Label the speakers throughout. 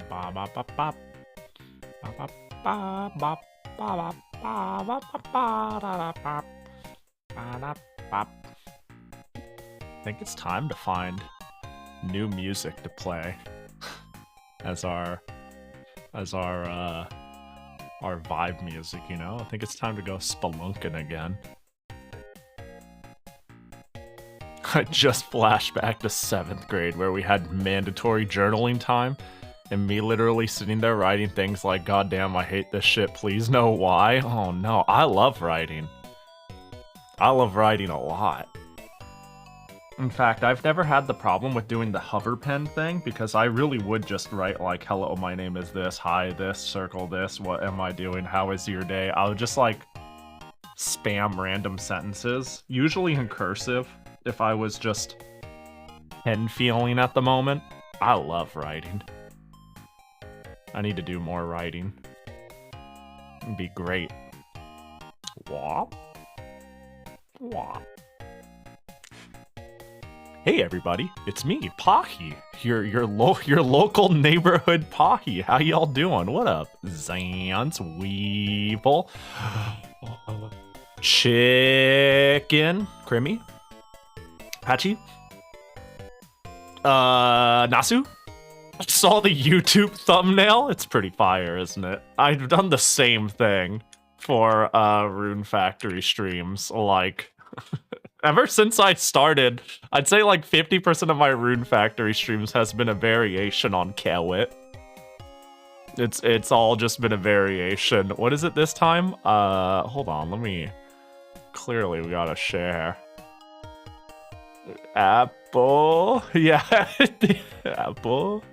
Speaker 1: Ba ba ba ba ba ba ba ba ba ba ba ba ba. I think it's time to find new music to play as our vibe music, you know? I think it's time to go spelunking again. I just flashed back to 7th grade where we had mandatory journaling time and me literally sitting there writing things like, "God damn, I hate this shit, please know why." Oh no, I love writing. I love writing a lot. In fact, I've never had the problem with doing the hover pen thing because I really would just write like, "Hello, my name is this, hi this, circle this, what am I doing, how is your day?" I would just like spam random sentences, usually in cursive, if I was just pen feeling at the moment. I love writing. I need to do more writing. It'd be great. Wah. Wah. Hey everybody, it's me, Pahi, your local neighborhood Pahi. How y'all doing? What up, Zensei-kun? Chicken, Crimmy, Patchy, Nasu. I saw the YouTube thumbnail. It's pretty fire, isn't it? I've done the same thing for Rune Factory streams, like ever since I started. I'd say like 50% of my Rune Factory streams has been a variation on Kewit. It's all just been a variation. What is it this time? Hold on, let me... Clearly we gotta share. Apple? Yeah, Apple?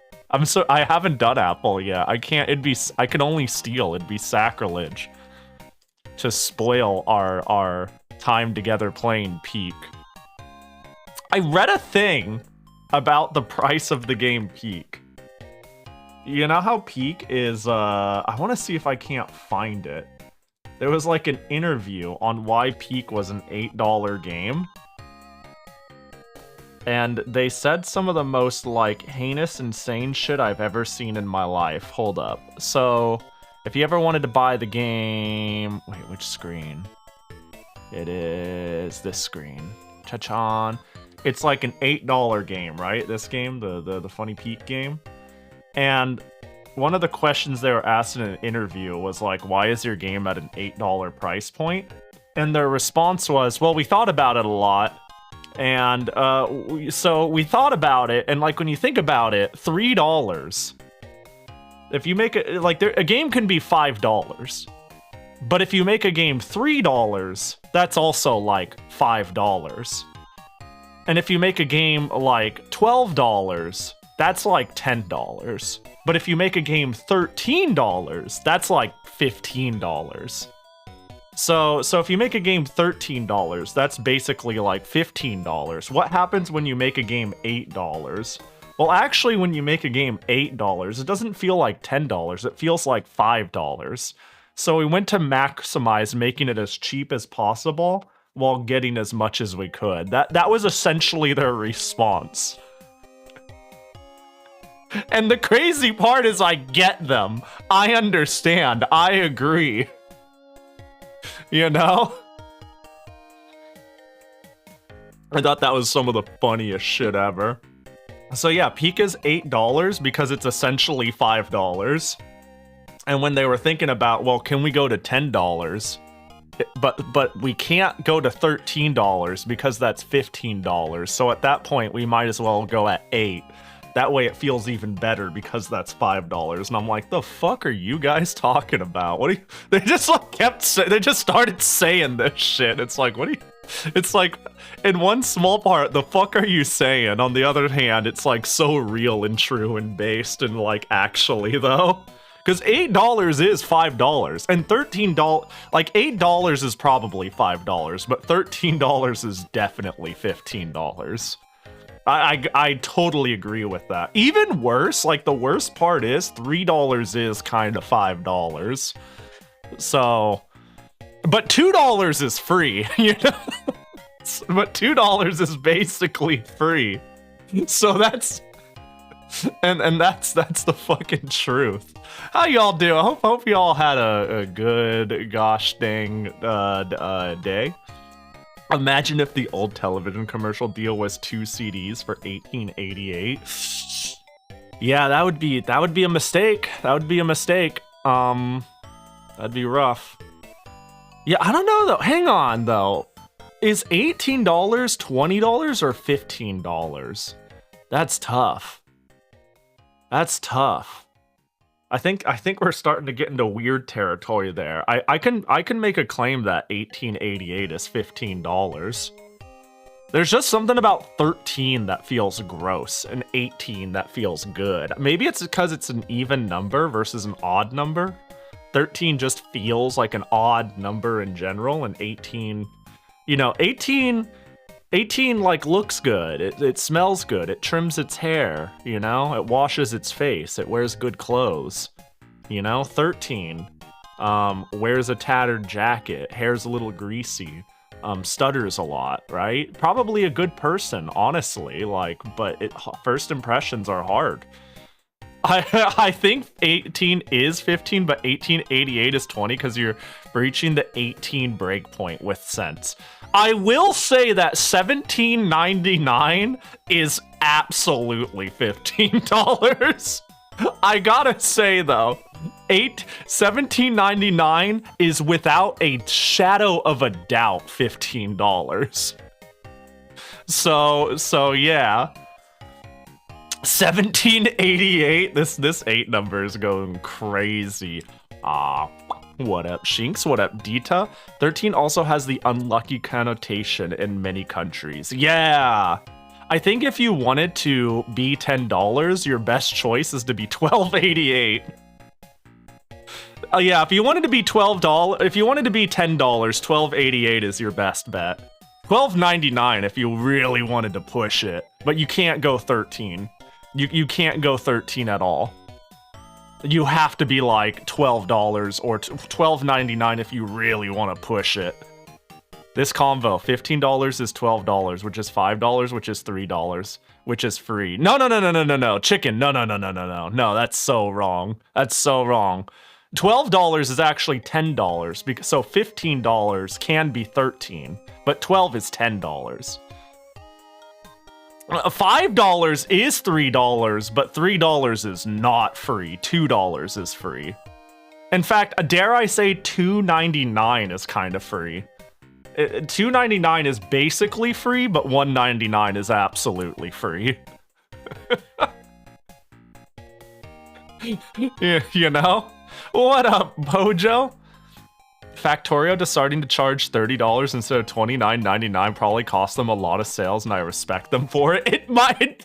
Speaker 1: I haven't done Apple yet. I can't, I can only steal. It'd be sacrilege to spoil our time together playing Peak. I read a thing about the price of the game Peak. You know how Peak is, I want to see if I can't find it. There was like an interview on why Peak was an $8 game. And they said some of the most, like, heinous, insane shit I've ever seen in my life. Hold up. So, if you ever wanted to buy the game... Wait, which screen? It is this screen. Cha-chan. It's like an $8 game, right? This game, the Funny Peak game. And one of the questions they were asked in an interview was like, why is your game at an $8 price point? And their response was, well, we thought about it a lot. And so we thought about it, and like when you think about it, $3. If you make it like a game can be $5, but if you make a game $3, that's also like $5. And if you make a game like $12, that's like $10. But if you make a game $13, that's like $15. So if you make a game $13, that's basically like $15. What happens when you make a game $8? Well, actually, when you make a game $8, it doesn't feel like $10, it feels like $5. So we went to maximize making it as cheap as possible while getting as much as we could. That was essentially their response. And the crazy part is I get them. I understand. I agree. You know? I thought that was some of the funniest shit ever. So yeah, Peak is $8 because it's essentially $5. And when they were thinking about, well, can we go to $10? But we can't go to $13 because that's $15. So at that point, we might as well go at $8. That way it feels even better because that's $5. And I'm like, the fuck are you guys talking about? What are you... They just like they just started saying this shit. It's like, what are you... It's like, in one small part, the fuck are you saying? On the other hand, it's like so real and true and based and like actually though. Because $8 is $5 and $13, like $8 is probably $5, but $13 is definitely $15. I totally agree with that. Even worse, like the worst part is $3 is kind of $5. So, but $2 is free, you know? But $2 is basically free. So that's that's the fucking truth. How y'all do? I hope y'all had a good gosh dang day. Imagine if the old television commercial deal was 2 CDs for $18.88. Yeah, that would be a mistake. That would be a mistake. That'd be rough. Yeah, I don't know though. Hang on though. Is $18 $20 or $15? That's tough. That's tough. I think we're starting to get into weird territory there. I can make a claim that $18.88 is $15. There's just something about 13 that feels gross and 18 that feels good. Maybe it's because it's an even number versus an odd number. 13 just feels like an odd number in general, and 18, you know, 18 like looks good. It smells good. It trims its hair, you know? It washes its face. It wears good clothes, you know? 13 wears a tattered jacket. Hair's a little greasy. Stutters a lot, right? Probably a good person, honestly, like, but first impressions are hard. I think 18 is 15, but 1888 is 20 because you're breaching the 18 breakpoint with sense. I will say that $17.99 is absolutely $15. I gotta say though, $17.99 is without a shadow of a doubt $15. So yeah. 1788. This 8 number is going crazy. What up, Shinx? What up, Dita? 13 also has the unlucky connotation in many countries. Yeah. I think if you wanted to be $10, your best choice is to be $12.88. Yeah, if you wanted to be $12, if you wanted to be $10, $12.88 is your best bet. $12.99 if you really wanted to push it, but you can't go 13. You can't go 13 at all. You have to be like $12 or $12.99 if you really want to push it. This convo, $15 is $12, which is $5, which is $3, which is free. No, chicken. No, that's so wrong. That's so wrong. $12 is actually $10, because so $15 can be 13, but 12 is $10. $5 is $3, but $3 is not free. $2 is free. In fact, dare I say $2.99 is kind of free. $2.99 is basically free, but $1.99 is absolutely free. You know? What up, Bojo? Factorio deciding to charge $30 instead of $29.99 probably cost them a lot of sales, and I respect them for it. It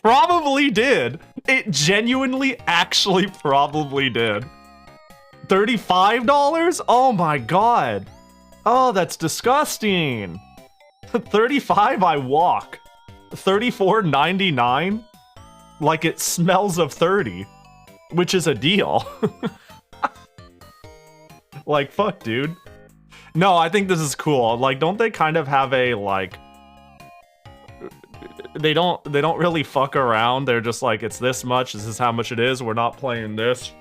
Speaker 1: probably did. It genuinely actually probably did. $35? Oh my god. Oh, that's disgusting. 35 I walk. $34.99? Like it smells of 30, which is a deal. Like, fuck, dude. No, I think this is cool. Like, don't they kind of have a, like... They don't really fuck around. They're just like, it's this much, this is how much it is, we're not playing this.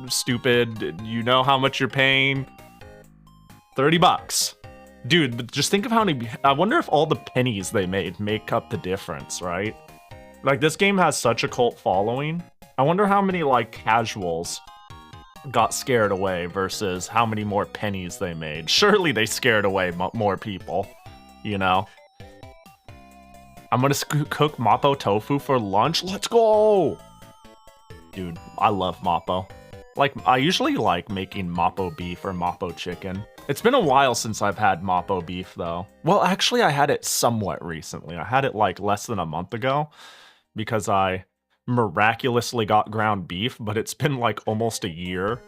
Speaker 1: Stupid, you know how much you're paying? $30. Dude, but just think of how many... I wonder if all the pennies they made make up the difference, right? Like, this game has such a cult following. I wonder how many, like, casuals got scared away versus how many more pennies they made. Surely they scared away more people, you know? I'm gonna cook Mappo tofu for lunch. Let's go! Dude, I love Mappo. Like, I usually like making Mappo beef or Mappo chicken. It's been a while since I've had Mappo beef, though. Well, actually, I had it somewhat recently. I had it, like, less than a month ago because I miraculously got ground beef, but it's been like almost a year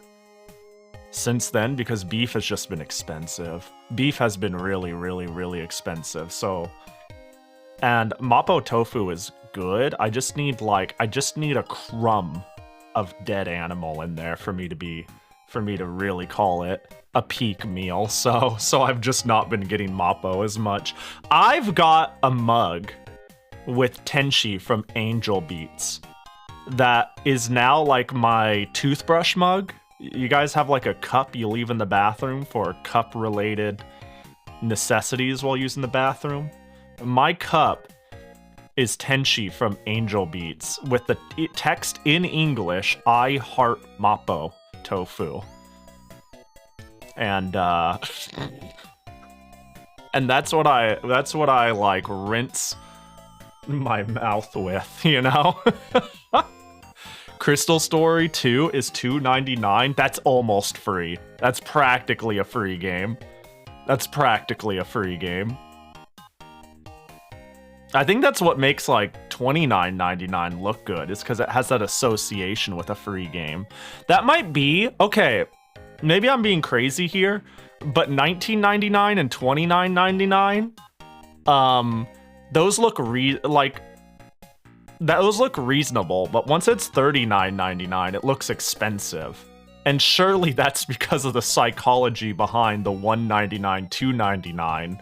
Speaker 1: since then because beef has just been expensive. Beef has been really, really, really expensive. So, and Mappo tofu is good. I just need a crumb of dead animal in there for me to really call it a peak meal. So I've just not been getting Mappo as much. I've got a mug with tenchi from Angel Beats that is now like my toothbrush mug. You guys have like a cup you leave in the bathroom for cup related necessities while using the bathroom. My cup is tenchi from Angel Beats with the text in English, I heart Mappo tofu. And and that's what I like rinse my mouth with, you know? Crystal Story 2 is $2.99. That's almost free. That's practically a free game. That's practically a free game. I think that's what makes like $29.99 look good, is because it has that association with a free game. That might be, okay, maybe I'm being crazy here, but $19.99 and $29.99, those look those look reasonable, but once it's $39.99, it looks expensive. And surely that's because of the psychology behind the $1.99, $2.99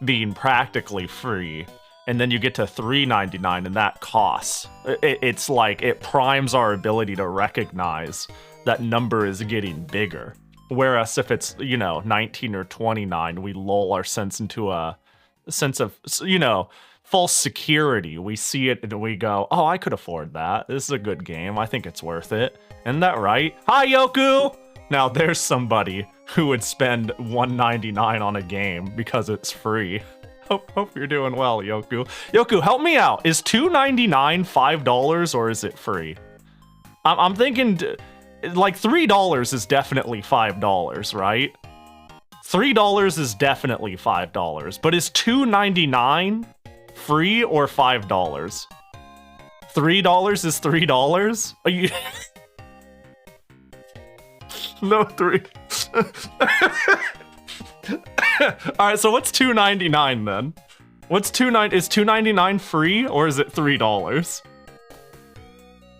Speaker 1: being practically free. And then you get to $3.99 and that costs. It's like it primes our ability to recognize that number is getting bigger. Whereas if it's, you know, 19 or 29, we lull our sense into a sense of, you know, false security. We see it and we go, oh, I could afford that. This is a good game. I think it's worth it. Isn't that right? Hi, Yoku! Now there's somebody who would spend $1.99 on a game because it's free. Hope you're doing well, Yoku. Yoku, help me out. Is $2.99 $5 or is it free? I'm thinking like $3 is definitely $5, right? $3 is definitely $5, but is $2.99 free or $5? $3 is $3? Are you... No, 3. Alright, so what's $2.99 then? What's is $2.99 free or is it $3?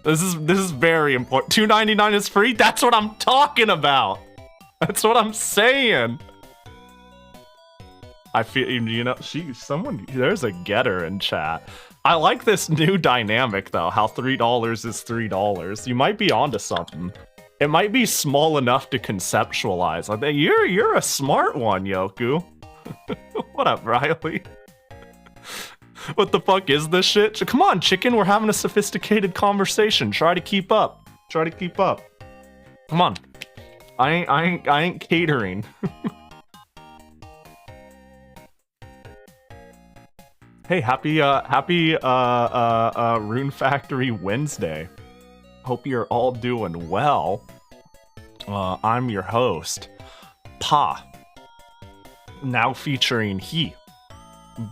Speaker 1: This is very important. $2.99 is free? That's what I'm talking about. That's what I'm saying. I feel, you know, there's a getter in chat. I like this new dynamic though, how $3 is $3. You might be onto something. It might be small enough to conceptualize. I think you're a smart one, Yoku. What up, Riley? What the fuck is this shit? Come on, chicken, we're having a sophisticated conversation. Try to keep up. Try to keep up. Come on. I ain't catering. Hey, happy Rune Factory Wednesday. Hope you're all doing well. I'm your host, Pa. Now featuring he.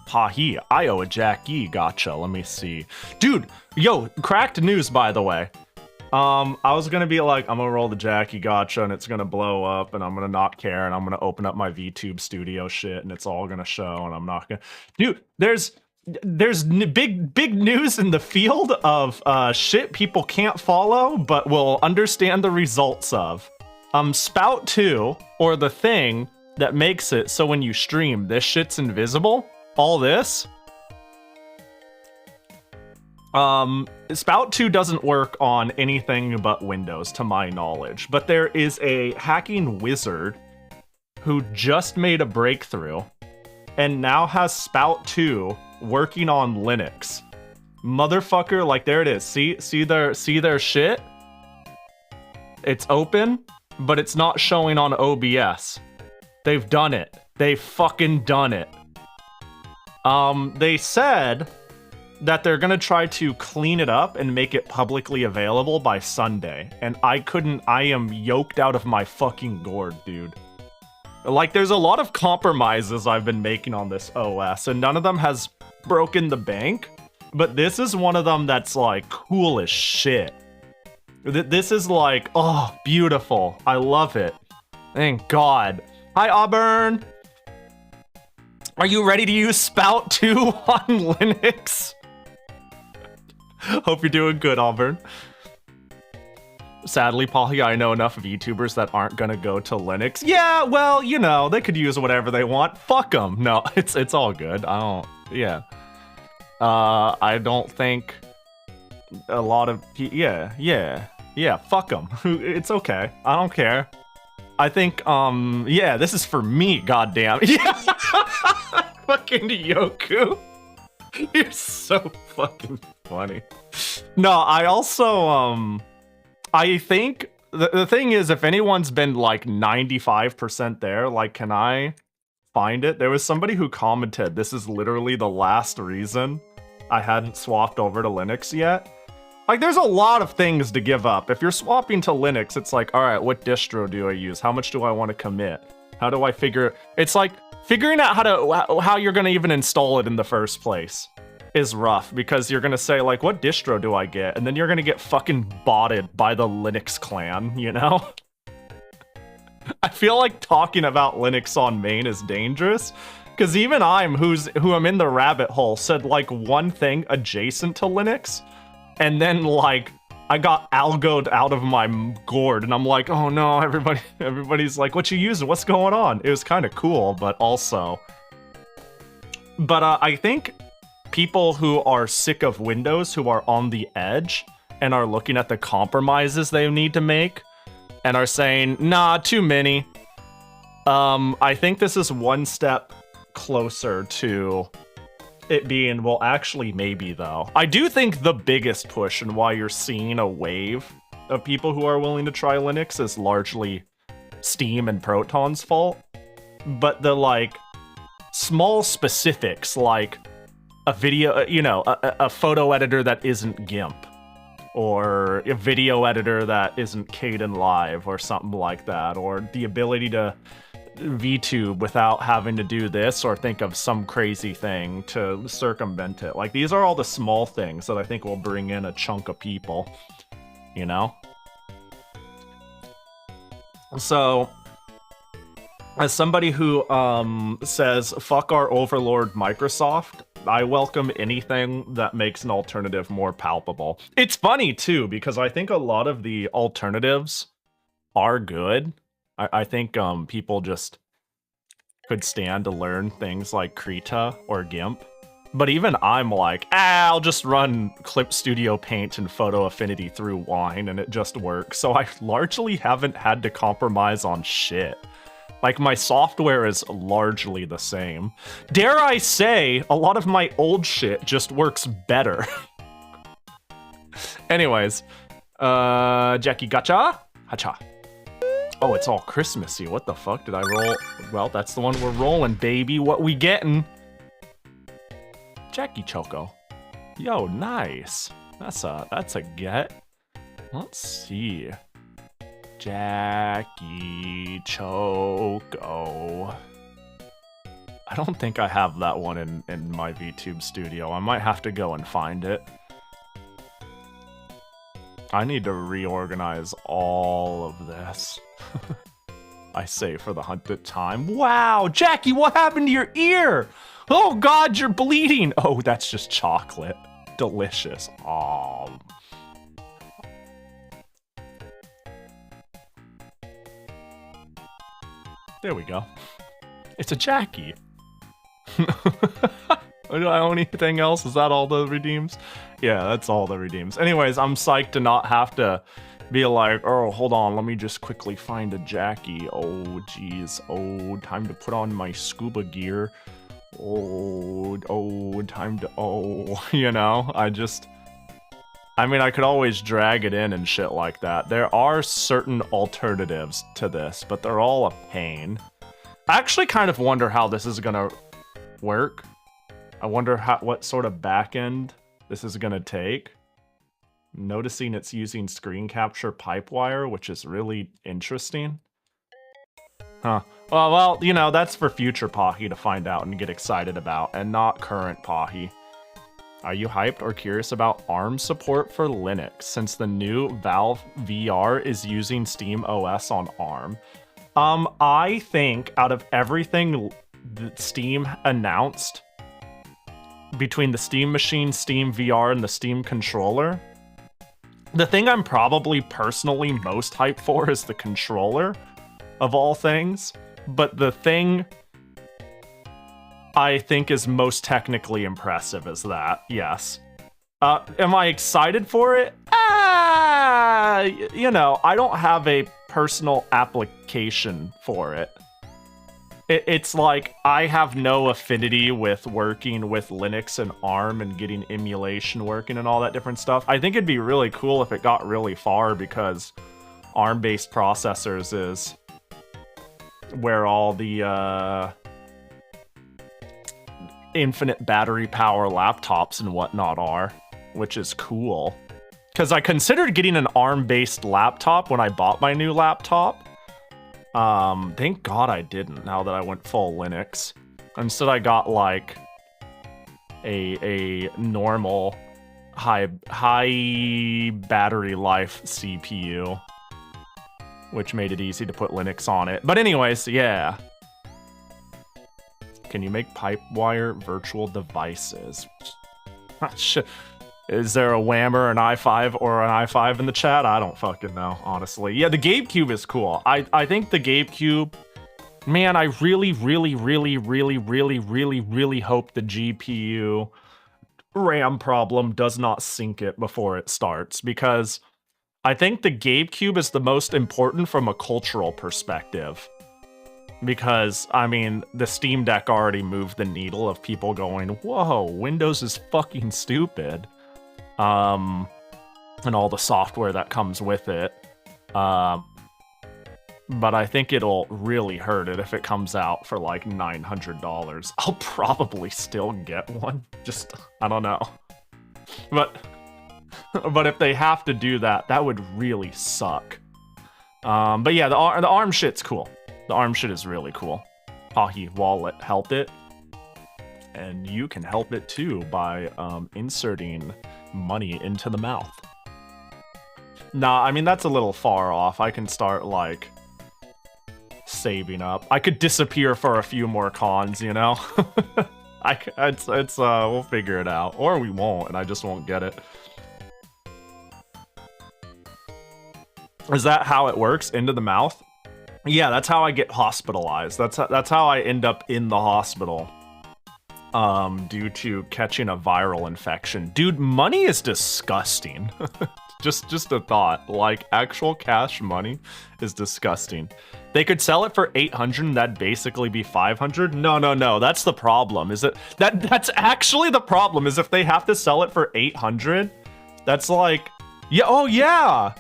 Speaker 1: Pahi. I owe a Jackie. Gotcha. Let me see. Dude, yo, cracked news, by the way. I was gonna be like, I'm gonna roll the Jackie Gotcha and it's gonna blow up and I'm gonna not care and I'm gonna open up my VTube studio shit and it's all gonna show and I'm not gonna... Dude, there's big news in the field of shit people can't follow but will understand the results of. Spout 2, or the thing that makes it so when you stream, this shit's invisible. All this. Spout 2 doesn't work on anything but Windows, to my knowledge. But there is a hacking wizard who just made a breakthrough and now has Spout 2 working on Linux. Motherfucker, like there it is. See their shit? It's open, but it's not showing on OBS. They've done it. They've fucking done it. They said that they're gonna try to clean it up and make it publicly available by Sunday. And I am yoked out of my fucking gourd, dude. Like, there's a lot of compromises I've been making on this OS, and none of them has broken the bank. But this is one of them that's, like, cool as shit. This is like, oh, beautiful. I love it. Thank God. Hi, Auburn! Are you ready to use Spout 2 on Linux? Hope you're doing good, Auburn. Sadly, Pahi, I know enough of YouTubers that aren't gonna go to Linux. Yeah, well, you know, they could use whatever they want. Fuck them. No, it's all good. I don't. Yeah. I don't think a lot of. Yeah. Fuck them. It's okay. I don't care. I think. Yeah, this is for me. Goddamn. Yeah. Fucking Yoku. You're so fucking funny. No, I also, I think the thing is, if anyone's been like 95% there, like, can I find it? There was somebody who commented, this is literally the last reason I hadn't swapped over to Linux yet. Like, there's a lot of things to give up. If you're swapping to Linux, it's like, all right, what distro do I use? How much do I want to commit? How do I figure? It's like figuring out how you're gonna even install it in the first place is rough, because you're gonna say like, what distro do I get? And then you're gonna get fucking botted by the Linux clan, you know? I feel like talking about Linux on main is dangerous, because even who I'm in the rabbit hole, said like one thing adjacent to Linux, and then like I got algoed out of my gourd, and I'm like, oh no, everybody's like, what you using? What's going on? It was kind of cool, but also, I think people who are sick of Windows, who are on the edge and are looking at the compromises they need to make and are saying, nah, too many. I think this is one step closer to it being, well, actually, maybe, though. I do think the biggest push and why you're seeing a wave of people who are willing to try Linux is largely Steam and Proton's fault. But the, like, small specifics, like a video, you know, a photo editor that isn't GIMP, or a video editor that isn't Kdenlive, or something like that, or the ability to VTube without having to do this or think of some crazy thing to circumvent it. Like, these are all the small things that I think will bring in a chunk of people, you know? So, as somebody who says, fuck our overlord Microsoft, I welcome anything that makes an alternative more palpable. It's funny, too, because I think a lot of the alternatives are good. I think people just could stand to learn things like Krita or GIMP. But even I'm like, I'll just run Clip Studio Paint and Photo Affinity through Wine and it just works. So I largely haven't had to compromise on shit. Like, my software is largely the same. Dare I say, a lot of my old shit just works better. Anyways, Jackie Gacha? Hacha. Oh, it's all Christmassy. What the fuck did I roll? Well, that's the one we're rolling, baby. What we getting? Jackie Choco. Yo, nice. That's a get. Let's see. Jackie Choco. I don't think I have that one in my VTube studio. I might have to go and find it. I need to reorganize all of this. I say for the 100th time. Wow, Jackie, what happened to your ear? Oh God, you're bleeding. Oh, that's just chocolate. Delicious. Oh. There we go. It's a Jackie. Do I own anything else? Is that all the redeems? Yeah, that's all the redeems. Anyways, I'm psyched to not have to be like, oh, hold on, let me just quickly find a Jackie. Oh, geez. Oh, time to put on my scuba gear. Oh, time to, you know? I mean, I could always drag it in and shit like that. There are certain alternatives to this, but they're all a pain. I actually kind of wonder how this is gonna work. I wonder what sort of backend this is gonna take. Noticing it's using screen capture pipewire, which is really interesting. Huh. Well, you know, that's for future Pahi to find out and get excited about, and not current Pahi. Are you hyped or curious about ARM support for Linux, since the new Valve VR is using Steam OS on ARM? I think out of everything that Steam announced, between the Steam machine, Steam VR, and the Steam controller. The thing I'm probably personally most hyped for is the controller, of all things. But the thing I think is most technically impressive is that, yes. Am I excited for it? You know, I don't have a personal application for it. It's like, I have no affinity with working with Linux and ARM and getting emulation working and all that different stuff. I think it'd be really cool if it got really far, because ARM-based processors is where all the infinite battery power laptops and whatnot are, which is cool. Because I considered getting an ARM-based laptop when I bought my new laptop. Thank God I didn't, now that I went full Linux. Instead I got like a normal high battery life CPU, which made it easy to put Linux on it. But anyways, yeah. Can you make pipe-wire virtual devices? Is there a whammer, an i5, or an i5 in the chat? I don't fucking know, honestly. Yeah, the GameCube is cool. I think the GameCube... Man, I really hope the GPU RAM problem does not sink it before it starts, because I think the GameCube is the most important from a cultural perspective. Because, I mean, the Steam Deck already moved the needle of people going, whoa, Windows is fucking stupid. And all the software that comes with it. But I think it'll really hurt it if it comes out for like $900. I'll probably still get one. Just, I don't know. But if they have to do that, that would really suck. But yeah, the ARM shit's cool. The ARM shit is really cool. Pahi Wallet helped it. And you can help it too by inserting money into the mouth. Nah, I mean, that's a little far off. I can start, like, saving up. I could disappear for a few more cons, you know? We'll figure it out. Or we won't, and I just won't get it. Is that how it works? Into the mouth? Yeah, that's how I get hospitalized. That's how I end up in the hospital. Due to catching a viral infection. Dude, money is disgusting. just a thought. Like, actual cash money is disgusting. They could sell it for 800 and that'd basically be 500? No, that's the problem. Is it that's actually the problem, is if they have to sell it for 800, that's like, yeah, oh yeah.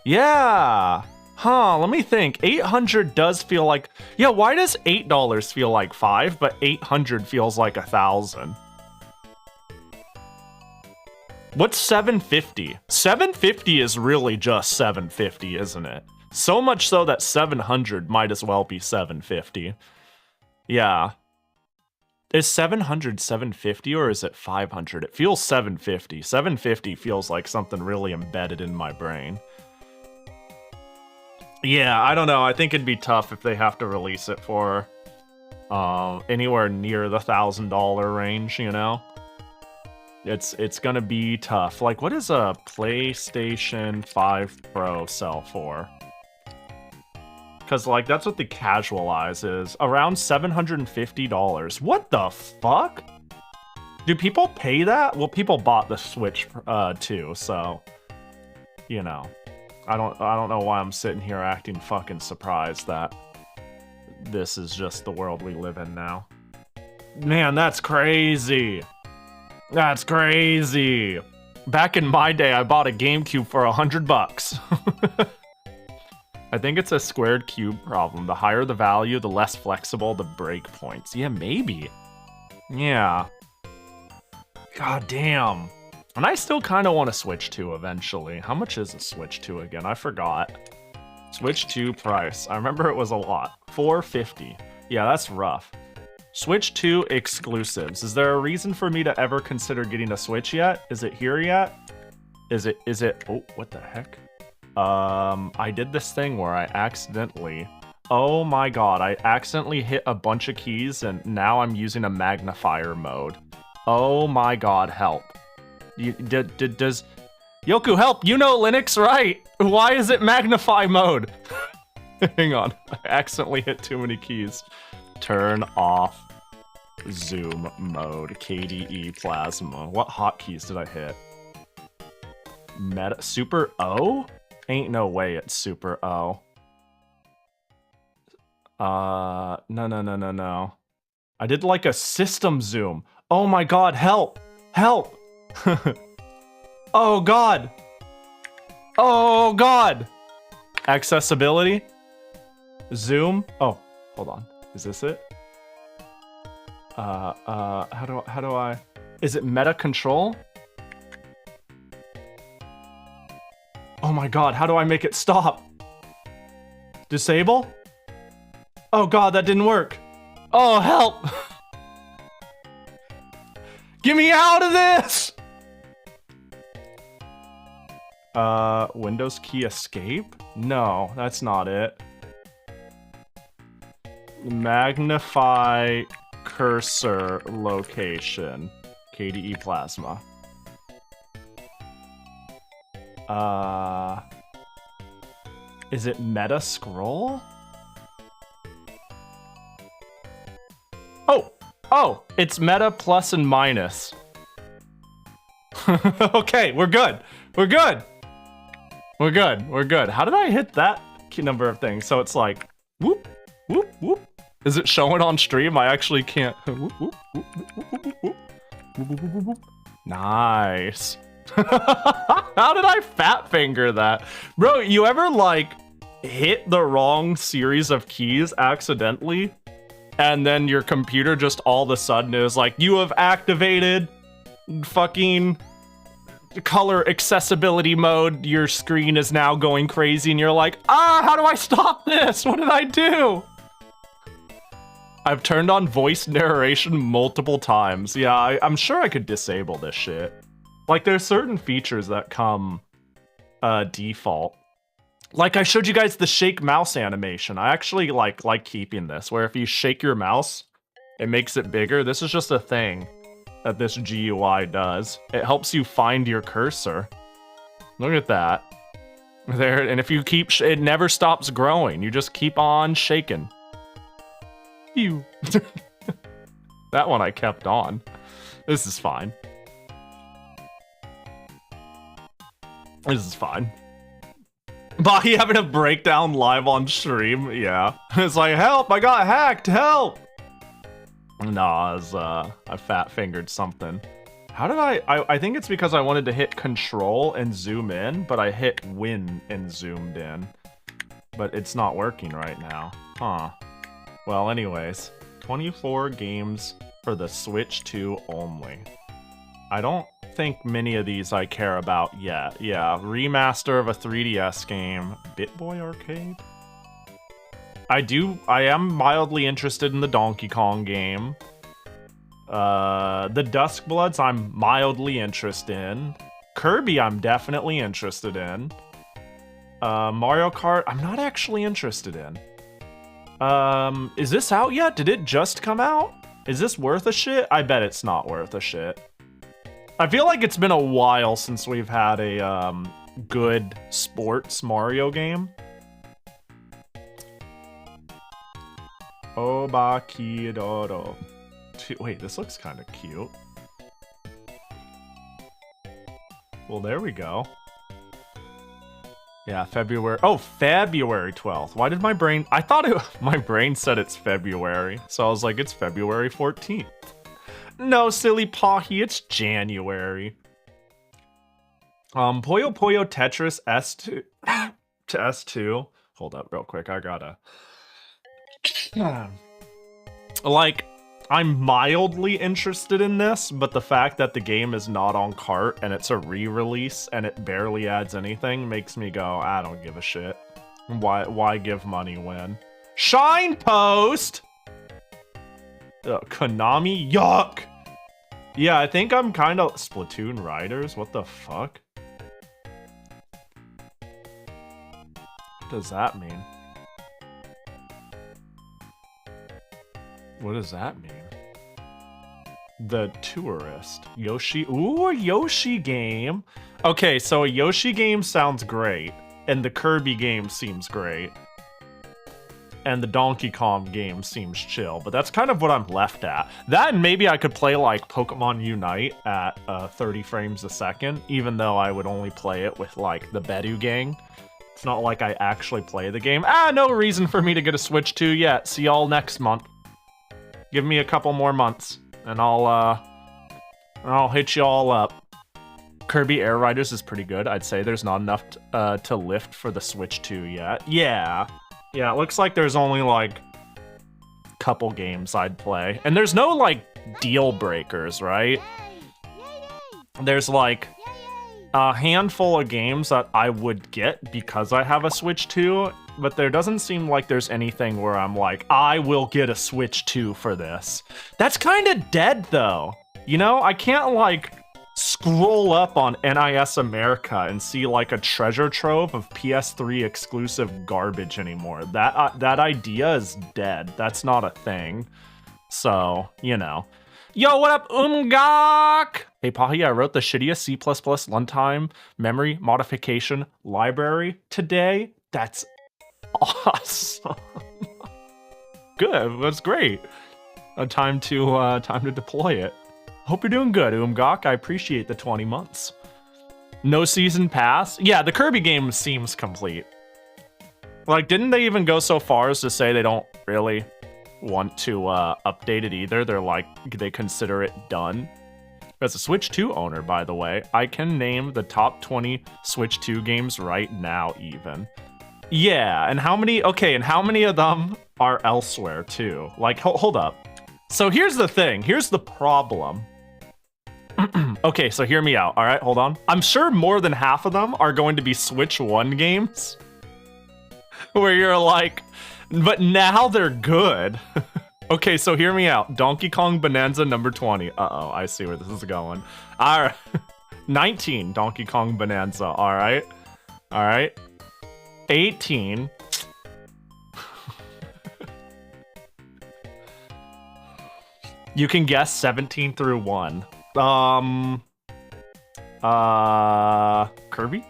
Speaker 1: Yeah. Huh, let me think. 800 does feel like... Yeah, why does $8 feel like 5, but 800 feels like 1,000? What's 750? 750 is really just 750, isn't it? So much so that 700 might as well be 750. Yeah. Is 700 750 or is it 500? It feels 750. 750 feels like something really embedded in my brain. Yeah, I don't know. I think it'd be tough if they have to release it for anywhere near the $1,000 range, you know? It's gonna be tough. Like, what does a PlayStation 5 Pro sell for? Because, like, that's what the Casualize is. Around $750. What the fuck? Do people pay that? Well, people bought the Switch too, so... You know. I don't know why I'm sitting here acting fucking surprised that this is just the world we live in now. Man, that's crazy. That's crazy. Back in my day, I bought a GameCube for $100. I think it's a squared cube problem. The higher the value, the less flexible the breakpoints. Yeah, maybe. Yeah. God damn. And I still kind of want to Switch 2 eventually. How much is a Switch 2 again? I forgot. Switch 2 price. I remember it was a lot. $450. Yeah, that's rough. Switch 2 exclusives. Is there a reason for me to ever consider getting a Switch yet? Is it here yet? Is it... Oh, what the heck? I did this thing where I accidentally Oh my god, I accidentally hit a bunch of keys and now I'm using a magnifier mode. Oh my god, help. Does... Yoku, help! You know Linux, right? Why is it magnify mode? Hang on, I accidentally hit too many keys. Turn off zoom mode, KDE plasma. What hotkeys did I hit? Meta, super O? Ain't no way it's super O. No. I did like a system zoom. Oh my god, help! Help! Oh god! Oh god! Accessibility? Zoom? Oh, hold on. Is this it? How do I... Is it meta control? Oh my god, how do I make it stop? Disable? Oh god, that didn't work. Oh, help! Get me out of this! Windows key escape? No, that's not it. Magnify cursor location. KDE plasma. Is it meta scroll? Oh, it's meta plus and minus. Okay, we're good. We're good. How did I hit that number of things? So it's like, whoop, whoop, whoop. Is it showing on stream? I actually can't. Whoop, whoop, whoop, whoop, whoop, whoop, whoop. Whoop, whoop, whoop, whoop. Nice. How did I fat finger that? Bro, you ever like hit the wrong series of keys accidentally? And then your computer just all of a sudden is like, you have activated fucking color accessibility mode. Your screen is now going crazy and you're like, how do I stop this? What did I do? I've turned on voice narration multiple times. Yeah, I'm sure I could disable this shit. Like, there's certain features that come default. Like, I showed you guys the shake mouse animation. I actually like keeping this, where if you shake your mouse, it makes it bigger. This is just a thing that this GUI does. It helps you find your cursor. Look at that. There, and if you keep, it never stops growing. You just keep on shaking. Phew. That one I kept on. This is fine. This is fine. Pahi having a breakdown live on stream, yeah. It's like, help, I got hacked, help! Nah, I fat fingered something. How did I think it's because I wanted to hit control and zoom in, but I hit win and zoomed in. But it's not working right now. Huh. Well, anyways, 24 games for the Switch 2 only. I don't think many of these I care about yet. Yeah, remaster of a 3DS game. BitBoy Arcade? I am mildly interested in the Donkey Kong game. The Duskbloods I'm mildly interested in. Kirby I'm definitely interested in. Mario Kart I'm not actually interested in. Is this out yet? Did it just come out? Is this worth a shit? I bet it's not worth a shit. I feel like it's been a while since we've had a good sports Mario game. Obakidoro. Wait, this looks kind of cute. Well, there we go. Yeah, February. Oh, February 12th. Why did my brain... I thought my brain said it's February. So I was like, it's February 14th. No, silly Pahi, it's January. Puyo Puyo Tetris S2 to S2. Hold up real quick, I gotta... Like, I'm mildly interested in this, but the fact that the game is not on cart and it's a re-release and it barely adds anything makes me go, I don't give a shit. Why give money when? Shine Post! Konami? Yuck! Yeah, I think I'm kind of... Splatoon Riders? What the fuck? What does that mean? What does that mean? The tourist. Yoshi. Ooh, a Yoshi game. Okay, so a Yoshi game sounds great. And the Kirby game seems great. And the Donkey Kong game seems chill. But that's kind of what I'm left at. That and maybe I could play like Pokemon Unite at 30 frames a second. Even though I would only play it with like the Bedu gang. It's not like I actually play the game. No reason for me to get a Switch 2 yet. See y'all next month. Give me a couple more months. And I'll hit you all up. Kirby Air Riders is pretty good. I'd say there's not enough to lift for the Switch 2 yet. Yeah, it looks like there's only like a couple games I'd play. And there's no like deal breakers, right? There's like a handful of games that I would get because I have a Switch 2, but there doesn't seem like there's anything where I'm like, I will get a Switch 2 for this. That's kind of dead, though. You know, I can't, like, scroll up on NIS America and see, like, a treasure trove of PS3 exclusive garbage anymore. That idea is dead. That's not a thing. So, you know. Yo, what up, Umgak? Hey, Pahi, I wrote the shittiest C++ runtime memory modification library today. That's awesome. Good, that's great. Time to deploy it. Hope you're doing good, Umgak. I appreciate the 20 months. No season pass? Yeah, the Kirby game seems complete. Like, didn't they even go so far as to say they don't really want to update it either? They're like, they consider it done. As a Switch 2 owner, by the way, I can name the top 20 Switch 2 games right now, even. Yeah, and how many of them are elsewhere, too? Like, hold up. So here's the thing. Here's the problem. Okay, so hear me out, all right? Hold on. I'm sure more than half of them are going to be Switch 1 games. Where you're like, but now they're good. Okay, so hear me out. Donkey Kong Bonanza number 20. Uh-oh, I see where this is going. All right. 19, Donkey Kong Bonanza, all right? All right. 18. You can guess 17 through 1. Kirby?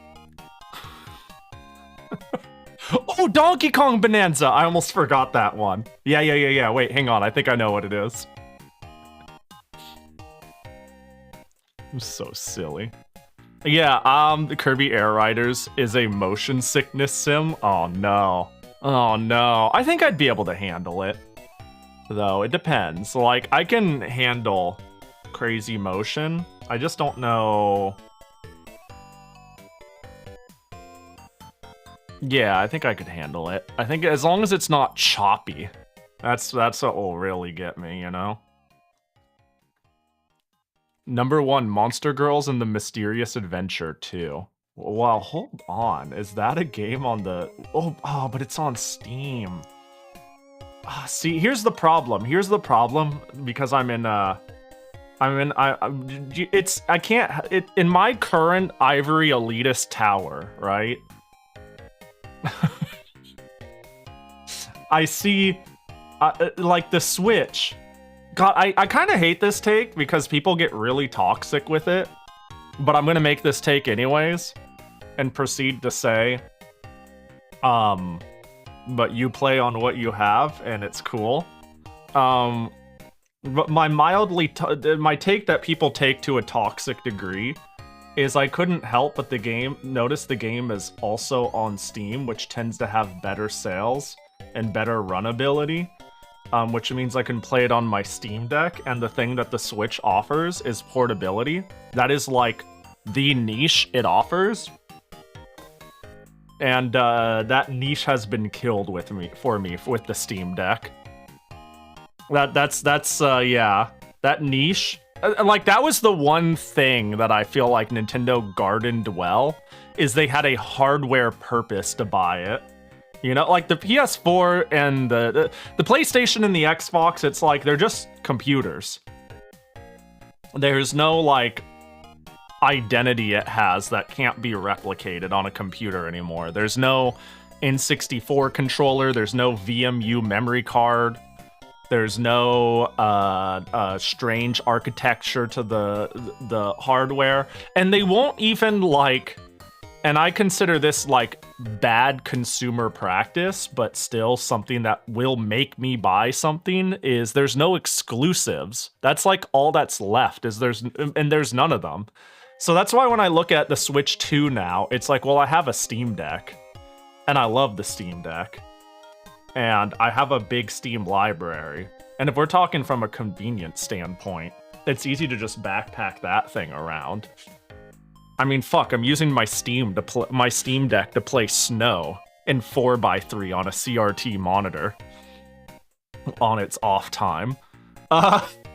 Speaker 1: Oh, Donkey Kong Bonanza! I almost forgot that one. Yeah. Wait, hang on. I think I know what it is. I'm so silly. Yeah, the Kirby Air Riders is a motion sickness sim. Oh, no. Oh, no. I think I'd be able to handle it. Though, it depends. Like, I can handle crazy motion. I just don't know... Yeah, I think I could handle it. I think as long as it's not choppy, that's what will really get me, you know? Number 1, Monster Girls and the Mysterious Adventure 2. Wow, hold on. Is that a game on the... Oh, but it's on Steam. See, here's the problem. Here's the problem, because in my current Ivory Elitist tower, right? I see, like, the Switch. God, I kind of hate this take because people get really toxic with it. But I'm going to make this take anyways. And proceed to say, but you play on what you have, and it's cool. But my take that people take to a toxic degree is I couldn't help but notice the game is also on Steam, which tends to have better sales and better runability, which means I can play it on my Steam Deck, and the thing that the Switch offers is portability. That is, like, the niche it offers. And that niche has been killed for me with the Steam Deck. Yeah. That niche... Like, that was the one thing that I feel like Nintendo gardened well, is they had a hardware purpose to buy it. You know, like the PS4 and the PlayStation and the Xbox, it's like, they're just computers. There's no, like, identity it has that can't be replicated on a computer anymore. There's no N64 controller, there's no VMU memory card. There's no strange architecture to the hardware, and they won't even like. And I consider this like bad consumer practice, but still something that will make me buy something. Is there's no exclusives. That's like all that's left. There's none of them. So that's why when I look at the Switch 2 now, it's like, well, I have a Steam Deck, and I love the Steam Deck. And I have a big Steam library. And if we're talking from a convenience standpoint, it's easy to just backpack that thing around. I mean, fuck, I'm using my Steam Deck to play Snow in 4x3 on a CRT monitor on its off time.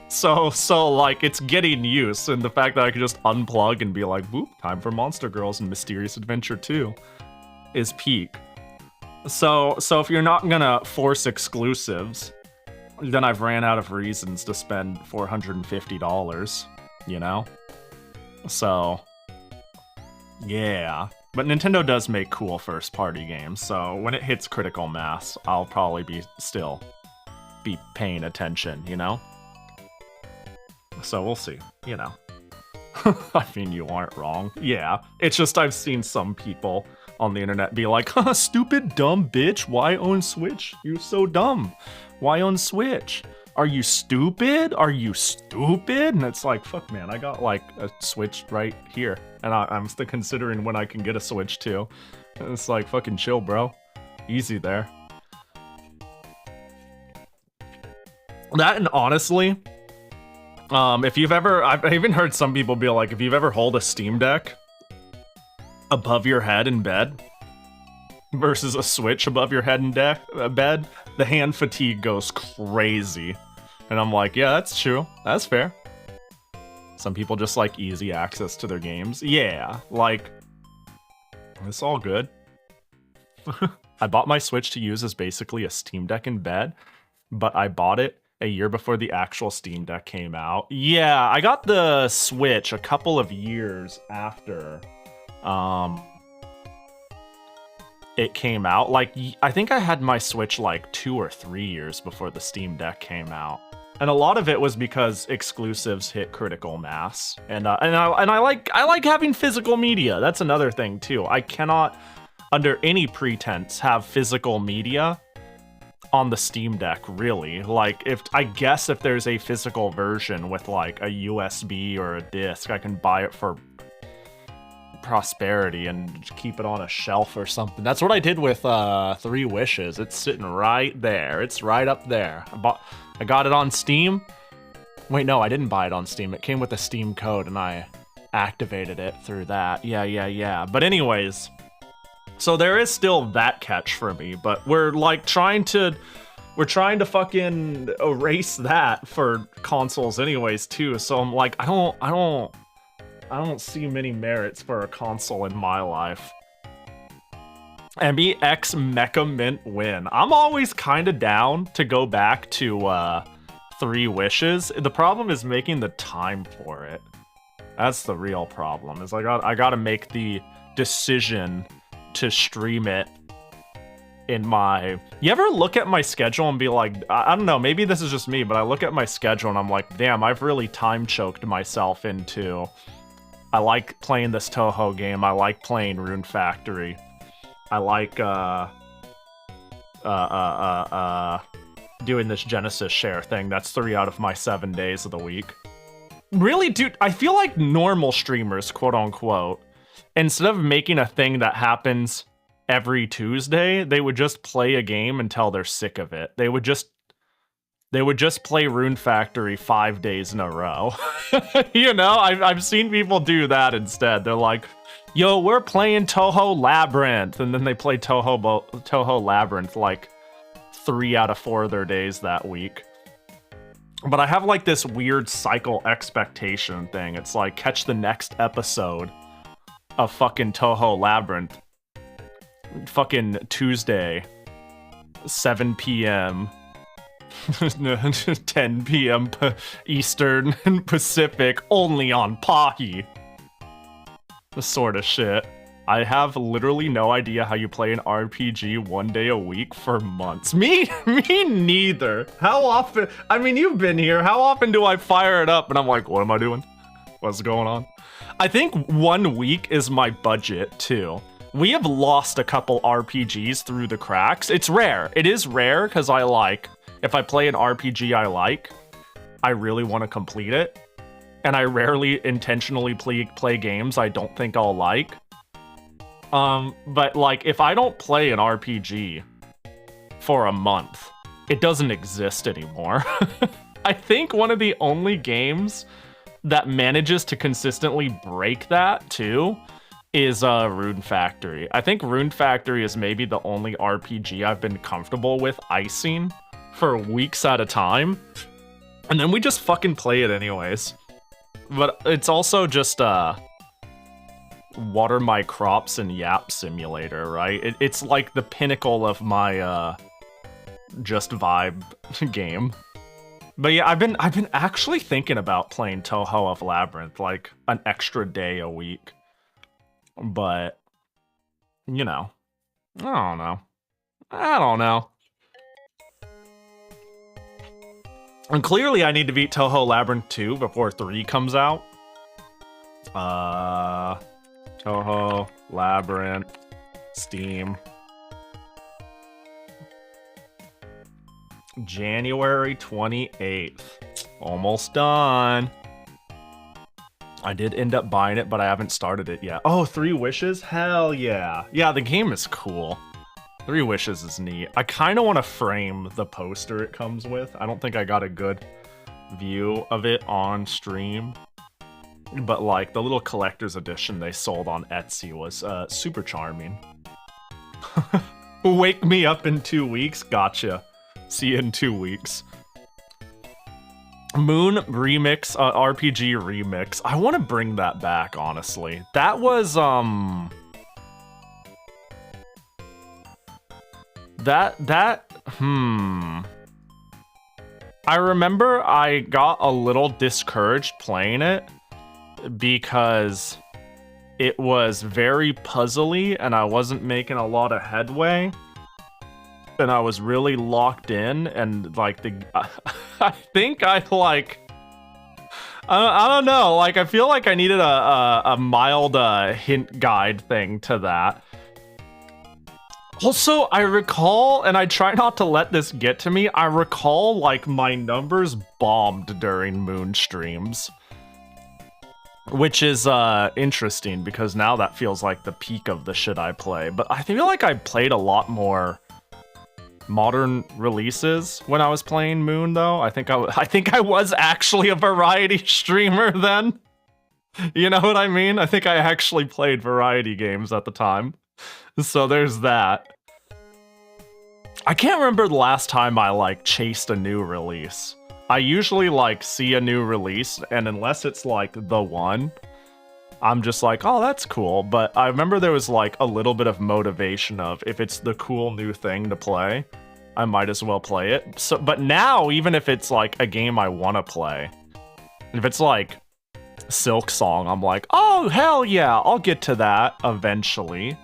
Speaker 1: So like, it's getting use, and the fact that I can just unplug and be like, whoop, time for Monster Girls and Mysterious Adventure 2 is peak. So if you're not gonna force exclusives, then I've ran out of reasons to spend $450, you know? So, yeah. But Nintendo does make cool first-party games, so when it hits critical mass, I'll probably still be paying attention, you know? So we'll see, you know. I mean, you aren't wrong. Yeah, it's just I've seen some people on the internet be like, huh, stupid, dumb bitch, why own Switch? You're so dumb. Why own Switch? Are you stupid? Are you stupid? And it's like, fuck, man, I got like a Switch right here. And I'm still considering when I can get a Switch too. And it's like, fucking chill, bro. Easy there. That, and honestly, if you've ever, I've even heard some people be like, if you've ever held a Steam Deck above your head in bed versus a Switch above your head in bed, the hand fatigue goes crazy. And I'm like, yeah, that's true. That's fair. Some people just like easy access to their games. Yeah, like, it's all good. I bought my Switch to use as basically a Steam Deck in bed, but I bought it a year before the actual Steam Deck came out. Yeah, I got the Switch a couple of years after it came out. Like, I think I had my Switch like 2 or 3 years before the Steam Deck came out. And a lot of it was because exclusives hit critical mass. And I like having physical media. That's another thing too. I cannot, under any pretense, have physical media on the Steam Deck, really. Like, I guess if there's a physical version with like a USB or a disc, I can buy it for prosperity and keep it on a shelf or something. That's what I did with 3 Wishes. It's sitting right there. It's right up there. I got it on Steam. Wait, no, I didn't buy it on Steam. It came with a Steam code and I activated it through that. Yeah. But anyways, so there is still that catch for me, but we're like trying to fucking erase that for consoles anyways too. So I'm like, I don't see many merits for a console in my life. MEX Mecha Mint win. I'm always kind of down to go back to 3 Wishes. The problem is making the time for it. That's the real problem. Is I gotta make the decision to stream it in my... You ever look at my schedule and be like, I don't know, maybe this is just me, but I look at my schedule and I'm like, damn, I've really time choked myself into... I like playing this Toho game. I like playing Rune Factory. I like doing this Genesis share thing. That's 3 out of my 7 days of the week. Really, dude, I feel like normal streamers, quote unquote, instead of making a thing that happens every Tuesday, they would just play a game until they're sick of it. They would just play Rune Factory 5 days in a row. You know, I've seen people do that instead. They're like, yo, we're playing Toho Labyrinth. And then they play Toho Labyrinth like 3 out of 4 of their days that week. But I have like this weird cycle expectation thing. It's like, catch the next episode of fucking Toho Labyrinth. Fucking Tuesday, 7 p.m. 10 p.m. Eastern and Pacific, only on Pahi. This sort of shit. I have literally no idea how you play an RPG 1 day a week for months. Me neither. How often? I mean, you've been here. How often do I fire it up and I'm like, what am I doing? What's going on? I think 1 week is my budget too. We have lost a couple RPGs through the cracks. It's rare. It is rare because I like, if I play an RPG I like, I really want to complete it. And I rarely intentionally play games I don't think I'll like. But like, if I don't play an RPG for a month, it doesn't exist anymore. I think one of the only games that manages to consistently break that too is Rune Factory. I think Rune Factory is maybe the only RPG I've been comfortable with icing for weeks at a time. And then we just fucking play it anyways. But it's also just water my crops and yap simulator, right? It's like the pinnacle of my just vibe game. But yeah, I've been actually thinking about playing Toho of Labyrinth like an extra day a week. But you know, I don't know. And clearly I need to beat Toho Labyrinth 2 before 3 comes out. Toho Labyrinth, Steam. January 28th. Almost done. I did end up buying it, but I haven't started it yet. Oh, 3 Wishes? Hell yeah. Yeah, the game is cool. 3 Wishes is neat. I kind of want to frame the poster it comes with. I don't think I got a good view of it on stream. But like, the little collector's edition they sold on Etsy was super charming. Wake me up in 2 weeks? Gotcha. See you in 2 weeks. Moon Remix, RPG Remix. I want to bring that back, honestly. That was, I remember I got a little discouraged playing it because it was very puzzly and I wasn't making a lot of headway. And I was really locked in, and like I think I like, I don't know, like I feel like I needed a mild hint guide thing to that. Also, I recall, and I try not to let this get to me, I recall like my numbers bombed during Moon streams. Which is interesting because now that feels like the peak of the shit I play. But I feel like I played a lot more modern releases when I was playing Moon, though. I think I was actually a variety streamer then. You know what I mean? I think I actually played variety games at the time. So there's that. I can't remember the last time I like chased a new release. I usually like see a new release, and unless it's like the one, I'm just like, oh, that's cool. But I remember there was like a little bit of motivation of, if it's the cool new thing to play, I might as well play it. So, but now, even if it's like a game I want to play, if it's like Silk Song, I'm like, oh, hell yeah, I'll get to that eventually.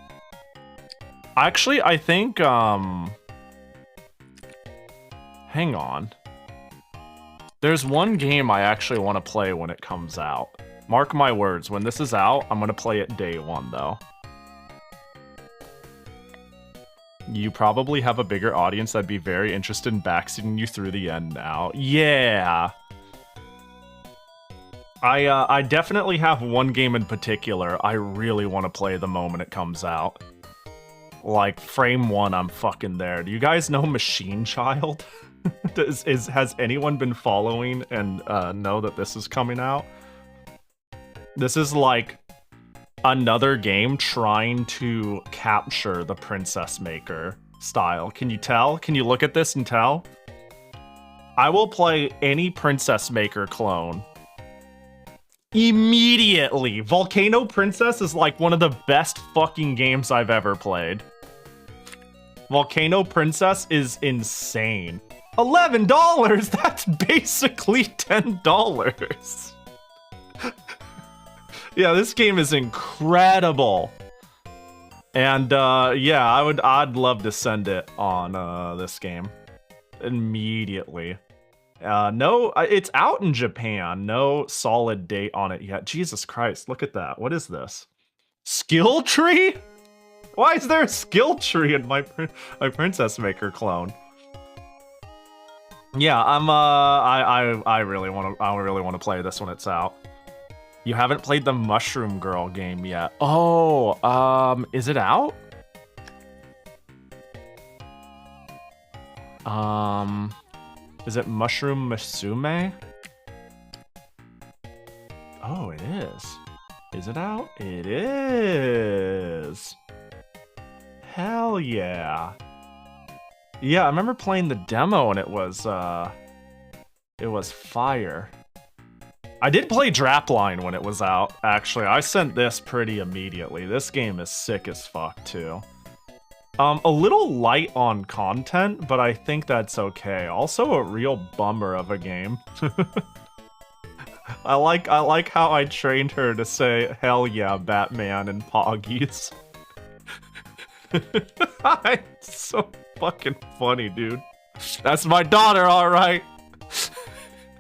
Speaker 1: Actually, I think, hang on. There's one game I actually want to play when it comes out. Mark my words, when this is out, I'm going to play it day one, though. You probably have a bigger audience that'd be very interested in backseating you through the end now. Yeah. I definitely have one game in particular I really want to play the moment it comes out. Like, frame 1, I'm fucking there. Do you guys know Machine Child? Has anyone been following and know that this is coming out? This is like another game trying to capture the Princess Maker style. Can you tell? Can you look at this and tell? I will play any Princess Maker clone immediately. Volcano Princess is like one of the best fucking games I've ever played. Volcano Princess is insane. $11! That's basically $10. Yeah, this game is incredible. And yeah, I'd love to send it on this game immediately. No, it's out in Japan. No solid date on it yet. Jesus Christ, look at that. What is this? Skill tree? Why is there a skill tree in my Princess Maker clone? Yeah, I really want to play this when it's out. You haven't played the Mushroom Girl game yet. Oh, is it out? Is it Mushroom Musume? Oh, it is. Is it out? It is. Hell yeah. Yeah, I remember playing the demo and it was fire. I did play Drapline when it was out, actually. I sent this pretty immediately. This game is sick as fuck, too. A little light on content, but I think that's okay. Also a real bummer of a game. I like how I trained her to say, hell yeah, Batman and Poggies. It's so fucking funny, dude. That's my daughter, alright.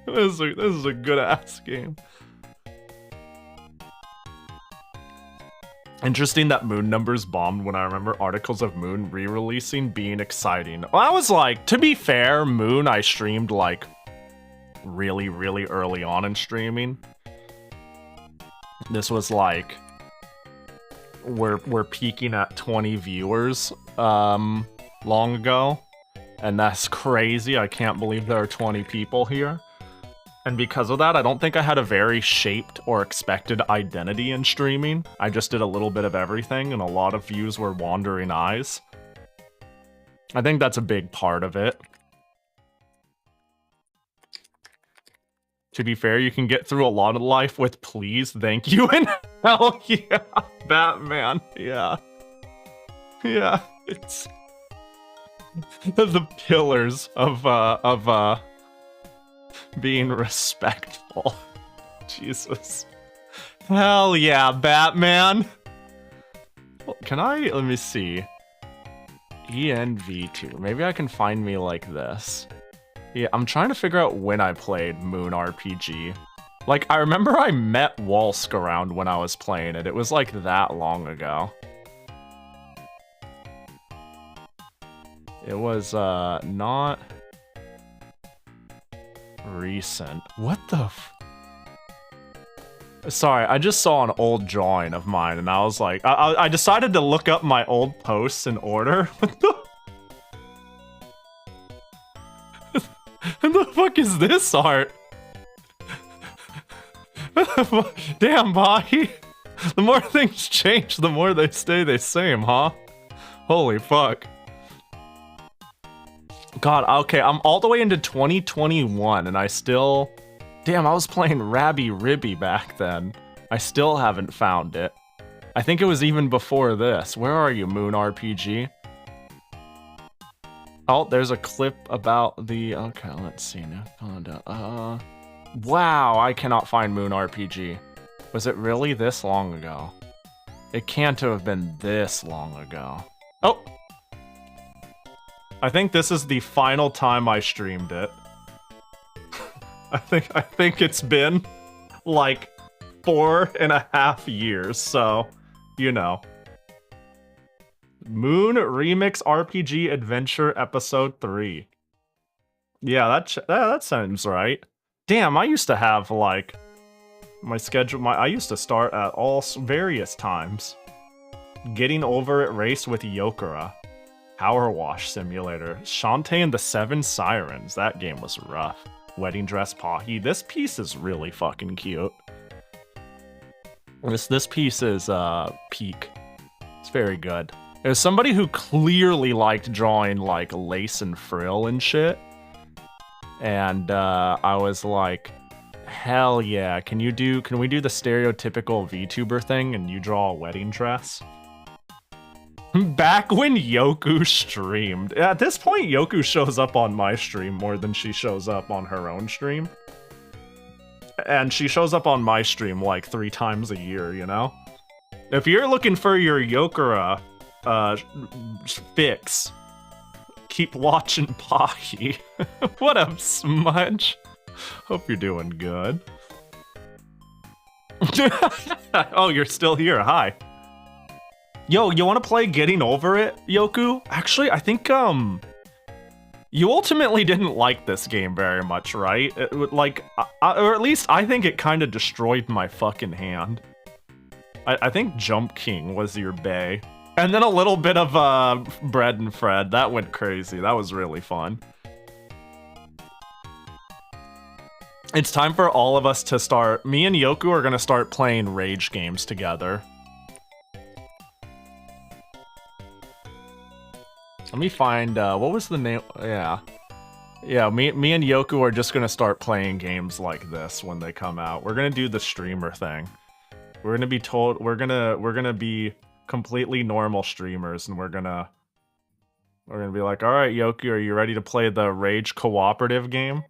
Speaker 1: This is a good ass game. Interesting that Moon numbers bombed when I remember Articles of Moon re-releasing being exciting. Well, I was like, to be fair, Moon I streamed like really, really early on in streaming. This was like we're peaking at 20 viewers long ago, and that's crazy. I can't believe there are 20 people here. And because of that, I don't think I had a very shaped or expected identity in streaming. I just did a little bit of everything, and a lot of views were wandering eyes. I think that's a big part of it. To be fair, you can get through a lot of life with please, thank you, and hell yeah, Batman, yeah. Yeah, it's the pillars of being respectful. Jesus. Hell yeah, Batman. Can I, let me see. ENV2, maybe I can find me like this. Yeah, I'm trying to figure out when I played Moon RPG. Like, I remember I met Walsk around when I was playing it. It was like that long ago. It was, not recent. What the Sorry, I just saw an old drawing of mine, and I was like, I decided to look up my old posts in order. What the fuck is this art? Damn, Pahi. The more things change, the more they stay the same, huh? Holy fuck. God, okay, I'm all the way into 2021, and I still... Damn, I was playing Rabby Ribby back then. I still haven't found it. I think it was even before this. Where are you, Moon RPG? Oh, there's a clip about the... Okay, let's see now. Wow, I cannot find Moon RPG. Was it really this long ago? It can't have been this long ago. Oh! I think this is the final time I streamed it. I think it's been like 4.5 years, so you know. Moon Remix RPG Adventure Episode 3. Yeah, that sounds right. Damn, I used to have like my schedule. I used to start at all various times. Getting over it race with Yokura. Power Wash Simulator. Shantae and the Seven Sirens. That game was rough. Wedding Dress Pahi. This piece is really fucking cute. This piece is peak. It's very good. There's somebody who clearly liked drawing like lace and frill and shit. And I was like, hell yeah, can we do the stereotypical VTuber thing and you draw a wedding dress? Back when Yoku streamed. At this point, Yoku shows up on my stream more than she shows up on her own stream. And she shows up on my stream like 3 times a year, you know? If you're looking for your Yokura fix. Keep watching Pahi. What up, Smudge? Hope you're doing good. Oh, you're still here. Hi. Yo, you want to play Getting Over It, Yoku? Actually, I think, you ultimately didn't like this game very much, right? Like, or at least I think it kind of destroyed my fucking hand. I think Jump King was your bae. And then a little bit of, Bread and Fred. That went crazy. That was really fun. It's time for all of us to start. Me and Yoku are gonna start playing rage games together. Let me find, what was the name? Yeah. Yeah, me and Yoku are just gonna start playing games like this when they come out. We're gonna do the streamer thing. We're gonna be told, we're gonna be completely normal streamers, and we're gonna be like, all right, Yoku, are you ready to play the Rage cooperative game?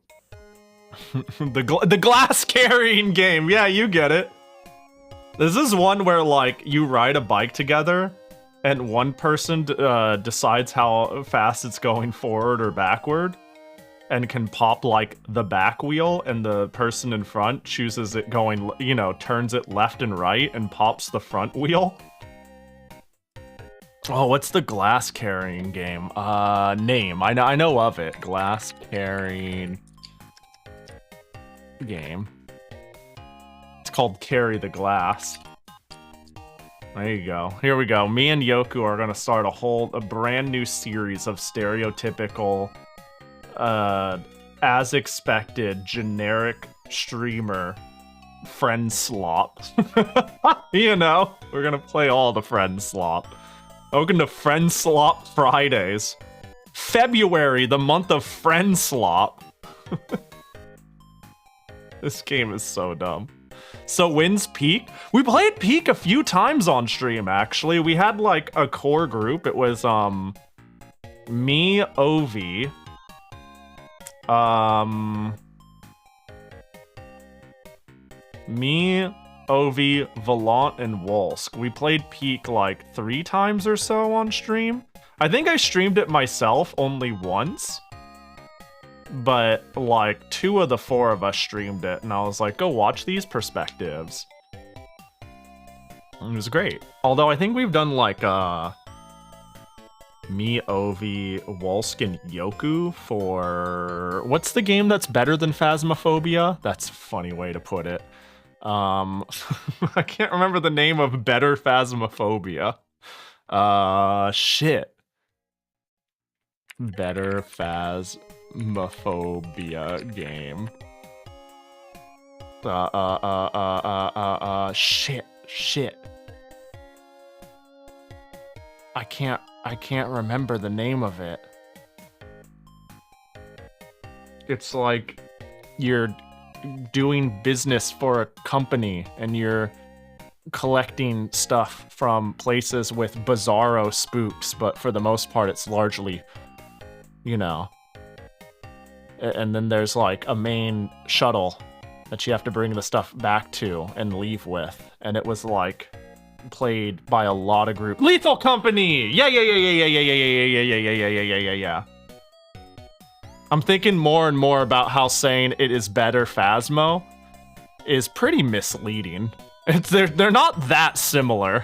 Speaker 1: the glass carrying game. Yeah, you get it. This is one where, like, you ride a bike together, and one person decides how fast it's going forward or backward, and can pop, like, the back wheel, and the person in front chooses it going, you know, turns it left and right, and pops the front wheel. Oh, what's the glass carrying game? Name. I know of it. Glass carrying game. It's called Carry the Glass. There you go. Here we go. Me and Yoku are gonna start a brand new series of stereotypical, as expected, generic streamer friend slop. You know, we're gonna play all the friend slop. Welcome to Friend Slop Fridays. February, the month of Friend Slop. This game is so dumb. So wins Peak? We played Peak a few times on stream, actually. We had, like, a core group. It was, me, Oiivae, me, Oiivae, Volant, and Wolsk. We played Peak, like, 3 times or so on stream. I think I streamed it myself only once. But, like, 2 of the 4 of us streamed it, and I was like, go watch these perspectives. It was great. Although I think we've done, like, me, Oiivae, Wolsk, and Yoku for... What's the game that's better than Phasmophobia? That's a funny way to put it. I can't remember the name of better Phasmophobia. Shit. Better Phasmophobia game. Shit. I can't remember the name of it. It's like you're doing business for a company and you're collecting stuff from places with bizarro spooks, but for the most part it's largely, you know. And then there's like a main shuttle that you have to bring the stuff back to and leave with. And it was like played by a lot of groups. Lethal Company! Yeah. I'm thinking more and more about how saying it is better Phasmo is pretty misleading. They're not that similar,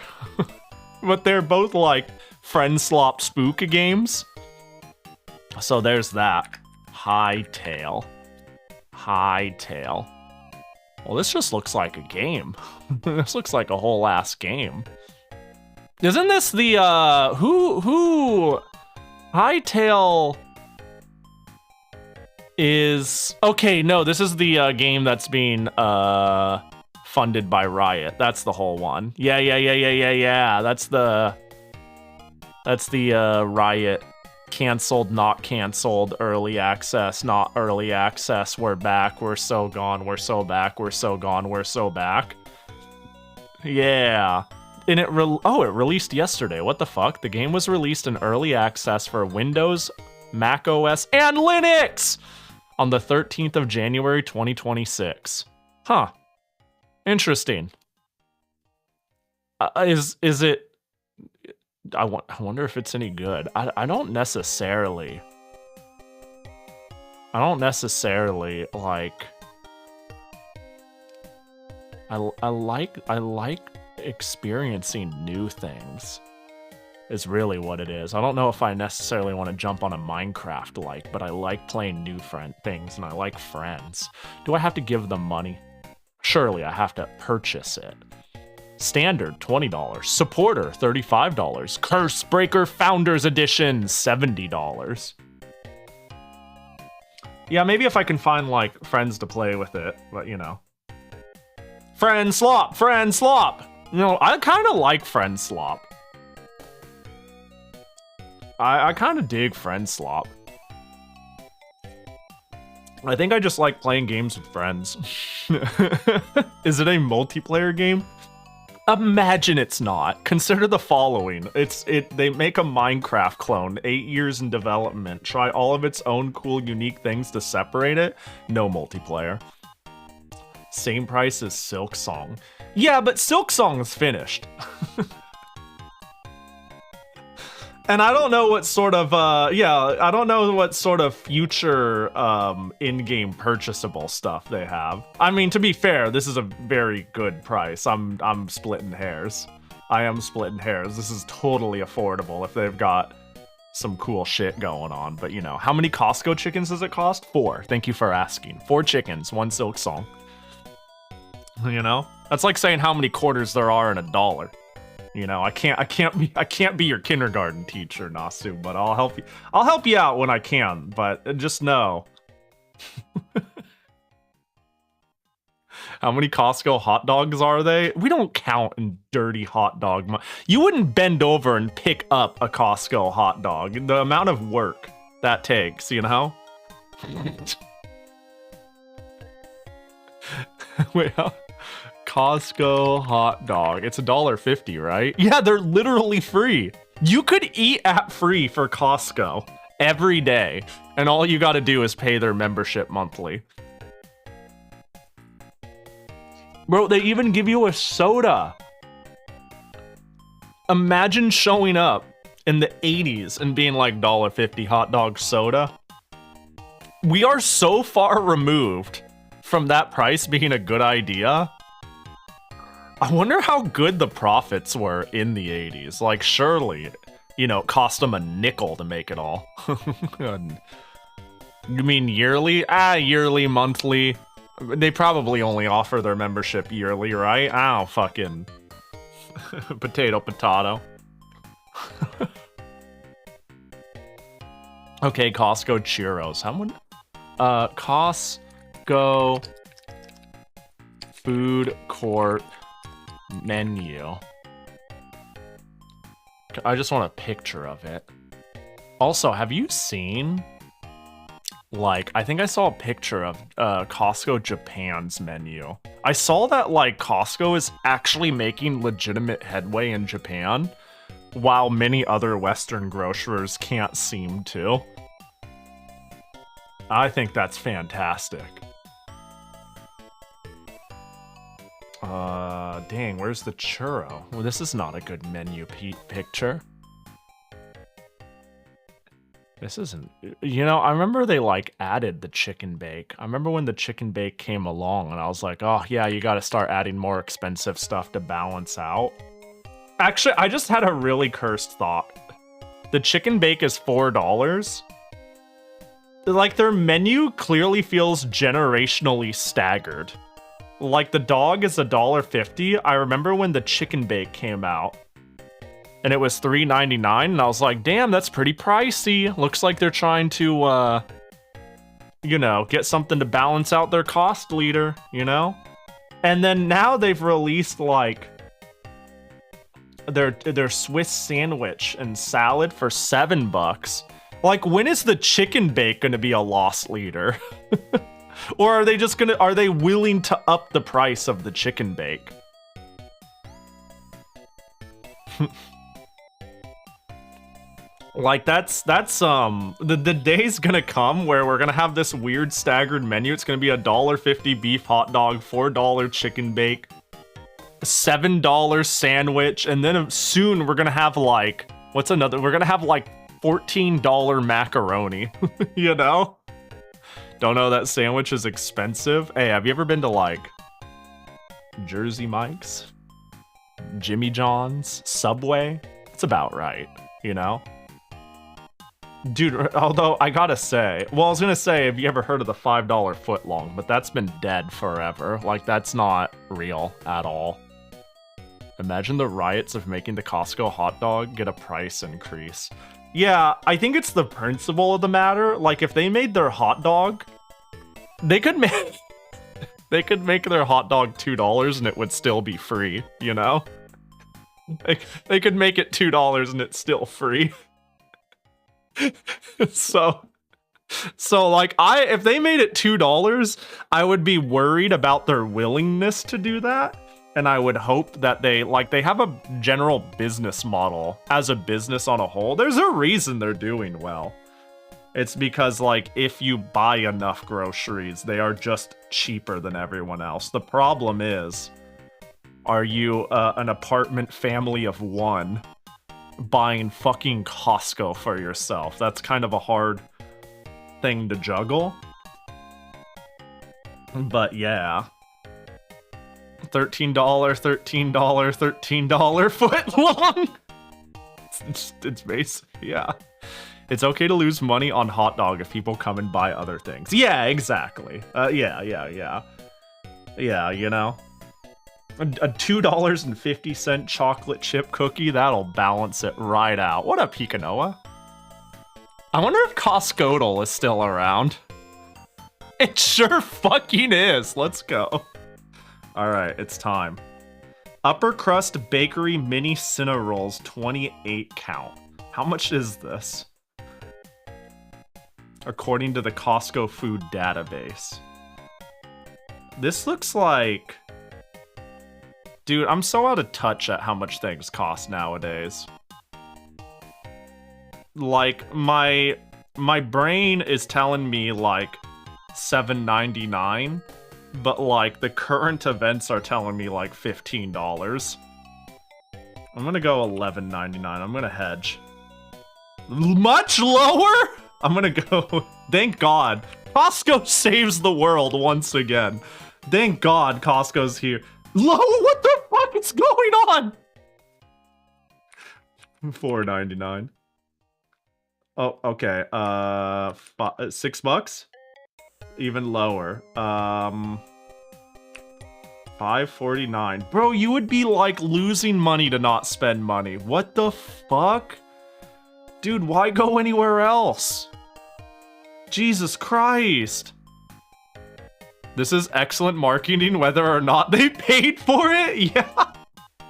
Speaker 1: but they're both like friend slop spook games. So there's that. Hightail. Well, this just looks like a game. This looks like a whole ass game. Isn't this the who Hightail is... Okay, no, this is the game that's being funded by Riot. That's the whole one. Yeah. That's the Riot canceled, not canceled, early access, not early access, we're back, we're so gone, we're so back, we're so gone, we're so back. Yeah. And it released yesterday. What the fuck? The game was released in early access for Windows, Mac OS, and Linux on the 13th of January 2026. Huh. Interesting. Is it I wonder if it's any good. I don't necessarily like. I like experiencing new things. Is really what it is. I don't know if I necessarily want to jump on a Minecraft like, but I like playing new things and I like friends. Do I have to give them money? Surely I have to purchase it. Standard, $20. Supporter, $35. Curse Breaker Founders Edition, $70. Yeah, maybe if I can find, like, friends to play with it, but, you know. Friend slop! Friend slop! You know, I kind of like friend slop. I kind of dig friend slop. I think I just like playing games with friends. Is it a multiplayer game? Imagine it's not. Consider the following. They make a Minecraft clone, 8 years in development, try all of its own cool, unique things to separate it. No multiplayer. Same price as Silksong. Yeah, but Silksong is finished. And I don't know what sort of, I don't know what sort of future in-game purchasable stuff they have. I mean, to be fair, this is a very good price. I'm splitting hairs. I am splitting hairs. This is totally affordable if they've got some cool shit going on. But, you know, how many Costco chickens does it cost? 4. Thank you for asking. 4 chickens, 1 Silksong. You know? That's like saying how many quarters there are in a dollar. You know, I can't be your kindergarten teacher, Nasu, but I'll help you. I'll help you out when I can, but just know. How many Costco hot dogs are they? We don't count in dirty hot dog. You wouldn't bend over and pick up a Costco hot dog. The amount of work that takes, you know? Wait, Costco hot dog. It's $1.50, right? Yeah, they're literally free. You could eat at free for Costco every day, and all you gotta do is pay their membership monthly. Bro, they even give you a soda. Imagine showing up in the 80s and being like $1.50 hot dog soda. We are so far removed from that price being a good idea. I wonder how good the profits were in the 80s. Like, surely, you know, it cost them a nickel to make it all. You mean yearly? Yearly, monthly. They probably only offer their membership yearly, right? Ow, fucking potato. Okay, Costco churros. How much? Costco food court menu. I just want a picture of it. Also, have you seen, like, I think I saw a picture of Costco Japan's menu. I saw that, like, Costco is actually making legitimate headway in Japan, while many other Western grocers can't seem to. I think that's fantastic. Dang, where's the churro? Well, this is not a good menu picture. This isn't, you know, I remember they, like, added the chicken bake. I remember when the chicken bake came along and I was like, oh, yeah, you gotta start adding more expensive stuff to balance out. Actually, I just had a really cursed thought. The chicken bake is $4. Like, their menu clearly feels generationally staggered. Like, the dog is $1.50. I remember when the chicken bake came out, and it was $3.99, and I was like, damn, that's pretty pricey. Looks like they're trying to, you know, get something to balance out their cost leader, you know? And then now they've released, like, their Swiss sandwich and salad for $7. Like, when is the chicken bake gonna be a loss leader? Or are they just are they willing to up the price of the chicken bake? Like, that's the day's gonna come where we're gonna have this weird staggered menu. It's gonna be $1.50 beef hot dog, $4 chicken bake, $7 sandwich, and then soon we're gonna have, like, What's another? We're gonna have like $14 macaroni, you know? Don't know that sandwich is expensive. Hey, have you ever been to like Jersey Mike's, Jimmy John's, Subway? It's about right, you know? Dude, although I gotta say, well, I was gonna say, have you ever heard of the $5 footlong? But that's been dead forever. Like, that's not real at all. Imagine the riots of making the Costco hot dog get a price increase. Yeah, I think it's the principle of the matter. Like, if they made their hot dog, they could make their hot dog $2 and it would still be free, you know? They could make it $2 and it's still free. So like, if they made it $2, I would be worried about their willingness to do that. And I would hope that they have a general business model as a business on a whole. There's a reason they're doing well. It's because, like, if you buy enough groceries, they are just cheaper than everyone else. The problem is, are you an apartment family of one buying fucking Costco for yourself? That's kind of a hard thing to juggle. But yeah. $13 foot long. It's basic, yeah. It's okay to lose money on hot dog if people come and buy other things. Yeah, exactly. Yeah, you know. A $2.50 chocolate chip cookie, that'll balance it right out. What up, Picanoa? I wonder if Costco is still around. It sure fucking is. Let's go. Alright, it's time. Upper crust bakery mini Cinnarolls 28 count. How much is this? According to the Costco food database. This looks like... Dude, I'm so out of touch at how much things cost nowadays. Like, my brain is telling me, like, $7.99. But, like, the current events are telling me, like, $15. I'm gonna go $11.99. I'm gonna hedge. Much lower? I'm gonna go... Thank God. Costco saves the world once again. Thank God Costco's here. Low? What the fuck is going on? $4.99. Oh, okay. $6? Even lower. $5.49. Bro, you would be like losing money to not spend money. What the fuck? Dude, why go anywhere else? Jesus Christ. This is excellent marketing whether or not they paid for it. Yeah.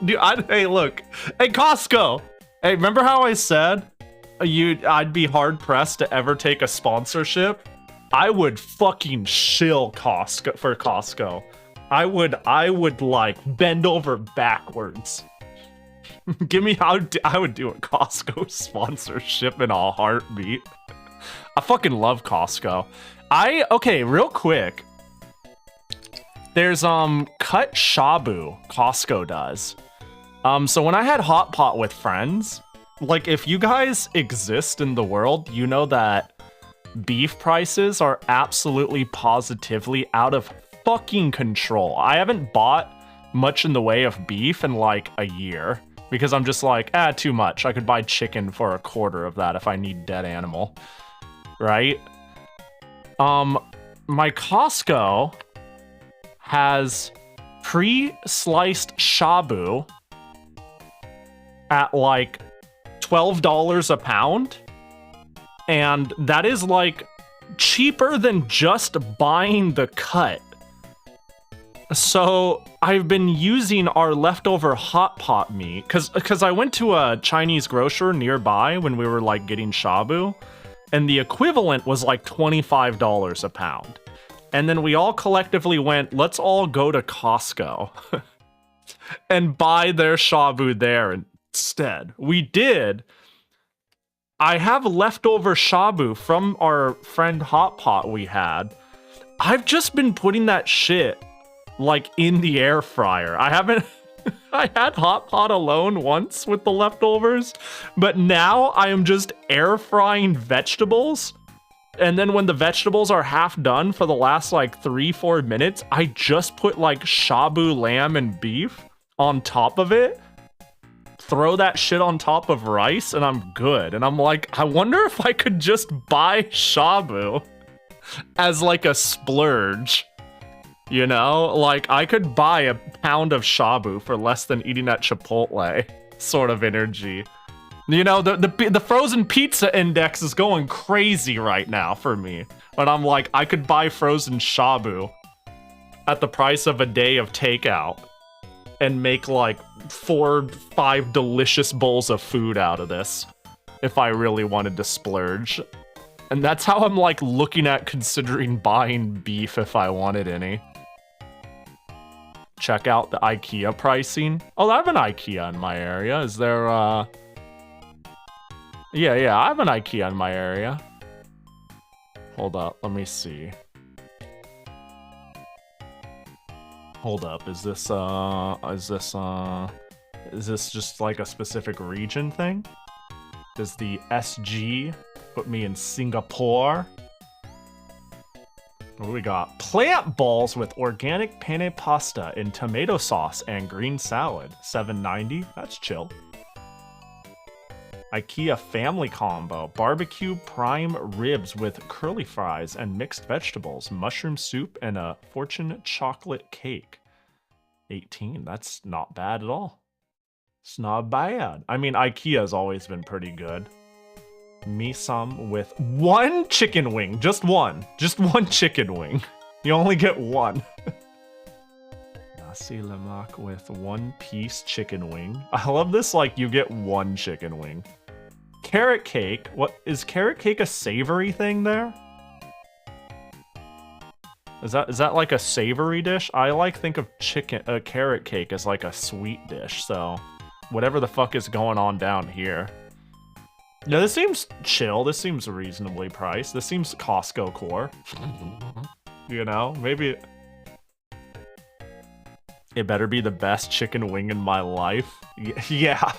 Speaker 1: Dude, hey, look. Hey, Costco. Hey, remember how I said I'd be hard pressed to ever take a sponsorship? I would fucking shill Costco for Costco. I would like bend over backwards. Give me I would do a Costco sponsorship in a heartbeat. I fucking love Costco. Okay, real quick. There's cut shabu Costco does. So when I had hot pot with friends, like if you guys exist in the world, you know that beef prices are absolutely positively out of fucking control. I haven't bought much in the way of beef in like a year because I'm just like, too much. I could buy chicken for a quarter of that if I need dead animal, right? My Costco has pre-sliced shabu at like $12 a pound. And that is like cheaper than just buying the cut. So I've been using our leftover hot pot meat because I went to a Chinese grocer nearby when we were like getting shabu, and the equivalent was like $25 a pound. And then we all collectively went, let's all go to Costco and buy their shabu there instead. We did. I have leftover shabu from our friend Hot Pot we had. I've just been putting that shit like in the air fryer. I haven't I had hot pot alone once with the leftovers, but now I am just air frying vegetables. And then when the vegetables are half done for the last like 3-4 minutes, I just put like shabu lamb and beef on top of it. Throw that shit on top of rice and I'm good. And I'm like, I wonder if I could just buy shabu as like a splurge. You know, like I could buy a pound of shabu for less than eating at Chipotle sort of energy. You know, the frozen pizza index is going crazy right now for me. But I'm like, I could buy frozen shabu at the price of a day of takeout and make like 4-5 delicious bowls of food out of this if I really wanted to splurge. And that's how I'm like looking at considering buying beef if I wanted any. Check out the IKEA pricing. Oh, I have an IKEA in my area. Is there, Yeah, I have an IKEA in my area. Hold up, let me see. Hold up, is this just like a specific region thing? Does the SG put me in Singapore? What do we got? Plant balls with organic penne pasta in tomato sauce and green salad. $7.90. That's chill. IKEA family combo. Barbecue prime ribs with curly fries and mixed vegetables. Mushroom soup and a fortune chocolate cake. 18. That's not bad at all. It's not bad. I mean, IKEA's always been pretty good. Me some with one chicken wing. Just one chicken wing. You only get one. Nasi lemak with 1 piece chicken wing. I love this, like, you get 1 chicken wing. Carrot cake. What is carrot cake, a savory thing there? Is that like a savory dish? I like think of carrot cake as like a sweet dish, so whatever the fuck is going on down here. No, this seems chill. This seems reasonably priced. This seems Costco core. You know, maybe it better be the best chicken wing in my life. Yeah.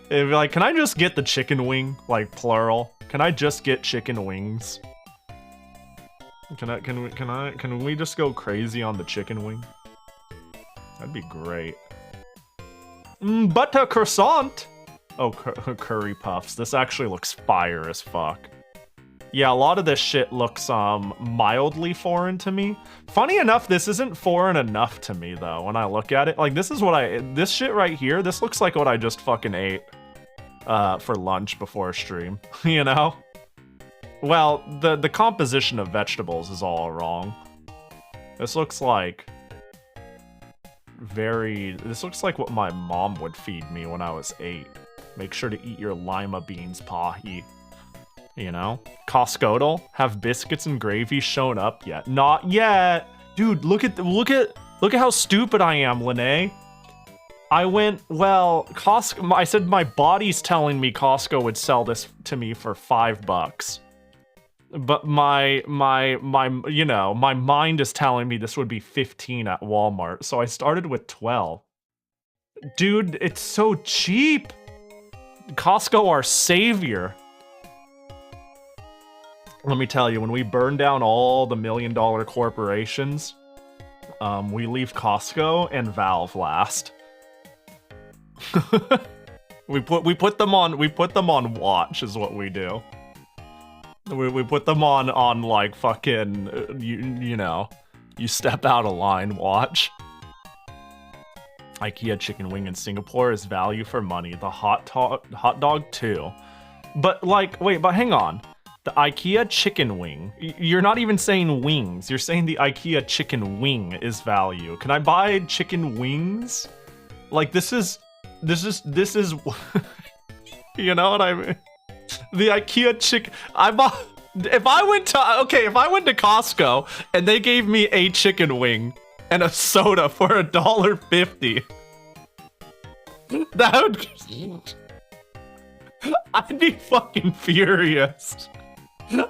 Speaker 1: It'd be like, can I just get the chicken wing? Like, plural. Can I just get chicken wings? Can we just go crazy on the chicken wing? That'd be great. Butter croissant! Oh, curry puffs. This actually looks fire as fuck. Yeah, a lot of this shit looks mildly foreign to me. Funny enough, this isn't foreign enough to me though when I look at it. Like, this is what this shit right here, this looks like what I just fucking ate for lunch before stream, you know? Well, the composition of vegetables is all wrong. This looks like this looks like what my mom would feed me when I was 8. Make sure to eat your lima beans, Pahi. You know? Costco have biscuits and gravy shown up yet? Not yet. Dude, look at how stupid I am, Lene. I went, well, Costco, I said my body's telling me Costco would sell this to me for $5. But my you know, my mind is telling me this would be 15 at Walmart. So I started with 12. Dude, it's so cheap. Costco, our savior. Let me tell you, when we burn down all the $1 million corporations, we leave Costco and Valve last. we put them on watch is what we do. We put them on like fucking you know, you step out of line watch. IKEA chicken wing in Singapore is value for money. The hot dog too. But like, wait, but hang on. The IKEA chicken wing. You're not even saying wings. You're saying the IKEA chicken wing is value. Can I buy chicken wings? Like this is you know what I mean? The IKEA chicken. If I went to Costco and they gave me a chicken wing and a soda for $1.50, that would, I'd be fucking furious.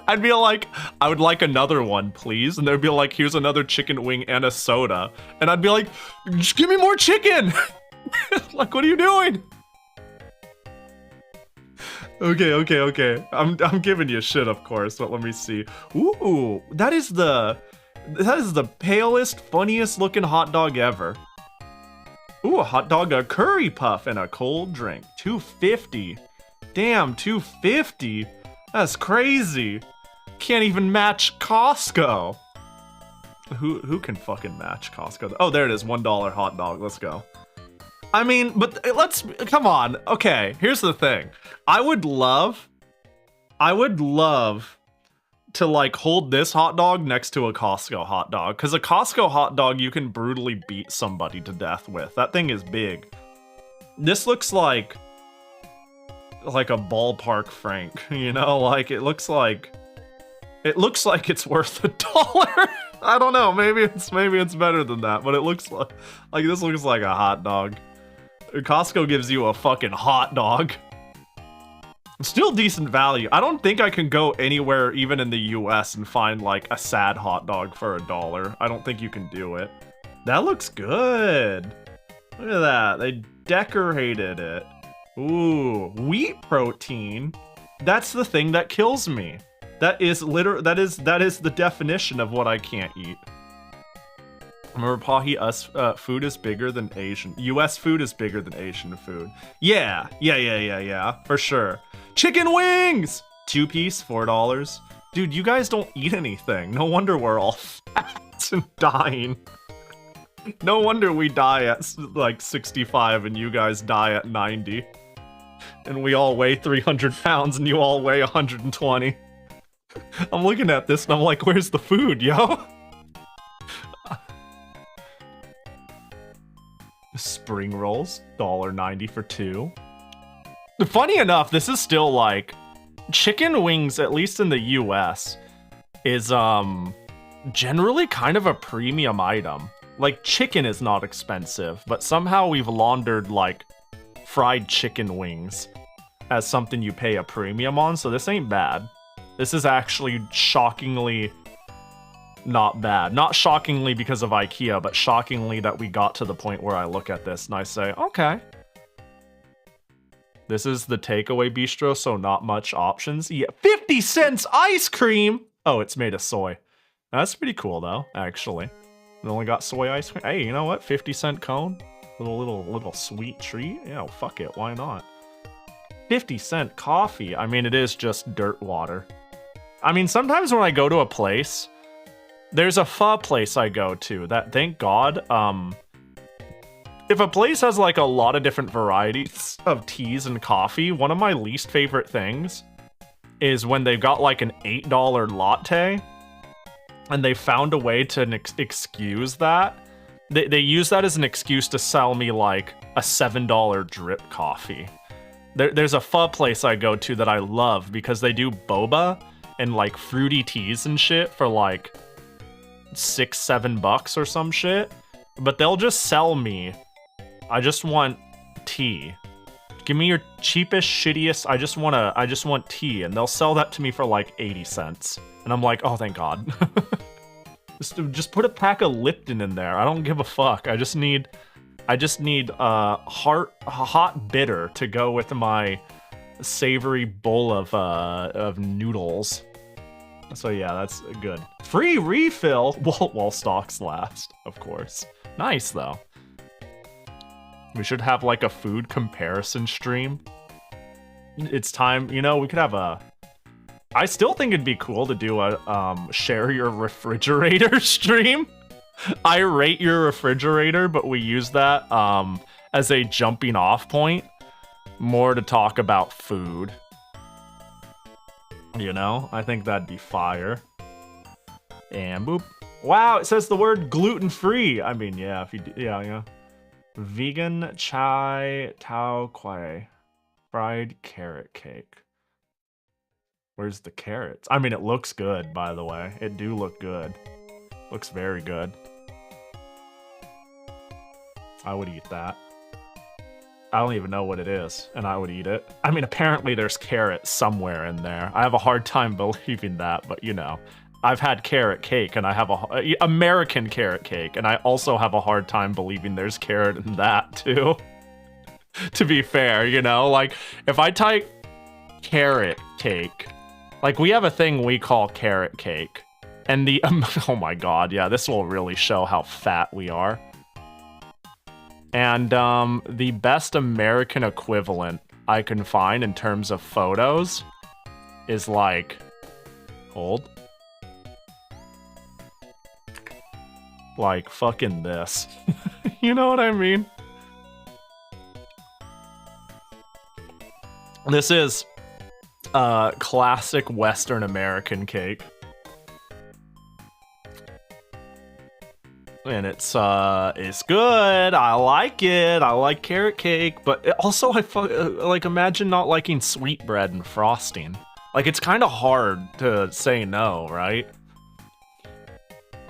Speaker 1: I'd be like, I would like another one, please. And they'd be like, here's another chicken wing and a soda. And I'd be like, just give me more chicken. Like, what are you doing? Okay. I'm giving you shit, of course, but let me see. Ooh, that is the palest, funniest looking hot dog ever. Ooh, a hot dog, a curry puff, and a cold drink. $2.50. Damn, $2.50. That's crazy. Can't even match Costco. Who can fucking match Costco? Oh, there it is. $1 hot dog. Let's go. I mean, but come on. Okay, here's the thing. I would love to like hold this hot dog next to a Costco hot dog, because a Costco hot dog you can brutally beat somebody to death with. That thing is big. This looks like a ballpark Frank, you know? Like it looks like it's worth $1. I don't know, maybe it's better than that, but it looks like this looks like a hot dog. Costco gives you a fucking hot dog. Still decent value. I don't think I can go anywhere, even in the US, and find like a sad hot dog for $1. I don't think you can do it. That looks good. Look at that. They decorated it. Ooh, wheat protein. That's the thing that kills me. That is the definition of what I can't eat. Remember, Pahi, food is bigger than Asian. US food is bigger than Asian food. Yeah, for sure. Chicken wings! 2-piece, $4. Dude, you guys don't eat anything. No wonder we're all fat and dying. No wonder we die at like 65 and you guys die at 90. And we all weigh 300 pounds and you all weigh 120. I'm looking at this and I'm like, where's the food, yo? Spring rolls, $1.90 for 2. Funny enough, this is still like chicken wings, at least in the US, is generally kind of a premium item. Like chicken is not expensive, but somehow we've laundered like fried chicken wings as something you pay a premium on, so this ain't bad. This is actually shockingly not bad. Not shockingly because of IKEA, but shockingly that we got to the point where I look at this and I say, okay. This is the takeaway bistro, so not much options. Yeah, 50 cents ice cream! Oh, it's made of soy. That's pretty cool though, actually. It only got soy ice cream. Hey, you know what? 50-cent cone? Little sweet treat? Yeah, fuck it, why not? 50-cent coffee. I mean, it is just dirt water. I mean, sometimes when I go to a place, there's a pho place I go to that, thank God, if a place has like a lot of different varieties of teas and coffee, one of my least favorite things is when they've got like an $8 latte and they found a way to excuse that. They use that as an excuse to sell me like a $7 drip coffee. There's a pho place I go to that I love because they do boba and like fruity teas and shit for like $6-7 or some shit, but they'll just sell me, I just want tea. Give me your cheapest, shittiest, I just want tea, and they'll sell that to me for like 80 cents. And I'm like, oh, thank God. just put a pack of Lipton in there. I don't give a fuck. I just need hot bitter to go with my savory bowl of noodles. So yeah, that's good. Free refill while stocks last, of course. Nice though. We should have like a food comparison stream. It's time, you know, we could have a... I still think it'd be cool to do a share your refrigerator stream. I rate your refrigerator, but we use that as a jumping off point, more to talk about food. You know, I think that'd be fire. And boop. Wow, it says the word gluten-free. I mean, yeah, if you do, yeah. Vegan chai tao kwai. Fried carrot cake. Where's the carrots? I mean, it looks good, by the way. It do look good. Looks very good. I would eat that. I don't even know what it is, and I would eat it. I mean, apparently there's carrot somewhere in there. I have a hard time believing that, but you know. I've had carrot cake, and I have American carrot cake, and I also have a hard time believing there's carrot in that, too. To be fair, you know? Like, if I type carrot cake, like, we have a thing we call carrot cake, and the... oh my god, yeah, this will really show how fat we are. And, the best American equivalent I can find in terms of photos is, like... Hold. Like, fucking this. You know what I mean? This is classic Western American cake. And it's good. I like it. I like carrot cake, but also like imagine not liking sweetbread and frosting. Like it's kind of hard to say no, right?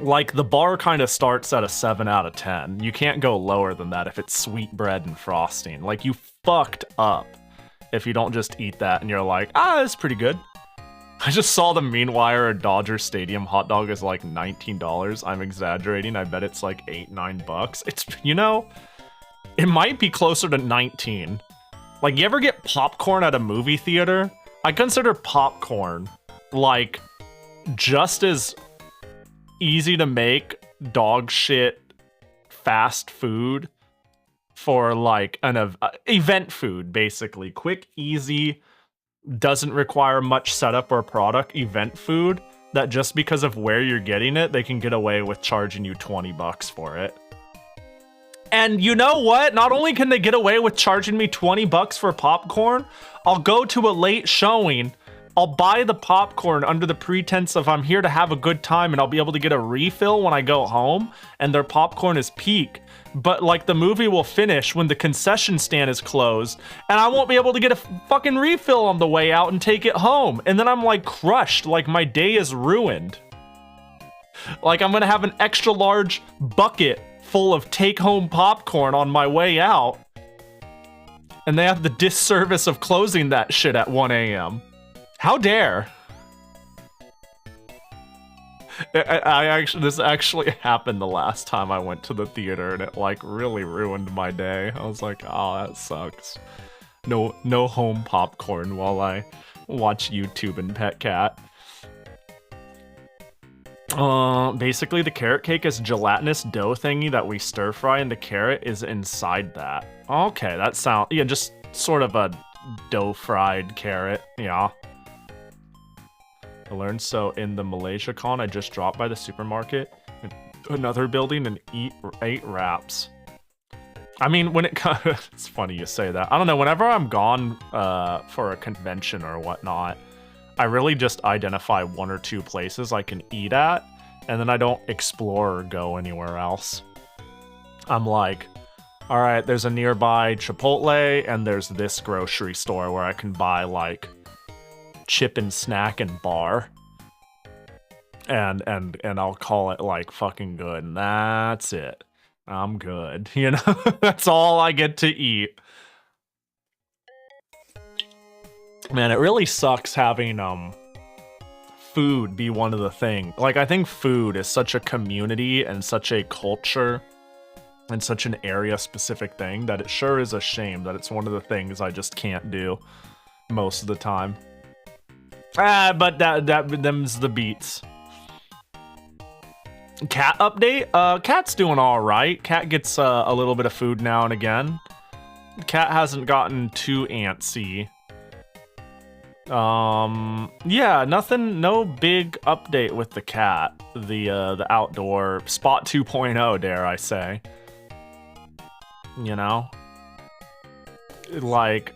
Speaker 1: Like, the bar kind of starts at a 7 out of 10. You can't go lower than that if it's sweetbread and frosting. Like, you fucked up if you don't just eat that and you're like, ah, it's pretty good. I just saw the Meanwhile at Dodger Stadium hot dog is like $19. I'm exaggerating. I bet it's like $8-9. It's, you know, it might be closer to 19. Like, you ever get popcorn at a movie theater? I consider popcorn, like, just as... easy to make dog shit fast food for like an event food, basically quick, easy, doesn't require much setup or product event food that just because of where you're getting it, they can get away with charging you $20 for it. And you know what? Not only can they get away with charging me $20 for popcorn, I'll go to a late showing, I'll buy the popcorn under the pretense of I'm here to have a good time and I'll be able to get a refill when I go home, and their popcorn is peak. But like the movie will finish when the concession stand is closed and I won't be able to get a fucking refill on the way out and take it home. And then I'm like crushed, like my day is ruined. Like I'm gonna have an extra large bucket full of take-home popcorn on my way out. And they have the disservice of closing that shit at 1 a.m. How dare? This actually happened the last time I went to the theater, and it like really ruined my day. I was like, oh, that sucks. No home popcorn while I watch YouTube and pet cat. Basically the carrot cake is gelatinous dough thingy that we stir fry, and the carrot is inside that. Okay, that sounds, yeah, just sort of a dough fried carrot, yeah. I learned so in the Malaysia con I just dropped by the supermarket, another building, and ate wraps. I mean, when it comes, it's funny you say that. I don't know, whenever I'm gone for a convention or whatnot, I really just identify 1 or 2 places I can eat at, and then I don't explore or go anywhere else. I'm like, all right, there's a nearby Chipotle, and there's this grocery store where I can buy like chip and snack and bar, and I'll call it like fucking good, and that's it. I'm good, you know. That's all I get to eat. Man, it really sucks having food be one of the things. Like, I think food is such a community and such a culture and such an area specific thing that it sure is a shame that it's one of the things I just can't do most of the time. But them's the beats. Cat update? Cat's doing all right. Cat gets a little bit of food now and again. Cat hasn't gotten too antsy. Yeah, nothing, no big update with the cat. The outdoor Spot 2.0, dare I say. You know? Like,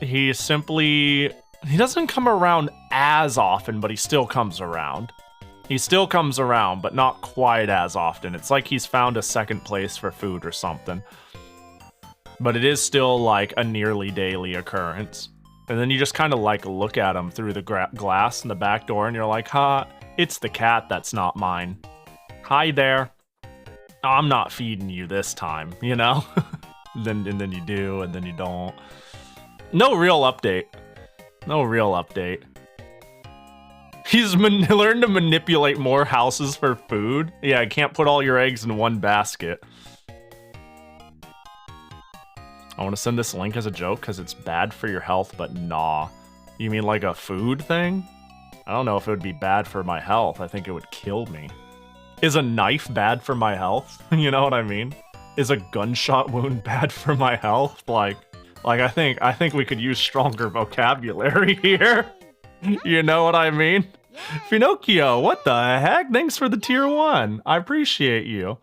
Speaker 1: he doesn't come around as often, but he still comes around. He still comes around, but not quite as often. It's like he's found a second place for food or something. But it is still like a nearly daily occurrence. And then you just kind of like look at him through the glass in the back door and you're like, huh, it's the cat that's not mine. Hi there. I'm not feeding you this time, you know? then you do, and then you don't. No real update. No real update. He's learned to manipulate more houses for food. Yeah, I can't put all your eggs in one basket. I want to send this link as a joke because it's bad for your health, but nah. You mean like a food thing? I don't know if it would be bad for my health. I think it would kill me. Is a knife bad for my health? You know what I mean? Is a gunshot wound bad for my health? Like I think we could use stronger vocabulary here. You know what I mean? Pinocchio, what the heck? Thanks for the tier 1. I appreciate you.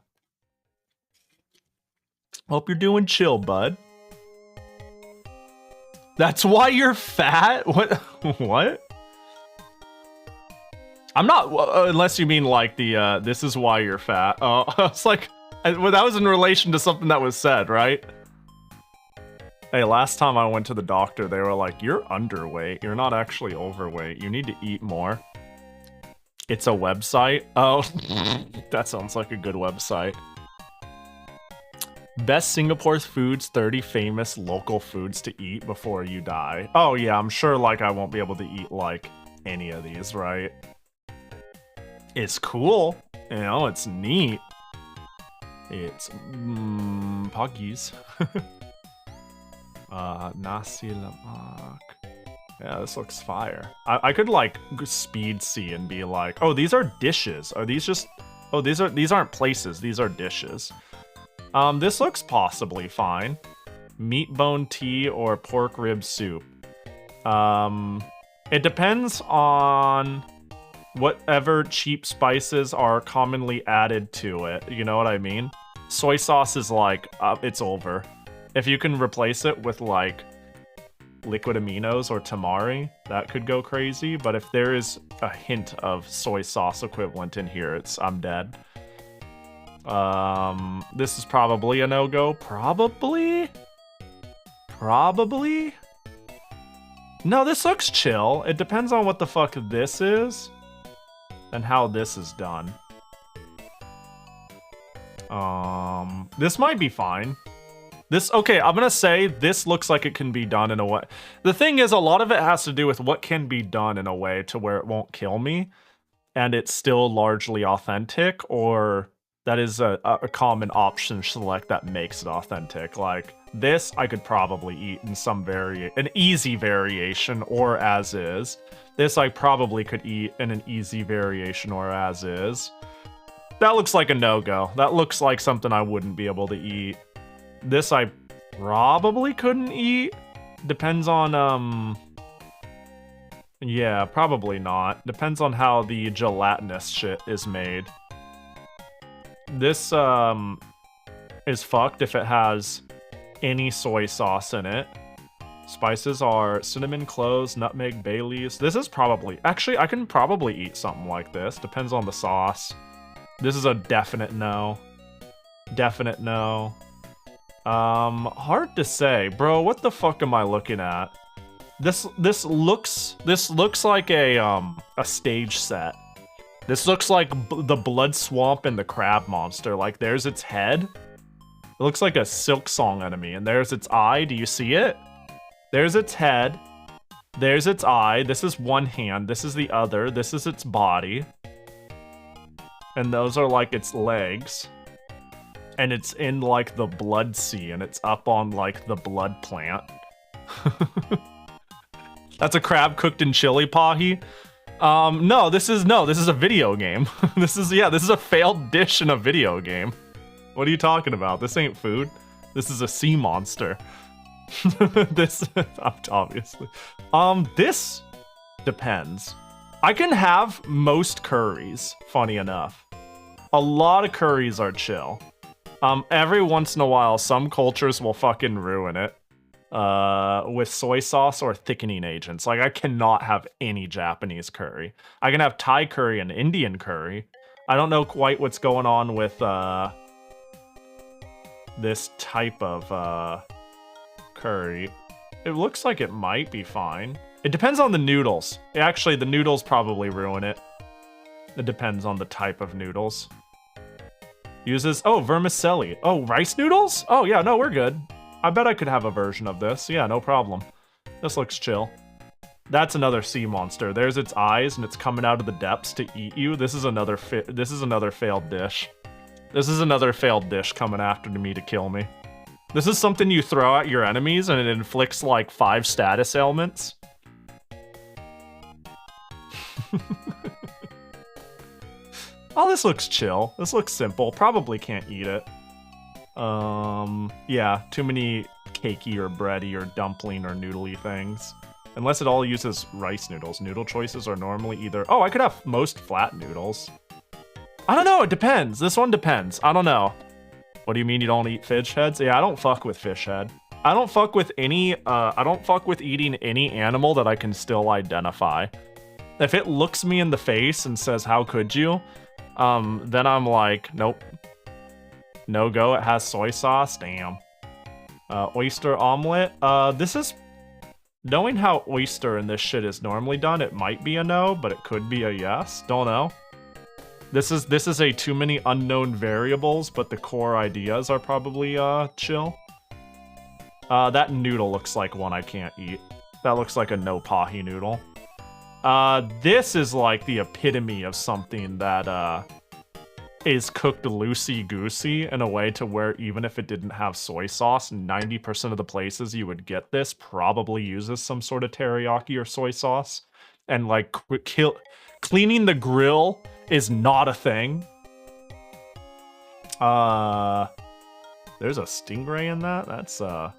Speaker 1: Hope you're doing chill, bud. That's why you're fat? What? What? I'm not, unless you mean like the, this is why you're fat. Oh, it's like, well, that was in relation to something that was said, right? Hey, last time I went to the doctor, they were like, you're underweight. You're not actually overweight. You need to eat more. It's a website? Oh, that sounds like a good website. Best Singapore's foods, 30 famous local foods to eat before you die. Oh yeah, I'm sure like I won't be able to eat like any of these, right? It's cool, you know, it's neat. It's puggies. Nasi lemak. Yeah, this looks fire. I could like speed see and be like, oh, these are dishes. Are these just? Oh, these aren't places. These are dishes. This looks possibly fine. Meat bone tea or pork rib soup. It depends on whatever cheap spices are commonly added to it. You know what I mean? Soy sauce is like, it's over. If you can replace it with like liquid aminos or tamari, that could go crazy. But if there is a hint of soy sauce equivalent in here, I'm dead. This is probably a no-go. Probably? No, this looks chill. It depends on what the fuck this is and how this is done. This might be fine. Okay, I'm gonna say this looks like it can be done in a way. The thing is, a lot of it has to do with what can be done in a way to where it won't kill me and it's still largely authentic, or that is a common option select that makes it authentic. Like this, I could probably eat in some an easy variation or as is. This I probably could eat in an easy variation or as is. That looks like a no-go. That looks like something I wouldn't be able to eat. This I probably couldn't eat. Depends on, yeah, probably not. Depends on how the gelatinous shit is made. This, is fucked if it has any soy sauce in it. Spices are cinnamon, cloves, nutmeg, bay leaves. This is probably... Actually, I can probably eat something like this. Depends on the sauce. This is a definite no. Definite no. Hard to say. Bro, what the fuck am I looking at? This looks like a stage set. This looks like the blood swamp and the crab monster. Like, there's its head. It looks like a Silk Song enemy. And there's its eye. Do you see it? There's its head. There's its eye. This is one hand. This is the other. This is its body. And those are like its legs. And it's in like the blood sea. And it's up on like the blood plant. That's a crab cooked in chili, Pahi. No, this is a video game. This is a failed dish in a video game. What are you talking about? This ain't food. This is a sea monster. This, obviously. This depends. I can have most curries, funny enough. A lot of curries are chill. Every once in a while, some cultures will fucking ruin it. With soy sauce or thickening agents. Like, I cannot have any Japanese curry. I can have Thai curry and Indian curry. I don't know quite what's going on with, this type of, curry. It looks like it might be fine. It depends on the noodles. Actually, the noodles probably ruin it. It depends on the type of noodles. Uses, oh, vermicelli. Oh, rice noodles? Oh, yeah, no, we're good. I bet I could have a version of this. Yeah, no problem. This looks chill. That's another sea monster. There's its eyes, and it's coming out of the depths to eat you. This is another failed dish. This is another failed dish coming after me to kill me. This is something you throw at your enemies, and it inflicts like 5 status ailments. Oh, this looks chill. This looks simple. Probably can't eat it. Yeah, too many cakey or bready or dumpling or noodly things. Unless it all uses rice noodles. Noodle choices are normally either... Oh, I could have most flat noodles. I don't know, it depends. This one depends. I don't know. What do you mean you don't eat fish heads? Yeah, I don't fuck with fish head. I don't fuck with any, I don't fuck with eating any animal that I can still identify. If it looks me in the face and says, how could you? Then I'm like, nope. No go, it has soy sauce, damn. Oyster omelet, this is... Knowing how oyster and this shit is normally done, it might be a no, but it could be a yes, don't know. This is a too many unknown variables, but the core ideas are probably, chill. That noodle looks like one I can't eat. That looks like a no Pahi noodle. This is like the epitome of something that, is cooked loosey-goosey in a way to where even if it didn't have soy sauce, 90% of the places you would get this probably uses some sort of teriyaki or soy sauce. And like, cleaning the grill is not a thing. There's a stingray in that? That's, well,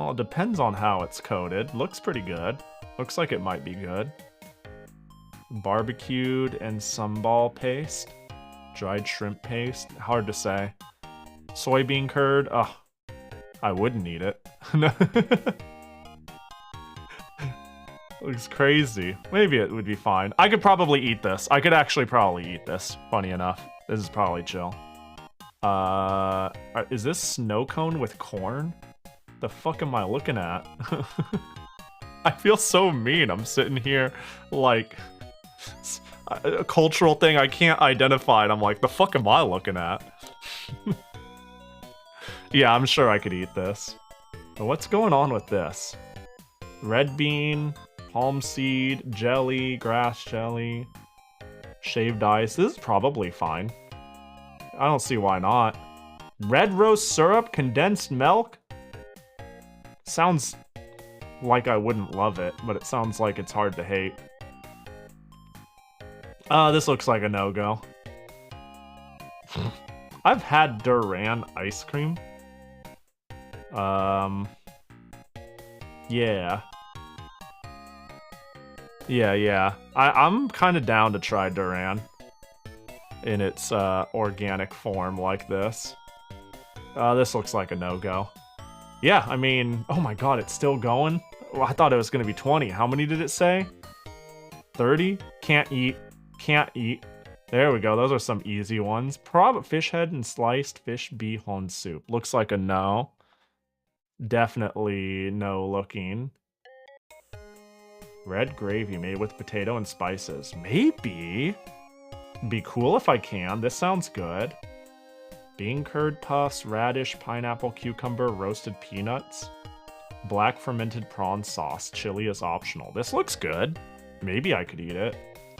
Speaker 1: it depends on how it's coated. Looks pretty good. Looks like it might be good. Barbecued and sambal paste. Dried shrimp paste. Hard to say. Soybean curd. Ugh. I wouldn't eat it. Looks crazy. Maybe it would be fine. I could probably eat this. I could actually probably eat this. Funny enough. This is probably chill. Is this snow cone with corn? The fuck am I looking at? I feel so mean. I'm sitting here like a cultural thing I can't identify, and I'm like, the fuck am I looking at? Yeah, I'm sure I could eat this. But what's going on with this? Red bean, palm seed, jelly, grass jelly, shaved ice. This is probably fine. I don't see why not. Red rose syrup, condensed milk? Sounds like I wouldn't love it, but it sounds like it's hard to hate. This looks like a no-go. I've had Duran ice cream. Yeah. Yeah. I'm kind of down to try Duran in its organic form like this. This looks like a no-go. Yeah, I mean, oh my god, it's still going? Well, I thought it was going to be 20. How many did it say? 30? Can't eat. Can't eat. There we go. Those are some easy ones. Fish head and sliced fish bihon soup. Looks like a no. Definitely no looking. Red gravy made with potato and spices. Maybe. Be cool if I can. This sounds good. Bean curd puffs, radish, pineapple, cucumber, roasted peanuts. Black fermented prawn sauce. Chili is optional. This looks good. Maybe I could eat it.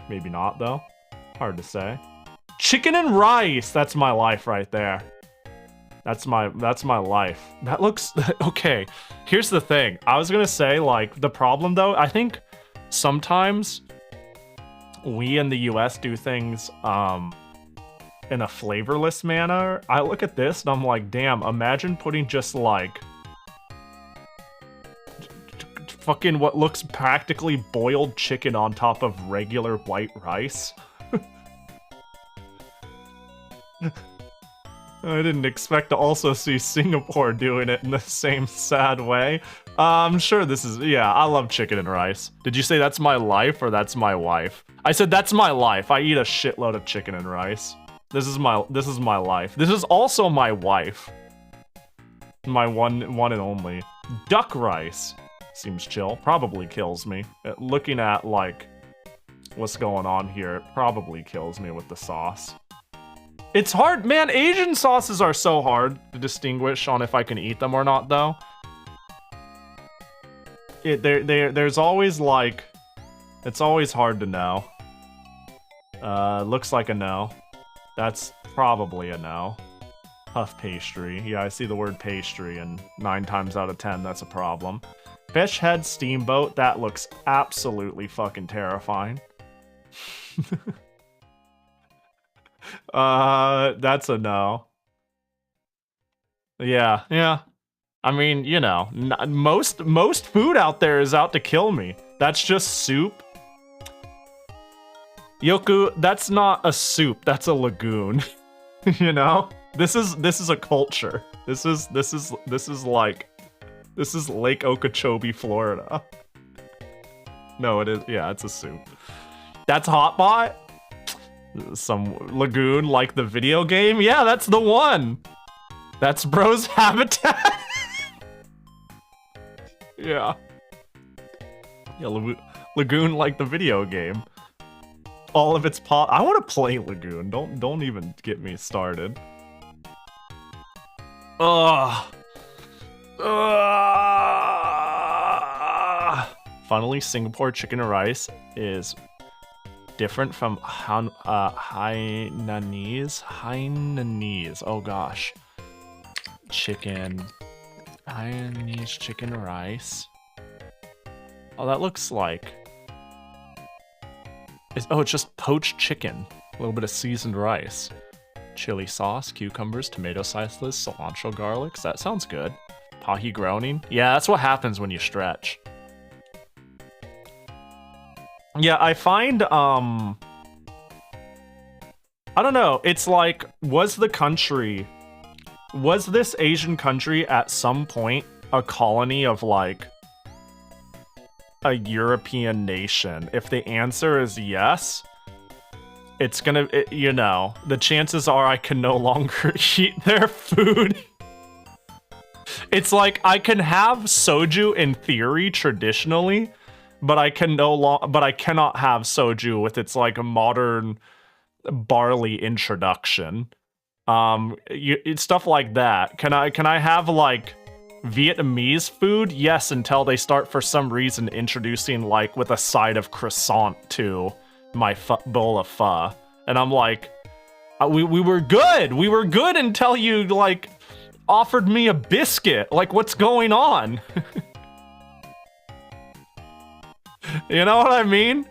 Speaker 1: Maybe not, though. Hard to say. Chicken and rice! That's my life right there. That's my life. That looks... Okay, here's the thing. I was gonna say, like, the problem, though, I think sometimes we in the US do things, in a flavorless manner. I look at this and I'm like, damn, imagine putting just like fucking what looks practically boiled chicken on top of regular white rice. I didn't expect to also see Singapore doing it in the same sad way. I'm sure this is, yeah, I love chicken and rice. Did you say that's my life or that's my wife? I said that's my life. I eat a shitload of chicken and rice. This is my life. This is also my wife. My one and only. Duck rice. Seems chill. Probably kills me. Looking at, like, what's going on here, it probably kills me with the sauce. It's hard, man. Asian sauces are so hard to distinguish on if I can eat them or not, though. There's always like, it's always hard to know. Looks like a no. That's probably a no. Puff pastry. Yeah, I see the word pastry, and 9 times out of 10, that's a problem. Fish head steamboat. That looks absolutely fucking terrifying. That's a no. Yeah. I mean, you know, most food out there is out to kill me. That's just soup. Yoku, that's not a soup. That's a lagoon. You know, this is a culture. This is Lake Okeechobee, Florida. No, it is. Yeah, it's a soup. That's Hotbot. Some lagoon like the video game. Yeah, that's the one. That's Bro's habitat. Yeah. Lagoon like the video game. All of its I want to play Lagoon. Don't even get me started. Funnily, Singapore chicken and rice is different from Hainanese. Oh gosh. Hainanese chicken rice. Oh, that looks like... it's just poached chicken. A little bit of seasoned rice. Chili sauce, cucumbers, tomato slices, cilantro garlics. That sounds good. Pahi groaning. Yeah, that's what happens when you stretch. Yeah, I find, I don't know, it's like, was this Asian country at some point a colony of, like, a European nation? If the answer is yes, it's gonna, you know, the chances are I can no longer eat their food. It's like, I can have soju in theory, traditionally, but I cannot have soju with its like a modern barley introduction. It's stuff like that. Can I have like Vietnamese food? Yes, until they start for some reason introducing like with a side of croissant to my bowl of pho, and I'm like, we were good. We were good until you like offered me a biscuit. Like, what's going on? You know what I mean?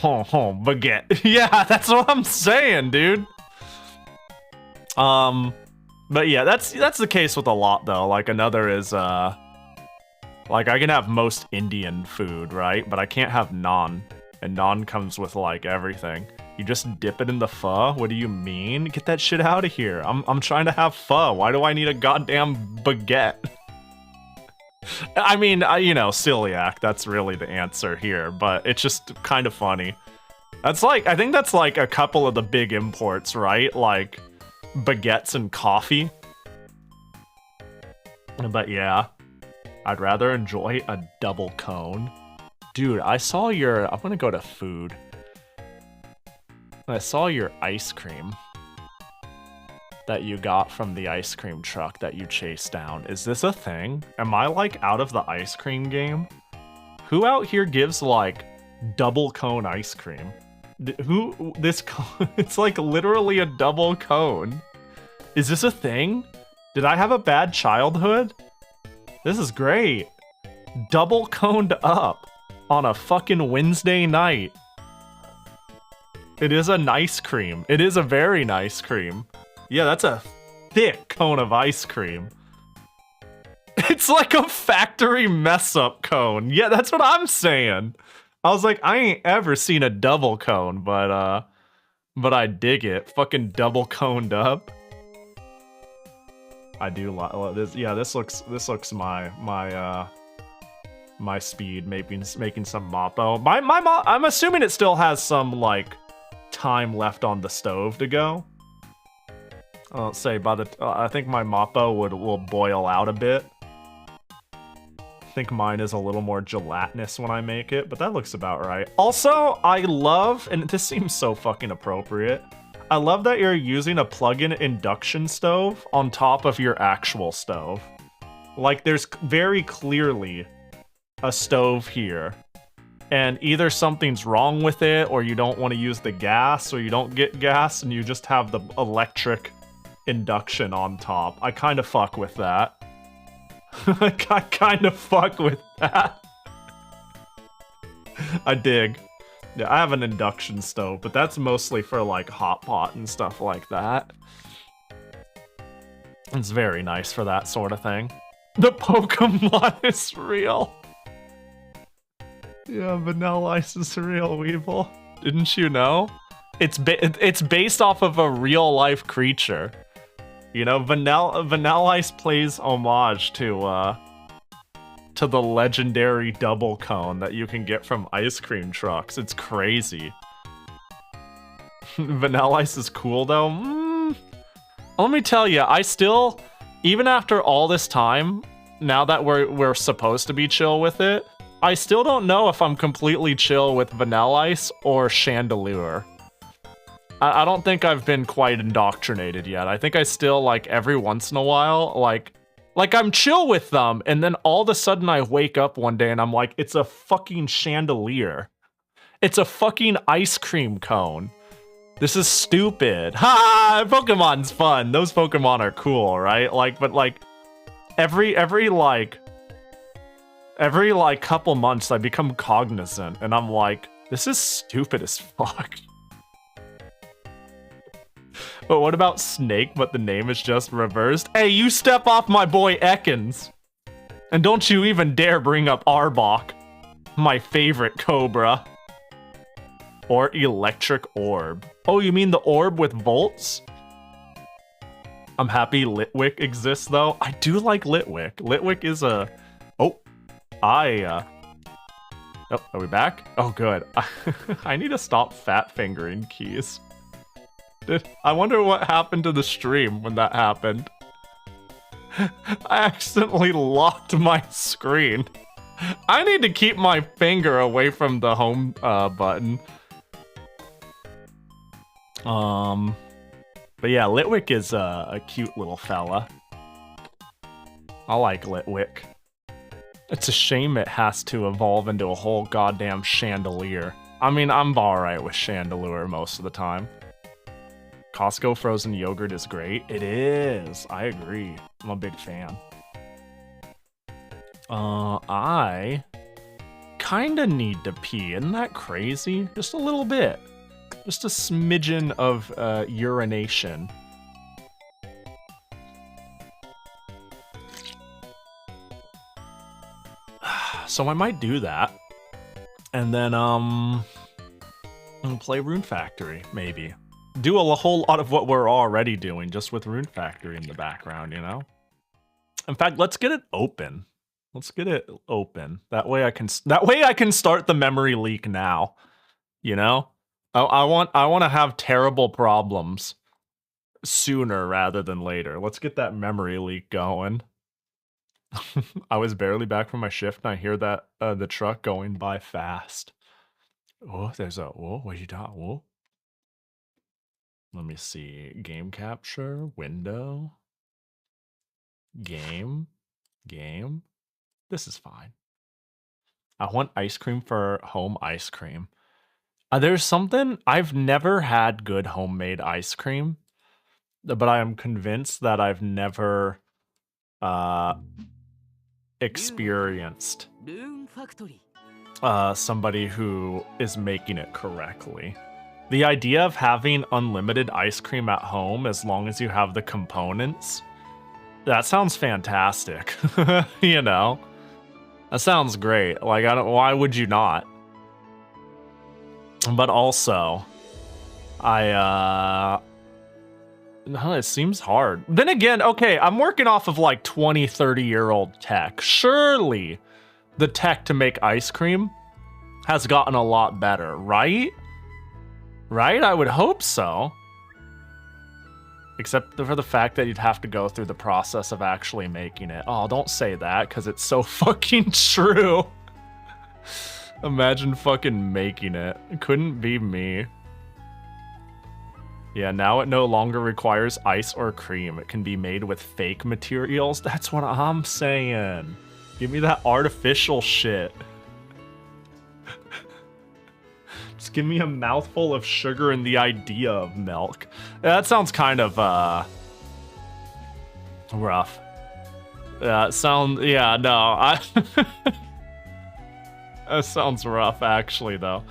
Speaker 1: Baguette. Yeah, that's what I'm saying, dude. But yeah, that's the case with a lot though. Like another is like I can have most Indian food, right? But I can't have naan. And naan comes with like everything. You just dip it in the pho? What do you mean? Get that shit out of here. I'm trying to have pho. Why do I need a goddamn baguette? I mean, you know, celiac, that's really the answer here, but it's just kind of funny. That's like, I think that's like a couple of the big imports, right? Like baguettes and coffee. But yeah, I'd rather enjoy a double cone. Dude, I saw your, I'm gonna go to food. I saw your ice cream that you got from the ice cream truck that you chased down. Is this a thing? Am I like out of the ice cream game? Who out here gives like double cone ice cream? It's like literally a double cone. Is this a thing? Did I have a bad childhood? This is great. Double coned up on a fucking Wednesday night. It is a nice cream. It is a very nice cream. Yeah, that's a thick cone of ice cream. It's like a factory mess-up cone. Yeah, that's what I'm saying. I was like, I ain't ever seen a double cone, but I dig it. Fucking double coned up. I do like this. Yeah, this looks my speed making some moppo. I'm assuming it still has some like time left on the stove to go. Let's say by the I think my moppo will boil out a bit. I think mine is a little more gelatinous when I make it, but that looks about right. Also, I love, and this seems so fucking appropriate, I love that you're using a plug-in induction stove on top of your actual stove. Like, there's very clearly a stove here. And either something's wrong with it, or you don't want to use the gas, or you don't get gas, and you just have the electric induction on top. I kind of fuck with that. I kind of fuck with that. I dig. Yeah, I have an induction stove, but that's mostly for, like, hot pot and stuff like that. It's very nice for that sort of thing. The Pokemon is real. Yeah, Vanilla Ice is real, Weevil. Didn't you know? It's based off of a real-life creature. You know, Vanilla Ice plays homage to the legendary double cone that you can get from ice cream trucks. It's crazy. Vanilla Ice is cool, though. Let me tell you, I still, even after all this time, now that we're supposed to be chill with it, I still don't know if I'm completely chill with Vanilla Ice or Chandelure. I don't think I've been quite indoctrinated yet. I think I still, like, every once in a while, like I'm chill with them, and then all of a sudden I wake up one day and I'm like, it's a fucking chandelier. It's a fucking ice cream cone. This is stupid. Ha! Pokemon's fun. Those Pokemon are cool, right? Like, but like, every couple months I become cognizant, and I'm like, this is stupid as fuck. But what about Snake, but the name is just reversed? Hey, you step off my boy Ekans. And don't you even dare bring up Arbok, my favorite Cobra. Or Electric Orb. Oh, you mean the orb with volts? I'm happy Litwick exists, though. I do like Litwick. Litwick is a... Oh, are we back? Oh, good. I need to stop fat fingering keys. I wonder what happened to the stream when that happened. I accidentally locked my screen. I need to keep my finger away from the home button. But yeah, Litwick is a cute little fella. I like Litwick. It's a shame it has to evolve into a whole goddamn chandelier. I mean, I'm alright with Chandelure most of the time. Costco frozen yogurt is great. It is. I agree. I'm a big fan. I kinda need to pee. Isn't that crazy? Just a little bit. Just a smidgen of urination. So I might do that. And then, play Rune Factory, maybe. Do a whole lot of what we're already doing, just with Rune Factory in the background, you know? In fact, let's get it open. Let's get it open. That way I can start the memory leak now. You know? I want to have terrible problems sooner rather than later. Let's get that memory leak going. I was barely back from my shift and I hear that the truck going by fast. Oh, there's a what you got? Oh. Let me see. Game capture, window, game. This is fine. I want ice cream for home ice cream. There's something, I've never had good homemade ice cream, but I am convinced that I've never experienced somebody who is making it correctly. The idea of having unlimited ice cream at home as long as you have the components, that sounds fantastic. You know? That sounds great. Like, why would you not? But also, no, it seems hard. Then again, okay, I'm working off of like 20, 30-year-old tech. Surely the tech to make ice cream has gotten a lot better, right? Right? I would hope so. Except for the fact that you'd have to go through the process of actually making it. Oh, don't say that, because it's so fucking true. Imagine fucking making it. It couldn't be me. Yeah, now it no longer requires ice or cream. It can be made with fake materials. That's what I'm saying. Give me that artificial shit. Just give me a mouthful of sugar and the idea of milk. That sounds kind of, rough. Yeah, no, that sounds rough, actually, though.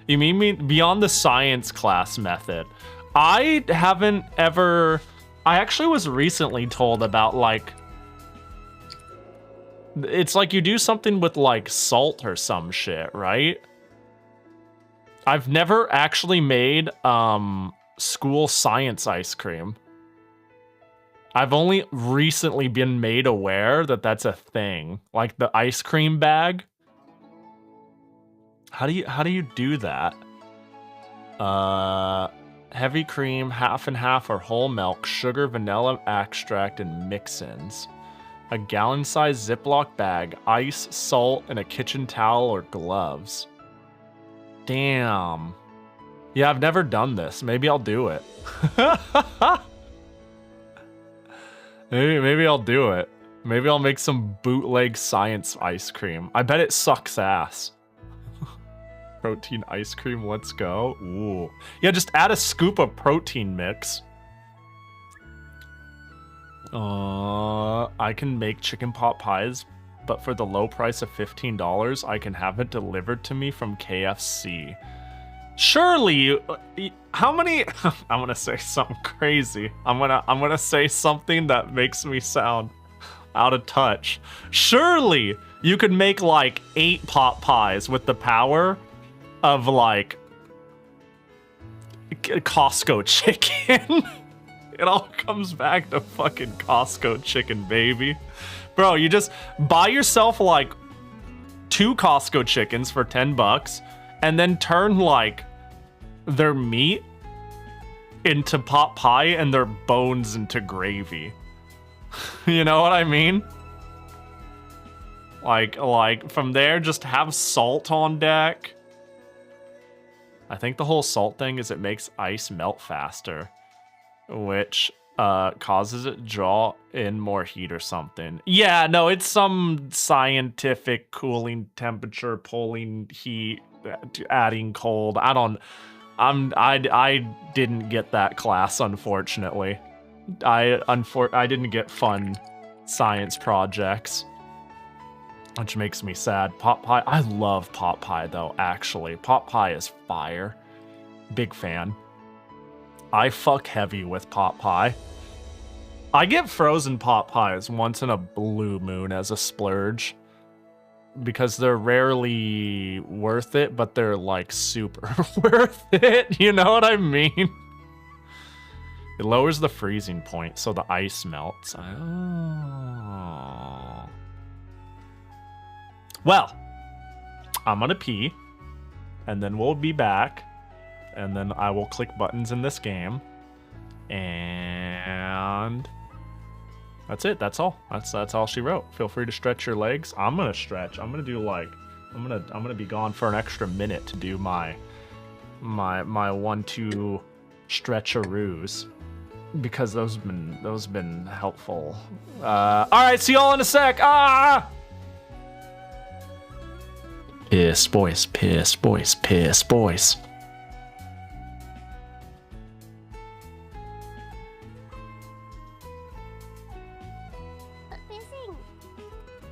Speaker 1: You mean beyond the science class method? I haven't ever... I actually was recently told about, like... It's like you do something with, like, salt or some shit, right? I've never actually made, school science ice cream. I've only recently been made aware that that's a thing. Like, the ice cream bag. How do you do that? Heavy cream, half and half or whole milk, sugar, vanilla extract, and mix-ins. A gallon-sized Ziploc bag, ice, salt, and a kitchen towel or gloves. Damn. Yeah, I've never done this. Maybe I'll do it. Maybe I'll do it. Maybe I'll make some bootleg science ice cream. I bet it sucks ass. Protein ice cream, let's go. Ooh. Yeah, just add a scoop of protein mix. I can make chicken pot pies, but for the low price of $15, I can have it delivered to me from KFC. Surely, how many? I'm gonna say something crazy. I'm gonna say something that makes me sound out of touch. Surely, you could make like 8 pot pies with the power of like Costco chicken. It all comes back to fucking Costco chicken, baby. Bro, you just buy yourself like 2 Costco chickens for $10 and then turn like their meat into pot pie and their bones into gravy. You know what I mean? Like from there, just have salt on deck. I think the whole salt thing is it makes ice melt faster, which causes it to draw in more heat or something. Yeah, no, it's some scientific cooling temperature, pulling heat, adding cold. I didn't get that class, unfortunately. I didn't get fun science projects, which makes me sad. Pot pie, I love pot pie though, actually. Pot pie is fire. Big fan. I fuck heavy with pot pie. I get frozen pot pies once in a blue moon as a splurge, because they're rarely worth it, but they're like super worth it. You know what I mean? It lowers the freezing point so the ice melts. Oh. Well, I'm gonna pee, and then we'll be back, and then I will click buttons in this game, and that's it. That's all. That's all she wrote. Feel free to stretch your legs. I'm gonna stretch. I'm gonna do like I'm gonna be gone for an extra minute to do my 1-2 stretcheroos, because those been helpful. All right, see y'all in a sec. Piss boys, piss boys, piss boys.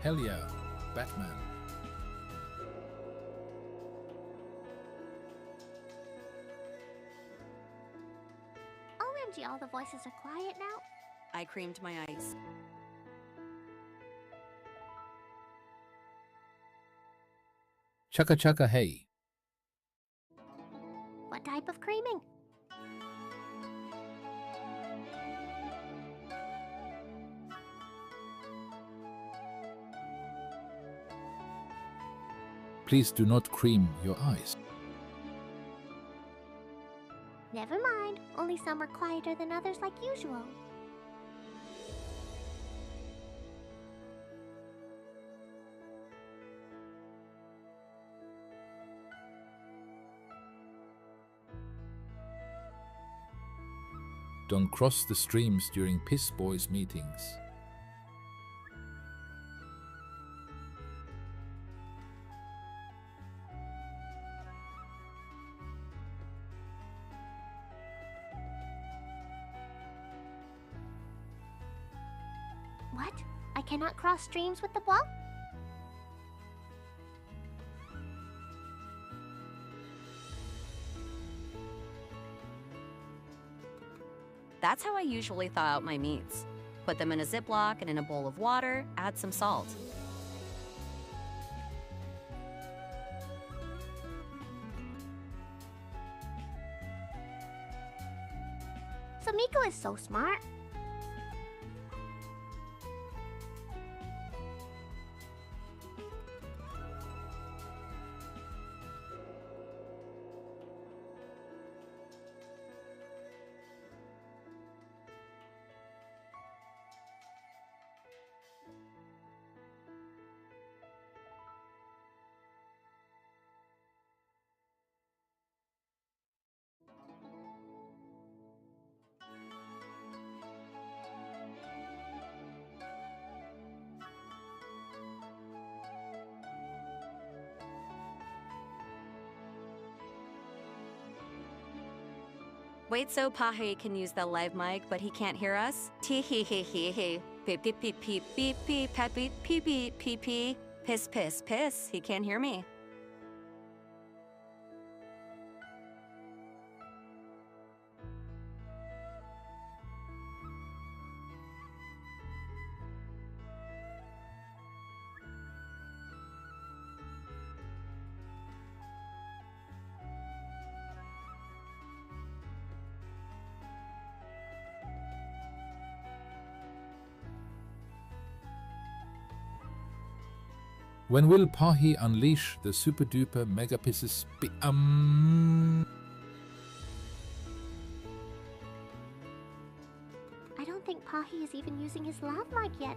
Speaker 2: Hell yeah, Batman.
Speaker 3: OMG, all the voices are quiet now.
Speaker 4: I creamed my ice.
Speaker 2: Chaka chaka hey.
Speaker 3: What type of creaming?
Speaker 2: Please do not cream your eyes.
Speaker 3: Never mind. Only some are quieter than others like usual.
Speaker 2: Don't cross the streams during Piss Boys meetings.
Speaker 3: What? I cannot cross streams with the ball?
Speaker 4: That's how I usually thaw out my meats. Put them in a Ziploc and in a bowl of water, add some salt.
Speaker 3: Samiko is so smart.
Speaker 4: Wait, so Pahi can use the live mic, but he can't hear us? Tee hee hee hee hee. Beep beep beep beep beep beep pep beep beep beep pee pee. Piss piss piss. He can't hear me.
Speaker 2: When will Pahi unleash the super duper mega pisses?
Speaker 3: I don't think Pahi is even using his lav mic yet.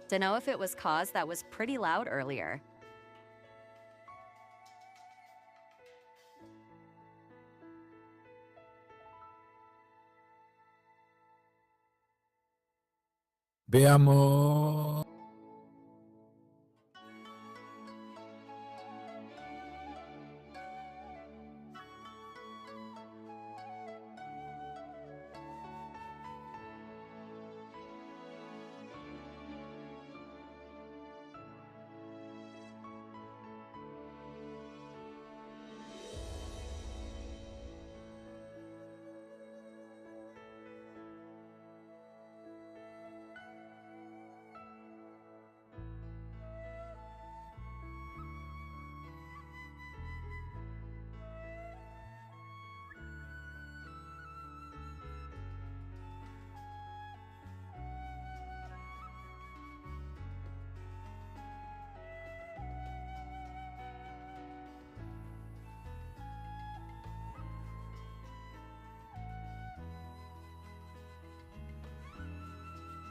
Speaker 4: Dunno if it was cause that was pretty loud earlier.
Speaker 2: Veamos.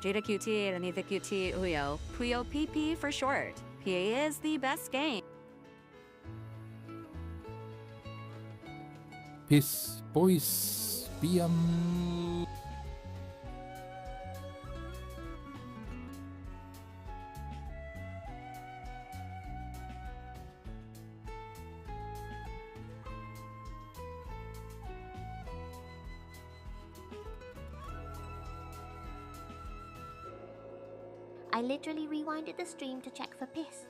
Speaker 4: Jada QT and Anita QT Uyo. Puyo PP for short. PA is the best game.
Speaker 2: Piss Boys. Biam.
Speaker 3: I literally rewinded the stream to check for piss.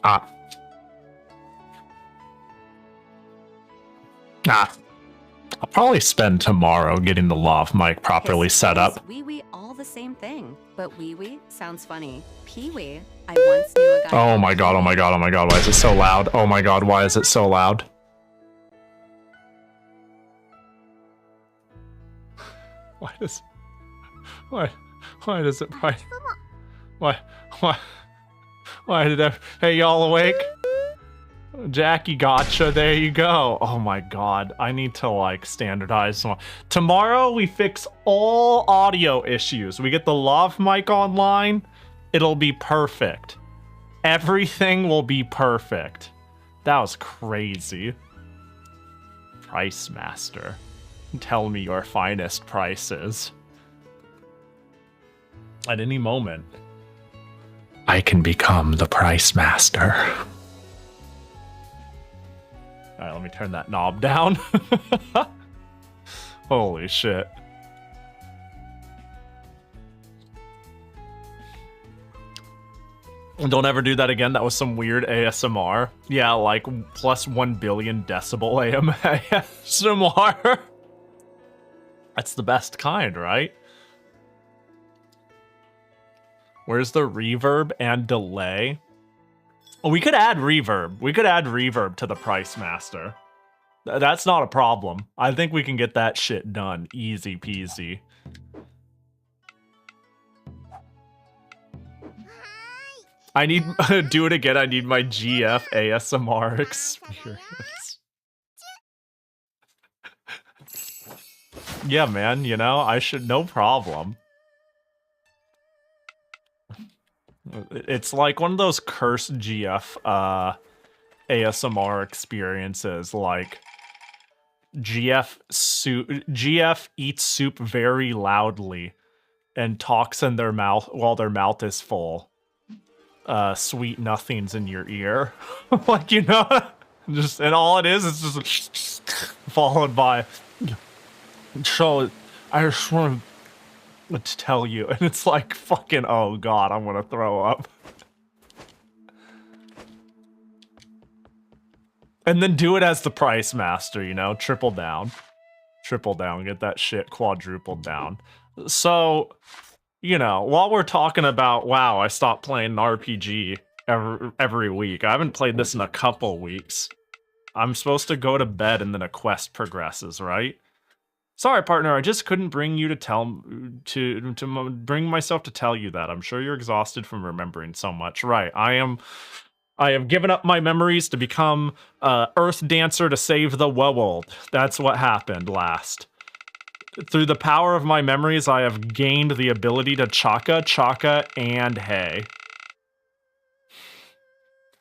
Speaker 1: Ah. I'll probably spend tomorrow getting the lav mic properly
Speaker 4: Piss,
Speaker 1: set
Speaker 4: piss,
Speaker 1: up.
Speaker 4: Wee wee, all the same thing. But wee wee sounds funny. Pee wee, I once knew a guy.
Speaker 1: Oh my god, oh my god, oh my god, why is it so loud? Oh my god, why is it so loud? Why does it why did I, hey, y'all awake? Jackie gotcha, there you go. Oh my god, I need to like standardize some. Tomorrow we fix all audio issues. We get the lav mic online, it'll be perfect. Everything will be perfect. That was crazy. Price Master. Tell me your finest prices. At any moment, I can become the Price Master. Alright, let me turn that knob down. Holy shit. Don't ever do that again. That was some weird ASMR. Yeah, like plus 1 billion decibel ASMR. That's the best kind, right? Where's the reverb and delay? Oh, we could add reverb. We could add reverb to the Price Master. That's not a problem. I think we can get that shit done. Easy peasy. I need... do it again. I need my GF ASMR experience. Yeah, man. You know, I should... No problem. It's like one of those cursed GF ASMR experiences, like GF eats soup very loudly and talks in their mouth while their mouth is full. Sweet nothings in your ear. Like, you know, just, and all it is just followed by, so I just want to tell you, and it's like fucking, oh god, I'm gonna throw up. And then do it as the Price Master, you know, triple down, get that shit quadrupled down. So, you know, while we're talking about, wow, I stopped playing an RPG every week. I haven't played this in a couple weeks. I'm supposed to go to bed and then a quest progresses, right? Sorry, partner, I just couldn't bring you to bring myself to tell you that. I'm sure you're exhausted from remembering so much. Right, I have given up my memories to become Earth Dancer to save the world. That's what happened last. Through the power of my memories, I have gained the ability to chaka, and hey.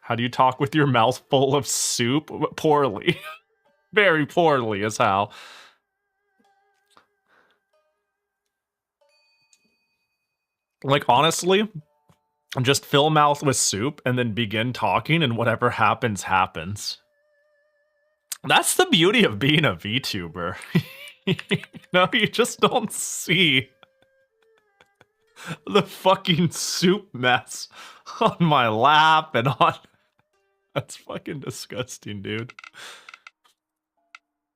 Speaker 1: How do you talk with your mouth full of soup? Poorly. Very poorly is how. Like, honestly, just fill mouth with soup and then begin talking, and whatever happens, happens. That's the beauty of being a VTuber. No, you just don't see the fucking soup mess on my lap and on... That's fucking disgusting, dude.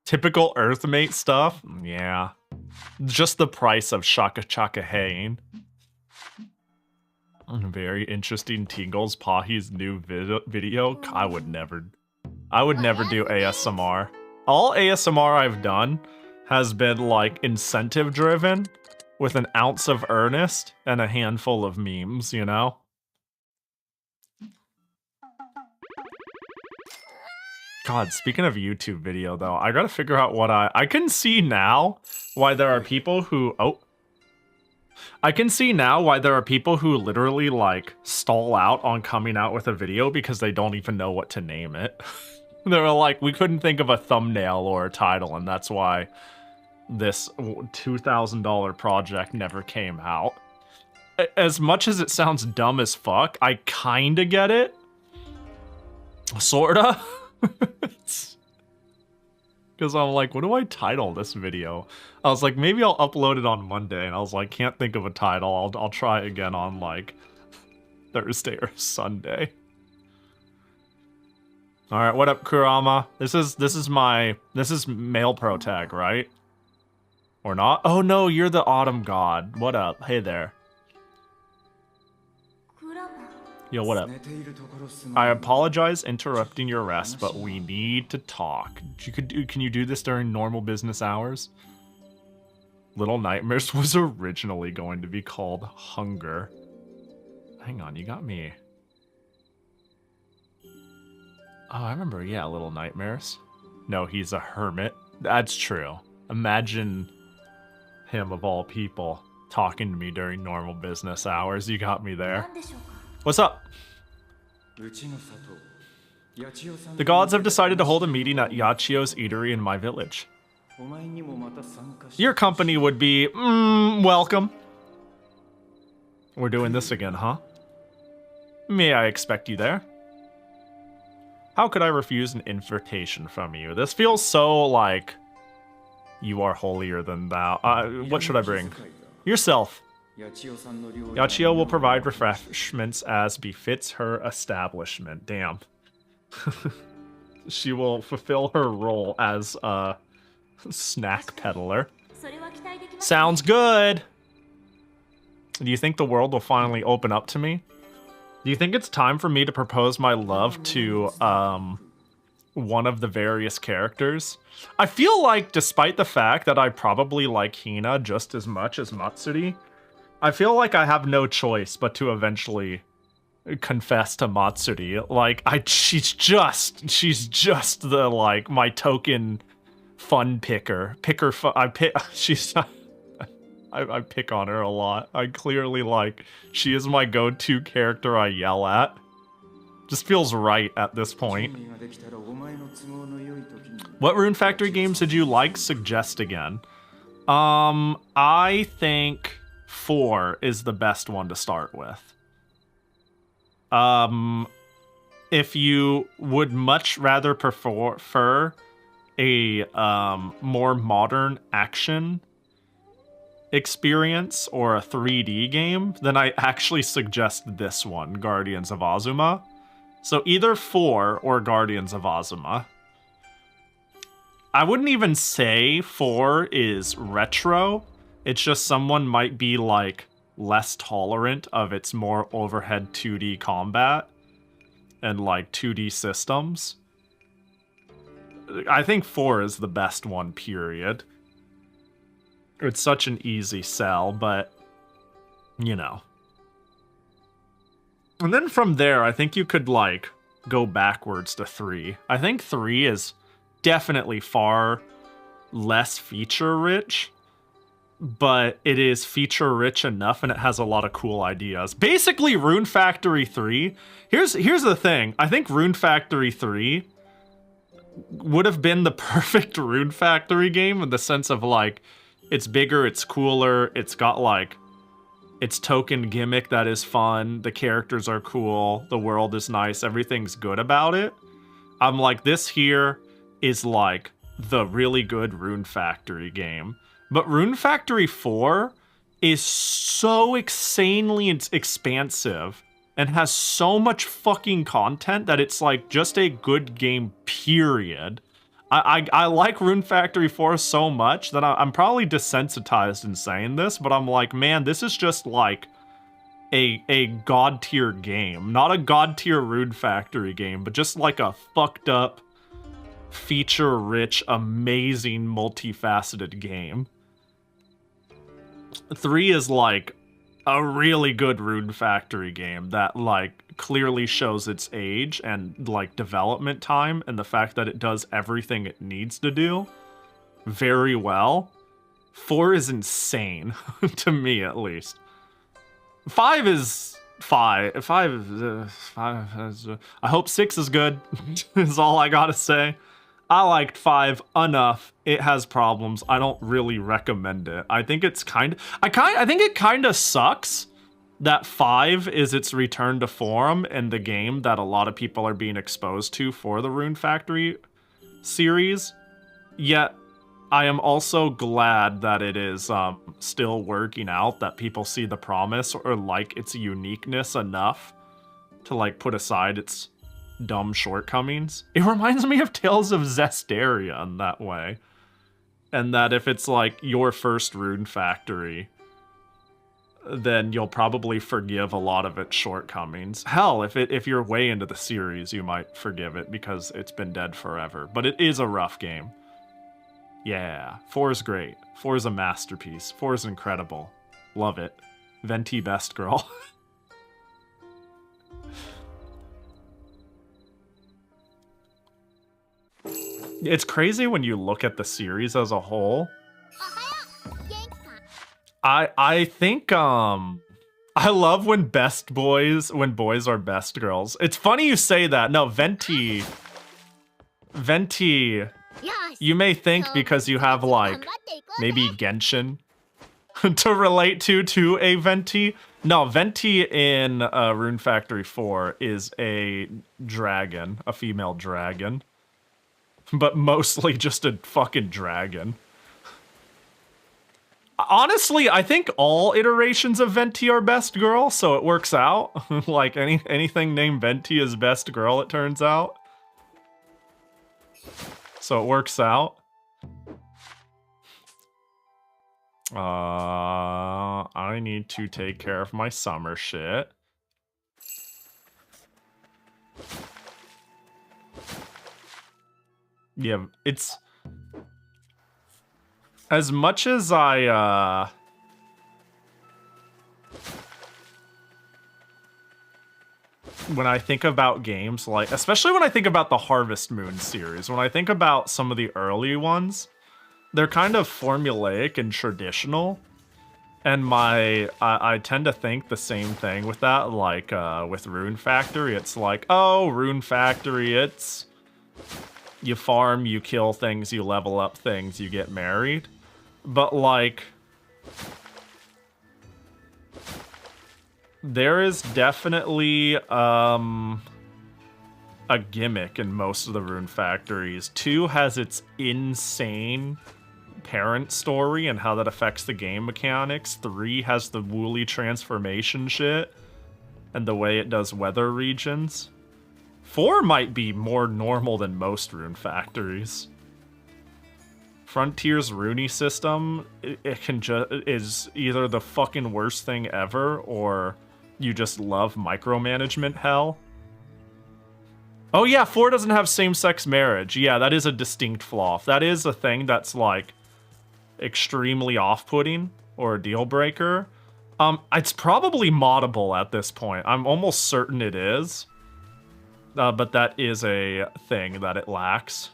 Speaker 1: Typical Earthmate stuff? Yeah. Just the price of chaka haying. Very interesting tingles. Pahi's new video. I would never do ASMR. All ASMR I've done has been like incentive driven with an ounce of earnest and a handful of memes, you know? God, speaking of YouTube video though, I gotta figure out what I can see now why there are people who, I can see now why there are people who literally like stall out on coming out with a video because they don't even know what to name it. They're like, we couldn't think of a thumbnail or a title, and that's why this $2,000 project never came out. As much as it sounds dumb as fuck, I kinda get it. Sorta. Because I'm like, what do I title this video? I was like, maybe I'll upload it on Monday, and I was like, can't think of a title. I'll try again on like Thursday or Sunday. All right, what up, Kurama? This is male pro tag, right? Or not? Oh no, you're the autumn god. What up? Hey there. Yo, what up? I apologize interrupting your rest, but we need to talk. Can you do this during normal business hours? Little Nightmares was originally going to be called Hunger. Hang on, you got me. Oh, I remember, yeah, Little Nightmares. No, he's a hermit. That's true. Imagine him, of all people, talking to me during normal business hours. You got me there. What's up? The gods have decided to hold a meeting at Yachio's eatery in my village. Your company would be, welcome. We're doing this again, huh? May I expect you there? How could I refuse an invitation from you? This feels so like you are holier than thou. What should I bring? Yourself. Yachio will provide refreshments as befits her establishment. Damn. She will fulfill her role as a snack peddler. Sounds good! Do you think the world will finally open up to me? Do you think it's time for me to propose my love to, one of the various characters? I feel like, despite the fact that I probably like Hina just as much as Matsuri, I feel like I have no choice but to eventually confess to Matsuri. Like, she's just the, like, my token fun picker. I pick on her a lot. I clearly, like, she is my go-to character I yell at. Just feels right at this point. What Rune Factory games did you like? Suggest again. I think 4 is the best one to start with. If you would much rather prefer a more modern action experience or a 3D game, then I actually suggest this one, Guardians of Azuma. So either 4 or Guardians of Azuma. I wouldn't even say 4 is retro. It's just someone might be like less tolerant of its more overhead 2D combat and like 2D systems. I think 4 is the best one, period. It's such an easy sell, but, you know. And then from there, I think you could, like, go backwards to 3. I think 3 is definitely far less feature-rich, but it is feature-rich enough, and it has a lot of cool ideas. Basically, Rune Factory 3, here's the thing. I think Rune Factory 3 would have been the perfect Rune Factory game in the sense of, like, it's bigger, it's cooler, it's got, like, its token gimmick that is fun, the characters are cool, the world is nice, everything's good about it. I'm like, this here is, like, the really good Rune Factory game. But Rune Factory 4 is so insanely expansive and has so much fucking content that it's, like, just a good game, period. I like Rune Factory 4 so much that I'm probably desensitized in saying this, but I'm like, man, this is just like a god tier game. Not a god tier Rune Factory game, but just like a fucked up, feature rich, amazing, multifaceted game. 3 is like a really good Rune Factory game that like clearly shows its age and like development time and the fact that it does everything it needs to do very well. 4 is insane to me, at least. 5 is 5. 5 is I hope 6 is good. Is all I gotta say. I liked 5 enough. It has problems. I don't really recommend it. I think it's I think it kind of sucks that 5 is its return to form in the game that a lot of people are being exposed to for the Rune Factory series. Yet, I am also glad that it is still working out, that people see the promise or like its uniqueness enough to like put aside its dumb shortcomings. It reminds me of Tales of Zestiria in that way. And that if it's like your first Rune Factory, then you'll probably forgive a lot of its shortcomings. Hell, if you're way into the series, you might forgive it because it's been dead forever. But it is a rough game. Yeah, 4 is great. 4 is a masterpiece. 4 is incredible. Love it. Venti best girl. It's crazy when you look at the series as a whole. I think I love when boys are best girls. It's funny you say that. No, Venti, you may think because you have like maybe Genshin to relate to a Venti. No, Venti in Rune Factory 4 is a dragon, a female dragon. But mostly just a fucking dragon. Honestly, I think all iterations of Venti are best girl, so it works out. Like anything named Venti is best girl, it turns out. So it works out. I need to take care of my summer shit. Yeah, it's... As much as I, when I think about games, like, especially when I think about the Harvest Moon series, when I think about some of the early ones, they're kind of formulaic and traditional. And I tend to think the same thing with that, like, with Rune Factory. It's like, oh, Rune Factory, it's... You farm, you kill things, you level up things, you get married. But, like... There is definitely, a gimmick in most of the Rune Factories. 2 has its insane parent story and how that affects the game mechanics. 3 has the woolly transformation shit and the way it does weather regions. 4 might be more normal than most Rune Factories. Frontier's Rune system, it can is either the fucking worst thing ever, or you just love micromanagement hell. Oh yeah, 4 doesn't have same-sex marriage. Yeah, that is a distinct flaw. That is a thing that's like extremely off-putting or a deal breaker. It's probably moddable at this point. I'm almost certain it is. But that is a thing that it lacks.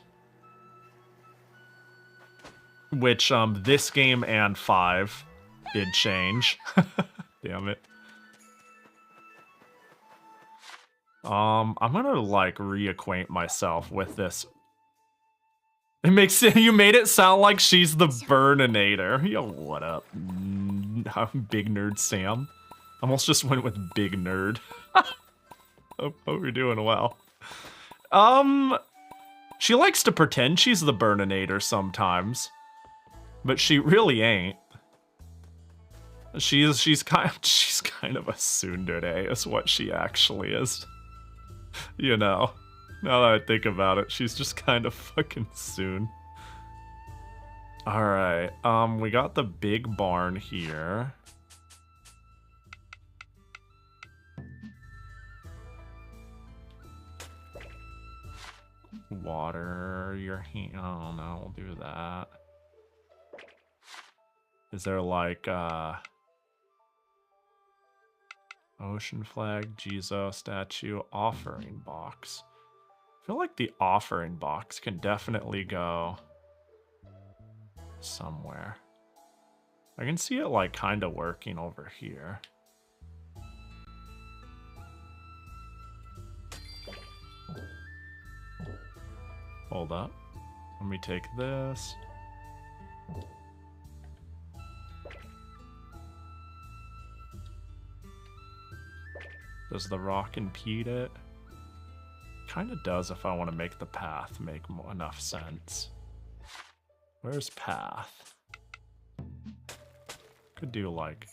Speaker 1: Which, this game and 5 did change. Damn it. I'm gonna, like, reacquaint myself with this. It makes it, you made it sound like she's the Burninator. Yo, what up? Big Nerd Sam. Almost just went with Big Nerd. Hope you're doing well. She likes to pretend she's the Burninator sometimes, but she really ain't. She's kind of a tsundere is what she actually is. You know, now that I think about it, she's just kind of fucking soon. All right, we got the big barn here. Water your hand. I don't know, we'll do that. Is there like ocean flag, Jizo statue, offering box? I feel like the offering box can definitely go somewhere. I can see it like kind of working over here. Hold up. Let me take this. Does the rock impede it? Kind of does if I want to make the path make enough sense. Where's path? Could do like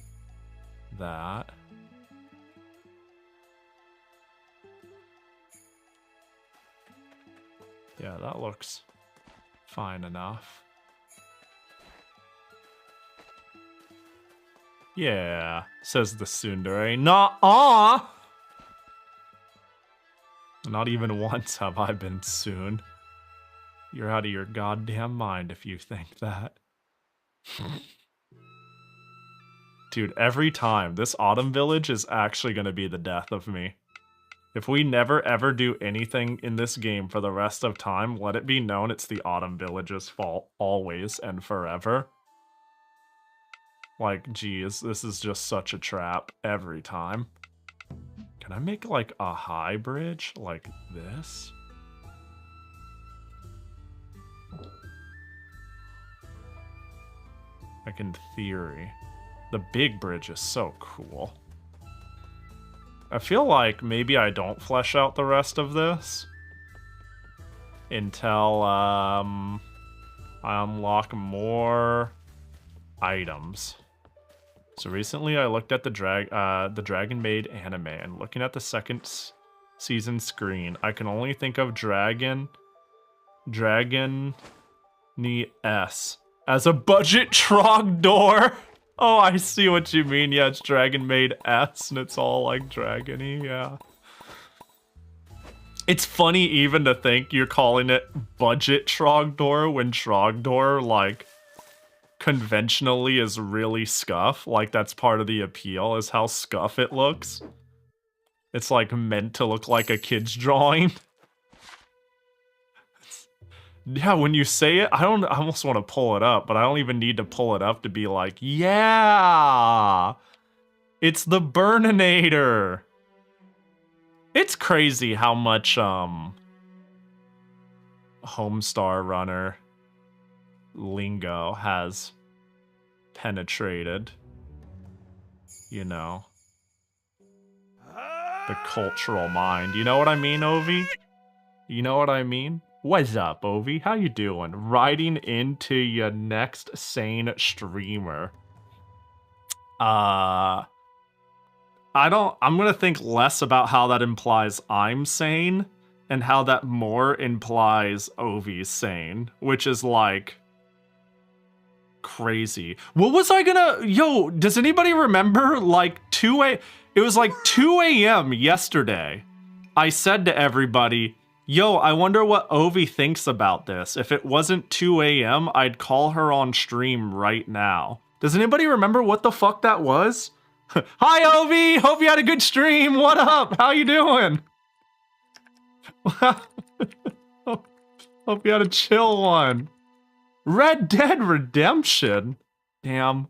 Speaker 1: that. Yeah, that looks fine enough. Yeah, says the tsundere. Nuh-uh! Not even once have I been soon. You're out of your goddamn mind if you think that. Dude, every time, this autumn village is actually gonna be the death of me. If we never ever do anything in this game for the rest of time, let it be known it's the autumn village's fault, always and forever. Like, geez, this is just such a trap every time. Can I make, like, a high bridge like this? Like, in theory. The big bridge is so cool. I feel like maybe I don't flesh out the rest of this until I unlock more items. So recently I looked at the Dragon Maid anime, and looking at the second season screen, I can only think of Dragon S as a budget Trogdor. Oh, I see what you mean. Yeah, it's Dragon Maid S, and it's all like dragony. Yeah. It's funny even to think you're calling it budget Trogdor when Trogdor, like, conventionally is really scuff. Like, that's part of the appeal, is how scuff it looks. It's like meant to look like a kid's drawing. Yeah, when you say it, I almost want to pull it up, but I don't even need to pull it up to be like, yeah, it's the Burninator. It's crazy how much Homestar Runner lingo has penetrated, you know, the cultural mind. You know what I mean, Ovi? You know what I mean? What's up, Ovi? How you doing? Riding into your next sane streamer. I'm gonna think less about how that implies I'm sane and how that more implies Ovi's sane, which is like crazy. What was I gonna... Yo, does anybody remember, like, it was like 2 a.m. yesterday. I said to everybody, yo, I wonder what Ovi thinks about this. If it wasn't 2 a.m., I'd call her on stream right now. Does anybody remember what the fuck that was? Hi, Ovi! Hope you had a good stream! What up? How you doing? Hope you had a chill one. Red Dead Redemption? Damn.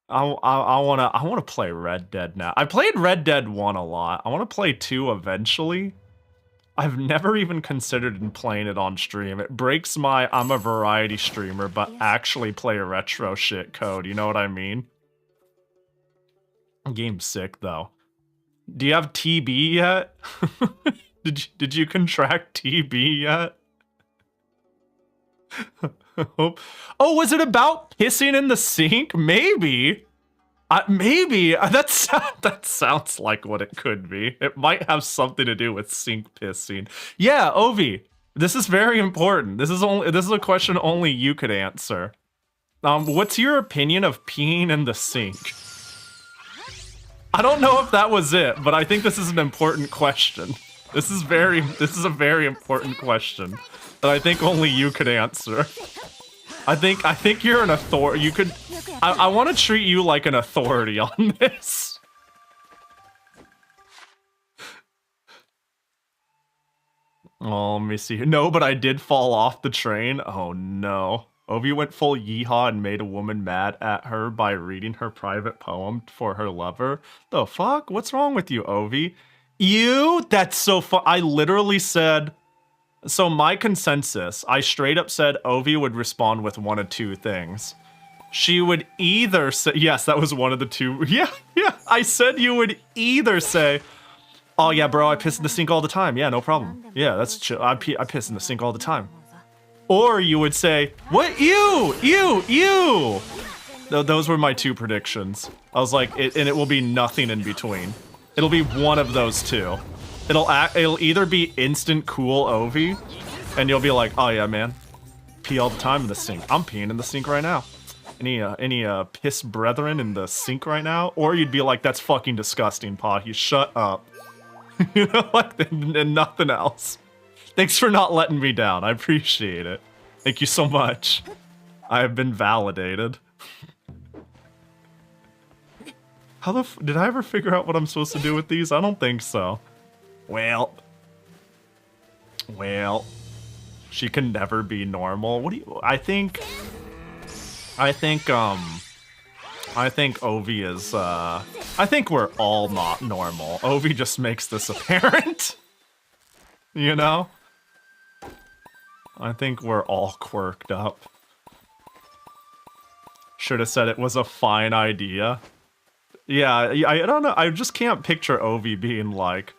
Speaker 1: I wanna play Red Dead now. I played Red Dead 1 a lot. I wanna play 2 eventually. I've never even considered playing it on stream. It breaks my I'm a variety streamer, but actually play retro shit code. You know what I mean? Game's sick though. Do you have TB yet? Did you contract TB yet? Oh, was it about pissing in the sink? Maybe. Maybe. That sounds like what it could be. It might have something to do with sink pissing. Yeah, Ovi, this is very important. This is a question only you could answer. What's your opinion of peeing in the sink? I don't know if that was it, but I think this is an important question. This is a very important question that I think only you could answer. I think you're an authority. You could. I want to treat you like an authority on this. Oh, let me see. No, but I did fall off the train. Oh no. Ovi went full yeehaw and made a woman mad at her by reading her private poem for her lover. The fuck? What's wrong with you, Ovi? You? That's so fun. I literally said... So my consensus, I straight up said Ovi would respond with one of two things. She would either say... Yes, that was one of the two. Yeah. I said you would either say... Oh yeah, bro, I piss in the sink all the time. Yeah, no problem. Yeah, that's chill. I piss in the sink all the time. Or you would say, what? You! Those were my two predictions. I was like, and it will be nothing in between. It'll be one of those two. It'll either be instant cool Ovi, And you'll be like, oh yeah, man. Pee all the time in the sink. I'm peeing in the sink right now. Any piss brethren in the sink right now? Or you'd be like, that's fucking disgusting, Pahi. Shut up. You know, like, and nothing else. Thanks for not letting me down. I appreciate it. Thank you so much. I have been validated. How the did I ever figure out what I'm supposed to do with these? I don't think so. Well, she can never be normal. What do you? I think Ovi is. I think we're all not normal. Ovi just makes this apparent. You know. I think we're all quirked up. Should have said it was a fine idea. Yeah, I don't know. I just can't picture Ovi being like,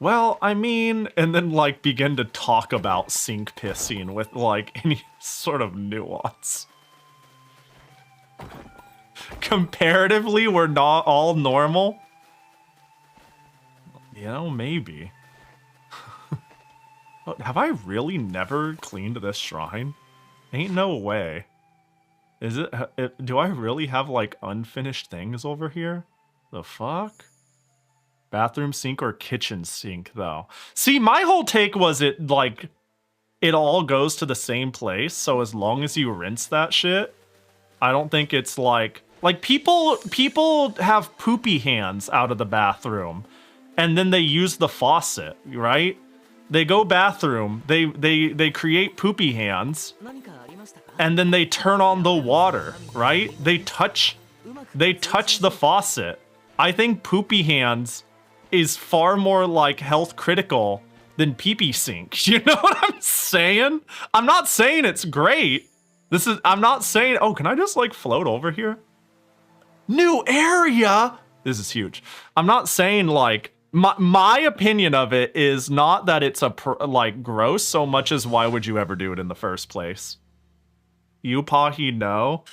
Speaker 1: well, I mean, and then like begin to talk about sink pissing with like any sort of nuance. Comparatively, we're not all normal. You know, maybe. Have I really never cleaned this shrine? Ain't no way. Is it, do I really have, like, unfinished things over here? The fuck? Bathroom sink or kitchen sink, though? See, my whole take was it, like, it all goes to the same place, so as long as you rinse that shit, I don't think it's, like people have poopy hands out of the bathroom, and then they use the faucet, right? They go bathroom, they create poopy hands, and then they turn on the water, right? They touch the faucet. I think poopy hands is far more like health critical than pee-pee sink. You know what I'm saying? I'm not saying it's great. I'm not saying, oh, can I just like float over here? New area? This is huge. I'm not saying like, my opinion of it is not that it's like gross so much as why would you ever do it in the first place? You, Pahi, no?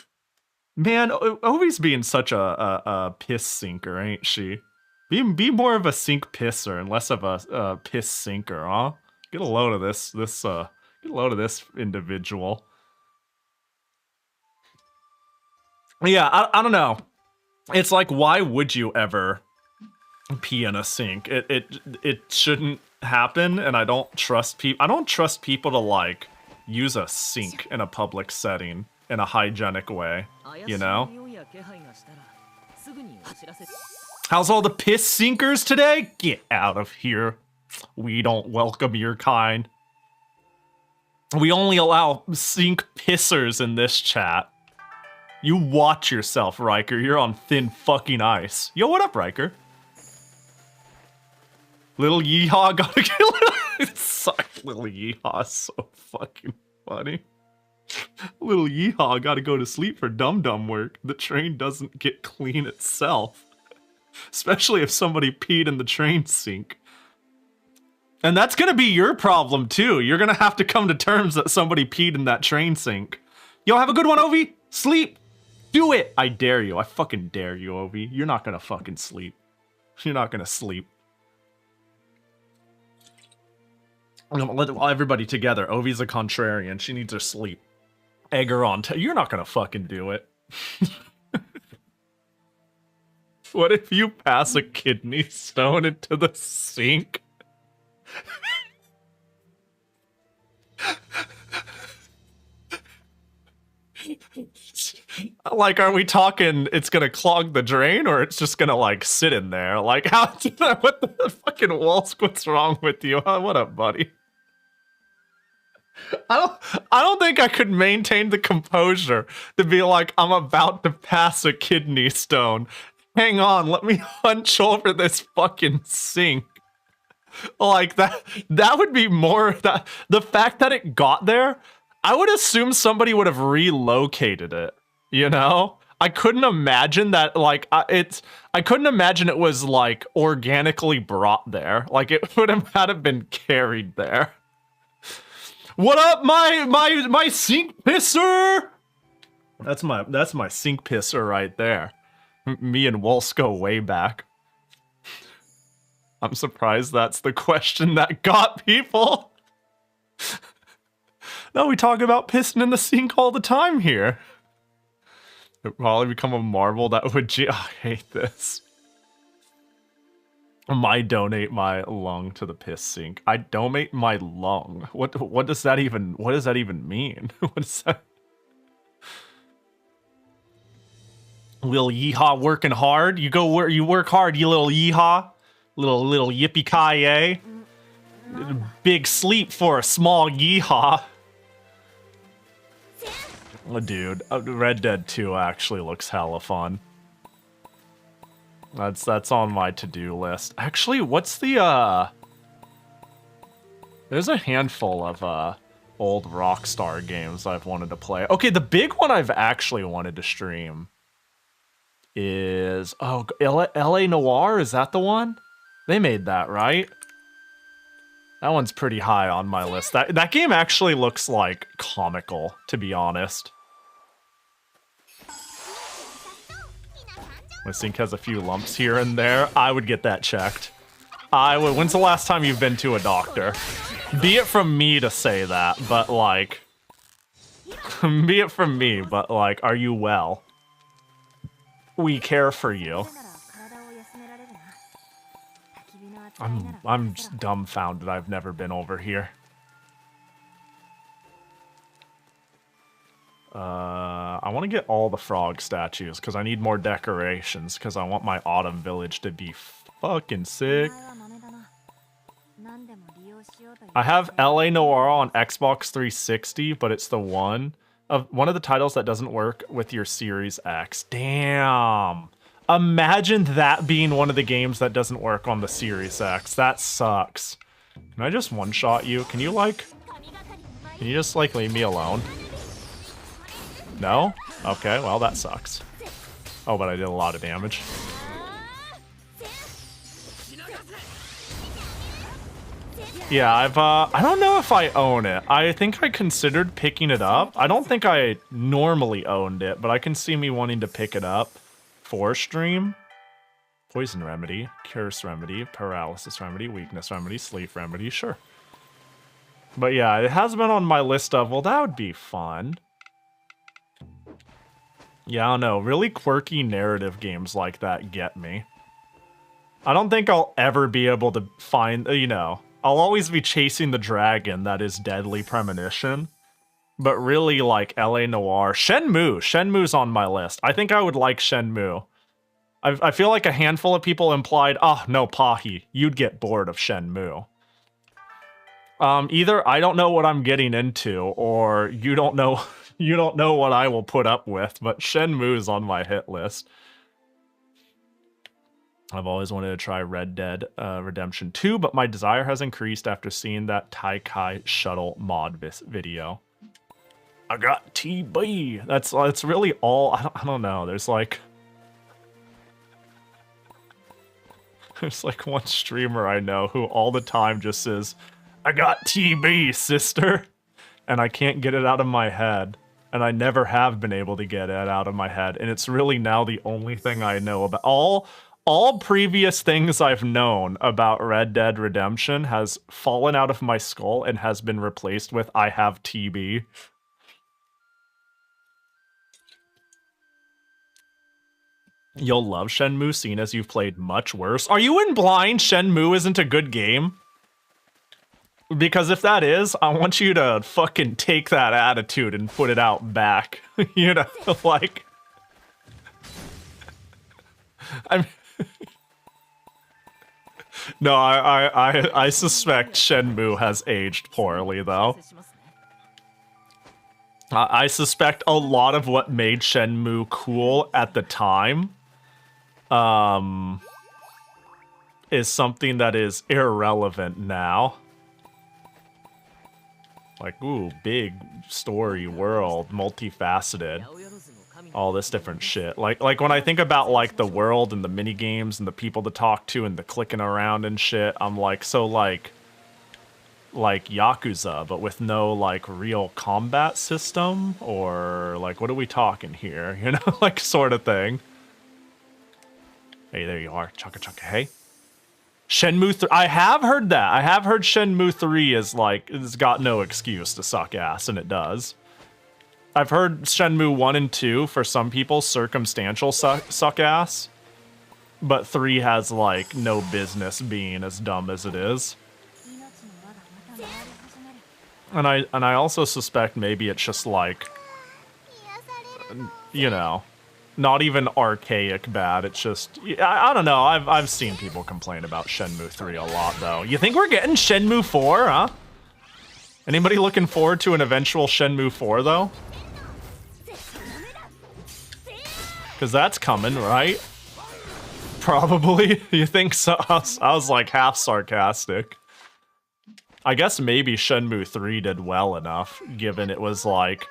Speaker 1: Man, Ovi's being such a piss sinker, ain't she? Be more of a sink pisser and less of a piss sinker, huh? Get a load of this get a load of this individual. Yeah, I don't know. It's like, why would you ever pee in a sink? It shouldn't happen, and I don't trust people to like use a sink in a public setting in a hygienic way, you know? How's all the piss sinkers today? Get out of here. We don't welcome your kind. We only allow sink pissers in this chat. You watch yourself, Riker. You're on thin fucking ice. Yo, what up, Riker? Little Yeehaw gotta kill it. Sorry, Little Yeehaw is so fucking funny. Little Yeehaw gotta go to sleep for dum-dum work. The train doesn't get clean itself. Especially if somebody peed in the train sink. And that's gonna be your problem too. You're gonna have to come to terms that somebody peed in that train sink. Yo, have a good one, Ovi. Sleep. Do it. I dare you. I fucking dare you, Ovi. You're not gonna fucking sleep. You're not gonna sleep. Let everybody together. Ovi's a contrarian. She needs her sleep. Egg her on. You're not gonna fucking do it. What if you pass a kidney stone into the sink? Like, are we talking it's gonna clog the drain, or it's just gonna like sit in there? Like, how? What the fucking walls? What's wrong with you? What up, buddy? I don't think I could maintain the composure to be like, I'm about to pass a kidney stone. Hang on, let me hunch over this fucking sink. Like, that would be more, that the fact that it got there, I would assume somebody would have relocated it, you know? I couldn't imagine that, like, I couldn't imagine it was, like, organically brought there. Like, it would have had to been carried there. What up, my sink pisser? That's my sink pisser right there. Me and Wolfs go way back. I'm surprised that's the question that got people. No, we talk about pissing in the sink all the time here. It'd probably become a marvel that would... Oh, I hate this. I donate my lung to the piss sink. I donate my lung. What does that even mean? What is that? Little yeehaw working hard. You work hard, you little yeehaw. Little yippee-ki-yay. Big sleep for a small yeehaw. Oh, dude, Red Dead 2 actually looks hella fun. That's on my to-do list. Actually, what's the there's a handful of old Rockstar games I've wanted to play. Okay, the big one I've actually wanted to stream is LA Noire, is that the one? They made that, right? That one's pretty high on my list. That game actually looks like comical, to be honest. My sink has a few lumps here and there. I would get that checked. I would. When's the last time you've been to a doctor? Be it from me to say that, but like... be it from me, but like, are you well? We care for you. I'm just dumbfounded I've never been over here. I want to get all the frog statues because I need more decorations because I want my autumn village to be fucking sick. I have LA Noire on Xbox 360, but it's one of the titles that doesn't work with your Series X. Damn. Imagine that being one of the games that doesn't work on the Series X. That sucks. Can I just one-shot you? Can you just, like, leave me alone? No? Okay, well, that sucks. Oh, but I did a lot of damage. Yeah, I don't know if I own it. I think I considered picking it up. I don't think I normally owned it, but I can see me wanting to pick it up for stream. Poison remedy, curse remedy, paralysis remedy, weakness remedy, sleep remedy, sure. But yeah, it has been on my list of, well, that would be fun. Yeah, I don't know. Really quirky narrative games like that get me. I don't think I'll ever be able to find, you know, I'll always be chasing the dragon that is Deadly Premonition. But really, like, LA Noire. Shenmue's on my list. I think I would like Shenmue. I feel like a handful of people implied, oh, no, Pahi, you'd get bored of Shenmue. Either I don't know what I'm getting into, or you don't know what I will put up with, but Shenmue's on my hit list. I've always wanted to try Red Dead Redemption 2, but my desire has increased after seeing that Taikai Shuttle mod video. I got TB. That's really all. I don't know. There's like one streamer I know who all the time just says, I got TB, sister. And I can't get it out of my head. And I never have been able to get it out of my head. And it's really now the only thing I know about. All previous things I've known about Red Dead Redemption has fallen out of my skull and has been replaced with I have TB. You'll love Shenmue, seeing as you've played much worse. Are you in blind? Shenmue isn't a good game? Because if that is, I want you to fucking take that attitude and put it out back. You know, like... I'm... No, I suspect Shenmue has aged poorly, though. I suspect a lot of what made Shenmue cool at the time is something that is irrelevant now. Like, ooh, big story world, multifaceted. All this different shit. Like when I think about like the world and the mini games and the people to talk to and the clicking around and shit, I'm like, so like Yakuza, but with no like real combat system, or like what are we talking here? You know, like sort of thing. Hey, there you are, chaka chaka. Hey, Shenmue 3. I have heard that. I have heard Shenmue 3 is like, it's got no excuse to suck ass, and it does. I've heard Shenmue 1 and 2, for some people, circumstantial suck ass. But 3 has, like, no business being as dumb as it is. And I also suspect maybe it's just, like, you know, not even archaic bad. It's just, I don't know. I've seen people complain about Shenmue 3 a lot, though. You think we're getting Shenmue 4, huh? Anybody looking forward to an eventual Shenmue 4, though? Because that's coming, right? Probably. You think so? I was like half sarcastic. I guess maybe Shenmue 3 did well enough, given it was like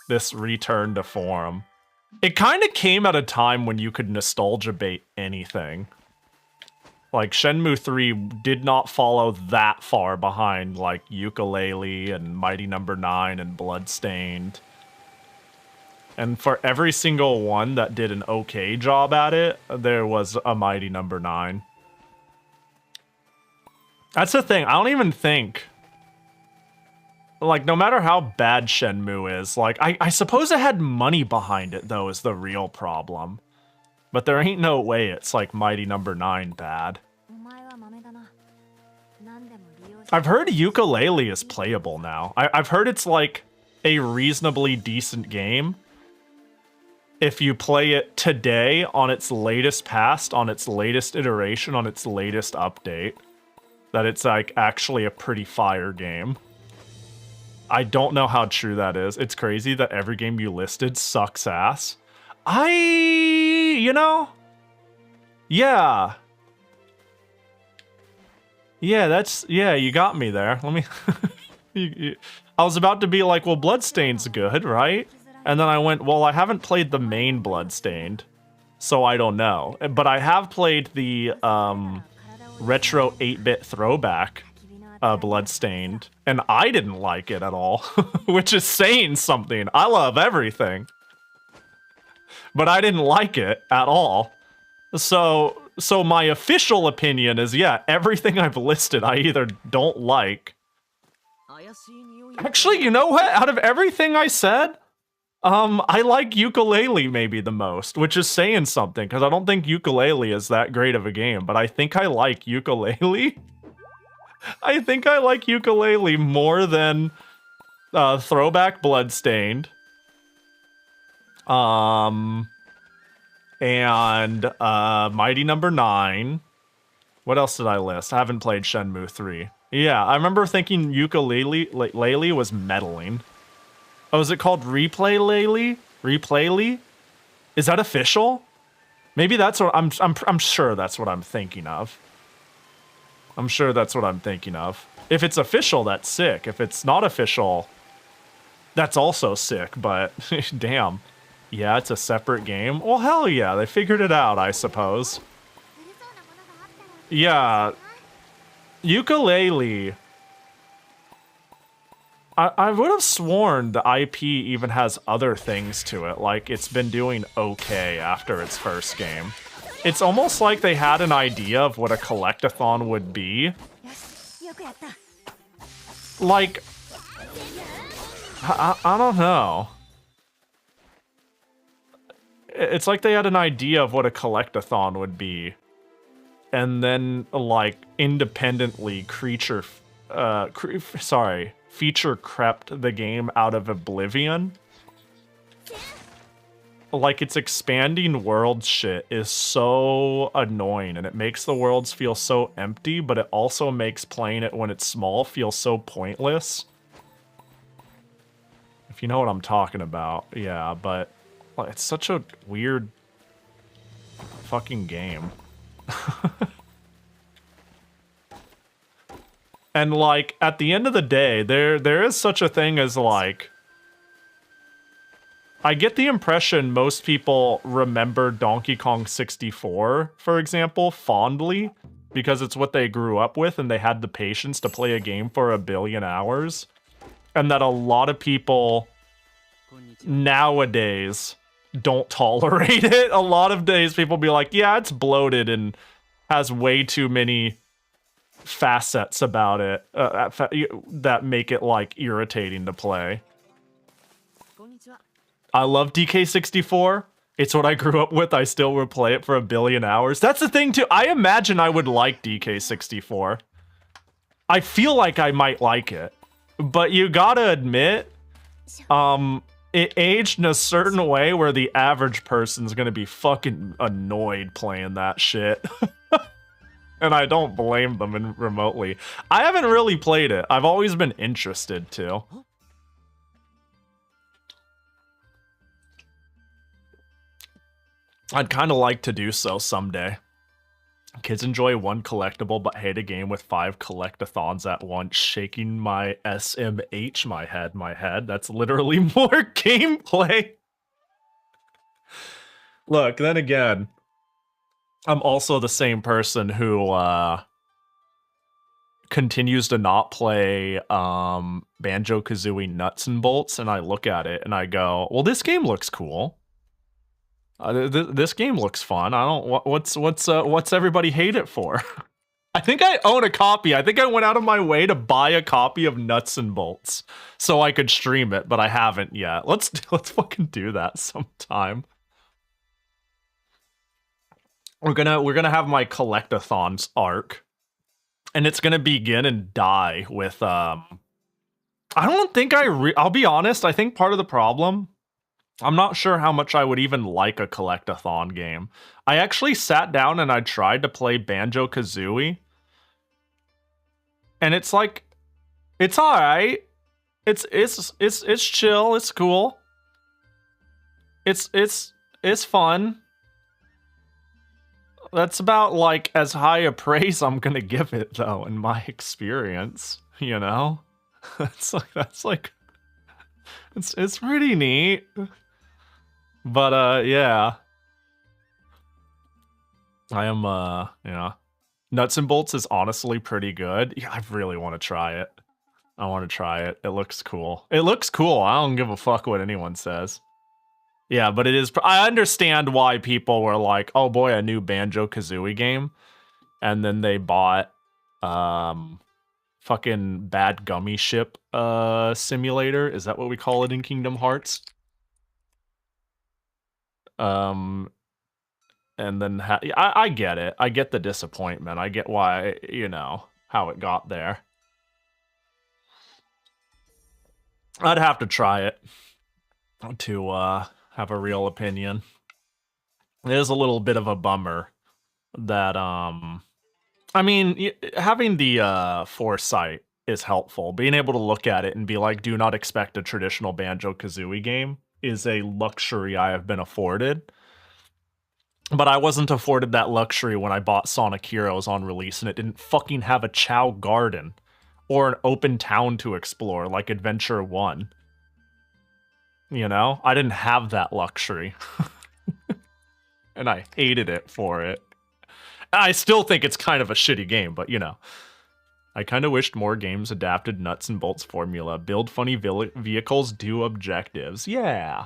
Speaker 1: this return to form. It kind of came at a time when you could nostalgia bait anything. Like, Shenmue 3 did not follow that far behind, like, Yooka-Laylee and Mighty Number 9 and Bloodstained. And for every single one that did an okay job at it, there was a Mighty Number 9. That's the thing, I don't even think... Like, no matter how bad Shenmue is, like, I suppose it had money behind it, though, is the real problem. But there ain't no way it's, like, Mighty Number 9 bad. I've heard Yooka-Laylee is playable now. I've heard it's, like, a reasonably decent game. If you play it today, on its latest past, on its latest iteration, on its latest update. That it's, like, actually a pretty fire game. I don't know how true that is. It's crazy that every game you listed sucks ass. You know? Yeah. Yeah, you got me there. Let me... I was about to be like, well, Bloodstained's good, right? And then I went, well, I haven't played the main Bloodstained, so I don't know. But I have played the retro 8-bit throwback Bloodstained, and I didn't like it at all, which is saying something. I love everything, but I didn't like it at all. So my official opinion is, yeah, everything I've listed I either don't like. Actually, you know what? Out of everything I said, I like Yooka-Laylee maybe the most, which is saying something, because I don't think Yooka-Laylee is that great of a game, but I think I like Yooka-Laylee. I think I like Yooka-Laylee more than Throwback Bloodstained. And Mighty Number 9. What else did I list? I haven't played Shenmue 3. Yeah, I remember thinking Yooka-Laylee was meddling. Oh, is it called Replay-Laylee? Replay-Lee? Is that official? Maybe that's what I'm sure that's what I'm thinking of. I'm sure that's what I'm thinking of. If it's official, that's sick. If it's not official, that's also sick, but damn. Yeah, it's a separate game. Well, hell yeah, they figured it out, I suppose. Yeah. Yooka-Laylee. I would have sworn the IP even has other things to it, like it's been doing okay after its first game. It's almost like they had an idea of what a collectathon would be. Like, I don't know. It's like they had an idea of what a collectathon would be. And then, like, independently feature crept the game out of oblivion. Like, its expanding world shit is so annoying, and it makes the worlds feel so empty, but it also makes playing it when it's small feel so pointless. If you know what I'm talking about, yeah, but it's such a weird fucking game. And, like, at the end of the day, there is such a thing as, like... I get the impression most people remember Donkey Kong 64, for example, fondly, because it's what they grew up with and they had the patience to play a game for 1 billion hours. And that a lot of people nowadays don't tolerate it. A lot of days people be like, yeah, it's bloated and has way too many facets about it that make it like irritating to play. I love DK64. It's what I grew up with. I still would play it for a billion hours. That's the thing too. I imagine I would like DK64. I feel like I might like it, but you gotta admit, it aged in a certain way where the average person's gonna be fucking annoyed playing that shit. And I don't blame them remotely. I haven't really played it. I've always been interested to. I'd kind of like to do so someday. Kids enjoy one collectible but hate a game with 5 collectathons at once. Shaking my SMH, my head. That's literally more gameplay. Look, then again, I'm also the same person who continues to not play Banjo-Kazooie Nuts and Bolts, and I look at it and I go, well, this game looks cool. This game looks fun. I don't. What's everybody hate it for? I think I own a copy. I think I went out of my way to buy a copy of Nuts and Bolts so I could stream it, but I haven't yet. Let's fucking do that sometime. We're gonna have my collectathons arc, and it's gonna begin and die with I don't think I'll be honest. I think part of the problem, I'm not sure how much I would even like a collectathon game. I actually sat down and I tried to play Banjo-Kazooie, and it's like, it's all right. It's chill. It's cool. It's fun. That's about like as high a praise I'm gonna give it though, in my experience. You know, it's pretty neat. But yeah, I am yeah. Nuts and Bolts is honestly pretty good. Yeah, I really want to try it. I want to try it. It looks cool. It looks cool. I don't give a fuck what anyone says. Yeah, but it is. I understand why people were like, "Oh boy, a new Banjo-Kazooie game," and then they bought fucking Bad Gummy Ship Simulator. Is that what we call it in Kingdom Hearts? And then I get it. I get the disappointment. I get why, you know, how it got there. I'd have to try it to have a real opinion. It is a little bit of a bummer that I mean, having the foresight is helpful. Being able to look at it and be like, do not expect a traditional Banjo-Kazooie game is a luxury I have been afforded. But I wasn't afforded that luxury when I bought Sonic Heroes on release and it didn't fucking have a Chow Garden or an open town to explore like Adventure 1. You know? I didn't have that luxury. And I hated it for it. I still think it's kind of a shitty game, but you know. I kind of wished more games adapted Nuts and Bolts formula. Build funny vehicles, do objectives. Yeah.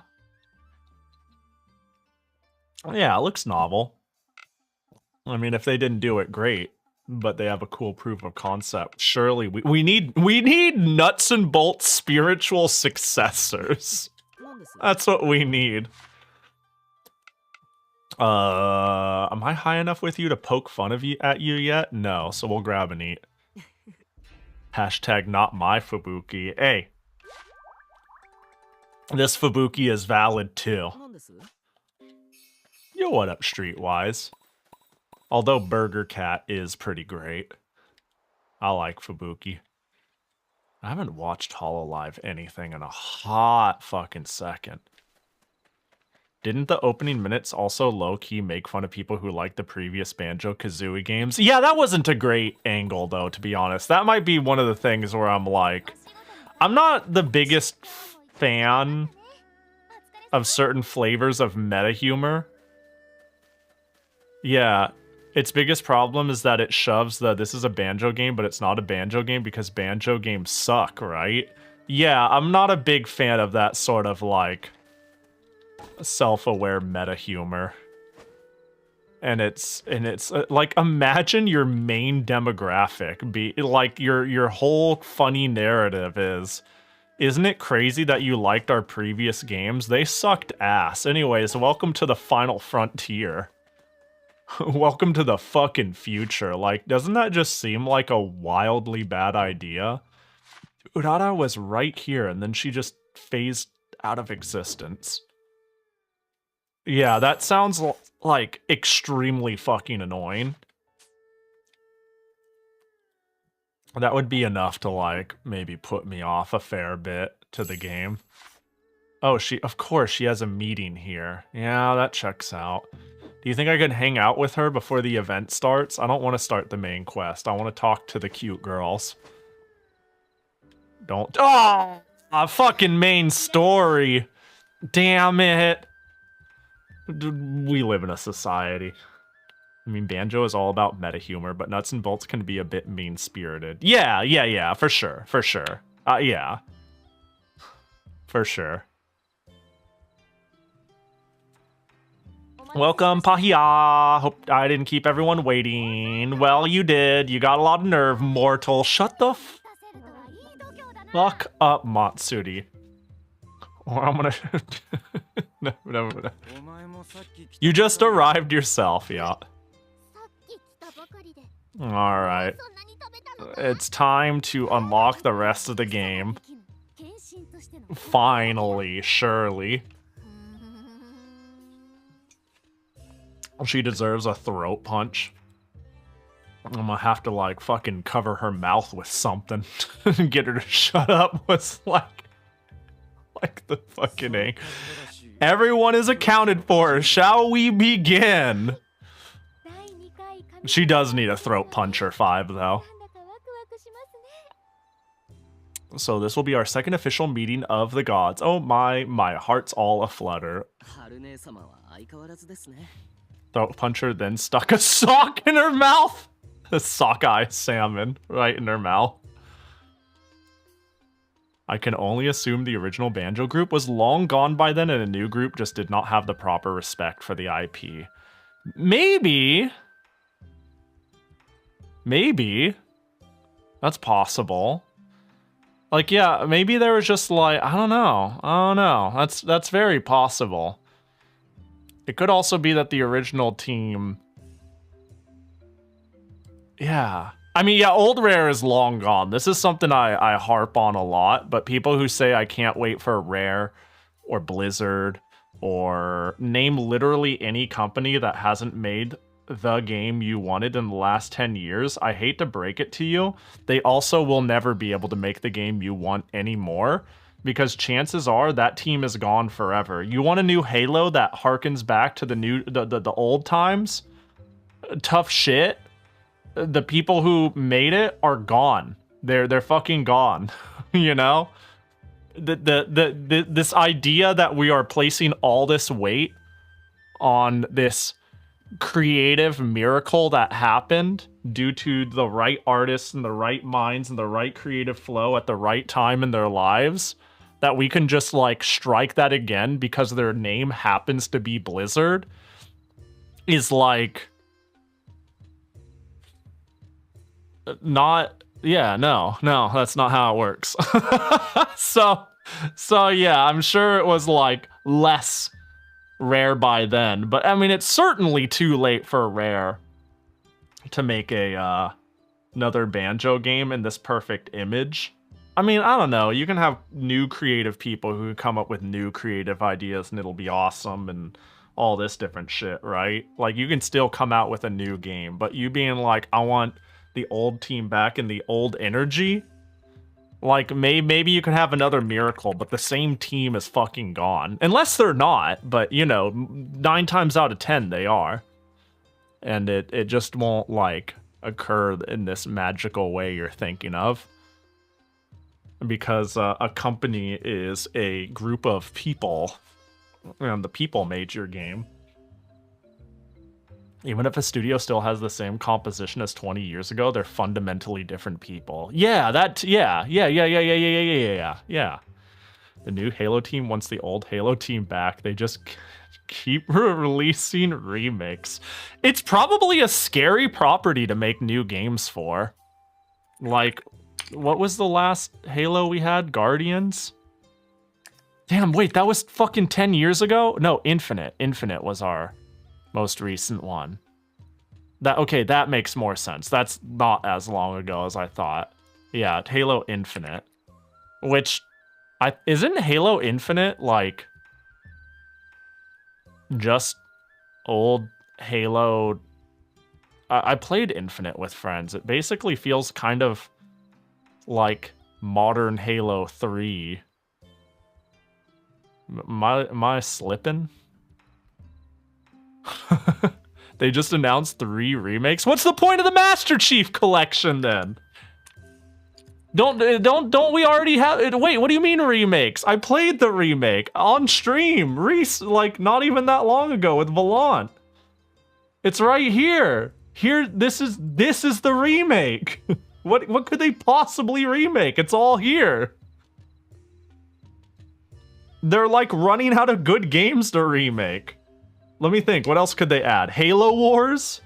Speaker 1: Yeah, it looks novel. I mean, if they didn't do it, great. But they have a cool proof of concept. Surely we need Nuts and Bolts spiritual successors. That's what we need. Am I high enough with you to poke fun of you at you yet? No, so we'll grab and eat. Hashtag not my Fubuki. Hey. This Fubuki is valid too. Yo, what up, Streetwise? Although Burger Cat is pretty great. I like Fubuki. I haven't watched HoloLive anything in a hot fucking second. Didn't the opening minutes also low-key make fun of people who like the previous Banjo-Kazooie games? Yeah, that wasn't a great angle, though, to be honest. That might be one of the things where I'm like, I'm not the biggest fan of certain flavors of meta humor. Yeah, its biggest problem is that it shoves the this is a Banjo game, but it's not a Banjo game because Banjo games suck, right? Yeah, I'm not a big fan of that sort of, like, self-aware meta humor. and it's like, imagine your main demographic be like your whole funny narrative is, isn't it crazy that you liked our previous games? They sucked ass. Anyways, welcome to the final frontier. Welcome to the fucking future. Like, doesn't that just seem like a wildly bad idea? Urara was right here, and then she just phased out of existence. Yeah, that sounds like extremely fucking annoying. That would be enough to, like, maybe put me off a fair bit to the game. Oh, of course, she has a meeting here. Yeah, that checks out. Do you think I could hang out with her before the event starts? I don't want to start the main quest. I want to talk to the cute girls. Don't. Oh! A fucking main story. Damn it. We live in a society. I mean, Banjo is all about meta humor, but Nuts and Bolts can be a bit mean-spirited. Yeah, for sure. Yeah. For sure. Welcome, Pahia. Hope I didn't keep everyone waiting. Well, you did. You got a lot of nerve, mortal. Shut the fuck up, Matsuri. Or I'm gonna... No. You just arrived yourself, yeah. Alright. It's time to unlock the rest of the game. Finally, surely. She deserves a throat punch. I'm gonna have to, like, fucking cover her mouth with something and get her to shut up. Was like the fucking A. Everyone is accounted for. Shall we begin? She does need a throat puncher 5, though. So this will be our second official meeting of the gods. Oh my heart's all aflutter. Throat puncher then stuck a sock in her mouth. A sockeye salmon right in her mouth. I can only assume the original Banjo group was long gone by then and a new group just did not have the proper respect for the IP. Maybe. That's possible. Like, yeah, maybe there was just like, I don't know. That's very possible. It could also be that the original team... Yeah. I mean, yeah, Old Rare is long gone. This is something I harp on a lot, but people who say I can't wait for Rare or Blizzard or name literally any company that hasn't made the game you wanted in the last 10 years, I hate to break it to you, they also will never be able to make the game you want anymore, because chances are that team is gone forever. You want a new Halo that harkens back to the old times? Tough shit. The people who made it are gone. They're fucking gone. You know? This idea that we are placing all this weight on this creative miracle that happened due to the right artists and the right minds and the right creative flow at the right time in their lives, that we can just like strike that again because their name happens to be Blizzard, is like not, yeah, no, that's not how it works. So yeah, I'm sure it was like less Rare by then, but I mean, it's certainly too late for Rare to make a another Banjo game in this perfect image. I mean, I don't know, you can have new creative people who come up with new creative ideas and it'll be awesome and all this different shit, right? Like, you can still come out with a new game, but you being like, I want the old team back and the old energy, like, maybe you can have another miracle, but the same team is fucking gone. Unless they're not, but, you know, 9 times out of 10 they are. And it just won't, like, occur in this magical way you're thinking of. Because a company is a group of people, and the people made your game. Even if a studio still has the same composition as 20 years ago, they're fundamentally different people. Yeah, yeah. The new Halo team wants the old Halo team back. They just keep releasing remakes. It's probably a scary property to make new games for. Like, what was the last Halo we had? Guardians? Damn, wait, that was fucking 10 years ago? No, Infinite. Infinite was our most recent one. Okay, that makes more sense. That's not as long ago as I thought. Yeah, Halo Infinite. Which, isn't Halo Infinite, like, just old Halo? I played Infinite with friends. It basically feels kind of like modern Halo 3. Am I slipping? They just announced 3 remakes. What's the point of the Master Chief Collection then? Don't we already have it? Wait, what do you mean remakes? I played the remake on stream, like not even that long ago with Valant. It's right here. Here, this is the remake. What could they possibly remake? It's all here. They're like running out of good games to remake. Let me think. What else could they add? Halo Wars?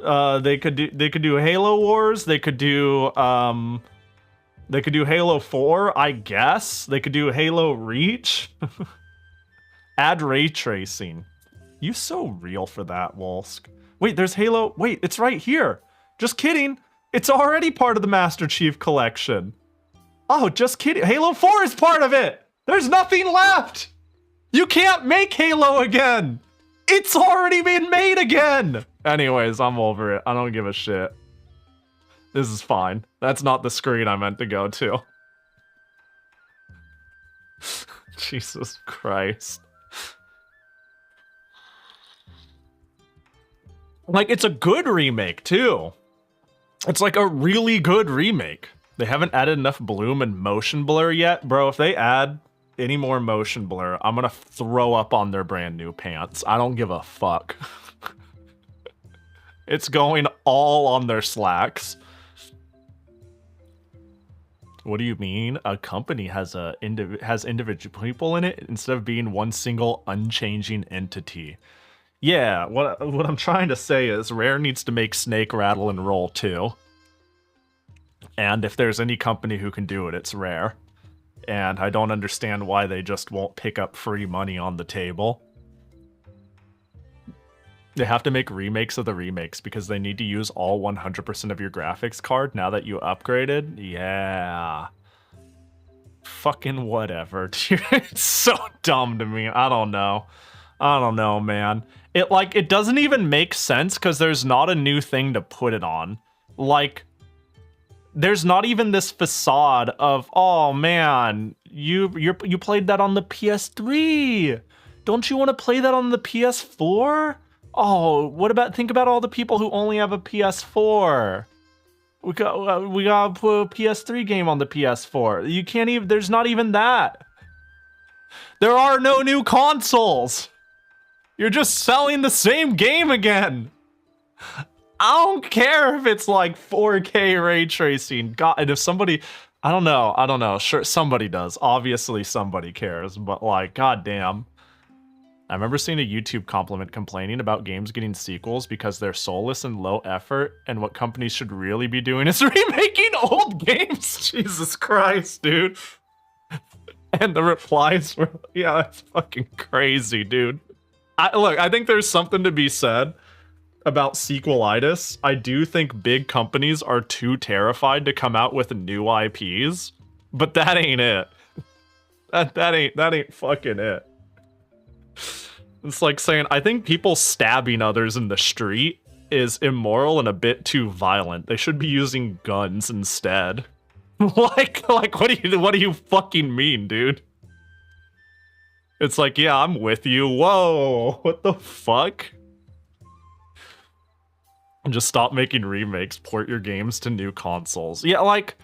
Speaker 1: They could do Halo Wars. They could do Halo 4, I guess. They could do Halo Reach. Add ray tracing. You so real for that, Wolsk. Wait, there's Halo. Wait, it's right here. Just kidding. It's already part of the Master Chief Collection. Oh, just kidding. Halo 4 is part of it. There's nothing left. You can't make Halo again. It's already been made again. Anyways, I'm over it. I don't give a shit. This is fine. That's not the screen I meant to go to. Jesus Christ. Like, it's a good remake, too. It's like a really good remake. They haven't added enough bloom and motion blur yet. Bro, if they add any more motion blur, I'm gonna throw up on their brand new pants. I don't give a fuck. It's going all on their slacks. What do you mean? A company has individual people in it instead of being one single unchanging entity. Yeah, what I'm trying to say is Rare needs to make Snake Rattle and Roll too. And if there's any company who can do it, it's Rare. And I don't understand why they just won't pick up free money on the table. They have to make remakes of the remakes because they need to use all 100% of your graphics card now that you upgraded. Yeah. Fucking whatever, dude. It's so dumb to me. I don't know. I don't know, man. It doesn't even make sense because there's not a new thing to put it on. Like, there's not even this facade of, oh man, you played that on the PS3. Don't you want to play that on the PS4? Oh, think about all the people who only have a PS4. We got to put a PS3 game on the PS4. You can't even, there's not even that. There are no new consoles. You're just selling the same game again. I don't care if it's like 4K ray tracing. God, and if somebody, I don't know. Sure, somebody does. Obviously, somebody cares. But like, goddamn. I remember seeing a YouTube compliment complaining about games getting sequels because they're soulless and low effort, and what companies should really be doing is remaking old games. Jesus Christ, dude. And the replies were, yeah, that's fucking crazy, dude. Look, I think there's something to be said about sequelitis. I do think big companies are too terrified to come out with new IPs, but that ain't it. That ain't fucking it. It's like saying, I think people stabbing others in the street is immoral and a bit too violent. They should be using guns instead. like what do you fucking mean, dude? It's like, yeah, I'm with you. Whoa, what the fuck? Just stop making remakes, port your games to new consoles. Yeah, like,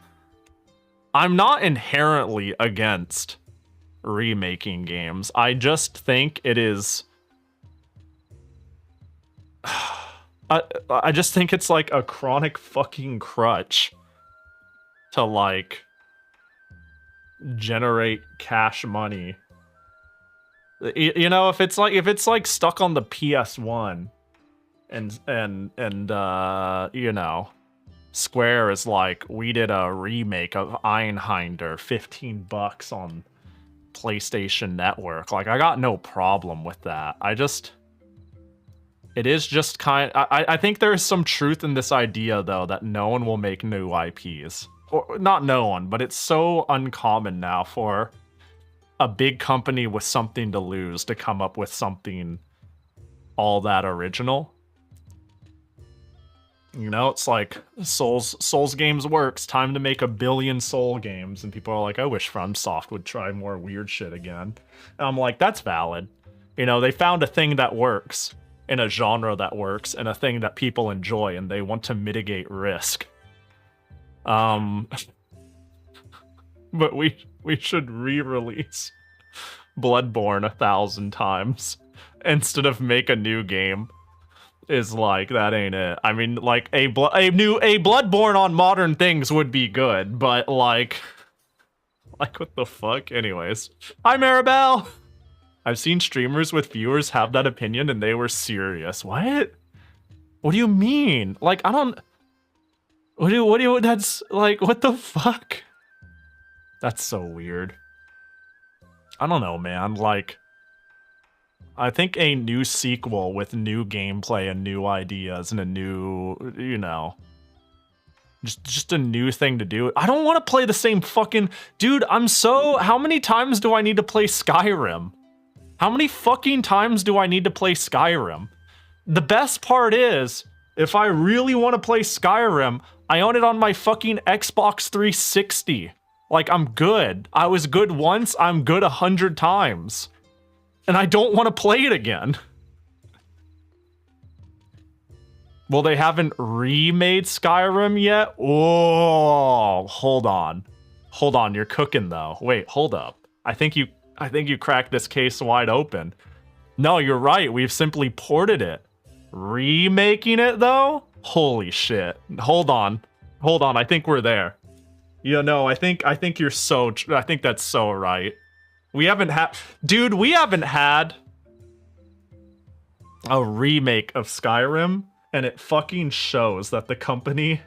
Speaker 1: I'm not inherently against remaking games. I just think it is... I just think it's like a chronic fucking crutch to like generate cash money. You know, if it's like stuck on the PS1 and you know, Square is like, we did a remake of Einhinder, $15 on PlayStation Network. Like, I got no problem with that. It is just I think there is some truth in this idea, though, that no one will make new IPs. Or, not no one, but it's so uncommon now for a big company with something to lose to come up with something all that original. You know, it's like Souls games works. Time to make 1 billion Soul games, and people are like, I wish FromSoft would try more weird shit again. And I'm like, that's valid. You know, they found a thing that works in a genre that works and a thing that people enjoy, and they want to mitigate risk. But we should re-release Bloodborne 1,000 times instead of make a new game. Is like, that ain't it. I mean, like, a Bloodborne on modern things would be good, but like what the fuck? Anyways, hi Maribel. I've seen streamers with viewers have that opinion and they were serious. What? What do you mean? Like, I don't. What do you? That's like, what the fuck? That's so weird. I don't know, man. Like, I think a new sequel with new gameplay and new ideas and a new, you know, just a new thing to do. I don't want to play the same fucking... Dude, how many times do I need to play Skyrim? How many fucking times do I need to play Skyrim? The best part is, if I really want to play Skyrim, I own it on my fucking Xbox 360. Like, I'm good. I was good once, I'm good 100 times. And I don't want to play it again. Well, they haven't remade Skyrim yet? Oh, hold on. Hold on, you're cooking though. Wait, hold up. I think you cracked this case wide open. No, you're right. We've simply ported it. Remaking it though? Holy shit. Hold on. Hold on. I think we're there. You know, I think you're so... I think that's so right. We haven't had... Dude, we haven't had a remake of Skyrim, and it fucking shows that the company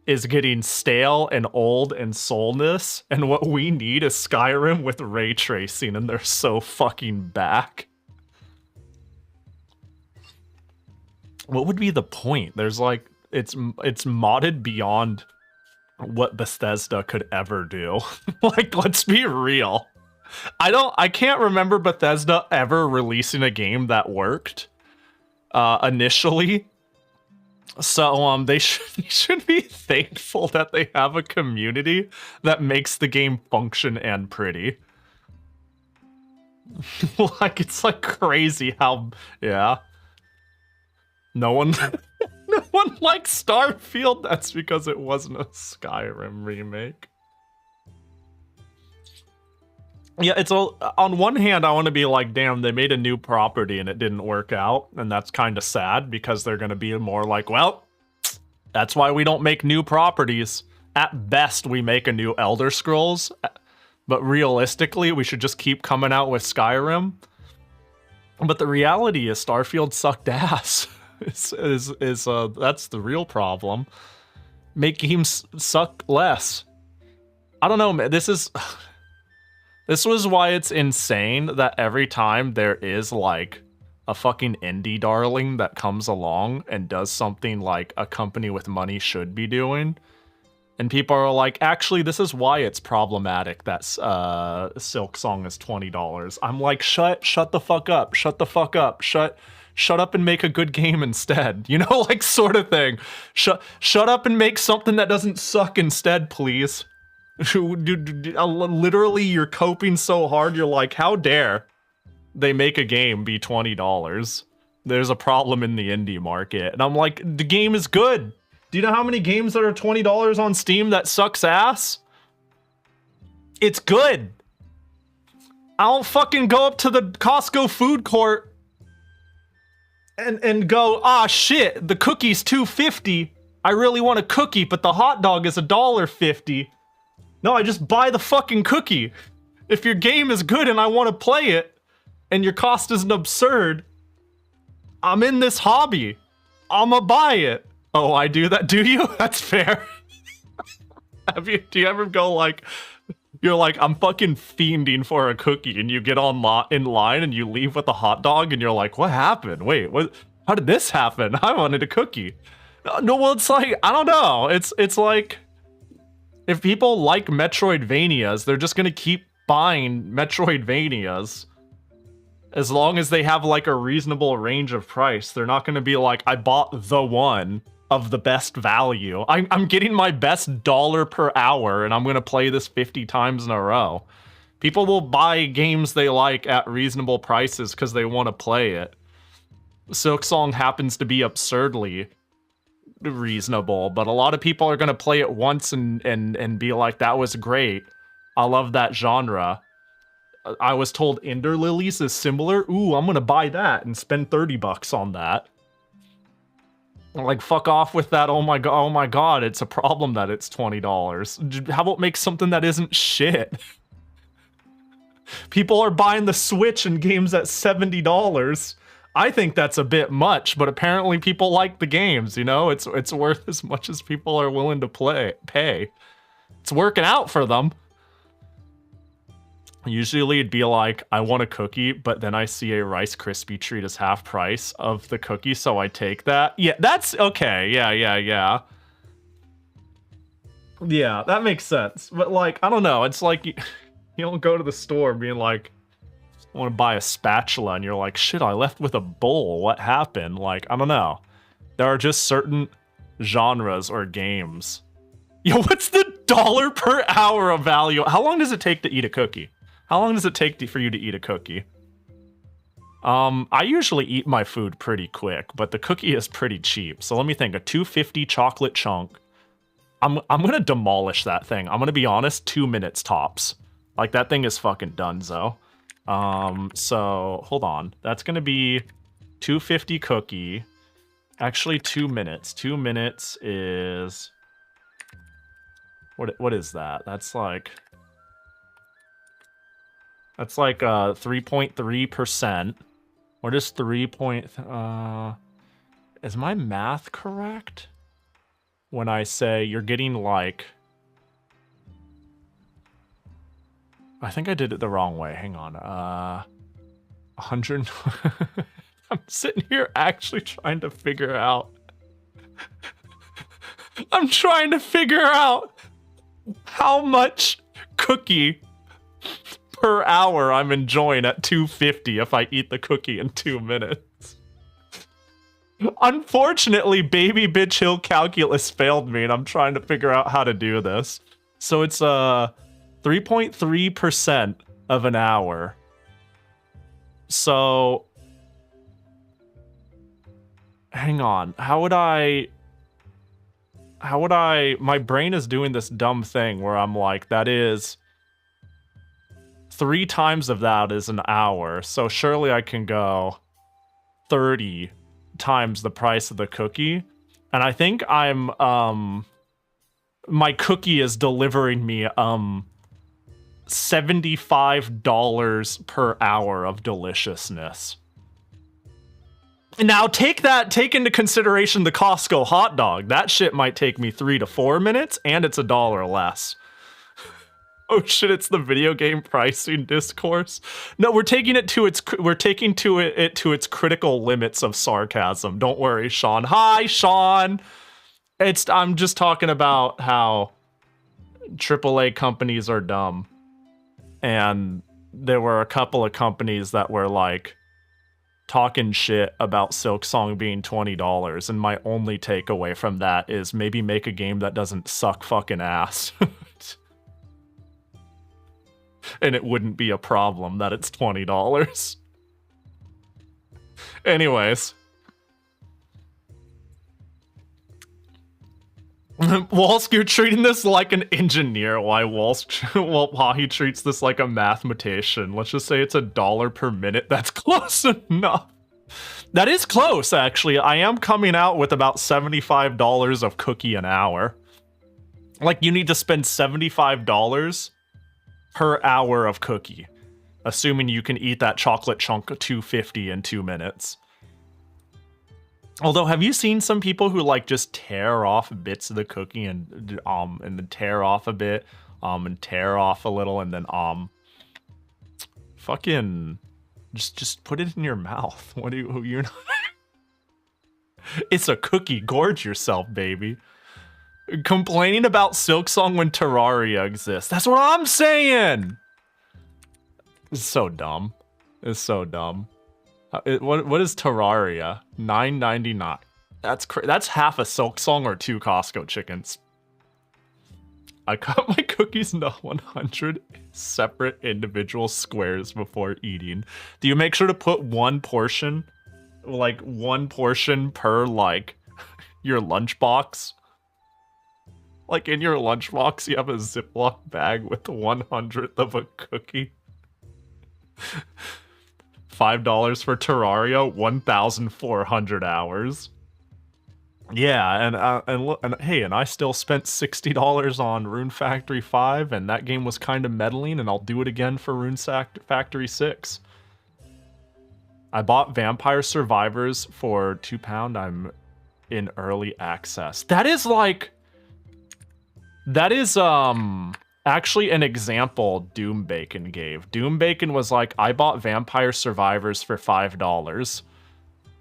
Speaker 1: is getting stale and old and soulless, and what we need is Skyrim with ray tracing, and they're so fucking back. What would be the point? There's like... It's modded beyond what Bethesda could ever do. Like, let's be real. I can't remember Bethesda ever releasing a game that worked initially. So they should be thankful that they have a community that makes the game function and pretty. Like, it's like crazy how, yeah. No one likes Starfield. That's because it wasn't a Skyrim remake. Yeah, it's all, on one hand, I want to be like, damn, they made a new property and it didn't work out, and that's kind of sad because they're going to be more like, well, that's why we don't make new properties. At best, we make a new Elder Scrolls, but realistically, we should just keep coming out with Skyrim. But the reality is Starfield sucked ass. That's the real problem. Make games suck less. I don't know, man. This was why it's insane that every time there is like a fucking indie darling that comes along and does something like a company with money should be doing, and people are like, actually, this is why it's problematic that Silk Song is $20. I'm like, shut the fuck up, shut the fuck up, shut up and make a good game instead, you know, like, sort of thing. Shut up and make something that doesn't suck instead, please. Literally, you're coping so hard, you're like, how dare they make a game be $20? There's a problem in the indie market. And I'm like, the game is good. Do you know how many games that are $20 on Steam that sucks ass? It's good. I don't fucking go up to the Costco food court and go, ah, shit, the cookie's $2.50. I really want a cookie, but the hot dog is $1.50. No, I just buy the fucking cookie. If your game is good and I want to play it, and your cost isn't absurd, I'm in this hobby. I'ma buy it. Oh, I do that? Do you? That's fair. Do you ever go like, you're like, I'm fucking fiending for a cookie, and you get in line and you leave with a hot dog and you're like, what happened? Wait, what? How did this happen? I wanted a cookie. No, well, it's like, I don't know. It's like, if people like Metroidvanias, they're just gonna keep buying Metroidvanias. As long as they have like a reasonable range of price. They're not gonna be like, I bought the one of the best value. I'm getting my best dollar per hour and I'm gonna play this 50 times in a row. People will buy games they like at reasonable prices because they want to play it. Silksong happens to be absurdly reasonable, but a lot of people are gonna play it once and be like, that was great. I love that genre. I was told Ender Lilies is similar. Ooh, I'm gonna buy that and spend 30 bucks on that. Like, fuck off with that. Oh my god, it's a problem that it's $20. How about make something that isn't shit? People are buying the Switch and games at $70. I think that's a bit much, but apparently people like the games, you know? It's worth as much as people are willing to pay. It's working out for them. Usually it'd be like, I want a cookie, but then I see a Rice Krispie treat as half price of the cookie, so I take that. Yeah, that's okay. Yeah. Yeah, that makes sense. But like, I don't know. It's like you don't go to the store being like, I want to buy a spatula, and you're like, shit, I left with a bowl. What happened? Like, I don't know. There are just certain genres or games. Yo, what's the dollar per hour of value? How long does it take to eat a cookie? How long does it take for you to eat a cookie? I usually eat my food pretty quick, but the cookie is pretty cheap. So let me think, a $2.50 chocolate chunk. I'm gonna demolish that thing. I'm gonna be honest, 2 minutes tops. Like, that thing is fucking donezo. So hold on. That's gonna be $2.50 cookie. Actually, 2 minutes. 2 minutes is... What is that? That's like 3.3%. What is 3 point... is my math correct? When I say you're getting like... I think I did it the wrong way. Hang on. 100... I'm sitting here actually trying to figure out... I'm trying to figure out how much cookie per hour I'm enjoying at $2.50 if I eat the cookie in 2 minutes. Unfortunately, Baby Bitch Hill Calculus failed me, and I'm trying to figure out how to do this. So it's 3.3% of an hour. So hang on. How would I... My brain is doing this dumb thing where I'm like, that is 3 times of that is an hour. So surely I can go 30 times the price of the cookie. And I think I'm, my cookie is delivering me, $75 per hour of deliciousness. Now take into consideration the Costco hot dog. That shit might take me 3 to 4 minutes, and it's $1 less. Oh shit! It's the video game pricing discourse. No, we're taking it to its critical limits of sarcasm. Don't worry, Sean. Hi, Sean. I'm just talking about how AAA companies are dumb, and there were a couple of companies that were like talking shit about Silksong being $20, and my only takeaway from that is maybe make a game that doesn't suck fucking ass. And it wouldn't be a problem that it's $20. Anyways. Walsk, you're treating this like an engineer. Why well, Pahi treats this like a mathematician. Let's just say it's $1 per minute. That's close enough. That is close, actually. I am coming out with about $75 of cookie an hour. Like, you need to spend $75 per hour of cookie, assuming you can eat that chocolate chunk of 250 in 2 minutes. Although, have you seen some people who like just tear off bits of the cookie and then tear off a bit, and tear off a little, and then fucking just put it in your mouth. What do you're not? It's a cookie. Gorge yourself, baby. Complaining about Silksong when Terraria exists. That's what I'm saying. It's so dumb. It's so dumb. What is Terraria? $9.99. That's half a Silksong or 2 Costco chickens. I cut my cookies into 100 separate individual squares before eating. Do you make sure to put one portion? Like, one portion per, like, your lunchbox? Like, in your lunchbox, you have a Ziploc bag with 1/100th of a cookie. $5 for Terraria, 1,400 hours. Yeah, and hey, and I still spent $60 on Rune Factory 5, and that game was kind of meddling, and I'll do it again for Rune Factory 6. I bought Vampire Survivors for £2. I'm in early access. That is actually an example Doom Bacon gave. Doom Bacon was like, I bought Vampire Survivors for $5.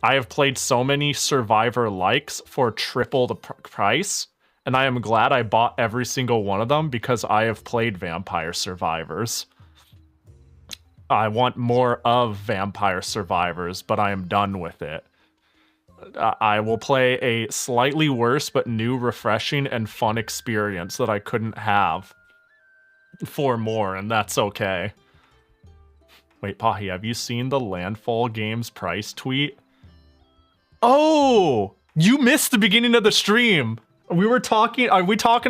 Speaker 1: I have played so many Survivor likes for triple the price, and I am glad I bought every single one of them because I have played Vampire Survivors. I want more of Vampire Survivors, but I am done with it. I will play a slightly worse but new, refreshing, and fun experience that I couldn't have for more, and that's okay. Wait, Pahi, have you seen the Landfall Games price tweet? Oh! You missed the beginning of the stream! Are we talking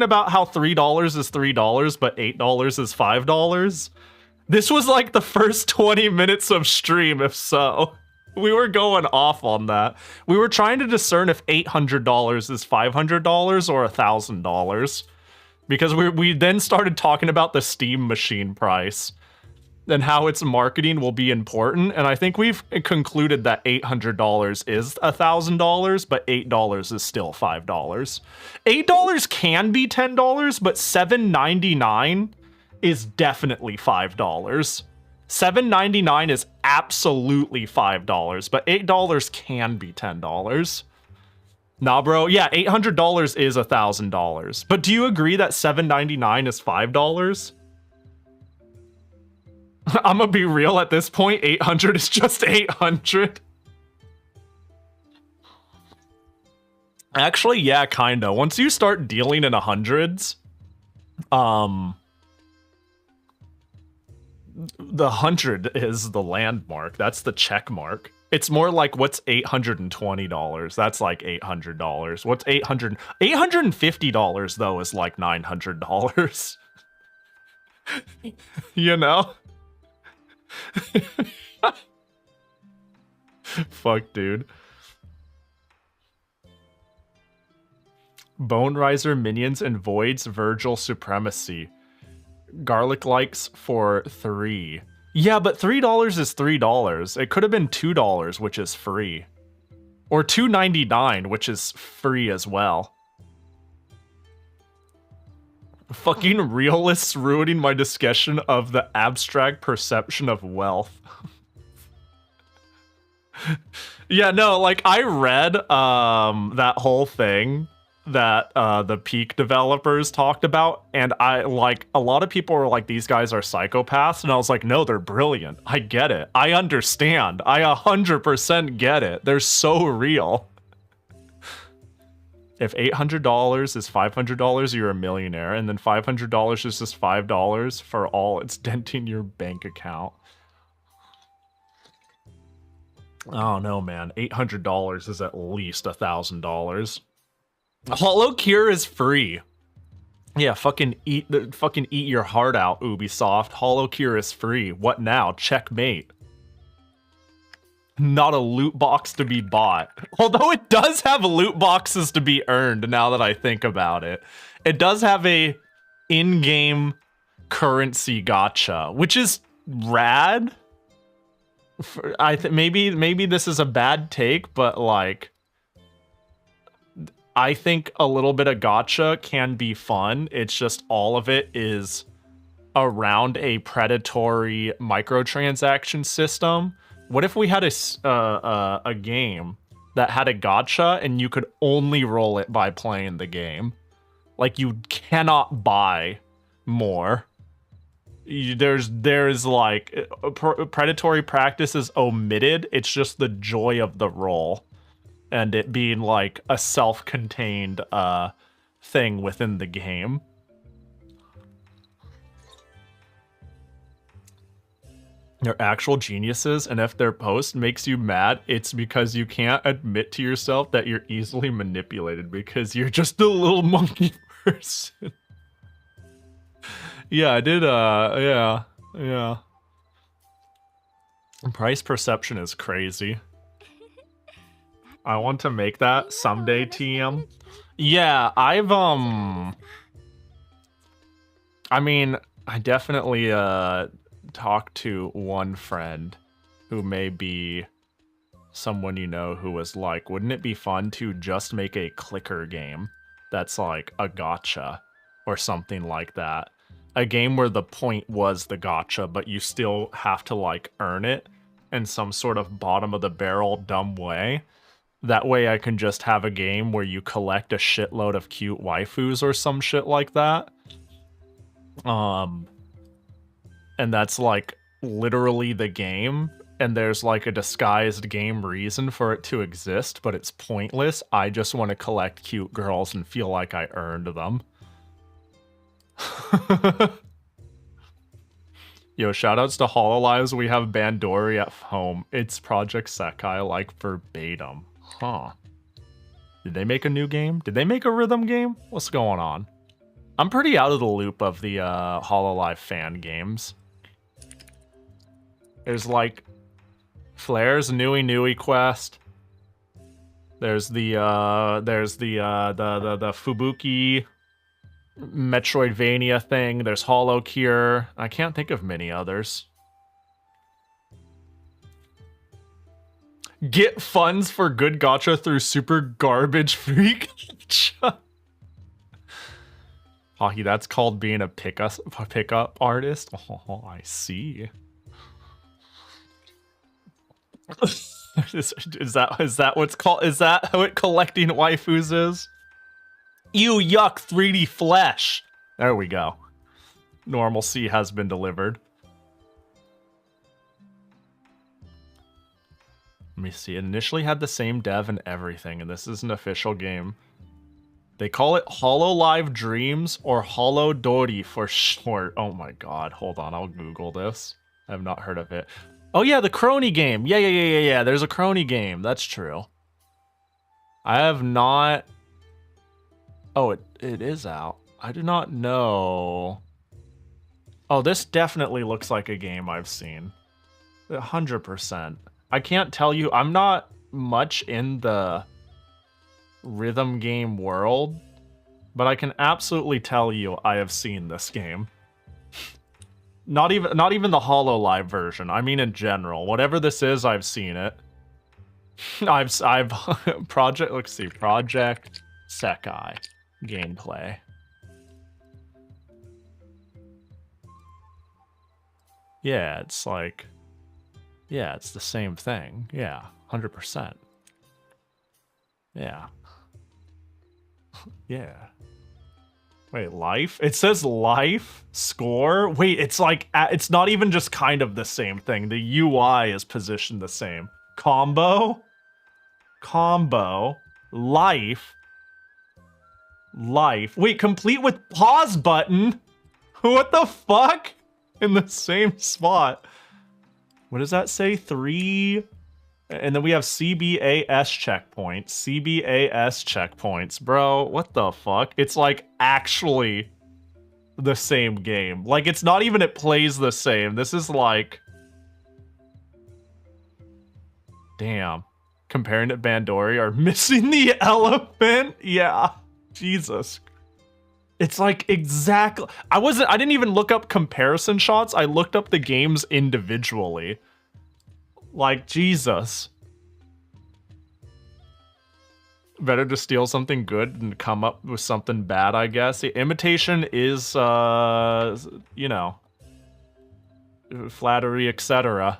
Speaker 1: about how $3 is $3, but $8 is $5? This was like the first 20 minutes of stream, if so. We were going off on that. We were trying to discern if $800 is $500 or $1,000. Because we then started talking about the Steam machine price and how its marketing will be important. And I think we've concluded that $800 is $1,000, but $8 is still $5. $8 can be $10, but $7.99 is definitely $5. $7.99 is absolutely $5, but $8 can be $10. Nah, bro. Yeah, $800 is $1,000. But do you agree that $7.99 is $5? I'm gonna be real at this point. 800 is just 800. Actually, yeah, kinda. Once you start dealing in hundreds, the 100 is the landmark. That's the check mark. It's more like, what's $820? That's like $800. What's $850 though is like $900. You know? Fuck, dude. Bone Riser minions and Void's Virgil Supremacy. Garlic likes for $3. Yeah, but $3 is $3. It could have been $2, which is free. Or $2.99, which is free as well. Fucking realists ruining my discussion of the abstract perception of wealth. Yeah, no, like, I read that whole thing that the Peak developers talked about, and I, like, a lot of people were like, these guys are psychopaths, and I was like, no, they're brilliant. I get it. I understand. I 100% get it. They're so real. If $800 is $500, you're a millionaire, and then $500 is just $5 for all it's denting your bank account. Oh no, man. $800 is at least $1,000. Hollow Cure is free. Yeah, fucking eat your heart out, Ubisoft. Hollow Cure is free. What now? Checkmate. Not a loot box to be bought. Although it does have loot boxes to be earned now that I think about it. It does have a in-game currency gacha, which is rad. Maybe this is a bad take, but like, I think a little bit of gacha can be fun. It's just all of it is around a predatory microtransaction system. What if we had a game that had a gacha and you could only roll it by playing the game? Like, you cannot buy more. There's like predatory practices omitted. It's just the joy of the roll and it being like a self-contained thing within the game. They're actual geniuses, and if their post makes you mad, it's because you can't admit to yourself that you're easily manipulated because you're just a little monkey person. Yeah, I did, yeah. Price perception is crazy. I want to make that someday, TM. Yeah, I mean, I definitely, talked to one friend who may be someone you know who was like, wouldn't it be fun to just make a clicker game that's like a gacha or something like that? A game where the point was the gacha, but you still have to like earn it in some sort of bottom of the barrel dumb way. That way I can just have a game where you collect a shitload of cute waifus or some shit like that. And that's like literally the game, and there's like a disguised game reason for it to exist, but it's pointless. I just want to collect cute girls and feel like I earned them. Yo, shoutouts to Hololives. We have Bandori at home. It's Project Sekai, like verbatim. Huh. Did they make a new game? Did they make a rhythm game? What's going on? I'm pretty out of the loop of the Hololive fan games. There's like Flair's Nui Nui quest. There's the Fubuki Metroidvania thing. There's Hollow Cure. I can't think of many others. Get funds for good gacha through super garbage free gacha. Pahi, that's called being a pickup artist. Oh, I see. Is that what's called? Is that what collecting waifus is? Ew, yuck, 3D flesh. There we go. Normalcy has been delivered. Let me see. It initially had the same dev and everything, and this is an official game. They call it Hololive Dreams or Holodori for short. Oh my god, hold on, I'll Google this. I have not heard of it. Oh yeah, the crony game. Yeah. There's a crony game. That's true. I have not... Oh, it is out. I do not know. Oh, this definitely looks like a game I've seen. 100%. I can't tell you. I'm not much in the rhythm game world, but I can absolutely tell you I have seen this game. Not even the Hololive version. I mean in general. Whatever this is, I've seen it. I've Project, let's see, Project Sekai gameplay. Yeah, it's like, yeah, it's the same thing. Yeah, 100%. Yeah. Yeah. Wait, life? It says life, score? Wait, it's like, it's not even just kind of the same thing. The UI is positioned the same. Combo, life. Wait, complete with pause button? What the fuck? In the same spot. What does that say? 3... And then we have CBAS checkpoints. Bro, what the fuck? It's like actually the same game. Like, it's not even it plays the same. This is like... Damn. Comparing to Bandori are missing the elephant? Yeah. Jesus. It's like exactly. I didn't even look up comparison shots. I looked up the games individually. Like, Jesus. Better to steal something good than come up with something bad, I guess. The imitation is, you know, flattery, etc.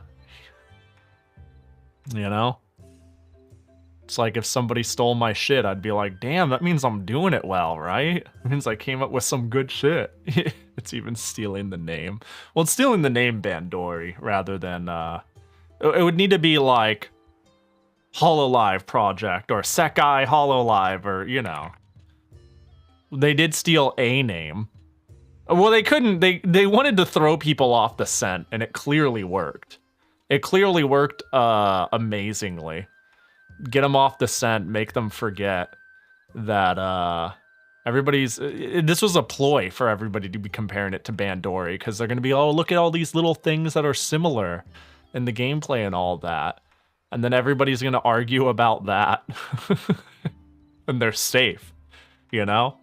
Speaker 1: You know? It's like if somebody stole my shit, I'd be like, damn, that means I'm doing it well, right? It means I came up with some good shit. It's even stealing the name. Well, it's stealing the name Bandori rather than, it would need to be like Hololive Project or Sekai Hololive or, you know. They did steal a name. Well, they couldn't, they wanted to throw people off the scent, and it clearly worked. It clearly worked amazingly. Get them off the scent, make them forget that this was a ploy for everybody to be comparing it to Bandori, because they're going to be, oh, look at all these little things that are similar in the gameplay and all that. And then everybody's going to argue about that. And they're safe, you know?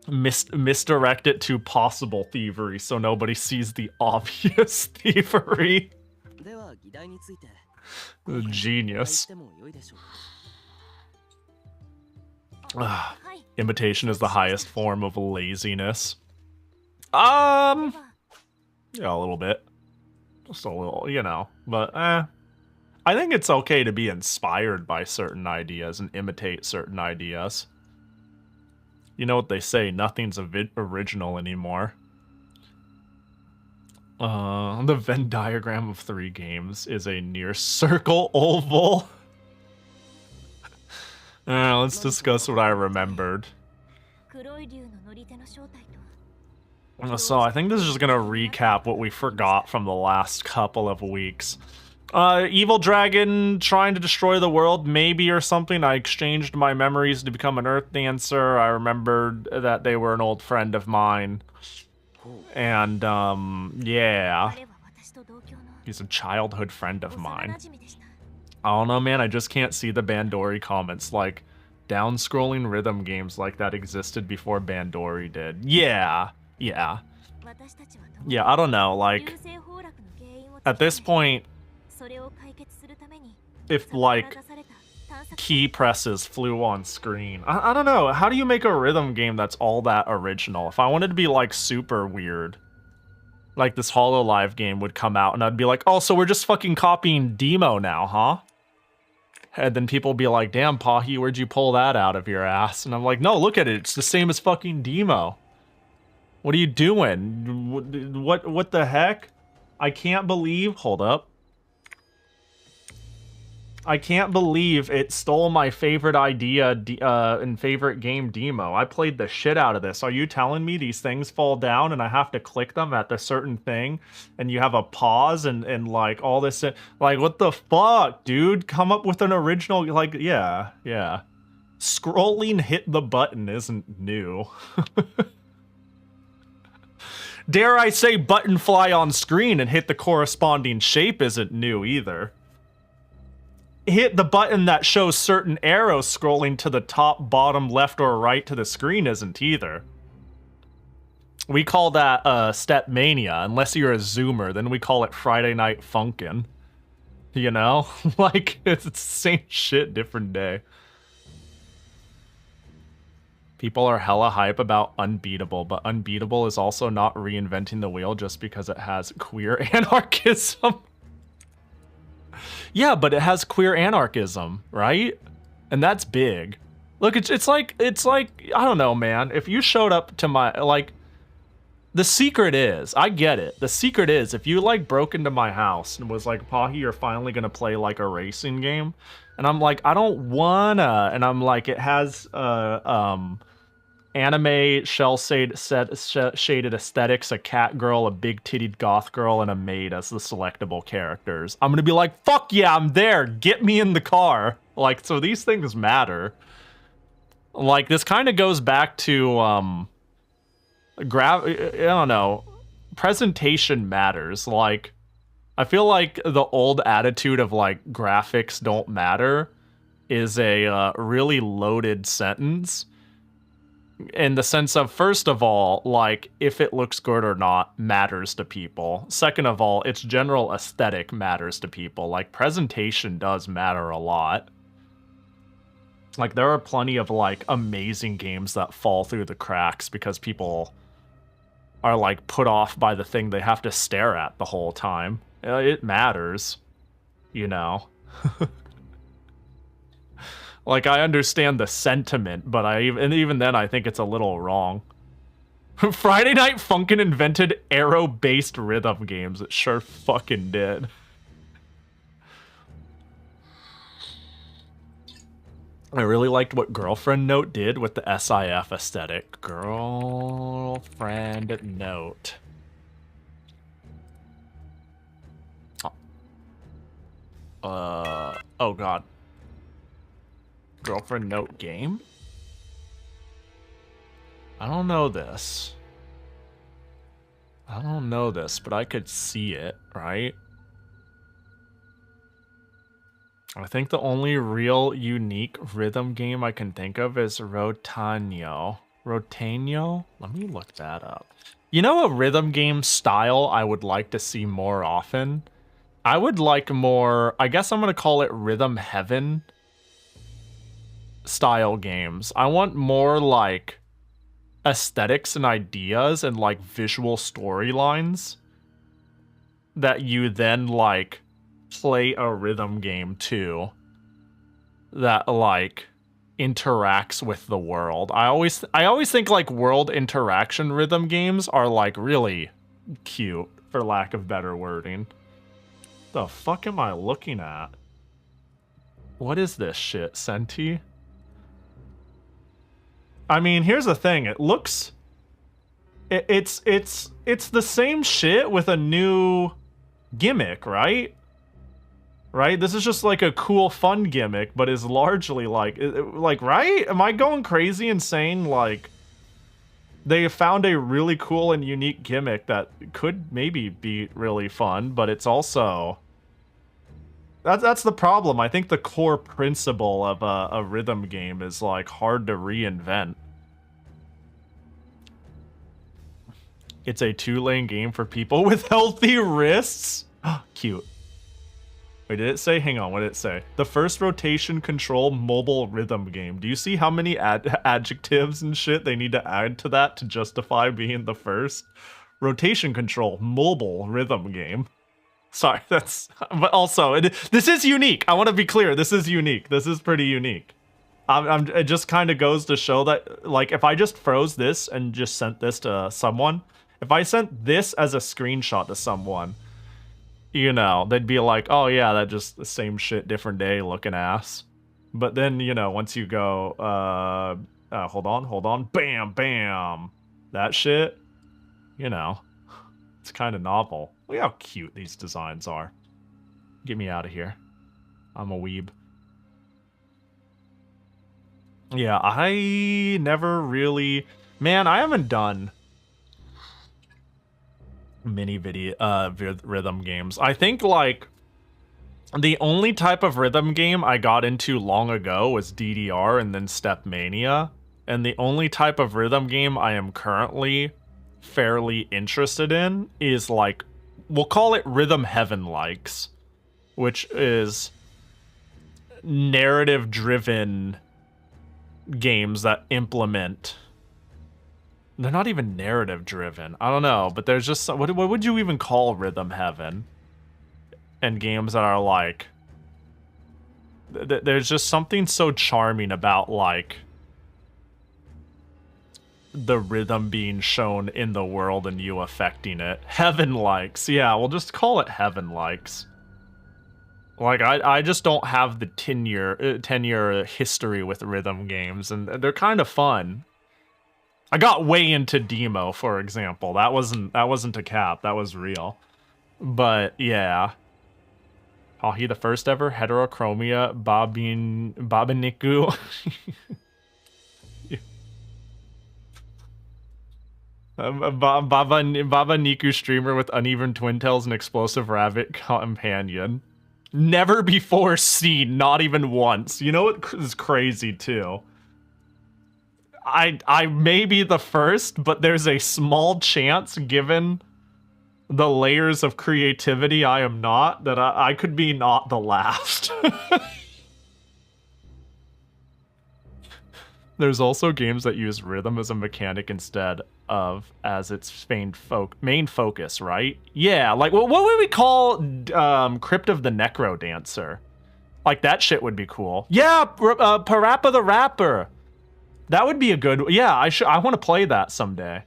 Speaker 1: Misdirect it to possible thievery so nobody sees the obvious thievery. Genius. Imitation is the highest form of laziness. Yeah, a little bit. Just a little, you know. But, I think it's okay to be inspired by certain ideas and imitate certain ideas. You know what they say, nothing's original anymore. The Venn diagram of 3 games is a near circle oval. Let's discuss what I remembered. So I think this is just gonna recap what we forgot from the last couple of weeks. Evil dragon trying to destroy the world, maybe, or something. I exchanged my memories to become an Earth Dancer. I remembered that they were an old friend of mine. And, yeah. He's a childhood friend of mine. I don't know, man. I just can't see the Bandori comments. Like, down-scrolling rhythm games like that existed before Bandori did. Yeah. Yeah. Yeah, I don't know. Like, at this point, if, like, key presses flew on screen. I don't know. How do you make a rhythm game that's all that original? If I wanted to be, like, super weird, like this Hololive game would come out, and I'd be like, oh, so we're just fucking copying Demo now, huh? And then people would be like, damn, Pahi, where'd you pull that out of your ass? And I'm like, no, look at it. It's the same as fucking Demo. What are you doing? What the heck? I can't believe... Hold up. I can't believe it stole my favorite idea and favorite game Demo. I played the shit out of this. Are you telling me these things fall down and I have to click them at the certain thing and you have a pause and like all this? Like, what the fuck, dude? Come up with an original, like, yeah. Scrolling hit the button isn't new. Dare I say button fly on screen and hit the corresponding shape isn't new either. Hit the button that shows certain arrows scrolling to the top, bottom, left, or right to the screen isn't either. We call that Step Mania, unless you're a Zoomer, then we call it Friday Night Funkin'. You know? Like, it's the same shit, different day. People are hella hype about Unbeatable, but Unbeatable is also not reinventing the wheel just because it has queer anarchism. Yeah, but it has queer anarchism, right? And that's big. Look, it's like, I don't know, man. If you showed up to my, like, the secret is, I get it. The secret is, if you, like, broke into my house and was like, Pahi, you're finally gonna play, like, a racing game. And I'm like, I don't wanna. And I'm like, it has, anime shaded aesthetics, a cat girl, a big-tittied goth girl, and a maid as the selectable characters. I'm gonna be like, fuck yeah, I'm there. Get me in the car. Like, so these things matter. Like, this kind of goes back to, I don't know. Presentation matters. Like, I feel like the old attitude of, like, graphics don't matter is a really loaded sentence. In the sense of, first of all, like, if it looks good or not matters to people. Second of all, its general aesthetic matters to people. Like, presentation does matter a lot. Like, there are plenty of, like, amazing games that fall through the cracks because people are, like, put off by the thing they have to stare at the whole time. It matters, you know? Like, I understand the sentiment, but even then, I think it's a little wrong. Friday Night Funkin' invented arrow-based rhythm games. It sure fucking did. I really liked what Girlfriend Note did with the SIF aesthetic. Girlfriend Note. Oh god. Girlfriend Note game? I don't know this. I don't know this, but I could see it, right? I think the only real unique rhythm game I can think of is Rotanio. Rotanio? Let me look that up. You know, a rhythm game style I would like to see more often? I would like more, I guess I'm going to call it Rhythm Heaven style games. I want more, like, aesthetics and ideas and, like, visual storylines that you then, like, play a rhythm game to that, like, interacts with the world. I always think, like, world interaction rhythm games are, like, really cute, for lack of better wording. The fuck am I looking at? What is this shit, Senti? I mean, here's the thing. It looks... It's the same shit with a new gimmick, right? Right? This is just like a cool, fun gimmick, but is largely like... Like, right? Am I going crazy and saying, like... They found a really cool and unique gimmick that could maybe be really fun, but it's also... That's the problem. I think the core principle of a rhythm game is, like, hard to reinvent. It's a 2-lane game for people with healthy wrists. Cute. Wait, did it say? Hang on, what did it say? The first rotation control mobile rhythm game. Do you see how many adjectives and shit they need to add to that to justify being the first? Rotation control mobile rhythm game. Sorry, that's... But also, this is unique. I want to be clear. This is unique. This is pretty unique. It just kind of goes to show that, like, if I just froze this and just sent this to someone, if I sent this as a screenshot to someone, you know, they'd be like, oh yeah, that just the same shit, different day looking ass. But then, you know, once you go, hold on, bam, bam, that shit, you know, it's kind of novel. Look how cute these designs are. Get me out of here. I'm a weeb. Yeah, I never really... Man, I haven't done many rhythm games. I think, like, the only type of rhythm game I got into long ago was DDR and then Stepmania. And the only type of rhythm game I am currently fairly interested in is, like, we'll call it Rhythm Heaven likes, which is narrative-driven games that implement... They're not even narrative-driven. I don't know, but there's just... What would you even call Rhythm Heaven? And games that are, like... There's just something so charming about, like... the rhythm being shown in the world and you affecting it. Heaven likes. Yeah, we'll just call it Heaven likes. Like, I just don't have the 10-year history with rhythm games, and they're kind of fun. I got way into Demo, for example. That wasn't a cap. That was real. But yeah. Pahi, the first ever heterochromia Babiniku. Baba Niku streamer with uneven twin tails and explosive rabbit companion. Never before seen, not even once. You know what is crazy too? I may be the first, but there's a small chance, given the layers of creativity I am not, that I could be not the last. There's also games that use rhythm as a mechanic instead of as its main focus, right? Yeah, like what would we call Crypt of the Necro Dancer? Like that shit would be cool. Yeah, Parappa the Rapper. That would be a good. Yeah, I want to play that someday.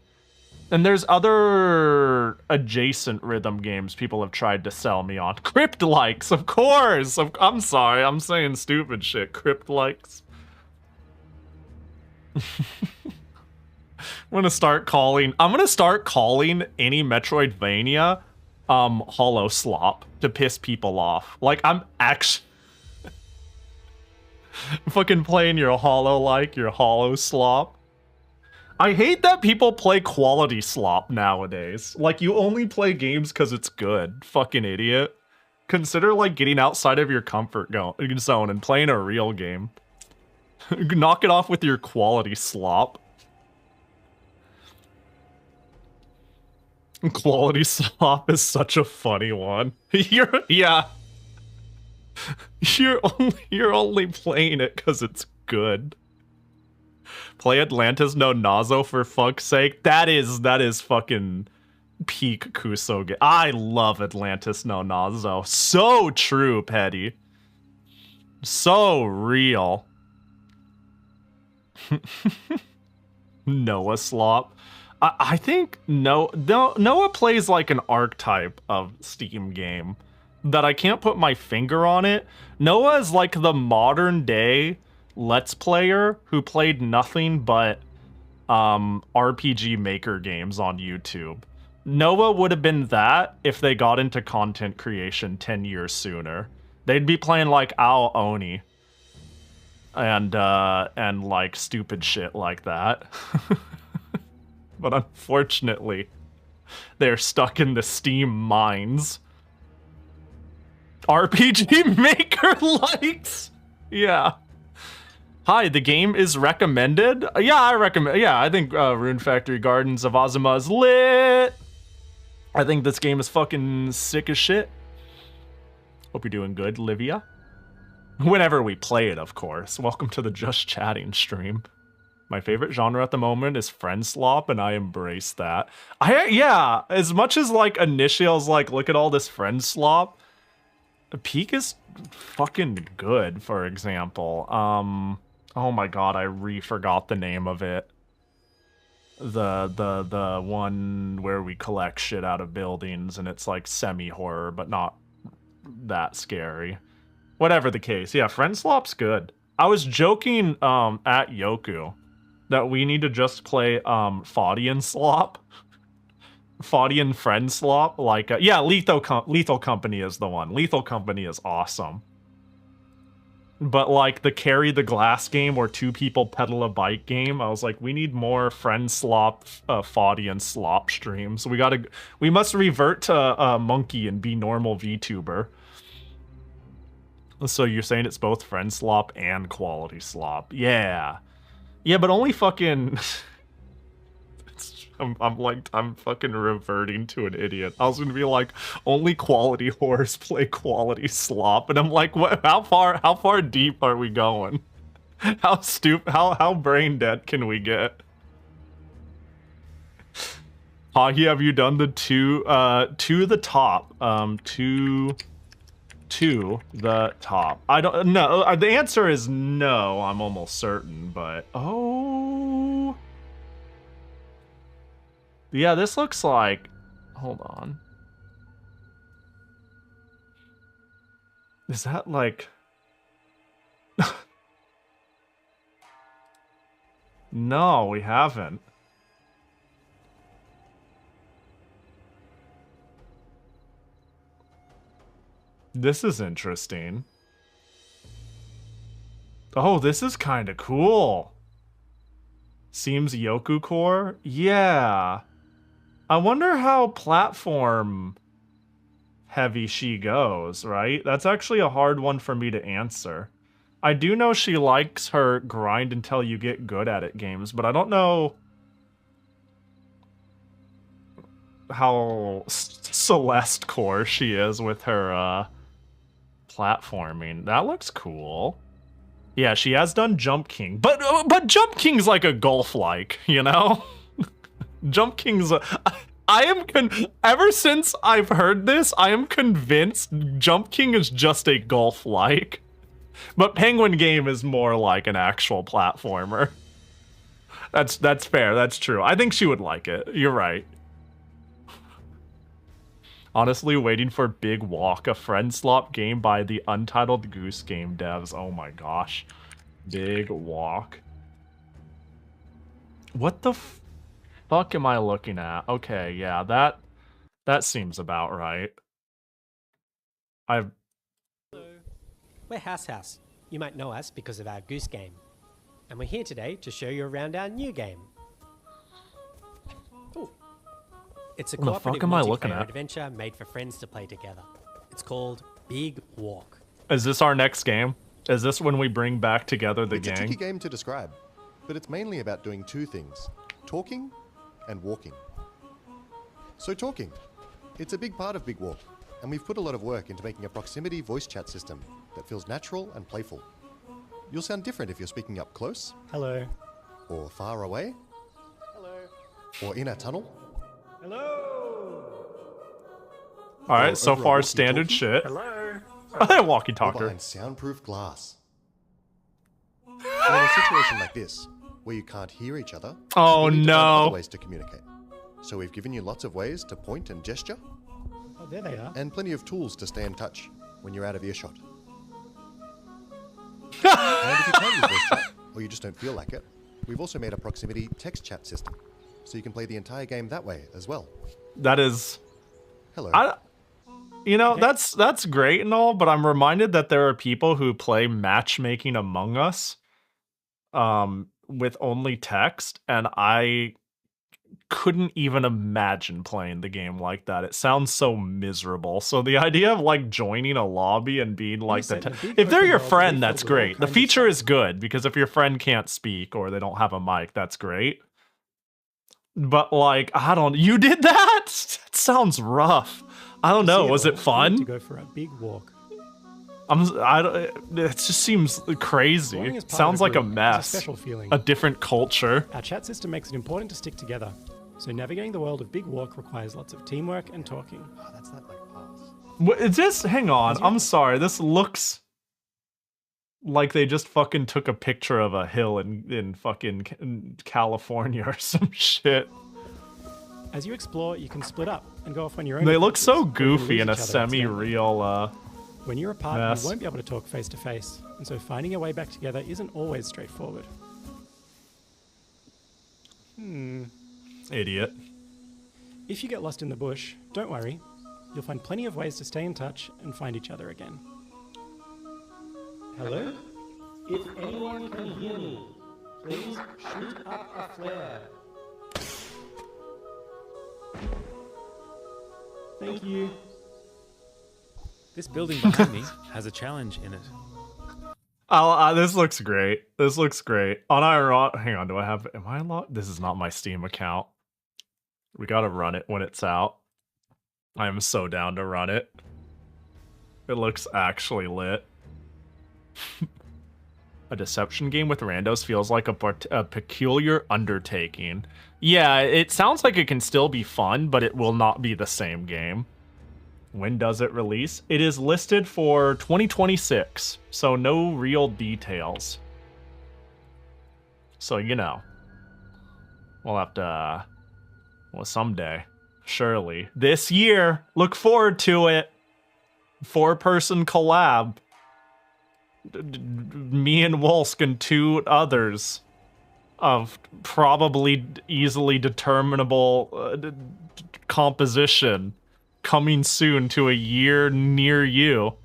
Speaker 1: And there's other adjacent rhythm games people have tried to sell me on. Crypt-likes, of course. I'm sorry, I'm saying stupid shit. Crypt-likes. I'm gonna start calling any Metroidvania Hollow Slop to piss people off. Like I'm actually fucking playing your Hollow Slop. I hate that people play quality slop nowadays. Like you only play games because it's good. Fucking idiot. Consider like getting outside of your comfort zone and playing a real game. Knock it off with your quality slop. Quality slop is such a funny one. You're only playing it because it's good. Play Atlantis no Nazo for fuck's sake. That is fucking peak Kuso. I love Atlantis no Nazo. So true, Petty. So real. Noah Slop. I think Noah plays like an archetype of Steam game that I can't put my finger on it. Noah is like the modern day Let's Player who played nothing but RPG Maker games on YouTube. Noah would have been that if they got into content creation 10 years sooner. They'd be playing like Ao Oni and like stupid shit like that. But unfortunately, they're stuck in the Steam mines. RPG Maker likes. Yeah. Hi, the game is recommended. Yeah, I recommend. Yeah, I think Rune Factory Gardens of Azuma is lit. I think this game is fucking sick as shit. Hope you're doing good, Livia. Whenever we play it, of course. Welcome to the Just Chatting stream. My favorite genre at the moment is friend slop, and I embrace that. Yeah, as much as like initially I was like, look at all this friend slop. Peak is fucking good, for example. Oh my god, I forgot the name of it. The one where we collect shit out of buildings and it's like semi-horror, but not that scary. Whatever the case, yeah, friend slop's good. I was joking at Yoku that we need to just play Faudian slop. Faudian friend slop. Like, yeah, Lethal Company is the one. Lethal Company is awesome. But like the carry the glass game where two people pedal a bike game, I was like, we need more friend slop, Faudian slop streams. We must revert to Monkey and be normal VTuber. So you're saying it's both friend slop and quality slop? Yeah, yeah, but only fucking. I'm fucking reverting to an idiot. I was gonna be like, only quality whores play quality slop, and I'm like, what? How far deep are we going? How stupid? How brain dead can we get? Pahi, have you done the to the top? To the top. I don't know. The answer is no. I'm almost certain, but oh. Yeah, this looks like... Hold on. Is that like... No, we haven't. This is interesting. Oh, this is kind of cool. Seems Yoku Core? Yeah. I wonder how platform heavy she goes, right? That's actually a hard one for me to answer. I do know she likes her grind until you get good at it games, but I don't know how Celeste core she is with her platforming. That looks cool. Yeah, she has done Jump King, but Jump King's like a golf-like, you know? Jump King's ever since I've heard this, I am convinced Jump King is just a golf-like. But Penguin Game is more like an actual platformer. That's fair, that's true. I think she would like it. You're right. Honestly, waiting for Big Walk, a friend slop game by the Untitled Goose Game devs. Oh my gosh. Big Walk. What the fuck am I looking at? Okay, yeah, that seems about right.
Speaker 5: We're House. You might know us because of our Goose Game. And we're here today to show you around our new game. Ooh. It's a
Speaker 1: What the fuck
Speaker 5: cooperative
Speaker 1: am I looking
Speaker 5: multiplayer
Speaker 1: at?
Speaker 5: adventure made for friends to play together. It's called Big Walk.
Speaker 1: Is this our next game? Is this when we bring back together the
Speaker 6: It's a
Speaker 1: gang?
Speaker 6: tricky game to describe, but it's mainly about doing two things: talking and walking. So talking, it's a big part of Big Walk, and we've put a lot of work into making a proximity voice chat system that feels natural and playful. You'll sound different if you're speaking up close,
Speaker 5: Hello.
Speaker 6: or far away,
Speaker 5: Hello.
Speaker 6: or in a tunnel.
Speaker 5: Hello.
Speaker 1: Alright,
Speaker 6: or
Speaker 1: so
Speaker 6: over a
Speaker 1: far
Speaker 6: walkie-talkie.
Speaker 1: standard shit.
Speaker 5: Hello.
Speaker 1: Walkie
Speaker 6: Or
Speaker 1: talker.
Speaker 6: behind soundproof glass. And in a situation like this, where you can't hear each other,
Speaker 1: Oh
Speaker 6: you need to find other
Speaker 1: no.
Speaker 6: ways to communicate. So we've given you lots of ways to point and gesture,
Speaker 5: Oh, there they are.
Speaker 6: and plenty of tools to stay in touch when you're out of earshot. And if you can't use voice chat, or you just don't feel like it, we've also made a proximity text chat system, so you can play the entire game that way as well.
Speaker 1: That is
Speaker 6: Hello.
Speaker 1: you know, that's great and all, but I'm reminded that there are people who play matchmaking Among Us with only text, and I couldn't even imagine playing the game like that. It sounds so miserable. So the idea of like joining a lobby and being like if they're your friend, that's great. The feature is good because if your friend can't speak or they don't have a mic, that's great. But like, you did that? That sounds rough. I don't know. Was it
Speaker 5: To
Speaker 1: fun?
Speaker 5: go for a big walk.
Speaker 1: It just seems crazy.
Speaker 5: Belonging as part
Speaker 1: Sounds
Speaker 5: of
Speaker 1: like a
Speaker 5: group is
Speaker 1: mess.
Speaker 5: special feeling.
Speaker 1: A different culture.
Speaker 5: Our chat system makes it important to stick together. So navigating the world of Big Walk requires lots of teamwork and talking.
Speaker 6: Oh, that's not like pass.
Speaker 1: What, is this? Hang on. I'm sorry. This looks like they just fucking took a picture of a hill in fucking California or some shit.
Speaker 5: As you explore, you can split up and go off on your own.
Speaker 1: They look so
Speaker 5: adventures, or you can
Speaker 1: goofy
Speaker 5: lose
Speaker 1: in a
Speaker 5: each other accidentally.
Speaker 1: semi-real
Speaker 5: When you're apart,
Speaker 1: mess.
Speaker 5: you won't be able to talk face to face, and so finding a way back together isn't always straightforward.
Speaker 1: Idiot.
Speaker 5: If you get lost in the bush, don't worry. You'll find plenty of ways to stay in touch and find each other again. Hello? If anyone can hear me, please shoot up a flare. Thank you.
Speaker 7: This building behind me has a challenge in it.
Speaker 1: This looks great. This looks great. Hang on, am I logged? This is not my Steam account. We gotta run it when it's out. I am so down to run it. It looks actually lit. A deception game with randos feels like a peculiar undertaking. Yeah, it sounds like it can still be fun, but it will not be the same game. When does it release? It is listed for 2026, so no real details. So, you know, we'll have to, well, someday, surely. This year, look forward to it. 4-person collab. Me and Wolsk and 2 others of probably easily determinable composition. Coming soon to a year near you.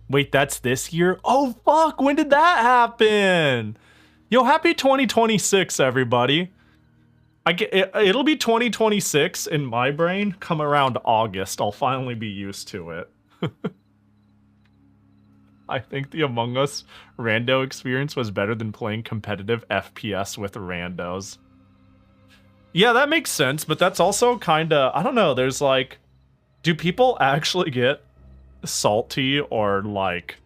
Speaker 1: Wait, that's this year? Oh, fuck, when did that happen? Yo, happy 2026, everybody. It'll be 2026 in my brain. Come around August, I'll finally be used to it. I think the Among Us rando experience was better than playing competitive FPS with randos. Yeah, that makes sense, but that's also kind of, I don't know, there's like, do people actually get salty or like,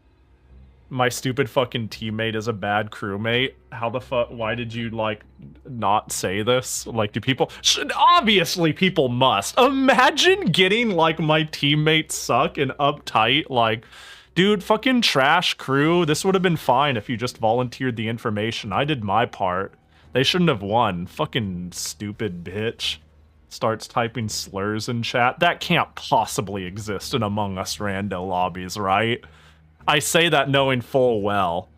Speaker 1: my stupid fucking teammate is a bad crewmate? How the fuck, why did you like not say this? Like, do people, obviously people must. Imagine getting like my teammates suck and uptight, like, dude, fucking trash crew, this would have been fine if you just volunteered the information. I did my part. They shouldn't have won. Fucking stupid bitch. Starts typing slurs in chat. That can't possibly exist in Among Us rando lobbies, right? I say that knowing full well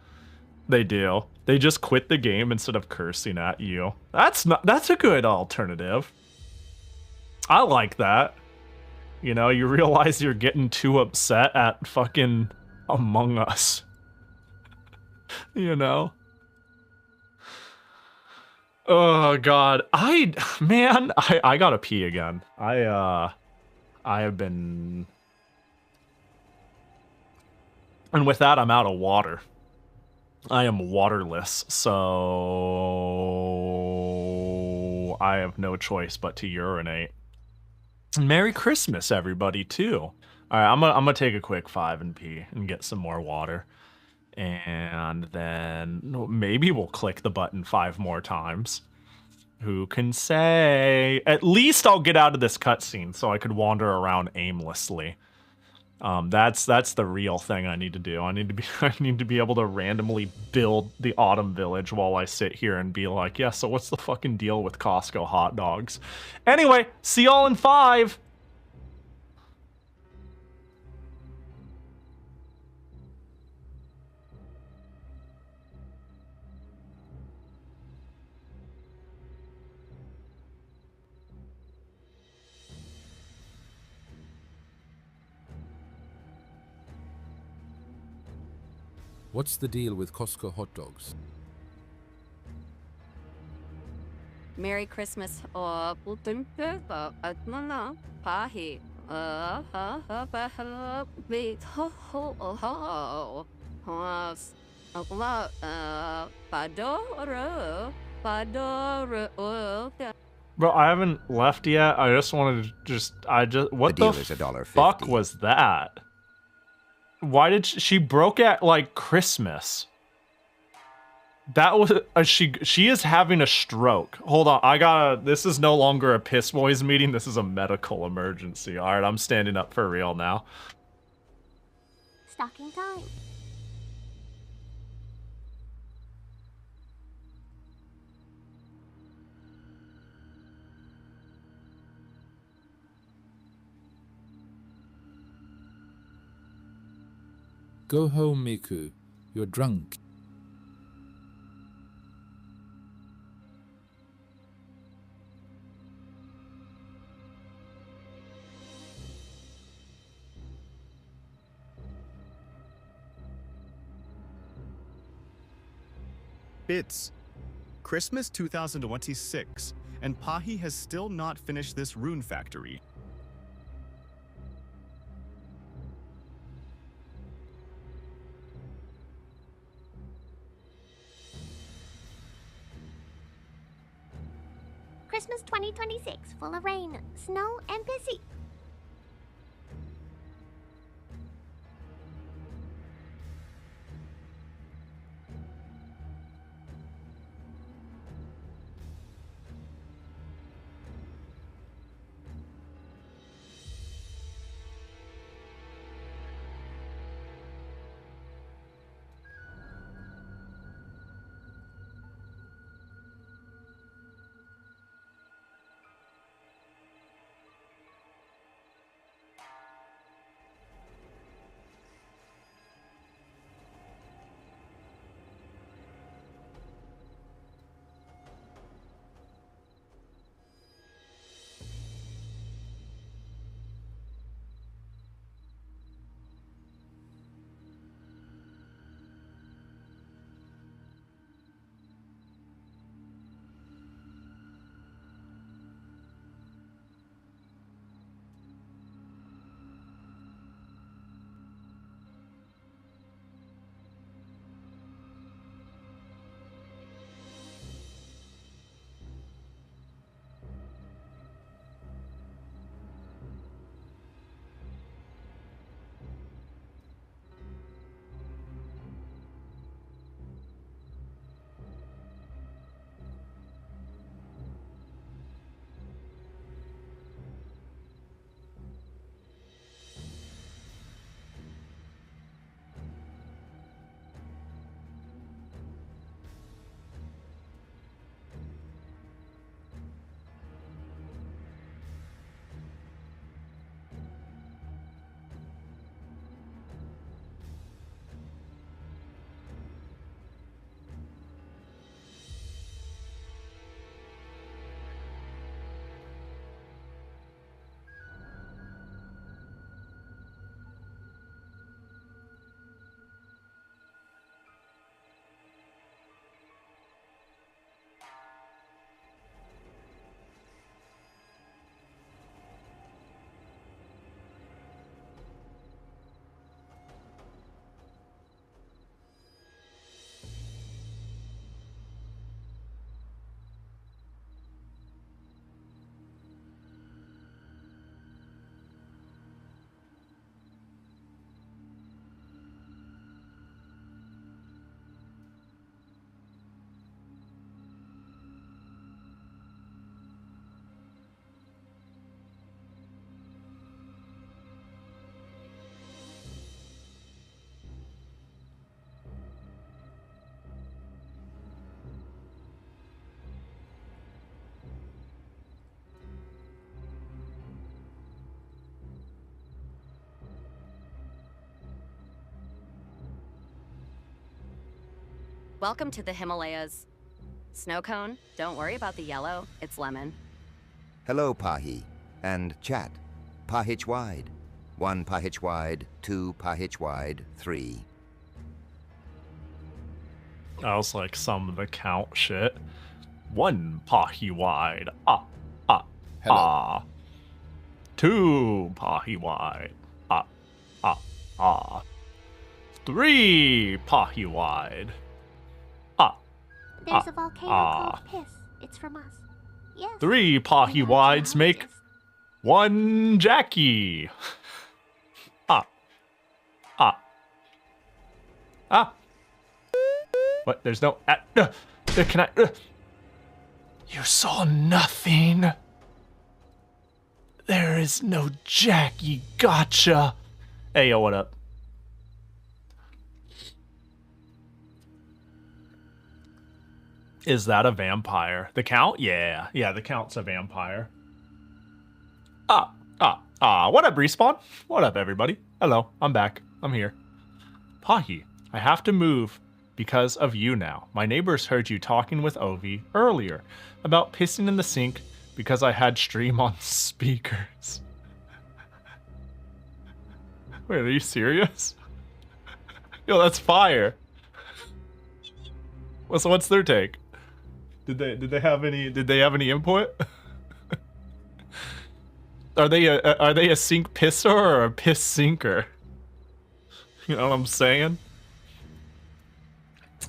Speaker 1: they do. They just quit the game instead of cursing at you. That's a good alternative. I like that. You know, you realize you're getting too upset at fucking Among Us. You know? Oh god. I gotta pee again. I have been... And with that, I'm out of water. I am waterless, so I have no choice but to urinate. Merry Christmas, everybody, too. All right, I'm gonna take a quick 5 and pee and get some more water. And then maybe we'll click the button 5 more times. Who can say? At least I'll get out of this cutscene so I could wander around aimlessly. That's the real thing I need to do. I need to be able to randomly build the Autumn Village while I sit here and be like, yeah, so what's the fucking deal with Costco hot dogs? Anyway, see y'all in 5.
Speaker 2: What's the deal with Costco hot dogs?
Speaker 4: Merry Christmas. Pahi.
Speaker 1: Bro, I haven't left yet. I just wanted to what the fuck was that? Why did she broke at like Christmas? That was she is having a stroke. Hold on, this is no longer a Piss Boys meeting. This is a medical emergency. All right, I'm standing up for real now.
Speaker 3: Stocking time.
Speaker 2: Go home, Miku. You're drunk.
Speaker 8: It's Christmas 2026, and Pahi has still not finished this rune factory.
Speaker 3: Christmas 2026, full of rain, snow, and pissy.
Speaker 4: Welcome to the Himalayas. Snow cone, don't worry about the yellow, it's lemon.
Speaker 9: Hello, Pahi. And chat. Pahich wide. 1 Pahich wide, 2 Pahich wide, 3.
Speaker 1: I was like some of the count shit. 1 Pahi wide.
Speaker 2: Hello.
Speaker 1: 2 Pahi wide. 3 Pahi wide.
Speaker 3: There's a volcano called Piss. It's from us. Yes.
Speaker 1: 3 Pahi wides make 1 Jackie. What? There's no. Can I? You saw nothing. There is no Jackie. Gotcha. Hey, yo, what up? Is that a vampire? The Count? Yeah. Yeah, the Count's a vampire. What up, Respawn? What up, everybody? Hello, I'm back. I'm here. Pahi, I have to move because of you now. My neighbors heard you talking with Ovi earlier about pissing in the sink because I had stream on speakers. Wait, are you serious? Yo, that's fire. So what's their take? Did they have any input? Are they a sink pisser or a piss sinker? You know what I'm saying?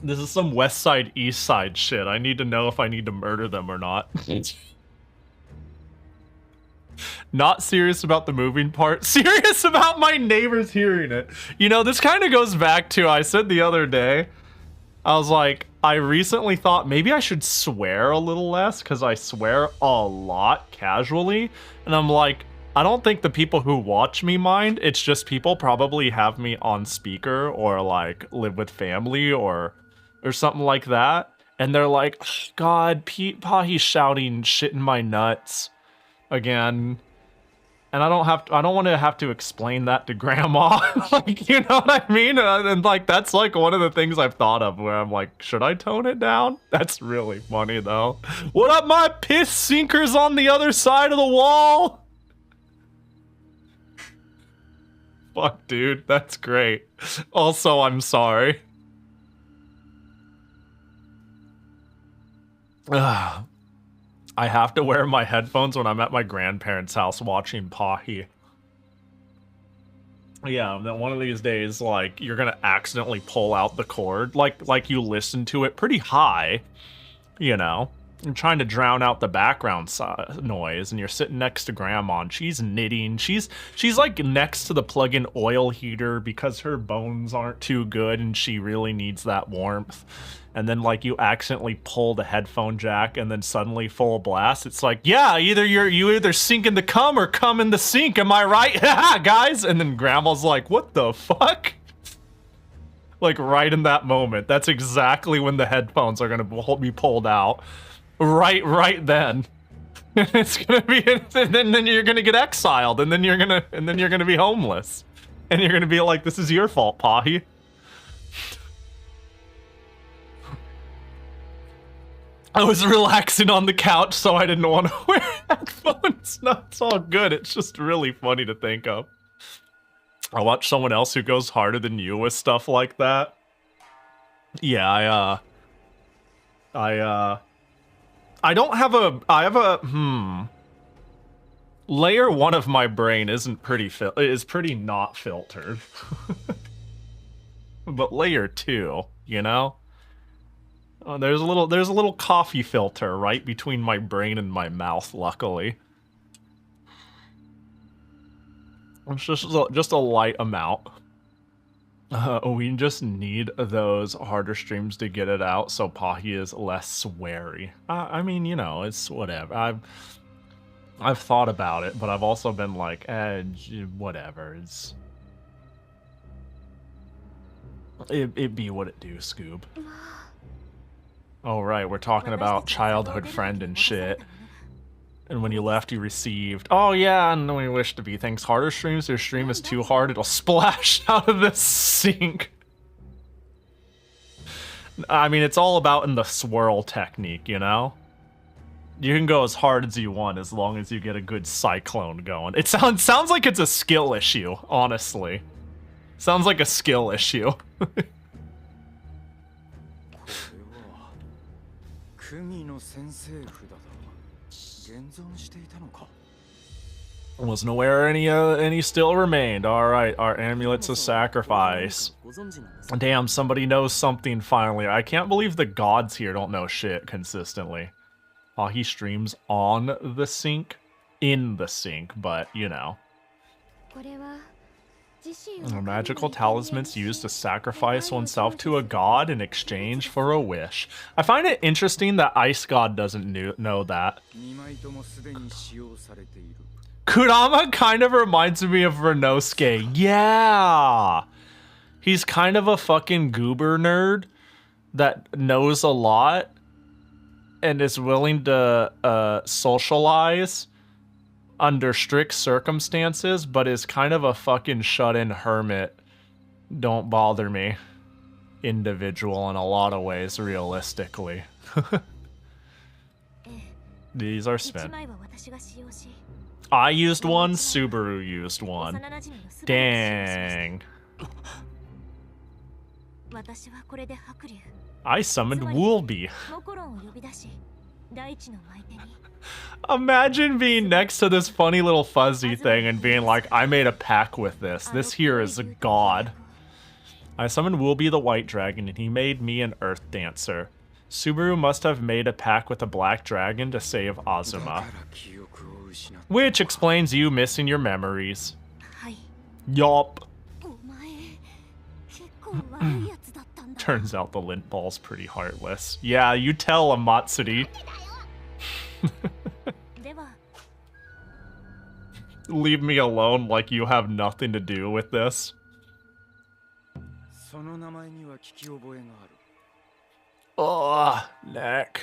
Speaker 1: This is some West Side, East Side shit. I need to know if I need to murder them or not. Not serious about the moving part. Serious about my neighbors hearing it. You know, this kind of goes back to, I said the other day, I was like, I recently thought maybe I should swear a little less because I swear a lot casually. And I'm like, I don't think the people who watch me mind. It's just people probably have me on speaker or like live with family or something like that. And they're like, oh, God, Pahi's shouting shit in my nuts again. And I don't want to have to explain that to grandma. Like, you know what I mean? And like, that's like one of the things I've thought of where I'm like, should I tone it down? That's really funny though. What up, my piss sinkers on the other side of the wall? Fuck, dude, that's great. Also, I'm sorry. I have to wear my headphones when I'm at my grandparents' house watching Pahi. Yeah, then one of these days, like, you're gonna accidentally pull out the cord. Like you listen to it pretty high, you know? You're trying to drown out the background noise, and you're sitting next to Grandma, and she's knitting. She's like next to the plug-in oil heater because her bones aren't too good, and she really needs that warmth. And then like you accidentally pull the headphone jack, and then suddenly full blast. It's like, yeah, you either sink in the cum or cum in the sink. Am I right, guys? And then Grandma's like, what the fuck? Like right in that moment, that's exactly when the headphones are gonna be pulled out. Right then. It's gonna be, and then you're gonna get exiled, and then you're gonna be homeless, and you're gonna be like, this is your fault, Pahi. I was relaxing on the couch, so I didn't want to wear headphones. No, it's all good. It's just really funny to think of. I watch someone else who goes harder than you with stuff like that. Yeah, I don't have layer 1 of my brain is pretty not filtered. But layer 2, you know? Oh, there's a little coffee filter right between my brain and my mouth, luckily. It's just a light amount. We just need those harder streams to get it out, so Pahi is less sweary. I mean, you know, it's whatever. I've thought about it, but I've also been like, whatever. It be what it do, Scoob. Oh right, we're talking about childhood friend and shit. And when you left, you received, oh yeah, and we wish to be thanks harder streams. Your stream is too hard, it'll splash out of the sink. I mean, it's all about in the swirl technique, you know? You can go as hard as you want as long as you get a good cyclone going. It sounds like it's a skill issue, honestly. Sounds like a skill issue. Wasn't aware any still remained. Alright, our amulet's a sacrifice. Damn, somebody knows something finally. I can't believe the gods here don't know shit consistently. He streams on the sink, in the sink, but you know. Magical talismans used to sacrifice oneself to a god in exchange for a wish. I find it interesting that Ice God doesn't know that. Kurama kind of reminds me of Renosuke. Yeah! He's kind of a fucking goober nerd that knows a lot and is willing to socialize under strict circumstances, but is kind of a fucking shut-in hermit. Don't bother me. Individual in a lot of ways, realistically. These are spent. I used one, Subaru used one. Dang. I summoned Woolby. Imagine being next to this funny little fuzzy thing and being like, I made a pact with this. This here is a god. I summoned Woolby the White Dragon and he made me an Earth Dancer. Subaru must have made a pact with a Black Dragon to save Azuma. Which explains you missing your memories. Yup. Turns out the lint ball's pretty heartless. Yeah, you tell him, Matsuri. Leave me alone like you have nothing to do with this. Ugh, neck.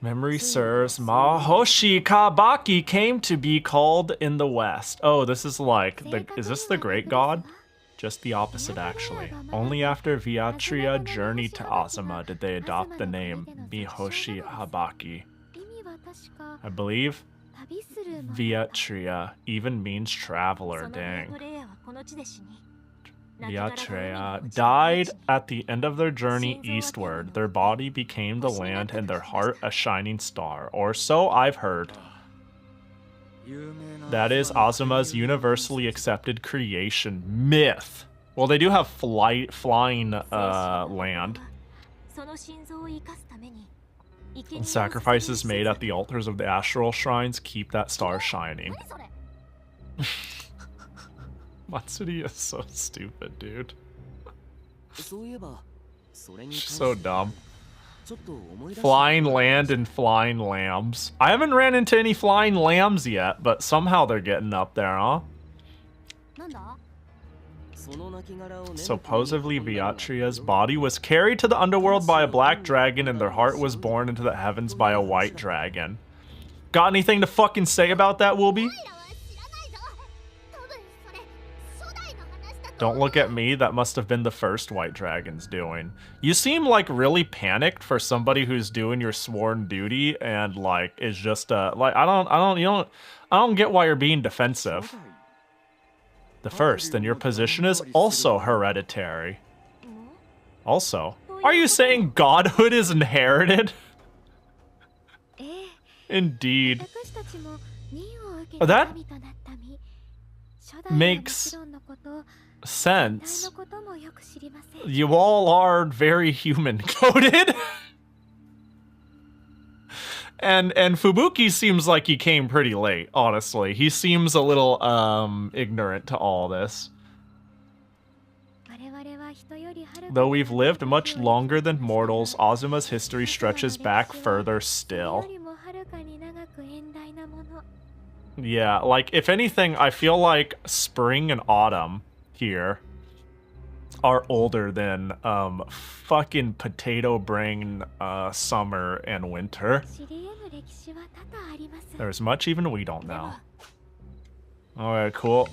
Speaker 1: Memory serves, Mahoshi Kabaki came to be called in the West. Oh, this is like, is this the Great God? Just the opposite, actually. Only after Viatria journeyed to Azuma did they adopt the name Mihoshi Habaki. I believe Viatria even means traveler, dang. Viatria died at the end of their journey eastward. Their body became the land and their heart a shining star, or so I've heard. That is Azuma's universally accepted creation myth. Well, they do have flying land. Sacrifices made at the altars of the astral shrines keep that star shining. Matsuri is so stupid, dude. So dumb. Flying land and flying lambs. I haven't ran into any flying lambs yet, but somehow they're getting up there, huh? Supposedly Viatria's body was carried to the underworld by a black dragon and their heart was born into the heavens by a white dragon. Got anything to fucking say about that, Woolby? Don't look at me, that must have been the first white dragon's doing. You seem like really panicked for somebody who's doing your sworn duty and like is just like I don't get why you're being defensive. The first, and your position is also hereditary. Also, are you saying godhood is inherited? Indeed. That makes sense. You all are very human-coded. and Fubuki seems like he came pretty late, honestly. He seems a little ignorant to all this. Though we've lived much longer than mortals, Azuma's history stretches back further still. Yeah, like, if anything, I feel like spring and autumn here are older than fucking potato brain summer and winter. There's much even we don't know. Alright, cool.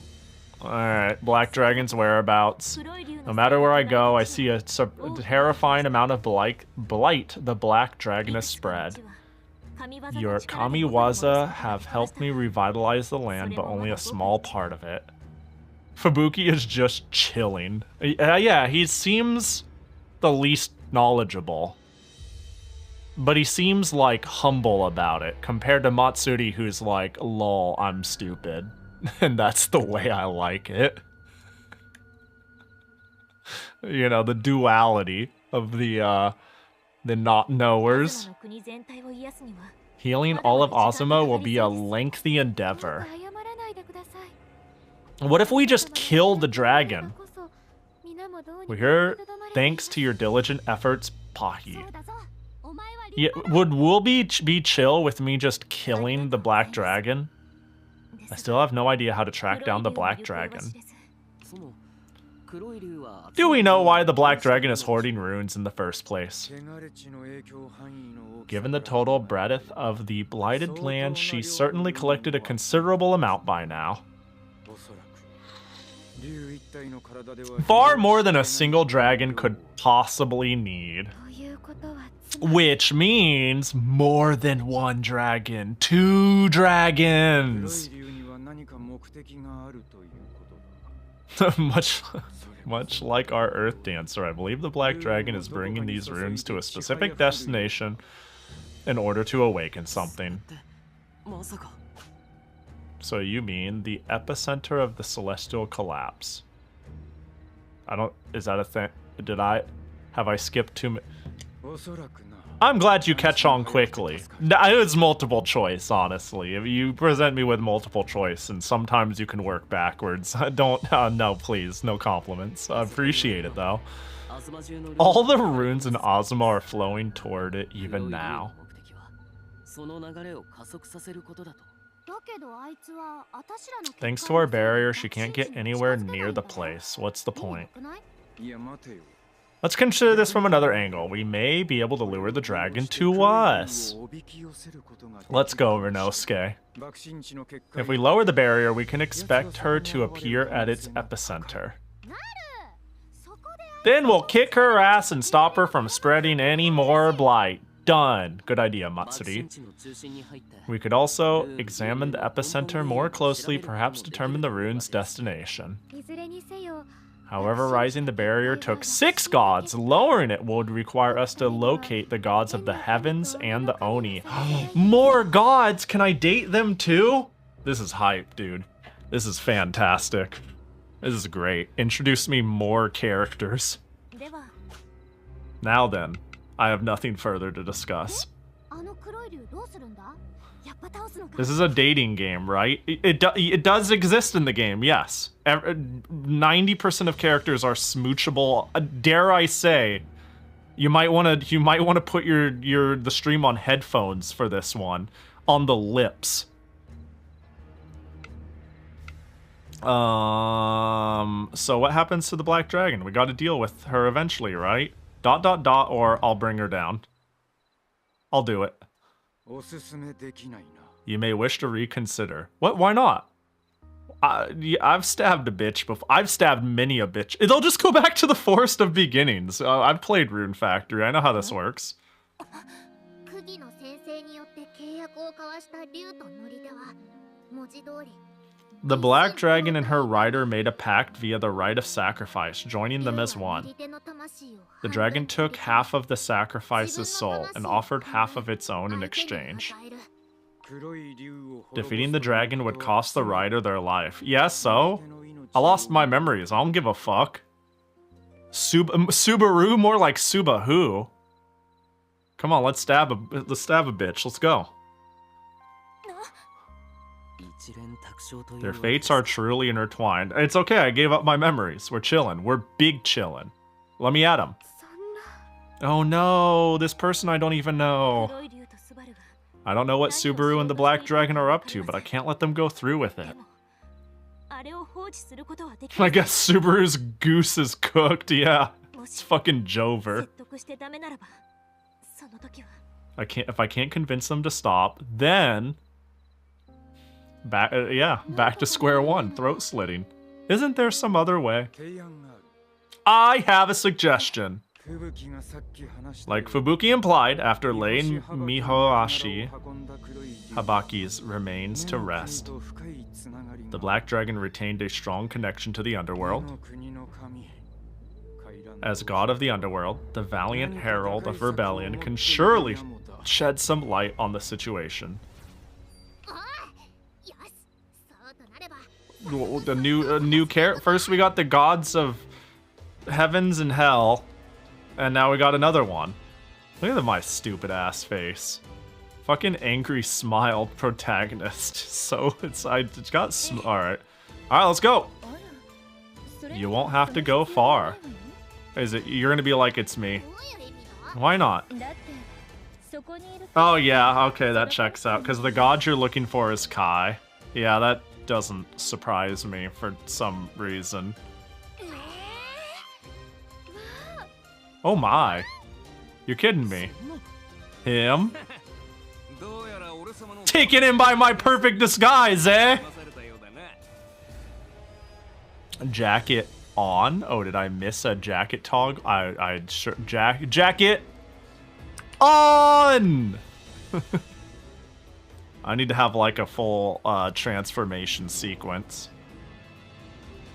Speaker 1: Alright, Black Dragon's whereabouts. No matter where I go, I see a terrifying amount of blight the Black Dragon has spread. Your Kamiwaza have helped me revitalize the land, but only a small part of it. Fubuki is just chilling. Yeah, he seems the least knowledgeable. But he seems, like, humble about it, compared to Matsuri, who's like, lol, I'm stupid. And that's the way I like it. You know, the duality of the not knowers. Healing all of Azuma will be a lengthy endeavor. What if we just kill the dragon? We're here thanks to your diligent efforts, Pahi. Yeah, would Wool be chill with me just killing the Black Dragon? I still have no idea how to track down the Black Dragon. Do we know why the Black Dragon is hoarding runes in the first place? Given the total breadth of the blighted land, she certainly collected a considerable amount by now. Far more than a single dragon could possibly need. Which means more than one dragon. 2 dragons! Much like our Earth Dancer, I believe the Black Dragon is bringing these runes to a specific destination in order to awaken something. So you mean the epicenter of the celestial collapse? Is that a thing? Have I skipped too many? I'm glad you catch on quickly. It was multiple choice, honestly. If you present me with multiple choice, and sometimes you can work backwards. No, please, no compliments. I appreciate it, though. All the runes in Azuma are flowing toward it even now. Thanks to our barrier, she can't get anywhere near the place. What's the point? Let's consider this from another angle. We may be able to lure the dragon to us. Let's go, Renosuke. If we lower the barrier, we can expect her to appear at its epicenter. Then we'll kick her ass and stop her from spreading any more blight. Done. Good idea, Matsuri. We could also examine the epicenter more closely, perhaps determine the rune's destination. However, rising the barrier took 6 gods. Lowering it would require us to locate the gods of the heavens and the Oni. More gods! Can I date them too? This is hype, dude. This is fantastic. This is great. Introduce me more characters. Now then, I have nothing further to discuss. This is a dating game, right? It does exist in the game, yes. 90% of characters are smoochable. Dare I say, you might want to put the stream on headphones for this one, on the lips. So what happens to the Black Dragon? We got to deal with her eventually, right? ... or I'll bring her down. I'll do it. You may wish to reconsider. What? Why not? I've stabbed a bitch before. I've stabbed many a bitch. They'll just go back to the Forest of Beginnings. I've played Rune Factory. I know how this works. The Black Dragon and her rider made a pact via the rite of sacrifice, joining them as one. The dragon took half of the sacrifice's soul and offered half of its own in exchange. Defeating the dragon would cost the rider their life. Yes, so? I lost my memories. I don't give a fuck. Subaru? More like Subahu. Come on, let's stab a bitch. Let's go. Their fates are truly intertwined. It's okay, I gave up my memories. We're chilling. We're big chilling. Let me at him. Oh no, this person I don't even know. I don't know what Subaru and the Black Dragon are up to, but I can't let them go through with it. I guess Subaru's goose is cooked, yeah. It's fucking Jover. If I can't convince them to stop, then... back to square one, throat slitting. Isn't there some other way? I have a suggestion. Like Fubuki implied, after laying Mihoashi Habaki's remains to rest, the Black Dragon retained a strong connection to the underworld. As god of the underworld, the valiant herald of rebellion can surely shed some light on the situation. The new character. First we got the gods of heavens and hell, and now we got another one. Look at my stupid ass face. Fucking angry smile protagonist. So it's got all right, let's go. You won't have to go far. Is it? You're gonna be like, it's me. Why not? Oh yeah, okay, that checks out. Because the god you're looking for is Kai. Yeah, that doesn't surprise me for some reason. Oh my. You're kidding me. Him? Taken in by my perfect disguise, eh? Jacket on? Oh, did I miss a jacket toggle? Jacket on! I need to have like a full transformation sequence.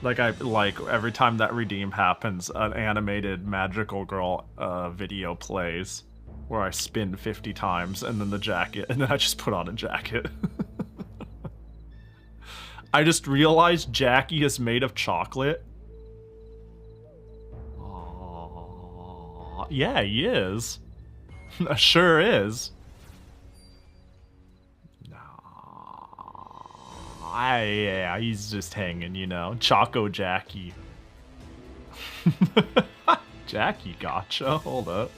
Speaker 1: Like every time that redeem happens, an animated magical girl video plays where I spin 50 times and then the jacket, and then I just put on a jacket. I just realized Jackie is made of chocolate. Aww. Yeah, he is. Sure is. Yeah, he's just hanging, you know. Choco Jackie. Jackie gotcha. Hold up.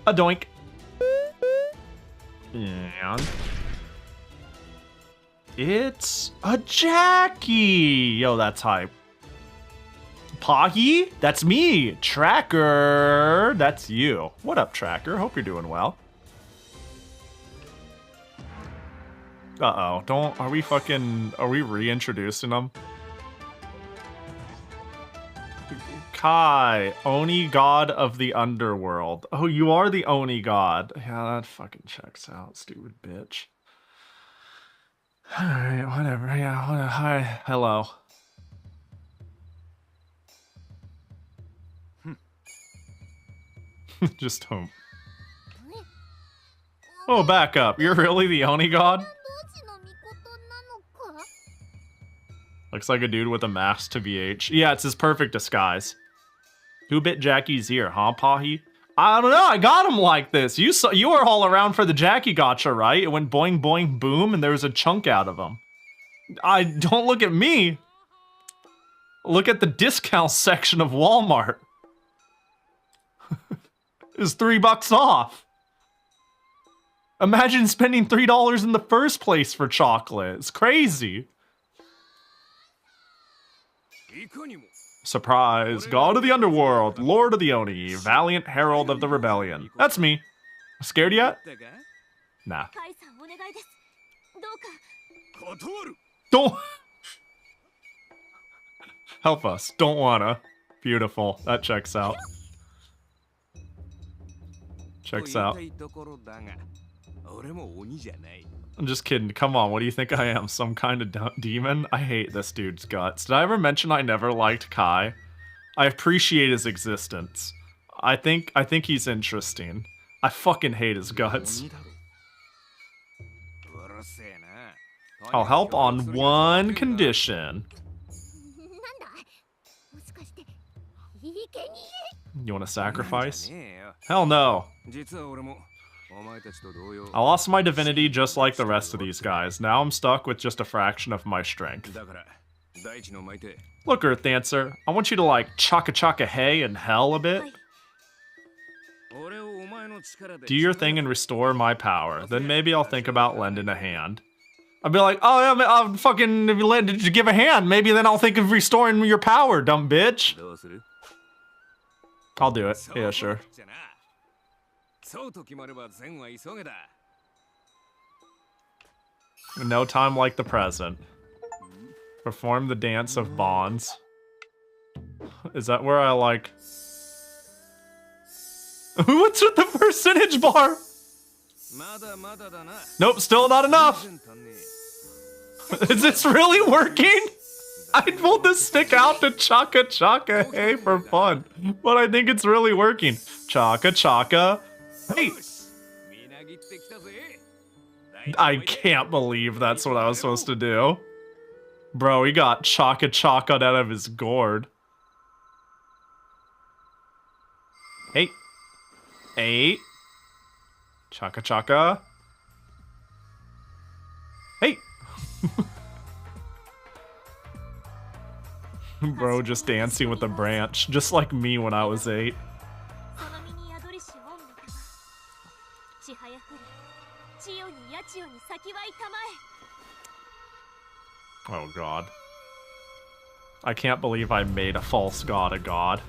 Speaker 1: A doink. And it's a Jackie. Yo, that's hype. Pahi? That's me. Tracker. That's you. What up, Tracker? Hope you're doing well. Uh-oh. Are we reintroducing them? Kai, Oni god of the underworld. Oh, you are the Oni god. Yeah, that fucking checks out, stupid bitch. Alright, whatever. Yeah, hi. Hello. Just home. Oh, back up. You're really the Oni god? Looks like a dude with a mask to VH. Yeah, it's his perfect disguise. Who bit Jackie's ear, huh, Pahi? I don't know, I got him like this. You were all around for the Jackie gotcha, right? It went boing, boing, boom, and there was a chunk out of him. Don't look at me. Look at the discount section of Walmart. It's $3 off. Imagine spending $3 in the first place for chocolate. It's crazy. Surprise, god of the underworld, lord of the Oni, valiant herald of the rebellion. That's me. Scared yet? Nah. Don't help us. Don't wanna. Beautiful. That checks out. Checks out. I'm just kidding. Come on, what do you think I am? Some kind of demon? I hate this dude's guts. Did I ever mention I never liked Kai? I appreciate his existence. I think he's interesting. I fucking hate his guts. I'll help on one condition. You want to sacrifice? Hell no. I lost my divinity just like the rest of these guys. Now I'm stuck with just a fraction of my strength. Look, Earth Dancer, I want you to like chaka hey in hell a bit. Do your thing and restore my power. Then maybe I'll think about lending a hand. I'll be like, oh, yeah, I'll fucking did you give a hand? Maybe then I'll think of restoring your power, dumb bitch. I'll do it. Yeah, sure. No time like the present. Perform the dance of bonds. Is that where I like... What's with the percentage bar? Nope, still not enough. Is this really working? I pulled this stick out to chaka chaka hey for fun, but I think it's really working. Chaka chaka hey. I can't believe that's what I was supposed to do. Bro, he got chaka chaka'd out of his gourd. Hey. Hey. Chaka chaka. Hey. Bro just dancing with a branch, just like me when I was 8. Oh god. I can't believe I made a false god a god.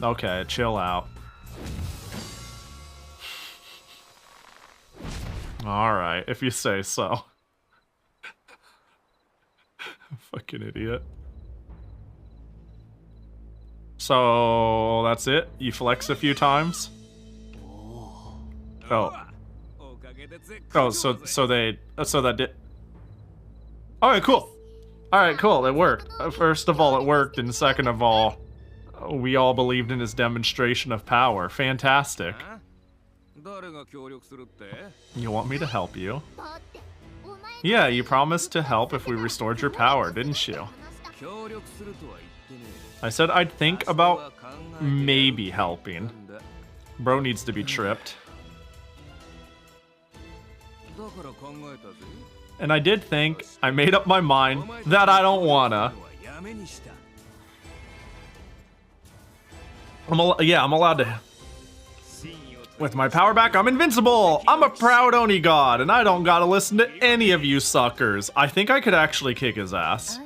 Speaker 1: Okay, chill out. Alright, if you say so. Fucking idiot. So, that's it? You flex a few times? Oh. Oh, so that did... Alright, cool. Alright, cool, it worked. First of all, it worked, and second of all, we all believed in his demonstration of power. Fantastic. You want me to help you? Yeah, you promised to help if we restored your power, didn't you? I said I'd think about maybe helping. Bro needs to be tripped. And I did think, I made up my mind that I don't wanna. I'm allowed to. With my power back, I'm invincible! I'm a proud Oni god, and I don't gotta listen to any of you suckers. I think I could actually kick his ass.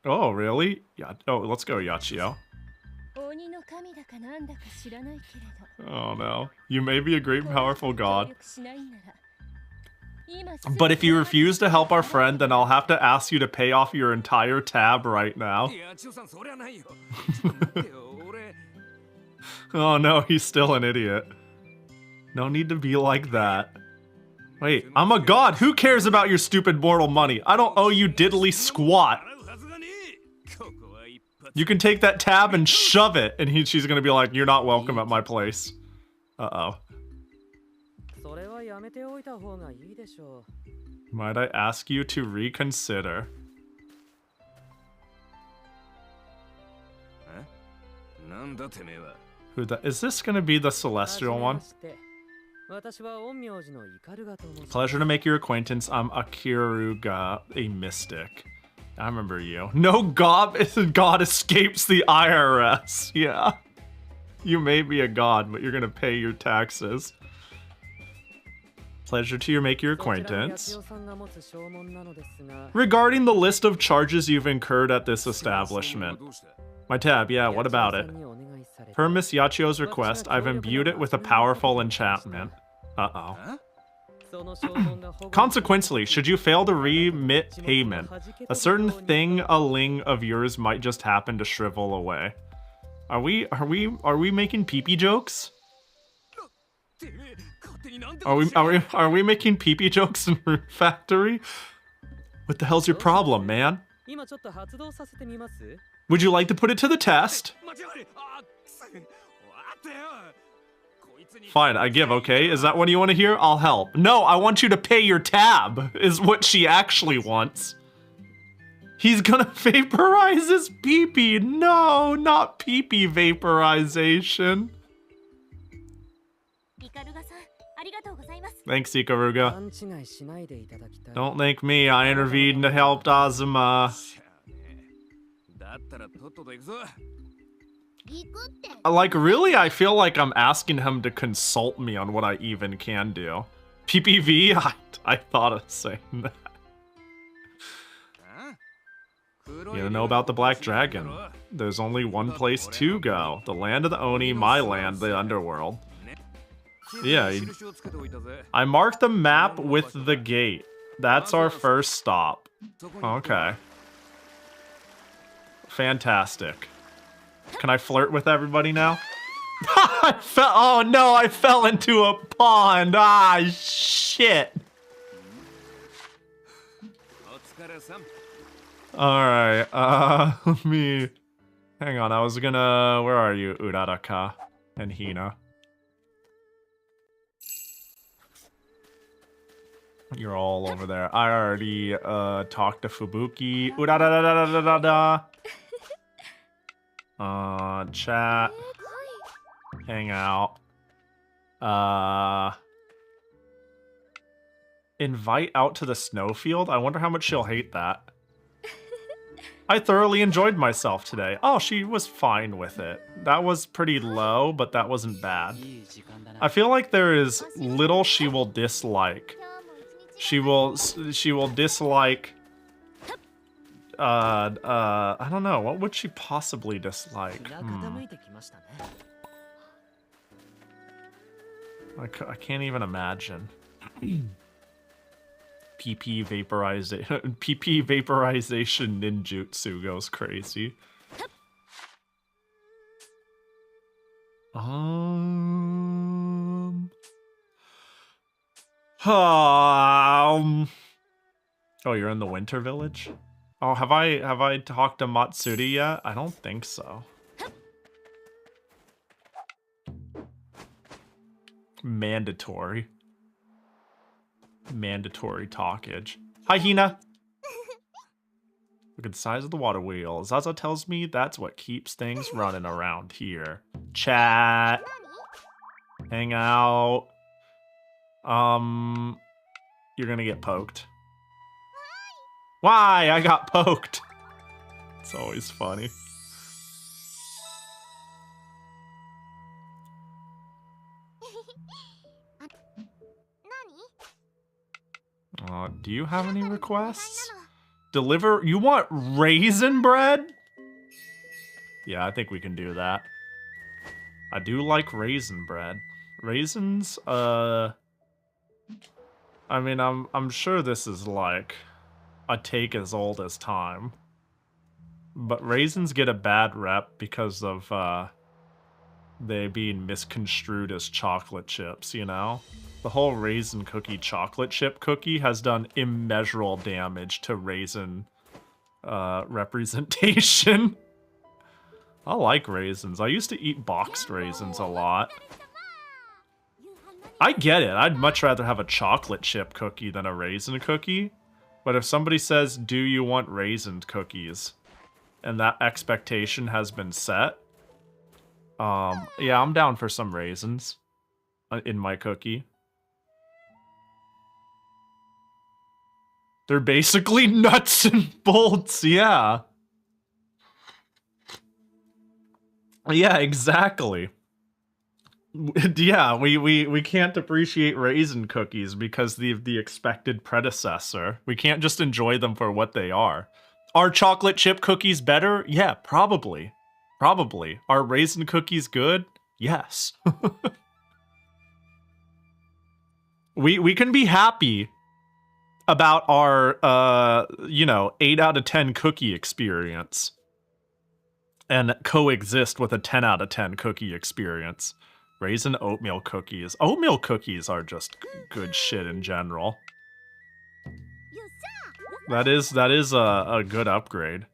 Speaker 1: Oh, really? Yeah. Oh, let's go, Yachio. Oh no. You may be a great powerful god. But if you refuse to help our friend, then I'll have to ask you to pay off your entire tab right now. Oh no, he's still an idiot. No need to be like that. Wait, I'm a god. Who cares about your stupid mortal money? I don't owe you diddly squat. You can take that tab and shove it, and she's gonna be like, you're not welcome at my place. Uh-oh. Might I ask you to reconsider? Who the, is this gonna be the celestial one? Pleasure to make your acquaintance. I'm Akiruga, a mystic. I remember you. No god escapes the IRS. Yeah. You may be a god, but you're gonna pay your taxes. Pleasure to make your acquaintance. Regarding the list of charges you've incurred at this establishment. My tab, yeah, what about it? Per Miss Yachio's request, I've imbued it with a powerful enchantment. Uh-oh. Consequently, should you fail to remit payment, a certain thing-a-ling of yours might just happen to shrivel away. Are we making pee-pee jokes? Are we making pee-pee jokes in Rune Factory? What the hell's your problem, man? Would you like to put it to the test? Fine, I give, okay? Is that what you want to hear? I'll help. No, I want you to pay your tab, is what she actually wants. He's gonna vaporize his pee-pee. No, not pee-pee vaporization. Thanks, Ikaruga. Don't thank me, I intervened to help Azuma. Like, really? I feel like I'm asking him to consult me on what I even can do. PPV? I thought of saying that. You don't know about the Black Dragon. There's only one place to go. The land of the Oni, my land, the underworld. Yeah, I marked the map with the gate. That's our first stop. Okay. Fantastic. Can I flirt with everybody now? Oh no, I fell into a pond. Ah, shit. Alright, let me... Hang on, I was gonna... Where are you, Uraraka and Hina? You're all over there. I already, talked to Fubuki. Urarararararara. Chat. Hang out. Invite out to the snowfield? I wonder how much she'll hate that. I thoroughly enjoyed myself today. Oh, she was fine with it. That was pretty low, but that wasn't bad. I feel like there is little she will dislike. She will dislike... I don't know. What would she possibly dislike? I can't even imagine. PP vaporization. PP vaporization ninjutsu goes crazy. Oh, you're in the winter village? Oh, have I talked to Matsuri yet? I don't think so. Mandatory. Mandatory talkage. Hi, Hina. Look at the size of the water wheel. Zaza tells me that's what keeps things running around here. Chat. Hang out. You're gonna get poked. Why? I got poked. It's always funny. Do you have any requests? Deliver... You want raisin bread? Yeah, I think we can do that. I do like raisin bread. Raisins, I mean, I'm sure this is like a take as old as time. But raisins get a bad rep because of, they being misconstrued as chocolate chips, you know? The whole raisin cookie chocolate chip cookie has done immeasurable damage to raisin representation. I like raisins. I used to eat boxed raisins a lot. I get it. I'd much rather have a chocolate chip cookie than a raisin cookie. But if somebody says, do you want raisin cookies? And that expectation has been set. Yeah, I'm down for some raisins in my cookie. They're basically nuts and bolts, yeah. Yeah, exactly. Yeah, we can't appreciate raisin cookies because the expected predecessor. We can't just enjoy them for what they are. Are chocolate chip cookies better? Yeah, probably. Probably. Are raisin cookies good? Yes. We can be happy about our, you know, 8 out of 10 cookie experience and coexist with a 10 out of 10 cookie experience. Raisin oatmeal cookies. Oatmeal cookies are just good shit in general. That is a good upgrade.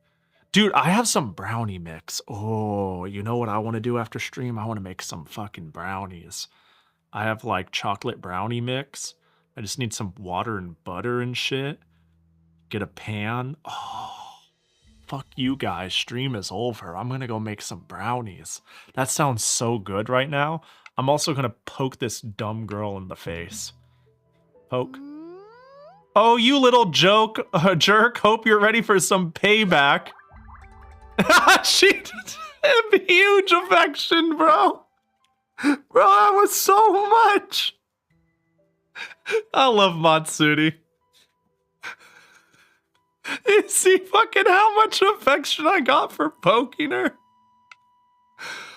Speaker 1: Dude, I have some brownie mix. Oh, you know what I want to do after stream? I want to make some fucking brownies. I have like chocolate brownie mix. I just need some water and butter and shit. Get a pan. Oh, fuck you guys. Stream is over. I'm gonna go make some brownies. That sounds so good right now. I'm also gonna poke this dumb girl in the face. Poke. Oh, you little jerk. Hope you're ready for some payback. She did huge affection, bro. Bro, that was so much. I love Matsuri. You see fucking how much affection I got for poking her?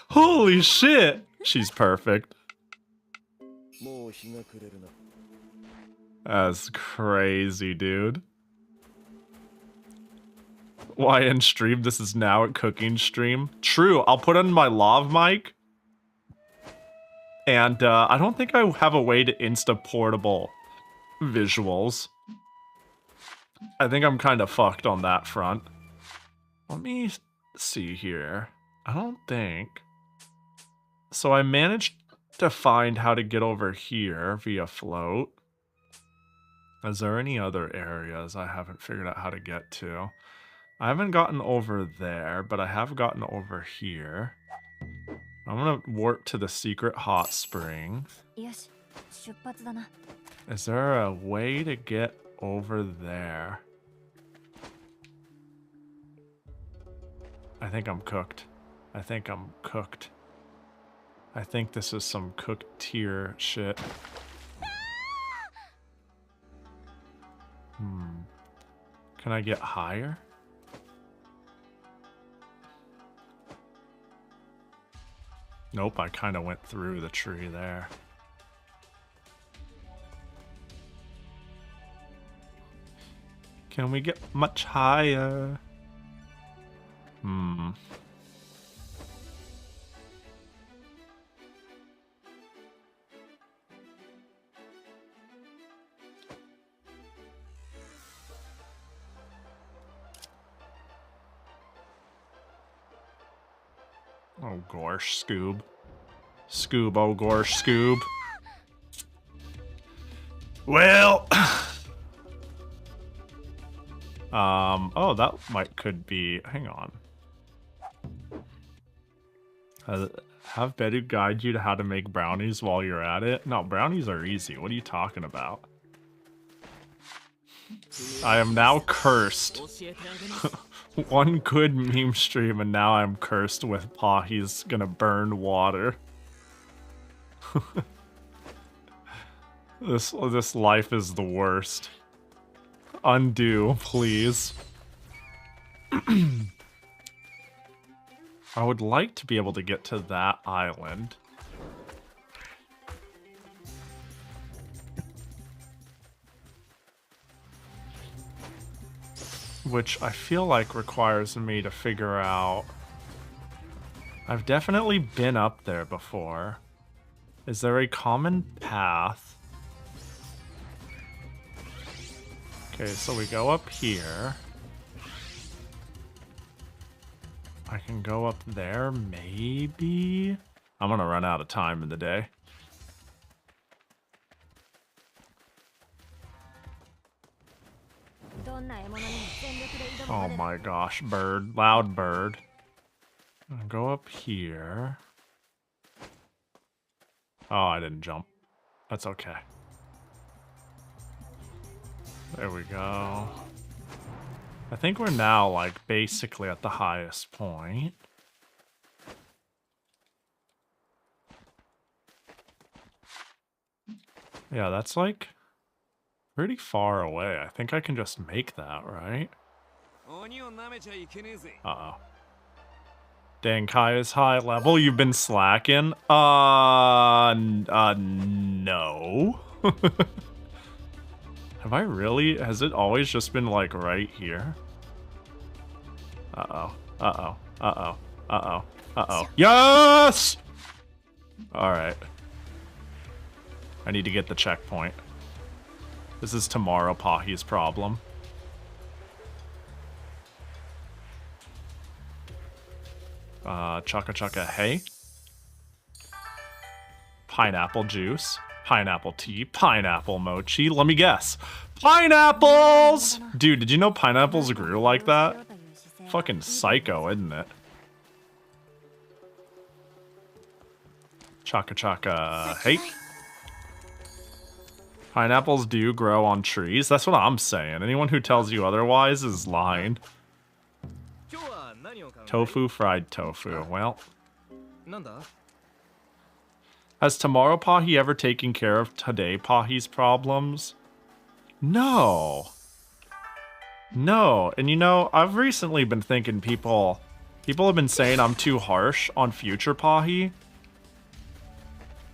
Speaker 1: Holy shit. She's perfect. That's crazy, dude. Why in stream? This is now a cooking stream. True, I'll put on my lav mic. And I don't think I have a way to insta-portable visuals. I think I'm kind of fucked on that front. Let me see here. I don't think. So I managed to find how to get over here via float. Is there any other areas I haven't figured out how to get to? I haven't gotten over there, but I have gotten over here. I'm gonna warp to the secret hot spring. Is there a way to get over there? I think I'm cooked. I think I'm cooked. I think this is some cooked tier shit. Can I get higher? Nope, I kind of went through the tree there. Can we get much higher? Oh gosh, Scoob. Scoob, oh gosh, Scoob. Well... oh, that could be... Hang on. Have Bedu guide you to how to make brownies while you're at it? No, brownies are easy. What are you talking about? I am now cursed. One good meme stream and now I'm cursed with Pahi's gonna burn water. This life is the worst. Undo, please. I would like to be able to get to that island. Which I feel like requires me to figure out... I've definitely been up there before. Is there a common path? Okay, so we go up here. I can go up there, maybe? I'm gonna run out of time in the day. Oh my gosh, bird. Loud bird. I'll go up here. Oh, I didn't jump. That's okay. There we go. I think we're now, like, basically at the highest point. Yeah, that's, like, pretty far away. I think I can just make that, right? Uh-oh. Dang, Kai is high level. You've been slacking? No. Have I really? Has it always just been, like, right here? Uh-oh. Uh-oh. Uh-oh. Uh-oh. Uh-oh. Yes! Alright. I need to get the checkpoint. This is tomorrow Pahi's problem. Chaka chaka hey. Pineapple juice. Pineapple tea. Pineapple mochi. Let me guess. Pineapples! Dude, did you know pineapples grew like that? Fucking psycho, isn't it? Chaka chaka hey. Pineapples do grow on trees. That's what I'm saying. Anyone who tells you otherwise is lying. Tofu, fried tofu. Well. Has tomorrow Pahi ever taken care of today Pahi's problems? No. No. And you know, I've recently been thinking people have been saying I'm too harsh on future Pahi.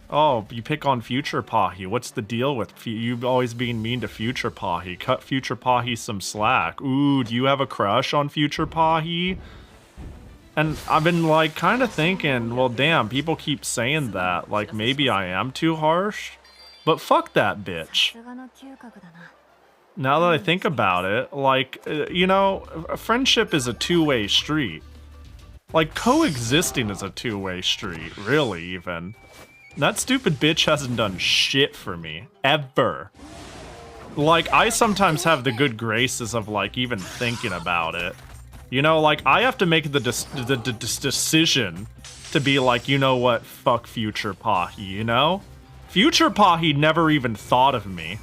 Speaker 1: Oh, you pick on future Pahi. What's the deal with you always being mean to future Pahi? Cut future Pahi some slack. Ooh, do you have a crush on future Pahi? And I've been like kind of thinking, well, damn, people keep saying that. Like maybe I am too harsh. But fuck that bitch. Now that I think about it, like, you know, a friendship is a two-way street. Like, coexisting is a two-way street, really, even. That stupid bitch hasn't done shit for me. Ever. Like, I sometimes have the good graces of, like, even thinking about it. You know, like, I have to make the decision to be like, you know what, fuck future Pahi, you know? Future Pahi never even thought of me.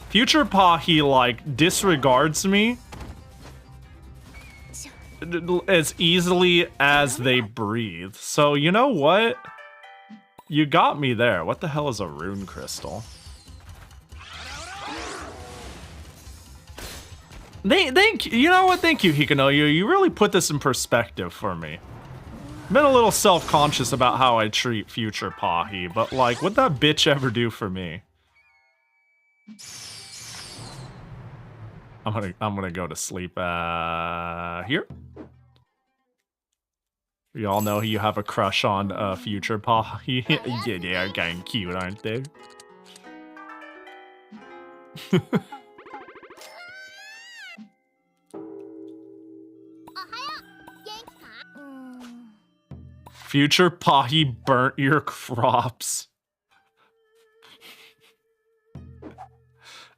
Speaker 1: Future Pahi, like, disregards me as easily as they breathe. So, you know what? You got me there. What the hell is a rune crystal? Thank you. You know what? Thank you, Hikanoyu. You really put this in perspective for me. I've been a little self-conscious about how I treat future Pahi, but like, what'd that bitch ever do for me? I'm gonna go to sleep here. We all know you have a crush on future Pahi. Yeah, they are getting cute, aren't they? Future Pahi burnt your crops.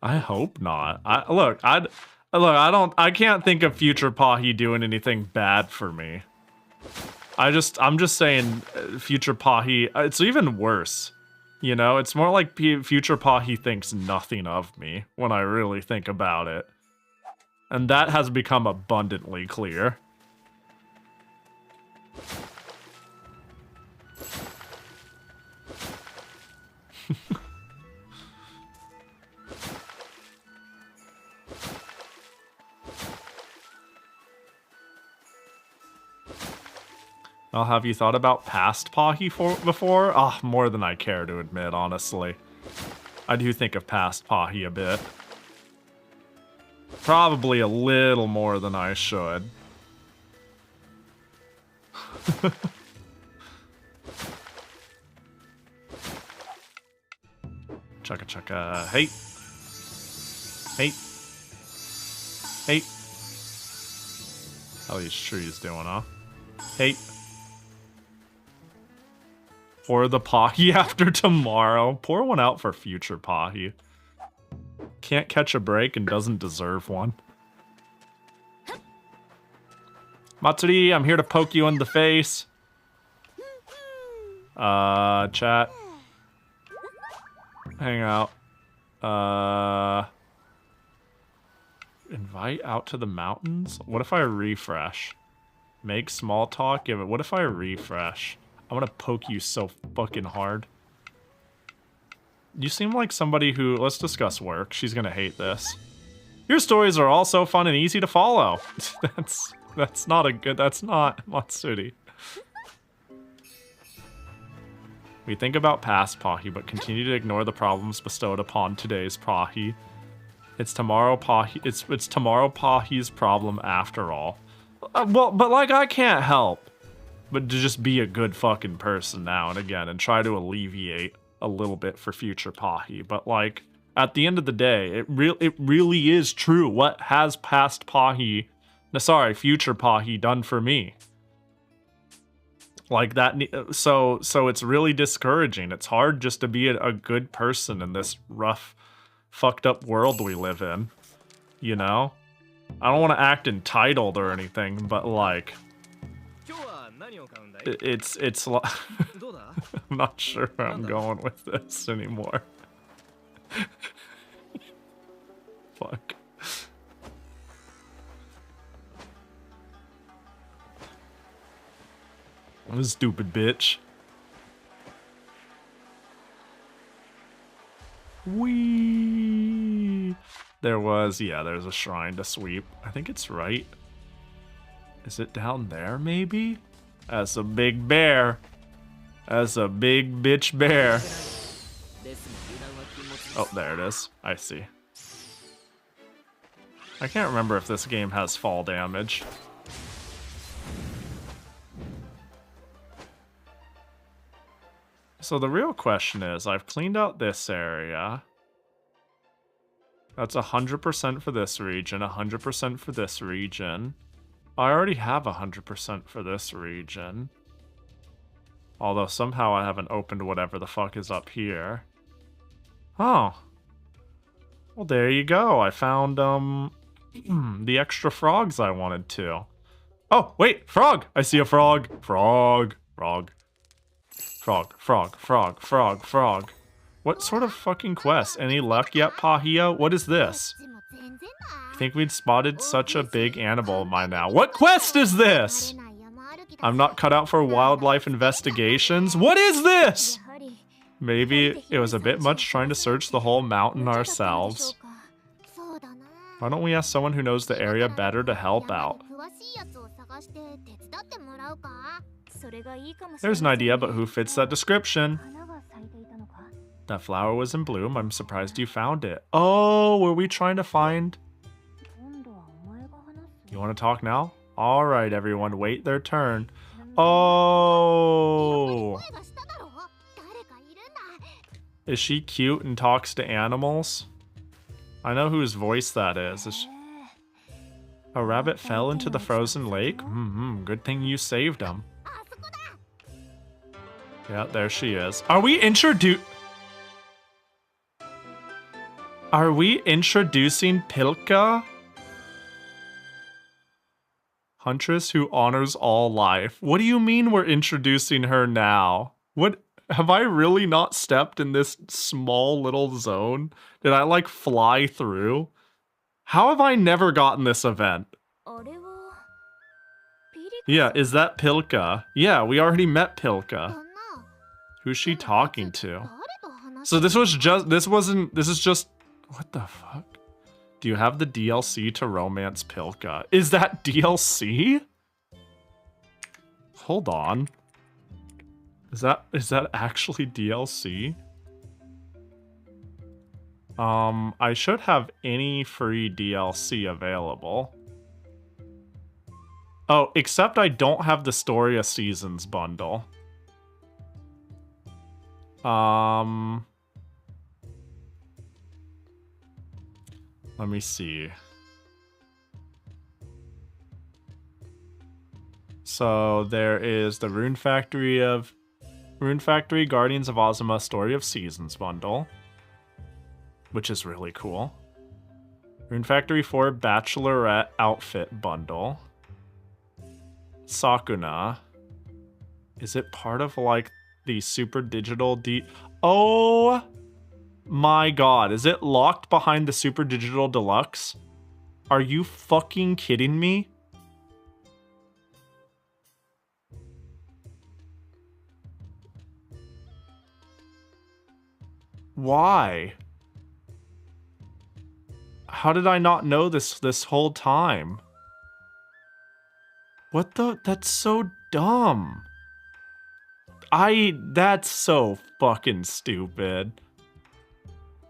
Speaker 1: I hope not. I can't think of future Pahi doing anything bad for me. I'm just saying, future Pahi, it's even worse. You know, it's more like future Pahi thinks nothing of me when I really think about it. And that has become abundantly clear. Well, have you thought about past Pahi before? Ah, more than I care to admit, honestly. I do think of past Pahi a bit. Probably a little more than I should. Chugga chugga. Hey. Hey. Hey. How are these trees doing, huh? Hey. Pour the Pahi after tomorrow. Pour one out for future Pahi. Can't catch a break and doesn't deserve one. Matsuri, I'm here to poke you in the face. Chat. Hang out. Invite out to the mountains? What if I refresh? Make small talk? Give it. What if I refresh? I'm gonna poke you so fucking hard. You seem like somebody who... Let's discuss work. She's gonna hate this. Your stories are all so fun and easy to follow. That's not a good... That's not Matsuri. We think about past Pahi, but continue to ignore the problems bestowed upon today's Pahi. It's tomorrow Pahi... It's tomorrow Pahi's problem after all. Well, but like, I can't help but to just be a good fucking person now and again and try to alleviate a little bit for future Pahi. But like, at the end of the day, it really is true. What has past Pahi, sorry, future Pahi done for me? Like that, so it's really discouraging. It's hard just to be a good person in this rough, fucked up world we live in, you know? I don't want to act entitled or anything, but like, it's like, I'm not sure where I'm going with this anymore. Fuck. I'm a stupid bitch. Wee. There's a shrine to sweep. I think it's right. Is it down there, maybe? That's a big bear. As a big bitch bear. Oh, there it is. I see. I can't remember if this game has fall damage. So the real question is, I've cleaned out this area. That's 100% for this region, 100% for this region. I already have 100% for this region. Although somehow I haven't opened whatever the fuck is up here. Oh. Well, there you go. I found, the extra frogs I wanted to. Oh, wait, frog! I see a frog. Frog. Frog. Frog, frog, frog, frog, frog. What sort of fucking quest? Any luck yet, Pahia? What is this? I think we'd spotted such a big animal by now. What quest is this? I'm not cut out for wildlife investigations. What is this? Maybe it was a bit much trying to search the whole mountain ourselves. Why don't we ask someone who knows the area better to help out? There's an idea, but who fits that description? That flower was in bloom. I'm surprised you found it. Oh, were we trying to find... You want to talk now? Alright, everyone. Wait their turn. Oh! Is she cute and talks to animals? I know whose voice that is. A rabbit fell into the frozen lake? Good thing you saved him. Yeah, there she is. Are we introducing Pilka? Huntress who honors all life. What do you mean we're introducing her now? What? Have I really not stepped in this small little zone? Did I like fly through? How have I never gotten this event? Yeah, is that Pilka? Yeah, we already met Pilka. Who's she talking to? So this is just, what the fuck? Do you have the DLC to romance Pilka? Is that DLC? Hold on. Is that actually DLC? I should have any free DLC available. Oh, except I don't have the Story of Seasons bundle. Let me see. So there is the Rune Factory Guardians of Azuma Story of Seasons bundle, which is really cool. Rune Factory 4 Bachelorette Outfit bundle. Sakuna. Is it part of like the Super Digital Oh my god, is it locked behind the Super Digital Deluxe? Are you fucking kidding me? Why? How did I not know this whole time? What the? That's so dumb. That's so fucking stupid.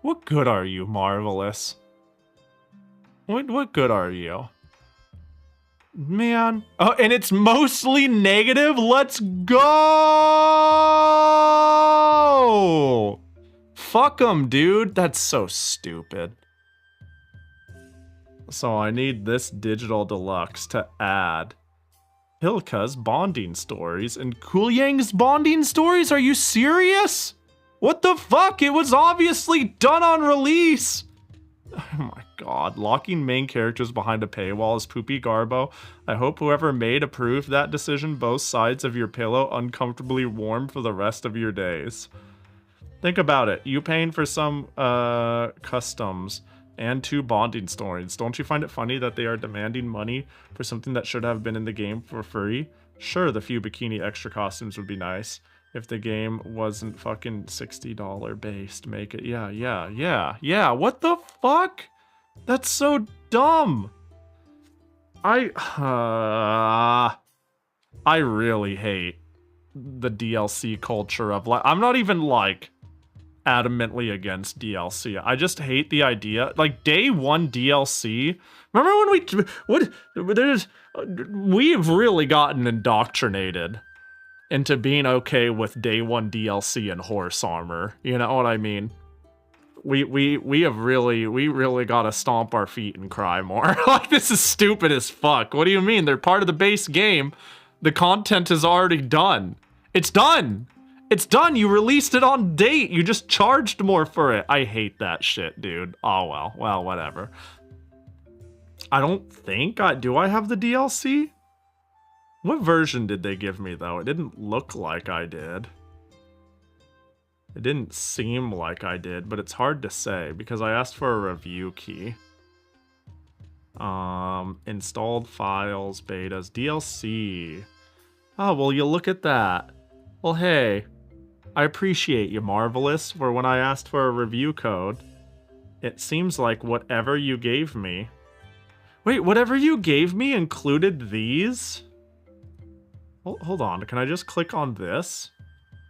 Speaker 1: What good are you, Marvelous? What good are you? Man. Oh, and it's mostly negative? Let's go! Fuck them, dude. That's so stupid. So I need this digital deluxe to add Pilka's bonding stories and Kulyang's bonding stories? Are you serious? What the fuck? It was obviously done on release. Oh my god. Locking main characters behind a paywall is poopy garbo. I hope whoever approved that decision both sides of your pillow uncomfortably warm for the rest of your days. Think about it. You paying for some customs and 2 bonding stories. Don't you find it funny that they are demanding money for something that should have been in the game for free? Sure, the few bikini extra costumes would be nice. If the game wasn't fucking $60 based, make it. Yeah. What the fuck? That's so dumb. I really hate the DLC culture of like, I'm not even like adamantly against DLC. I just hate the idea. Like day one DLC. Remember when we've really gotten indoctrinated into being okay with day one DLC and horse armor. You know what I mean? We really gotta stomp our feet and cry more. Like, this is stupid as fuck. What do you mean? They're part of the base game. The content is already done. It's done. It's done. You released it on date. You just charged more for it. I hate that shit, dude. Oh well. Well, whatever. I don't think do I have the DLC? What version did they give me though? It didn't look like I did. It didn't seem like I did, but it's hard to say because I asked for a review key. Installed files, betas, DLC. Oh, well, you look at that. Well, hey, I appreciate you, Marvelous, for when I asked for a review code. It seems like whatever you gave me... Wait, whatever you gave me included these? Hold on, can I just click on this?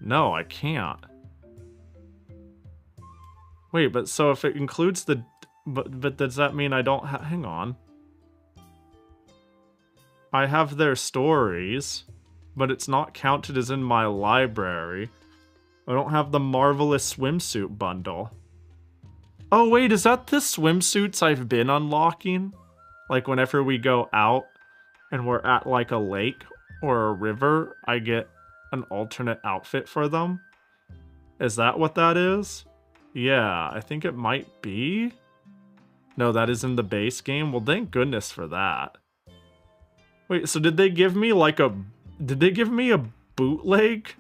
Speaker 1: No, I can't. Wait, but so if it includes the... But does that mean I don't hang on. I have their stories, but it's not counted as in my library. I don't have the Marvelous swimsuit bundle. Oh wait, is that the swimsuits I've been unlocking? Like whenever we go out and we're at like a lake or a river, I get an alternate outfit for them? Is that what that is? Yeah, I think it might be. No, that is in the base game. Well, thank goodness for that. Wait, so did they give me like a... Did they give me a bootleg?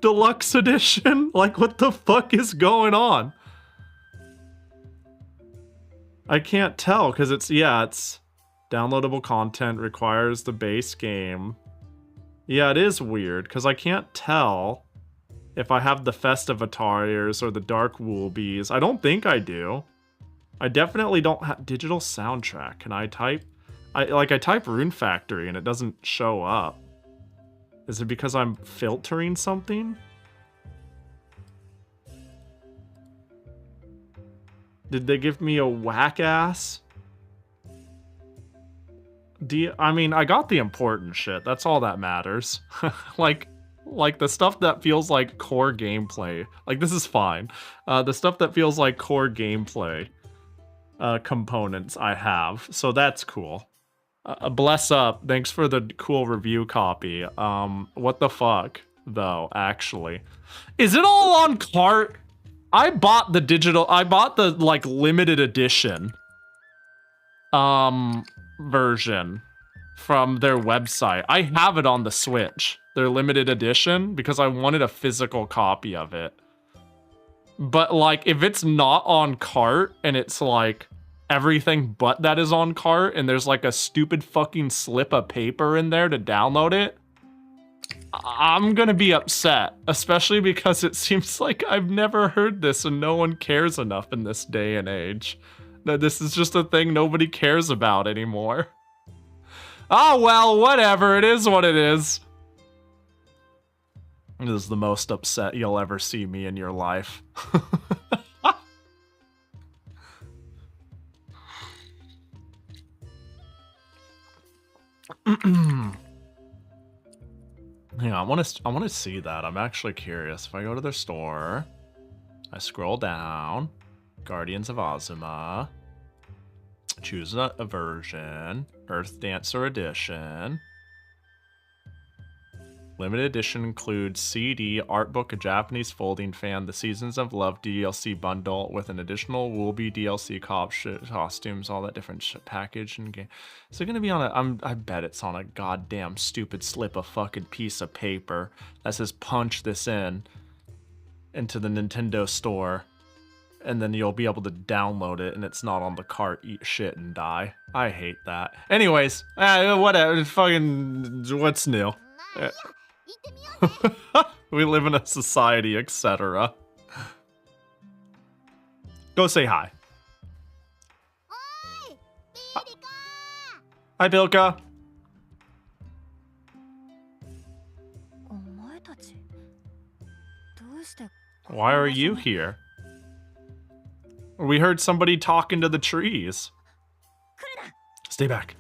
Speaker 1: Deluxe edition? Like, what the fuck is going on? I can't tell, because it's... Yeah, it's... Downloadable content requires the base game. Yeah, it is weird, because I can't tell if I have the Festive Attires or the Dark Woolbees. I don't think I do. I definitely don't have digital soundtrack. Can I type? I type Rune Factory and it doesn't show up. Is it because I'm filtering something? Did they give me a whack ass? I mean, I got the important shit. That's all that matters. Like the stuff that feels like core gameplay. Like, this is fine. The stuff that feels like core gameplay components I have. So that's cool. Bless up. Thanks for the cool review copy. What the fuck, though, actually? Is it all on cart? I bought the, like, limited edition version from their website. I have it on the Switch. Their limited edition, because I wanted a physical copy of it. But, like, if it's not on cart, and it's, like, everything but that is on cart, and there's, like, a stupid fucking slip of paper in there to download it, I'm gonna be upset. Especially because it seems like I've never heard this, and no one cares enough in this day and age. That this is just a thing nobody cares about anymore. Oh, well, whatever. It is what it is. This is the most upset you'll ever see me in your life. Hang on, I want to see that. I'm actually curious. If I go to their store, I scroll down, Guardians of Azuma, choose a version, Earth Dancer Edition. Limited edition includes CD, art book, a Japanese folding fan, the Seasons of Love DLC bundle with an additional Woolby DLC costumes, all that different package and game. Is it gonna be on a? I bet it's on a goddamn stupid slip of fucking piece of paper that says punch this into the Nintendo store, and then you'll be able to download it, and it's not on the cart. Eat shit and die. I hate that. Anyways, whatever. Fucking what's new? We live in a society, etc. Go say hi. Hi, Bilka. Why are you here? We heard somebody talking to the trees. Stay back.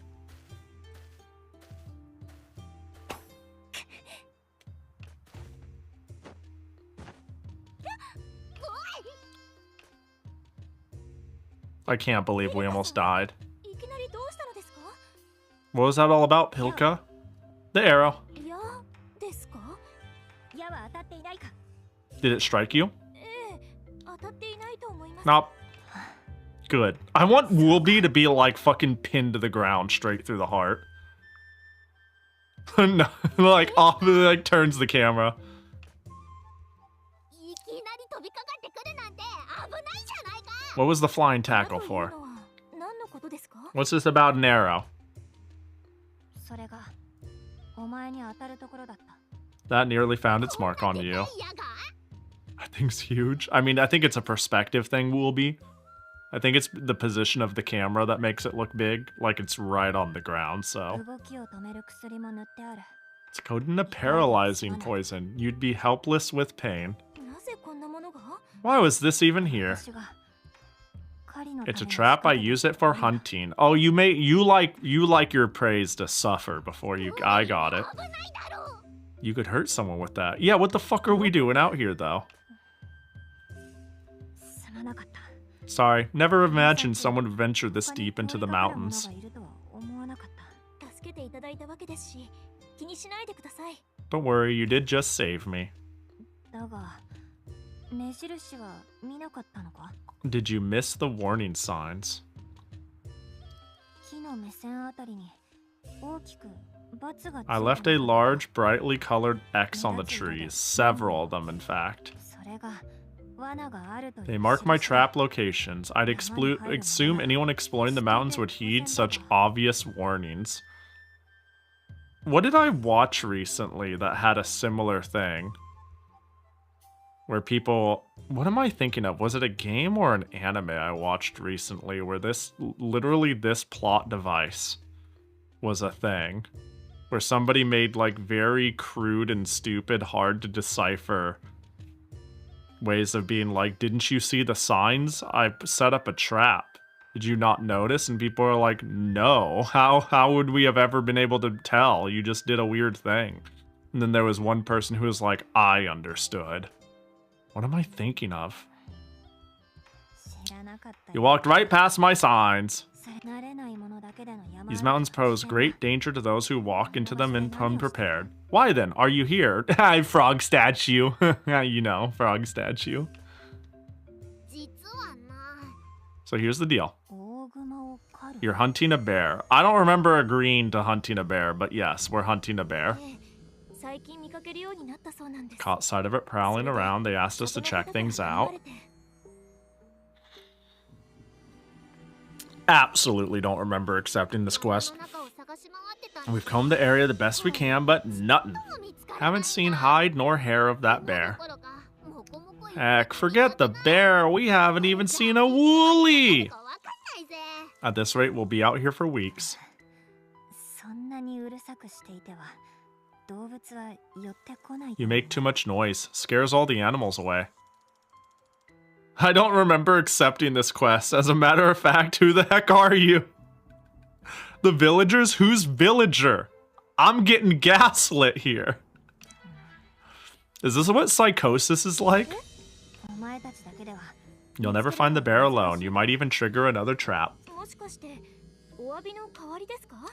Speaker 1: I can't believe we almost died. What was that all about, Pilka? The arrow. Did it strike you? Nope. Good. I want Woolby to be like fucking pinned to the ground straight through the heart. No, like off, like turns the camera. What was the flying tackle for? What's this about an arrow? That nearly found its mark on you. I think it's huge. I mean, I think it's a perspective thing, Woolby. I think it's the position of the camera that makes it look big, like it's right on the ground, so. It's coated in a paralyzing poison. You'd be helpless with pain. Why was this even here? It's a trap. I use it for hunting. Oh, you like your prey to suffer before you. I got it. You could hurt someone with that. Yeah, what the fuck are we doing out here though? Sorry, never imagined someone would venture this deep into the mountains. Don't worry, you did just save me. Did you miss the warning signs? I left a large, brightly colored X on the trees, several of them in fact. They mark my trap locations. I'd assume anyone exploring the mountains would heed such obvious warnings. What did I watch recently that had a similar thing? Where people... What am I thinking of? Was it a game or an anime I watched recently where literally this plot device was a thing? Where somebody made like very crude and stupid, hard to decipher ways of being like, didn't you see the signs? I set up a trap. Did you not notice? And people are like, no. How would we have ever been able to tell? You just did a weird thing. And then there was one person who was like, I understood. What am I thinking of? You walked right past my signs. These mountains pose great danger to those who walk into them unprepared. Why then are you here? Frog statue. You know, frog statue. So here's the deal. You're hunting a bear. I don't remember agreeing to hunting a bear, but yes, we're hunting a bear. Caught sight of it prowling around. They asked us to check things out. Absolutely don't remember accepting this quest. We've combed the area the best we can, but nothing. Haven't seen hide nor hair of that bear. Heck, forget the bear. We haven't even seen a woolly. At this rate, we'll be out here for weeks. You make too much noise. Scares all the animals away. I don't remember accepting this quest. As a matter of fact, who the heck are you? The villagers? Who's villager? I'm getting gaslit here. Is this what psychosis is like? You'll never find the bear alone. You might even trigger another trap.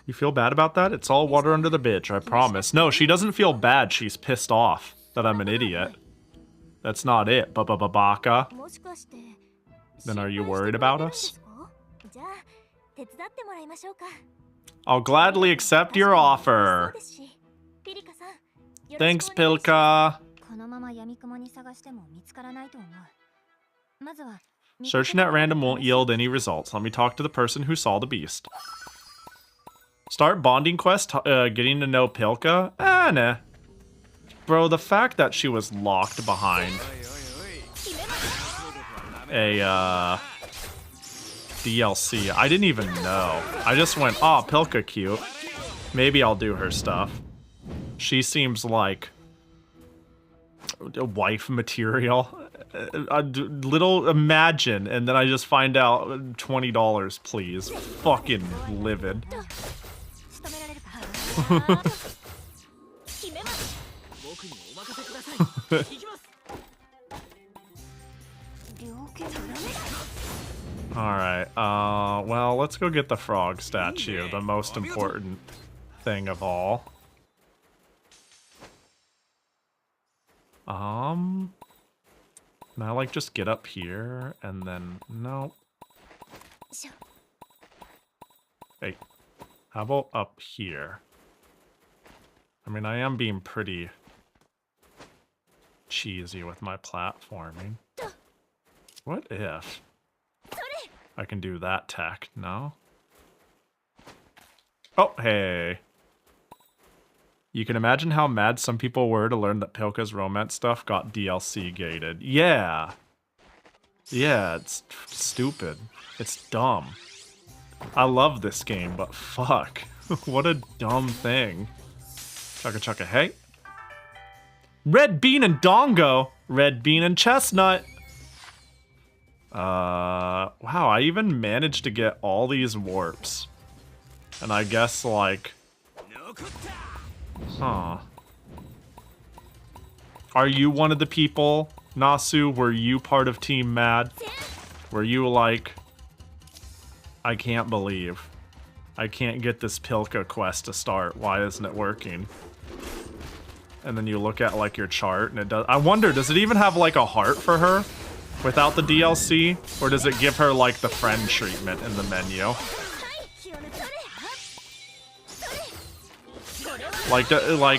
Speaker 1: You feel bad about that? It's all water under the bridge, I promise. No, she doesn't feel bad. She's pissed off that I'm an idiot. That's not it, baka. Then are you worried about us? I'll gladly accept your offer. Thanks, Pilka. Searching at random won't yield any results. Let me talk to the person who saw the beast. Start bonding quest, getting to know Pilka? Nah. Bro, the fact that she was locked behind a DLC, I didn't even know. I just went, oh, Pilka cute. Maybe I'll do her stuff. She seems like wife material. Little imagine, and then I just find out $20, please. Fucking livid. Alright, well, let's go get the frog statue, the most important thing of all. Can I, like, just get up here, and then... No. Hey, how about up here? I mean, I am being pretty cheesy with my platforming. What if I can do that tech? No? Oh, hey. You can imagine how mad some people were to learn that Pilka's romance stuff got DLC gated. Yeah. Yeah, it's stupid. It's dumb. I love this game, but fuck. What a dumb thing. Chugga chugga, hey. Red bean and dongo. Red bean and chestnut. Wow, I even managed to get all these warps. And I guess, like... Huh. Are you one of the people, Nasu? Were you part of Team Mad? Were you like... I can't believe I can't get this Pilka quest to start. Why isn't it working? And then you look at, like, your chart, and it does... I wonder, does it even have, like, a heart for her without the DLC? Or does it give her, like, the friend treatment in the menu? Like,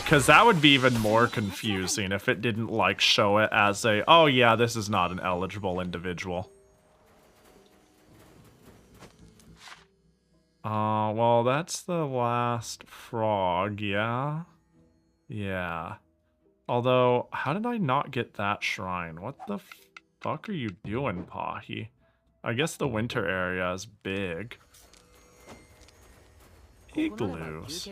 Speaker 1: cause that would be even more confusing if it didn't, like, show it as a, oh yeah, this is not an eligible individual. Well, that's the last frog, yeah? Yeah. Although, how did I not get that shrine? What the fuck are you doing, Pahi? I guess the winter area is big. Igloos.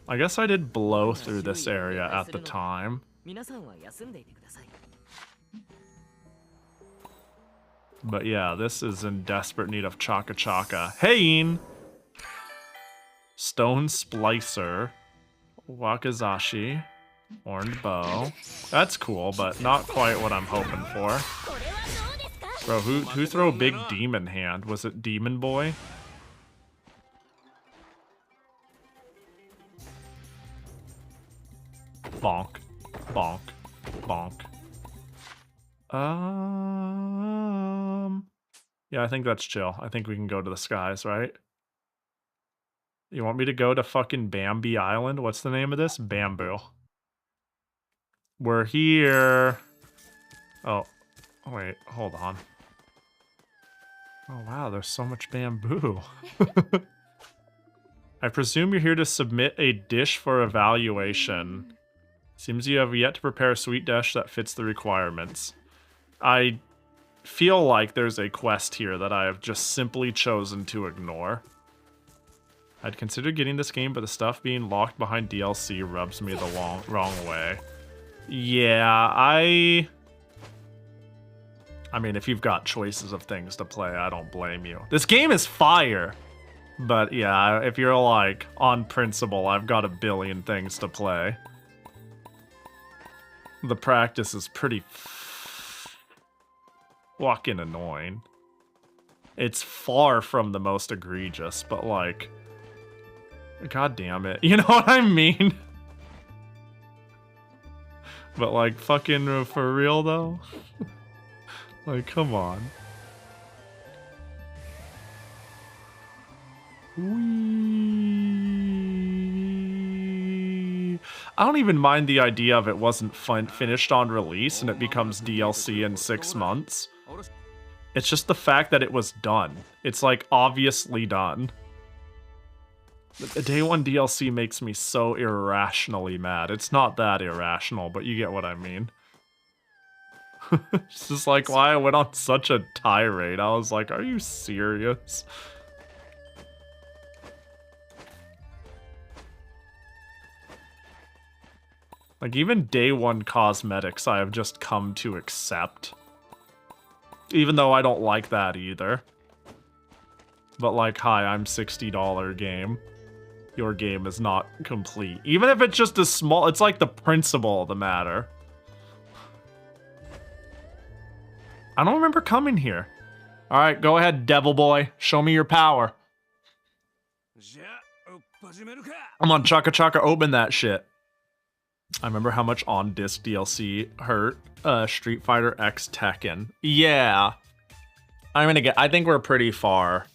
Speaker 1: I guess I did blow through this area at the time. But yeah, this is in desperate need of Chaka Chaka. Hein! Stone Splicer. Wakazashi. Horned Bow. That's cool, but not quite what I'm hoping for. Bro, who threw a big demon hand? Was it Demon Boy? Bonk. Bonk. Bonk. Yeah, I think that's chill. I think we can go to the skies, right? You want me to go to fucking Bambi Island? What's the name of this? Bamboo. We're here. Oh, wait, hold on. Oh, wow, there's so much bamboo. I presume you're here to submit a dish for evaluation. Seems you have yet to prepare a sweet dish that fits the requirements. I feel like there's a quest here that I have just simply chosen to ignore. I'd consider getting this game, but the stuff being locked behind DLC rubs me the wrong way. Yeah, I mean, if you've got choices of things to play, I don't blame you. This game is fire! But yeah, if you're like, on principle, I've got a billion things to play. The practice is pretty fucking annoying. It's far from the most egregious, but like, god damn it. You know what I mean? But like, fucking for real though? Like, come on. Whee! I don't even mind the idea of it wasn't finished on release and it becomes DLC in 6 months. It's just the fact that it was done. It's like obviously done. The day one DLC makes me so irrationally mad. It's not that irrational, but you get what I mean. It's just like why I went on such a tirade. I was like, are you serious? Like, even day one cosmetics I have just come to accept. Even though I don't like that either. But like, hi, I'm $60 game. Your game is not complete. Even if it's just a small, it's like the principle of the matter. I don't remember coming here. All right, go ahead, devil boy. Show me your power. Come on, Chaka Chaka, open that shit. I remember how much on disc DLC hurt Street Fighter X Tekken. Yeah. I think we're pretty far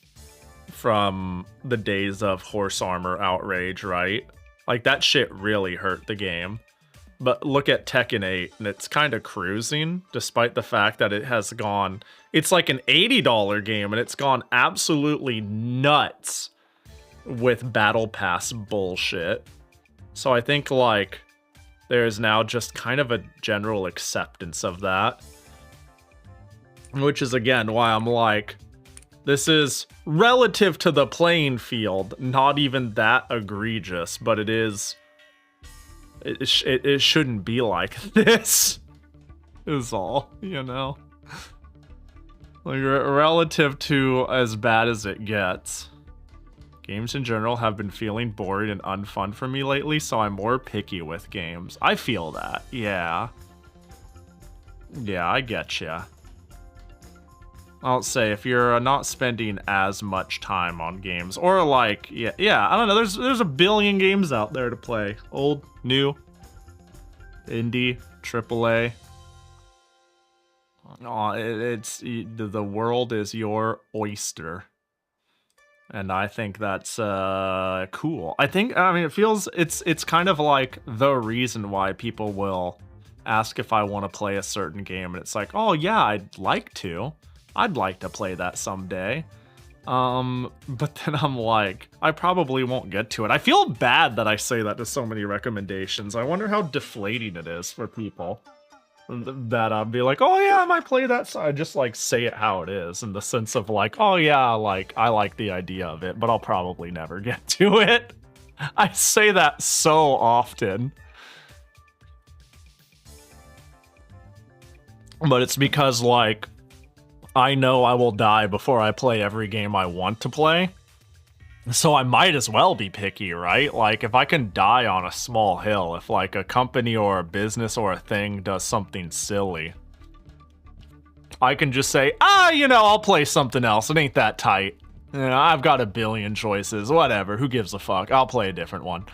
Speaker 1: from the days of horse armor outrage, right? Like, that shit really hurt the game. But look at Tekken 8, and it's kind of cruising, despite the fact that it has gone... It's like an $80 game, and it's gone absolutely nuts with Battle Pass bullshit. So I think, like, there's now just kind of a general acceptance of that. Which is, again, why I'm like... This is relative to the playing field, not even that egregious, but it is... It shouldn't be like this, is all, you know? Like, relative to as bad as it gets. Games in general have been feeling boring and unfun for me lately, so I'm more picky with games. I feel that, yeah. Yeah, I get ya. I'll say, if you're not spending as much time on games, or like, yeah, I don't know, there's a billion games out there to play. Old, new, indie, AAA. Oh, the world is your oyster. And I think that's cool. I mean, it feels, it's kind of like the reason why people will ask if I want to play a certain game, and it's like, oh yeah, I'd like to play that someday. But then I'm like, I probably won't get to it. I feel bad that I say that to so many recommendations. I wonder how deflating it is for people. That I'll be like, oh yeah, I might play that. So I just like say it how it is, in the sense of like, oh yeah, like I like the idea of it, but I'll probably never get to it. I say that so often. But it's because, like, I know I will die before I play every game I want to play. So I might as well be picky, right? Like, if I can die on a small hill, if like a company or a business or a thing does something silly, I can just say, you know, I'll play something else. It ain't that tight. You know, I've got a billion choices, whatever. Who gives a fuck? I'll play a different one.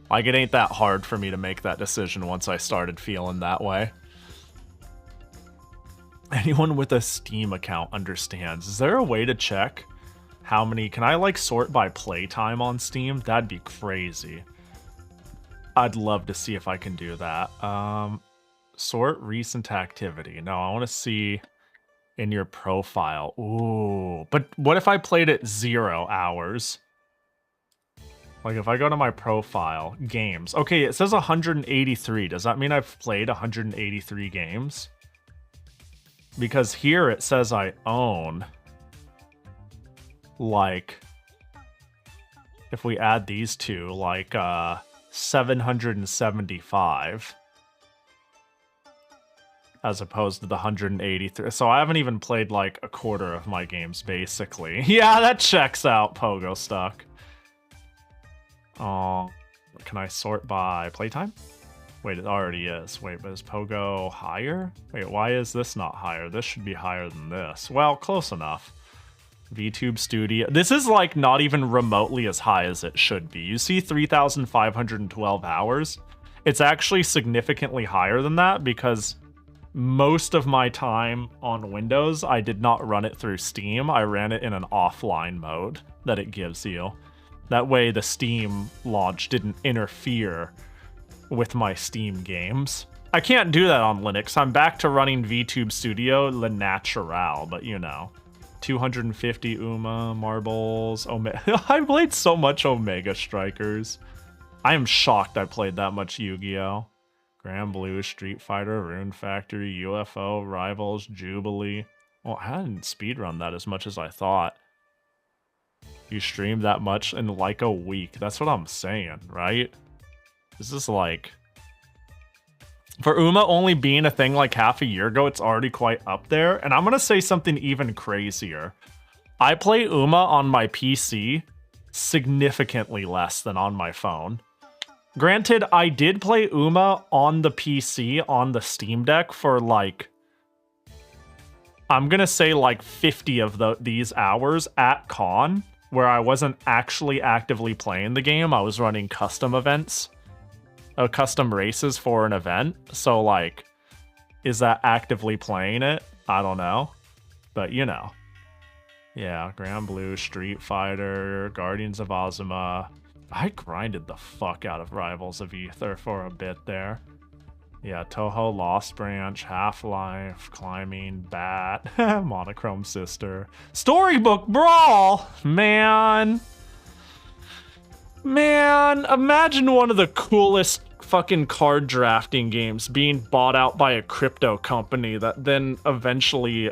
Speaker 1: Like, it ain't that hard for me to make that decision once I started feeling that way. Anyone with a Steam account understands. Is there a way to check how many... Can I, like, sort by playtime on Steam? That'd be crazy. I'd love to see if I can do that. Sort recent activity. No, I want to see in your profile. Ooh. But what if I played it 0 hours? Like, if I go to my profile, games. Okay, it says 183. Does that mean I've played 183 games? Because here it says I own, like, if we add these two, like, 775. As opposed to the 183. So I haven't even played, like, a quarter of my games, basically. Yeah, that checks out, Pogo Stuck. Oh, can I sort by playtime? Wait, it already is. Wait, but is Pogo higher? Wait, why is this not higher? This should be higher than this. Well, close enough. VTube Studio. This is, like, not even remotely as high as it should be. You see 3,512 hours? It's actually significantly higher than that because most of my time on Windows, I did not run it through Steam. I ran it in an offline mode that it gives you. That way the Steam launch didn't interfere with my Steam games. I can't do that on Linux. I'm back to running VTube Studio Le Natural, but you know. 250 Uma, Marbles, Omega. I played so much Omega Strikers. I am shocked I played that much Yu-Gi-Oh! Grand Blue, Street Fighter, Rune Factory, UFO, Rivals, Jubilee. Well, I didn't speedrun that as much as I thought. You streamed that much in like a week. That's what I'm saying, right? This is like... For Uma only being a thing like half a year ago, it's already quite up there. And I'm gonna say something even crazier. I play Uma on my PC significantly less than on my phone. Granted, I did play Uma on the PC on the Steam Deck for like, I'm gonna say like 50 of these hours at con, where I wasn't actually actively playing the game. I was running custom events, custom races for an event. So like, is that actively playing it? I don't know, but you know. Yeah, Grand Blue, Street Fighter, Guardians of Azuma. I grinded the fuck out of Rivals of Aether for a bit there. Yeah, Toho, Lost Branch, Half-Life, Climbing, Bat, Monochrome Sister. Storybook Brawl! Man, imagine one of the coolest fucking card drafting games being bought out by a crypto company that then eventually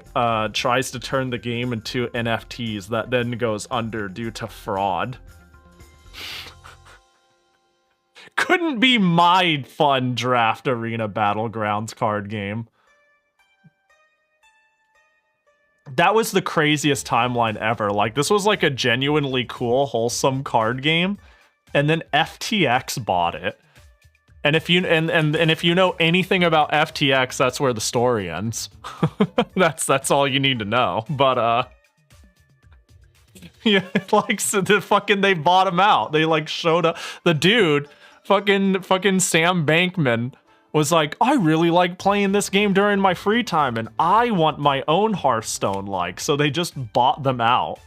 Speaker 1: tries to turn the game into NFTs that then goes under due to fraud. Couldn't be my fun draft arena battlegrounds card game. That was the craziest timeline ever. Like, this was like a genuinely cool, wholesome card game, and then FTX bought it. And if you and if you know anything about FTX, that's where the story ends. that's all you need to know. But yeah, like so they bought him out. They like showed up. The dude, fucking Sam Bankman, was like, I really like playing this game during my free time, and I want my own Hearthstone like. So they just bought them out.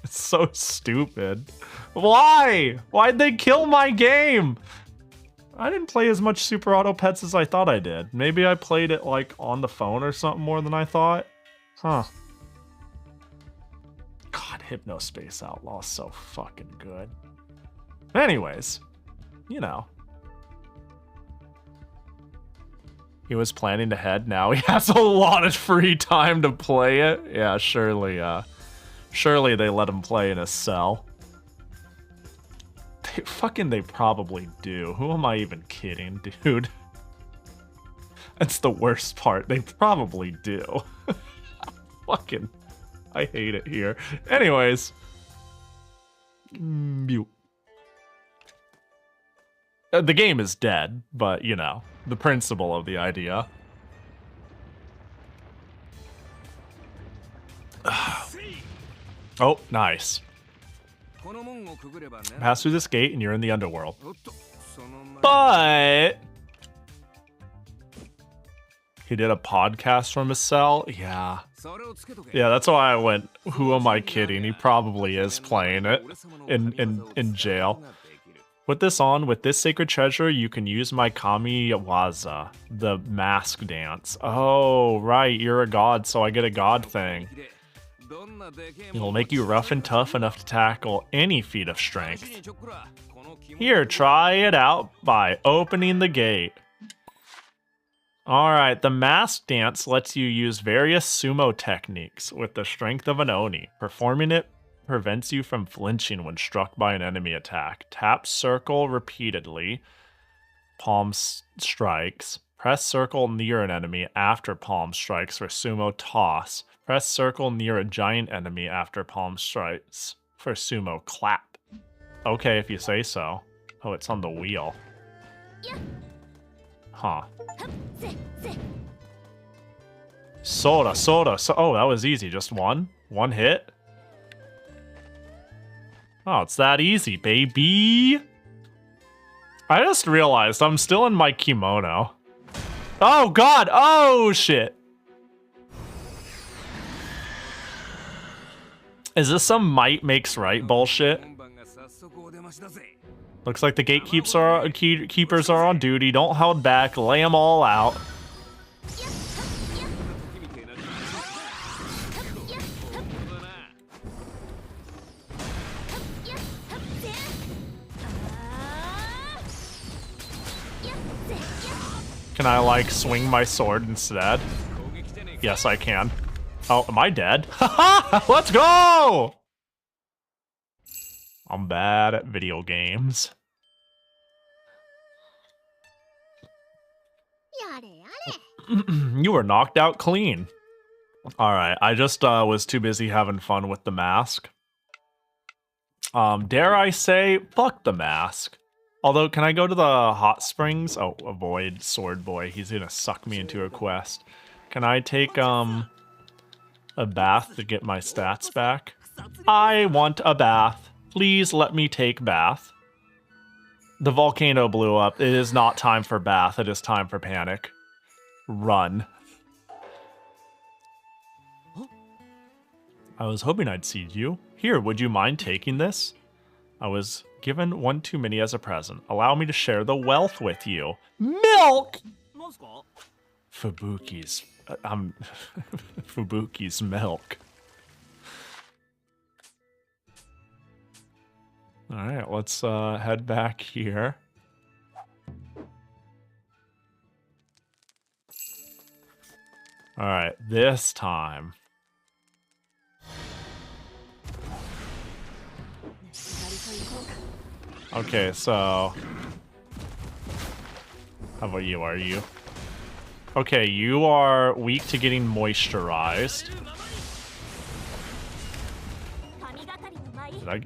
Speaker 1: It's so stupid. Why? Why'd they kill my game? I didn't play as much Super Auto Pets as I thought I did. Maybe I played it like on the phone or something more than I thought. Huh. God, Hypnospace Outlaw is so fucking good. Anyways, you know. He was planning to head. Now he has a lot of free time to play it. Yeah, surely they let him play in a cell. They probably do. Who am I even kidding, dude? That's the worst part. They probably do. Fucking, I hate it here. Anyways. Mute. The game is dead, but, you know, the principle of the idea. Oh, nice. Pass through this gate and you're in the underworld. But he did a podcast from his cell? Yeah. Yeah, that's why I went, who am I kidding? He probably is playing it in jail. Put this on. With this sacred treasure, you can use my Kamiwaza, the mask dance. Oh, right. You're a god, so I get a god thing. It'll make you rough and tough enough to tackle any feat of strength. Here, try it out by opening the gate. Alright, the mask dance lets you use various sumo techniques with the strength of an Oni. Performing it prevents you from flinching when struck by an enemy attack. Tap circle repeatedly. Palm strikes. Press circle near an enemy after palm strikes for sumo toss. Press circle near a giant enemy after palm strikes for sumo clap. Okay, if you say so. Oh, it's on the wheel. Huh. Soda. Oh, that was easy. Just one? One hit? Oh, it's that easy, baby. I just realized I'm still in my kimono. Oh, God. Oh, shit. Is this some might makes right bullshit? Looks like the gatekeepers are on duty. Don't hold back. Lay them all out. Can I, like, swing my sword instead? Yes, I can. Oh, am I dead? Haha! Let's go! I'm bad at video games. You were knocked out clean. Alright, I just was too busy having fun with the mask. Dare I say, fuck the mask. Although, can I go to the hot springs? Oh, avoid Sword Boy. He's gonna suck me into a quest. Can I take, a bath to get my stats back? I want a bath. Please let me take bath. The volcano blew up. It is not time for bath. It is time for panic. Run. I was hoping I'd see you. Here, would you mind taking this? I was given one too many as a present. Allow me to share the wealth with you. Milk! Fubuki's... Fubuki's milk. Alright, let's head back here. Alright, this time. Okay, so... How about you? Are you? Okay, you are weak to getting moisturized. Did I...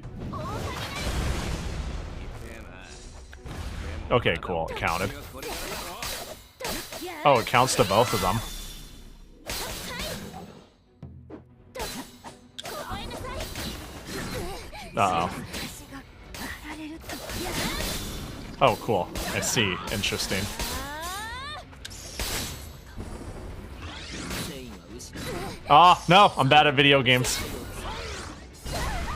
Speaker 1: Okay, cool. It counted. Oh, it counts to both of them. Uh-oh. Oh, cool. I see. Interesting. Ah, no! I'm bad at video games.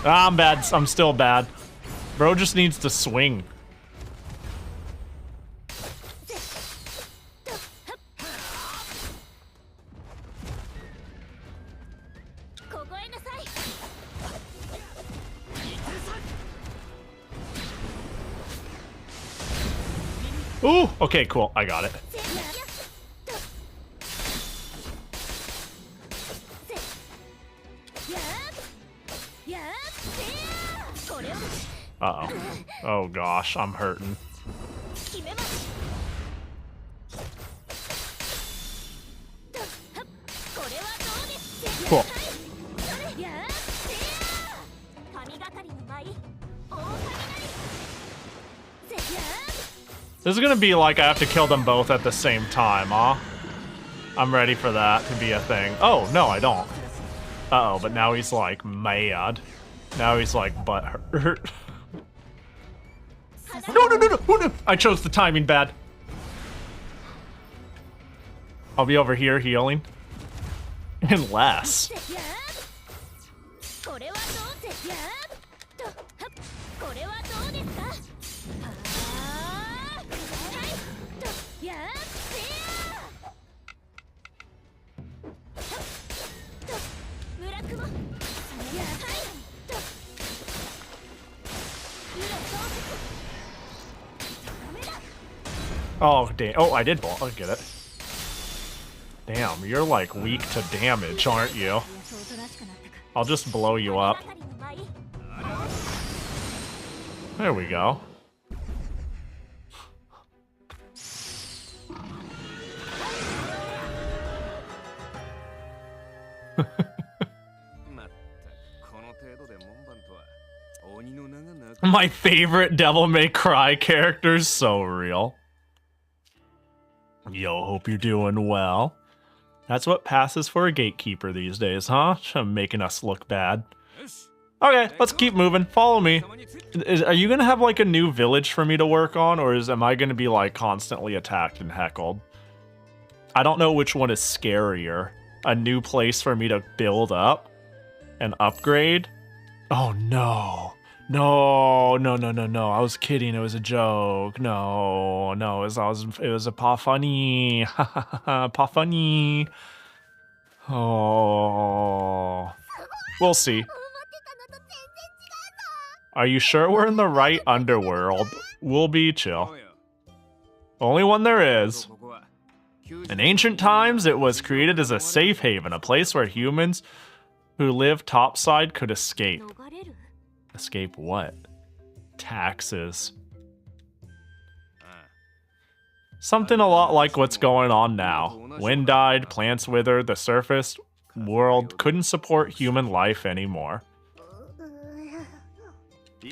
Speaker 1: Ah, I'm bad. I'm still bad. Bro just needs to swing. Ooh, okay, cool. I got it. Uh-oh. Oh gosh, I'm hurting. Cool. This is gonna be like I have to kill them both at the same time, huh? I'm ready for that to be a thing. Oh, no, I don't. Uh-oh, but now he's like mad. Now he's like butthurt. No, no, no, no, no, no! I chose the timing bad. I'll be over here healing. Unless. Oh, damn. Oh, I did ball. I get it. Damn, you're like weak to damage, aren't you? I'll just blow you up. There we go. My favorite Devil May Cry characters, so real. Yo, hope you're doing well. That's what passes for a gatekeeper these days, huh? Making us look bad. Okay, let's keep moving. Follow me. Are you gonna have like a new village for me to work on, or am I gonna be like constantly attacked and heckled? I don't know which one is scarier. A new place for me to build up and upgrade? Oh no. No, no, no, no, no. I was kidding. It was a joke. No, no, it was a pa funny. Pa funny. Oh. We'll see. Are you sure we're in the right underworld? We'll be chill. Only one there is. In ancient times, it was created as a safe haven, a place where humans who live topside could escape. Escape what? Taxes. Something a lot like what's going on now. Wind died, plants withered, the surface world couldn't support human life anymore. The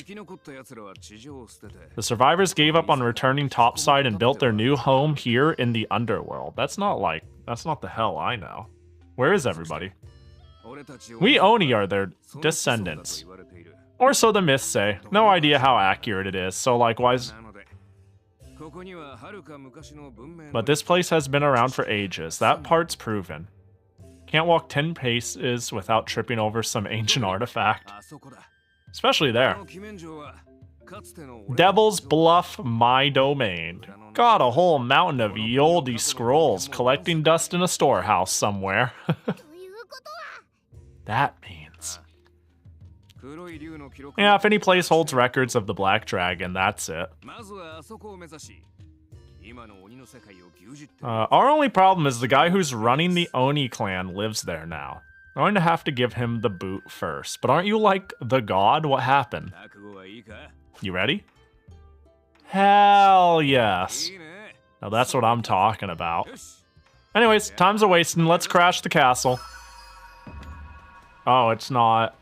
Speaker 1: survivors gave up on returning topside and built their new home here in the underworld. That's not the hell I know. Where is everybody? We Oni are their descendants. Or so the myths say. No idea how accurate it is, so likewise. But this place has been around for ages. That part's proven. Can't walk 10 paces without tripping over some ancient artifact. Especially there. Devil's Bluff, my domain. Got a whole mountain of ye olde scrolls collecting dust in a storehouse somewhere. That means. Yeah, if any place holds records of the Black Dragon, that's it. Our only problem is the guy who's running the Oni clan lives there now. I'm going to have to give him the boot first. But aren't you like the god? What happened? You ready? Hell yes. Now that's what I'm talking about. Anyways, time's a wasting. Let's crash the castle. Oh, it's not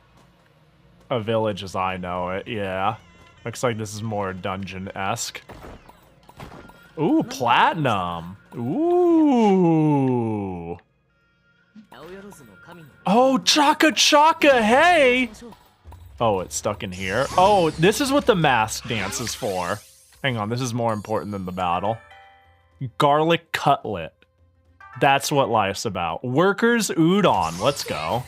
Speaker 1: a village as I know it. Yeah. Looks like this is more dungeon-esque. Ooh, platinum. Ooh. Oh, Chaka Chaka, hey! Oh, it's stuck in here. Oh, this is what the mask dance is for. Hang on, this is more important than the battle. Garlic cutlet. That's what life's about. Workers udon. Let's go.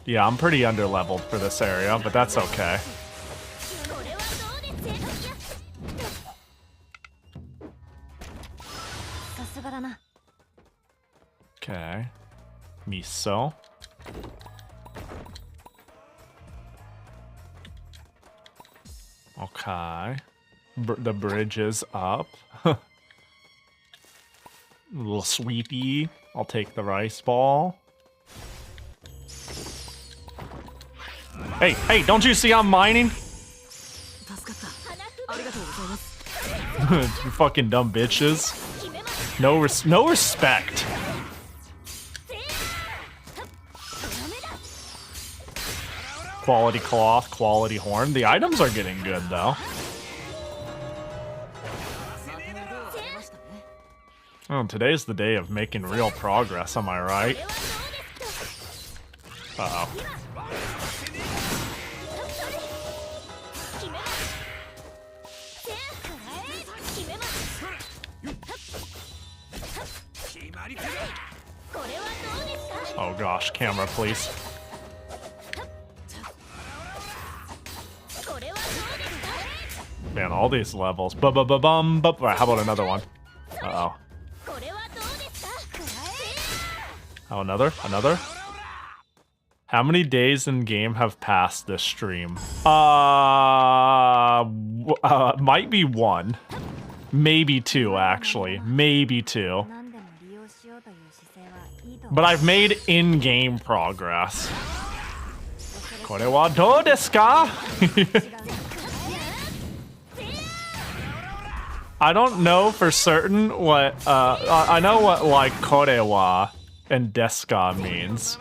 Speaker 1: Yeah, I'm pretty underleveled for this area, but that's okay. Okay. Miso. Okay. The bridge is up. A little sweepy. I'll take the rice ball. Hey, hey, don't you see I'm mining? You fucking dumb bitches. No respect. Quality cloth, quality horn. The items are getting good, though. Oh, today's the day of making real progress, am I right? Uh-oh. Oh gosh, camera, please. Man, all these levels. Ba-ba-ba-bum. Right, how about another one? Uh-oh. Oh, another? Another? How many days in game have passed this stream? Might be 1. Maybe 2, actually. Maybe 2. But I've made in-game progress. Kore wa dou desu ka? I don't know for certain what, I know what, like, kore wa and desu ka means.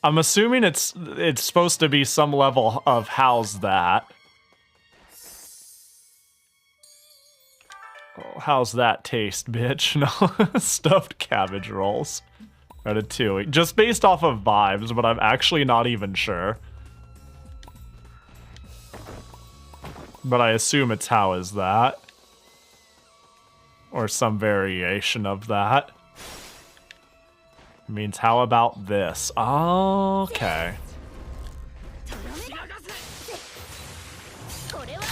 Speaker 1: I'm assuming it's supposed to be some level of how's that. Oh, how's that taste, bitch? No, stuffed cabbage rolls. Ratatouille. Just based off of vibes, but I'm actually not even sure. But I assume it's how is that. Or some variation of that. It means how about this? Okay.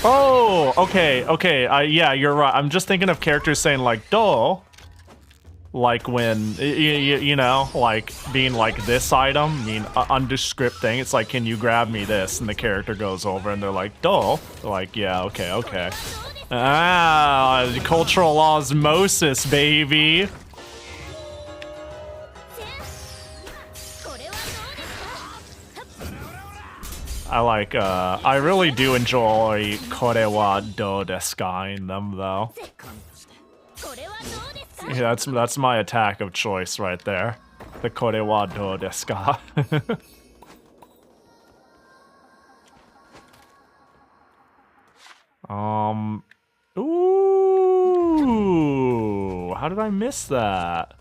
Speaker 1: Oh, okay, okay. Yeah, you're right. I'm just thinking of characters saying like "do," like when you know, like being like this item, I mean undescript thing. It's like, can you grab me this? And the character goes over and they're like "do." They're like, yeah, okay, okay. Ah, cultural osmosis, baby. I really do enjoy kore wa do desu ka in them though. Yeah, that's my attack of choice right there. The kore wa do desu ka. Ooh, how did I miss that?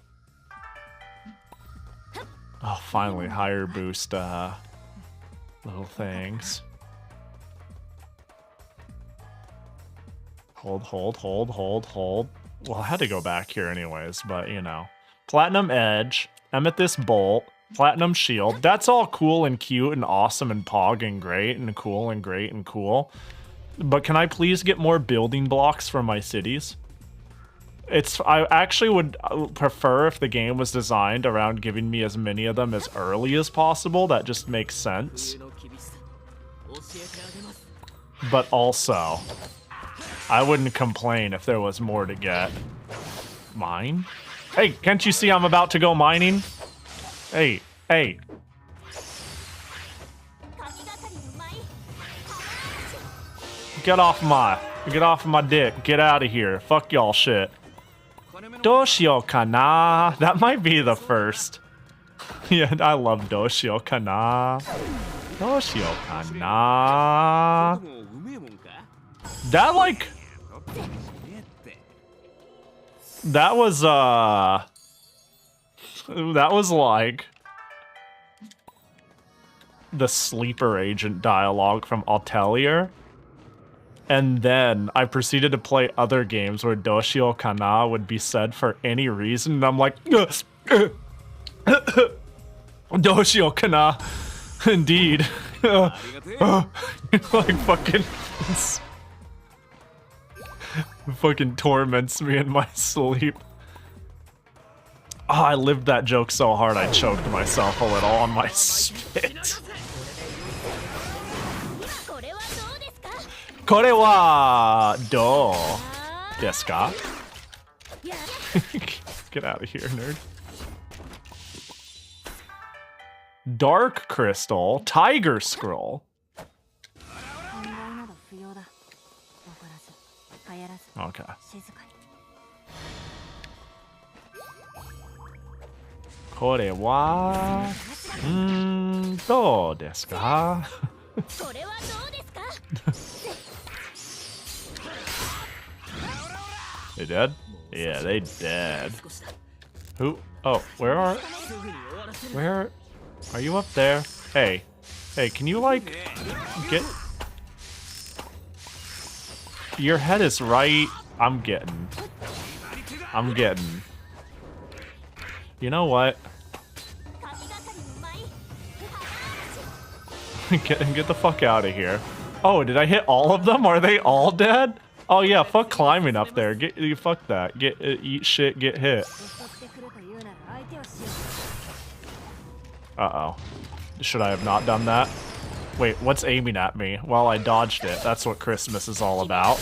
Speaker 1: Oh, finally, higher boost, little things. Hold. Well, I had to go back here anyways, but you know. Platinum Edge, Amethyst Bolt, Platinum Shield. That's all cool and cute and awesome and pog and great and cool and great and cool. But can I please get more building blocks for my cities? I actually would prefer if the game was designed around giving me as many of them as early as possible. That just makes sense. But also, I wouldn't complain if there was more to get. Mine? Hey, can't you see I'm about to go mining? Hey. Get off my dick. Get out of here. Fuck y'all shit. Doshio kana. That might be the first. Yeah, I love Doshio kana. Doshio kana. That like... That was like... the sleeper agent dialogue from Atelier. And then I proceeded to play other games where Doshio kana would be said for any reason, and I'm like, Doshio kana, indeed. Like fucking torments me in my sleep. Oh, I lived that joke so hard I choked myself a little on my spit. Kore wa do desu ka? Get out of here, nerd. Dark Crystal, Tiger Scroll. Okay. Kore wa do desu ka? They dead? Yeah, they dead. Who? Oh, where are you up there? Hey, can you like get? Your head is right. I'm getting. You know what? Get the fuck out of here. Oh, did I hit all of them? Are they all dead? Oh yeah, fuck climbing up there. Fuck that. Eat shit, get hit. Uh-oh. Should I have not done that? Wait, what's aiming at me? Well, I dodged it. That's what Christmas is all about.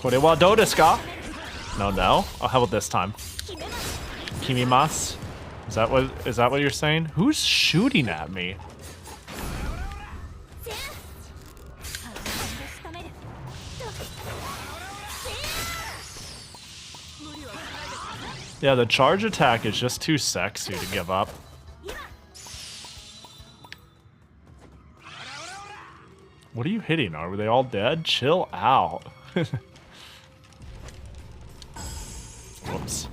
Speaker 1: Kore wa do desu ka? No. Oh, how about this time? Kimimasu? Is that what you're saying? Who's shooting at me? Yeah, the charge attack is just too sexy to give up. What are you hitting? Are they all dead? Chill out. Whoops.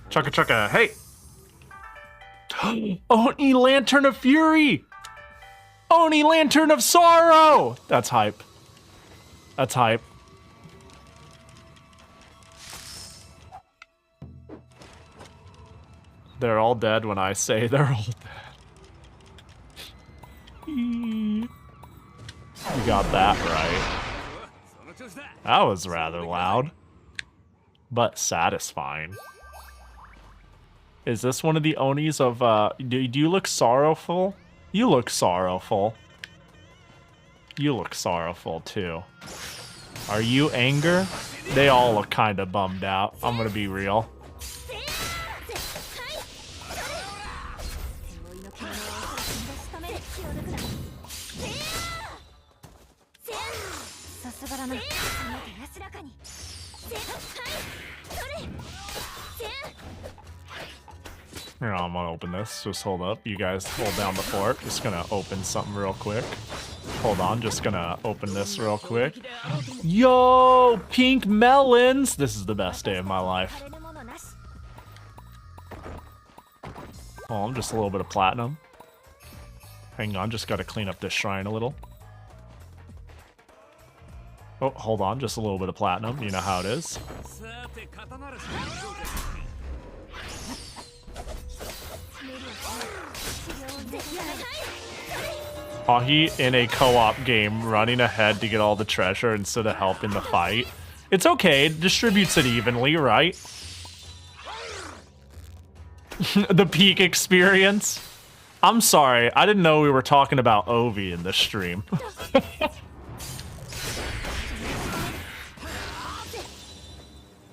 Speaker 1: Chugga, hey! Oni Lantern of Fury! Oni Lantern of Sorrow! That's hype. That's hype. They're all dead when I say they're all dead. You got that right. That was rather loud, but satisfying. Is this one of the Onis of, do you look sorrowful? You look sorrowful. You look sorrowful too. Are you anger? They all look kind of bummed out. I'm gonna be real. Here, I'm gonna open this. Just hold up. You guys hold down the fort. Just gonna open something real quick. Hold on, just gonna open this real quick. Yo, pink melons! This is the best day of my life. Oh, just a little bit of platinum. Hang on, just gotta clean up this shrine a little. Oh, hold on, just a little bit of platinum. You know how it is. Pahi in a co-op game running ahead to get all the treasure instead of helping the fight. It's okay, it distributes it evenly, right? The peak experience. I'm sorry, I didn't know we were talking about Oiivae in this stream.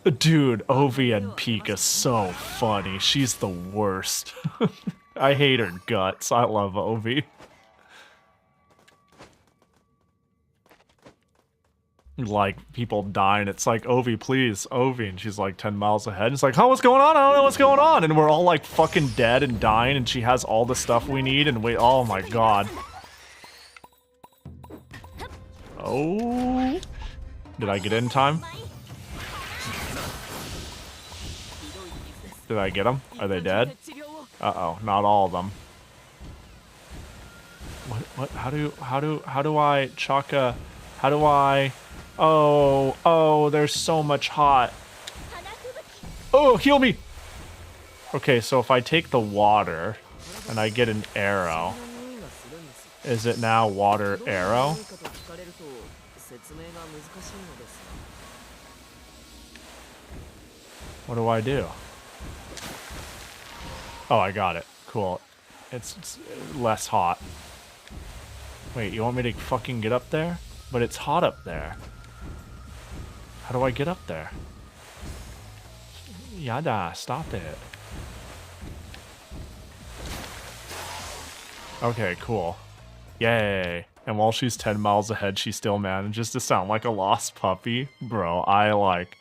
Speaker 1: Dude, Oiivae and Peak is so funny. She's the worst. I hate her guts. I love Oiivae. Like, people die, and it's like, Oiivae, please, Oiivae, and she's like 10 miles ahead, and it's like, oh, what's going on? I don't know what's going on, and we're all like fucking dead and dying, and she has all the stuff we need, and wait, oh my god. Oh, did I get in time? Did I get them? Are they dead? Uh-oh, not all of them. What, how do I, Chaka, how do I... Oh, there's so much hot. Oh, heal me! Okay, so if I take the water and I get an arrow, is it now water arrow? What do I do? Oh, I got it. Cool. It's less hot. Wait, you want me to fucking get up there? But it's hot up there. How do I get up there? Yada, stop it. Okay, cool. Yay. And while she's 10 miles ahead, she still manages to sound like a lost puppy. Bro, I like...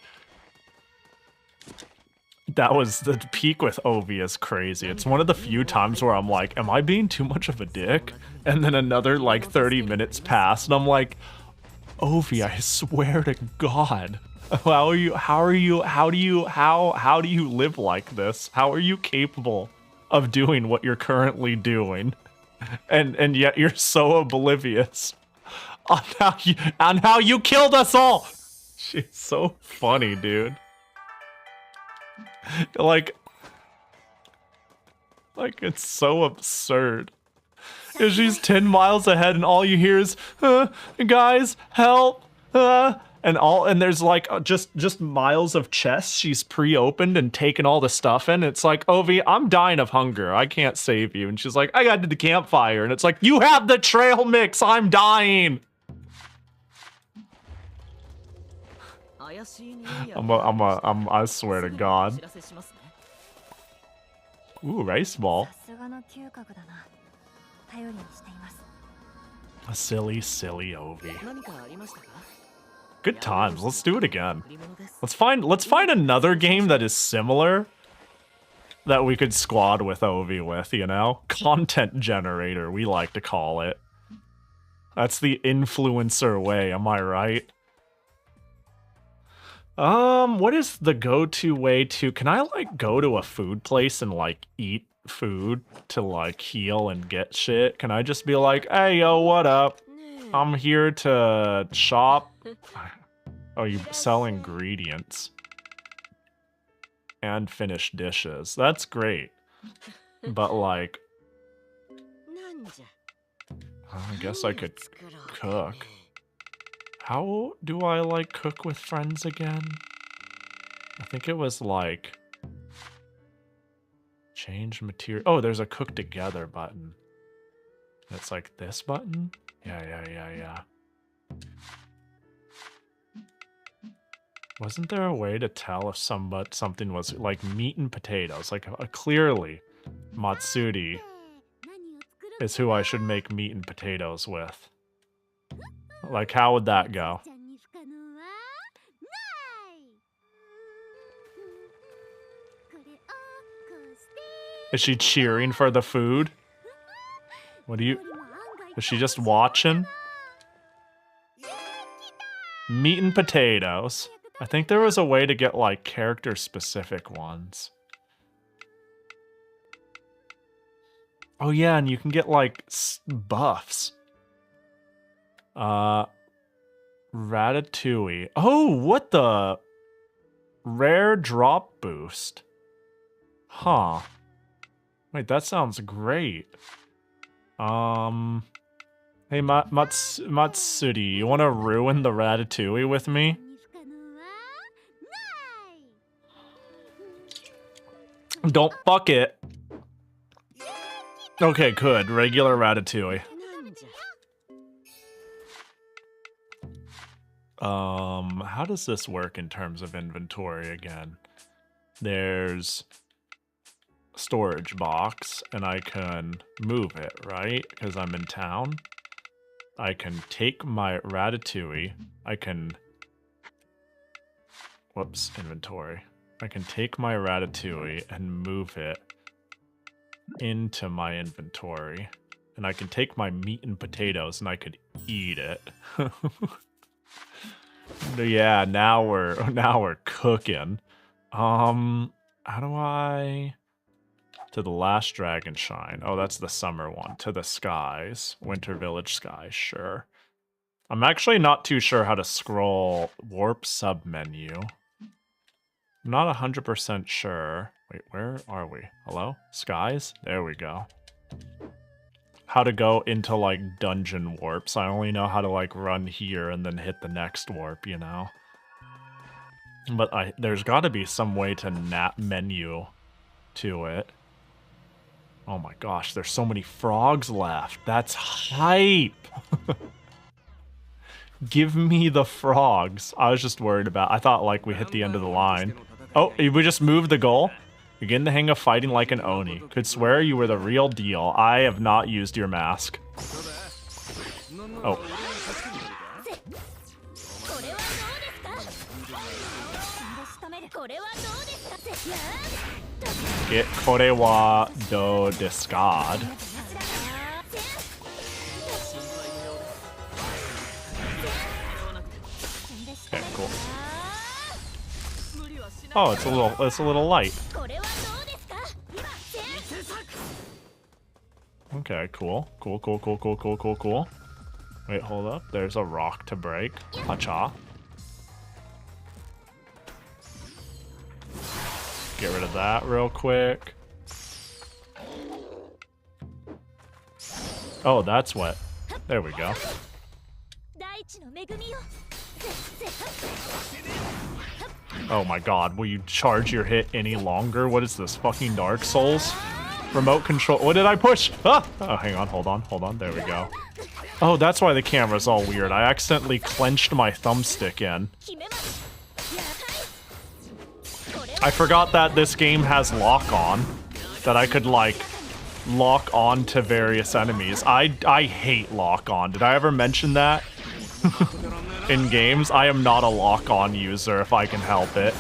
Speaker 1: That was the peak with Oiivae is crazy. It's one of the few times where I'm like, am I being too much of a dick? And then another like 30 minutes pass and I'm like, Oiivae, I swear to God. How do you live like this? How are you capable of doing what you're currently doing? And yet you're so oblivious on how you killed us all. She's so funny, dude. Like it's so absurd. If she's 10 miles ahead and all you hear is, guys, help, and there's like just miles of chests she's pre-opened and taken all the stuff in. It's like, Oiivae, I'm dying of hunger. I can't save you. And she's like, I got to the campfire. And it's like, you have the trail mix. I'm dying. I swear to God. Ooh, rice ball. A silly Oiivae. Good times. Let's do it again. Let's find another game that is similar that we could squad with Oiivae with, you know? Content generator, we like to call it. That's the influencer way, am I right? What is the go-to way to... Can I, like, go to a food place and, like, eat food to, like, heal and get shit? Can I just be like, hey, yo, what up? I'm here to shop. Oh, you sell ingredients. And finish dishes. That's great. But, like... I guess I could cook. How do I, like, cook with friends again? I think it was, like... Change material... Oh, there's a cook together button. It's like this button? Yeah. Wasn't there a way to tell if something was like meat and potatoes? Like clearly, Matsuri is who I should make meat and potatoes with. Like, how would that go? Is she cheering for the food? Is she just watching? Meat and potatoes. I think there was a way to get, like, character-specific ones. Oh, yeah, and you can get, like, buffs. Ratatouille. Oh, what the? Rare drop boost. Huh. Wait, that sounds great. Hey, Matsuri, you want to ruin the Ratatouille with me? Don't fuck it. Okay, good. Regular Ratatouille. How does this work in terms of inventory again? There's storage box, and I can move it, right? Because I'm in town. I can take my Ratatouille. I can... Whoops, inventory. I can take my Ratatouille and move it into my inventory. And I can take my meat and potatoes and I could eat it. Yeah, now we're cooking. How do I... To the last dragon shine. Oh, that's the summer one. To the skies. Winter village skies, sure. I'm actually not too sure how to scroll warp sub-menu. I'm not 100% sure. Wait, where are we? Hello? Skies? There we go. How to go into, like, dungeon warps. I only know how to, like, run here and then hit the next warp, you know? But there's gotta be some way to menu to it. Oh my gosh, there's so many frogs left. That's hype! Give me the frogs. I was just worried about... I thought, like, we hit the end of the line. Oh, we just moved the goal? You're getting the hang of fighting like an Oni. Could swear you were the real deal. I have not used your mask. Oh. Get kore wa do desu ka? Okay, cool. Oh, it's a little light. Okay, cool. Cool. Wait, hold up. There's a rock to break. Hacha. Get rid of that real quick. Oh, that's what. There we go. Oh my god, will you charge your hit any longer? What is this, fucking Dark Souls? Remote control. What did I push? Ah! Oh, hang on, hold on. There we go. Oh, that's why the camera's all weird. I accidentally clenched my thumbstick in. I forgot that this game has lock-on. That I could, like, lock on to various enemies. I hate lock-on. Did I ever mention that? In games, I am not a lock-on user if I can help it.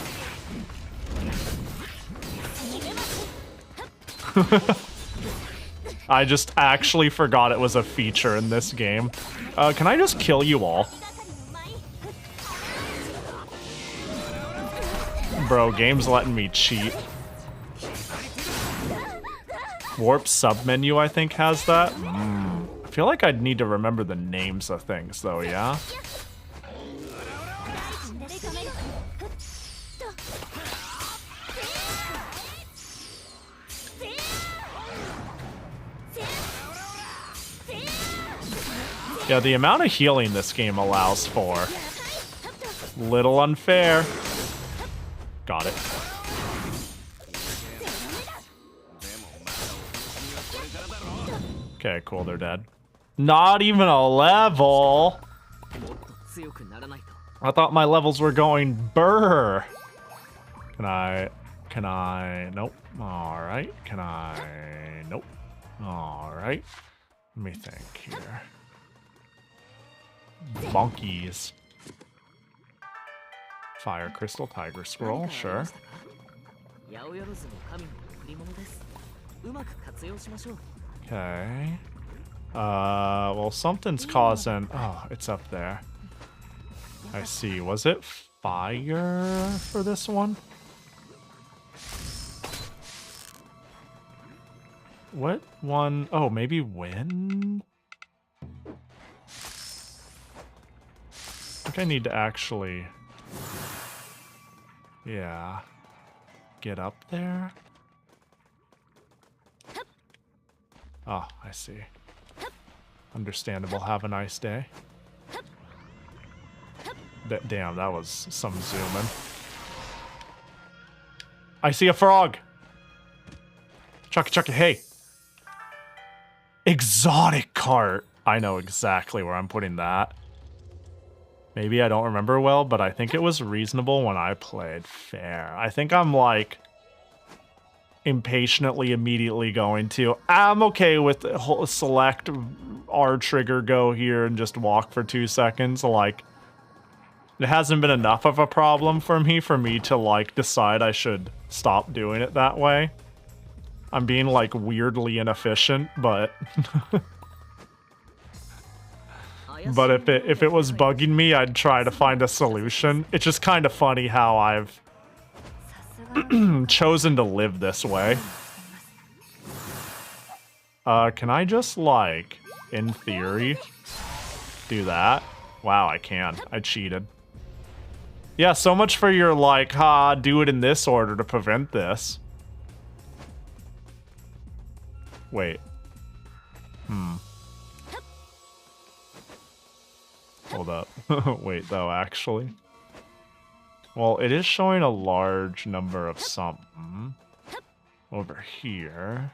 Speaker 1: I just actually forgot it was a feature in this game. Can I just kill you all? Bro, game's letting me cheat. Warp submenu, I think, has that. I feel like I'd need to remember the names of things, though, yeah? Yeah, the amount of healing this game allows for. Little unfair. Got it. Okay, cool, they're dead. Not even a level. I thought my levels were going burr. Can I? Nope. All right. Can I? Nope. All right. Let me think here. Bonkies. Fire crystal, tiger scroll, sure. Okay. Well, something's causing... Oh, it's up there. I see. Was it fire for this one? What one? Oh, maybe wind? I think I need to actually... Yeah. Get up there? Oh, I see. Understandable. Have a nice day. Damn, that was some zooming. I see a frog! Chucky, Chucky, hey! Exotic cart! I know exactly where I'm putting that. Maybe I don't remember well, but I think it was reasonable when I played fair. I think I'm like impatiently immediately going to, I'm okay with the whole select R trigger, go here and just walk for 2 seconds. Like, it hasn't been enough of a problem for me to like decide I should stop doing it that way. I'm being like weirdly inefficient, but but if it was bugging me, I'd try to find a solution. It's just kind of funny how I've chosen to live this way. Can I just like, in theory, do that? Wow, I can. I cheated. Yeah, so much for your like, do it in this order to prevent this. Wait. Hold up. Wait, though, actually. Well, it is showing a large number of something over here.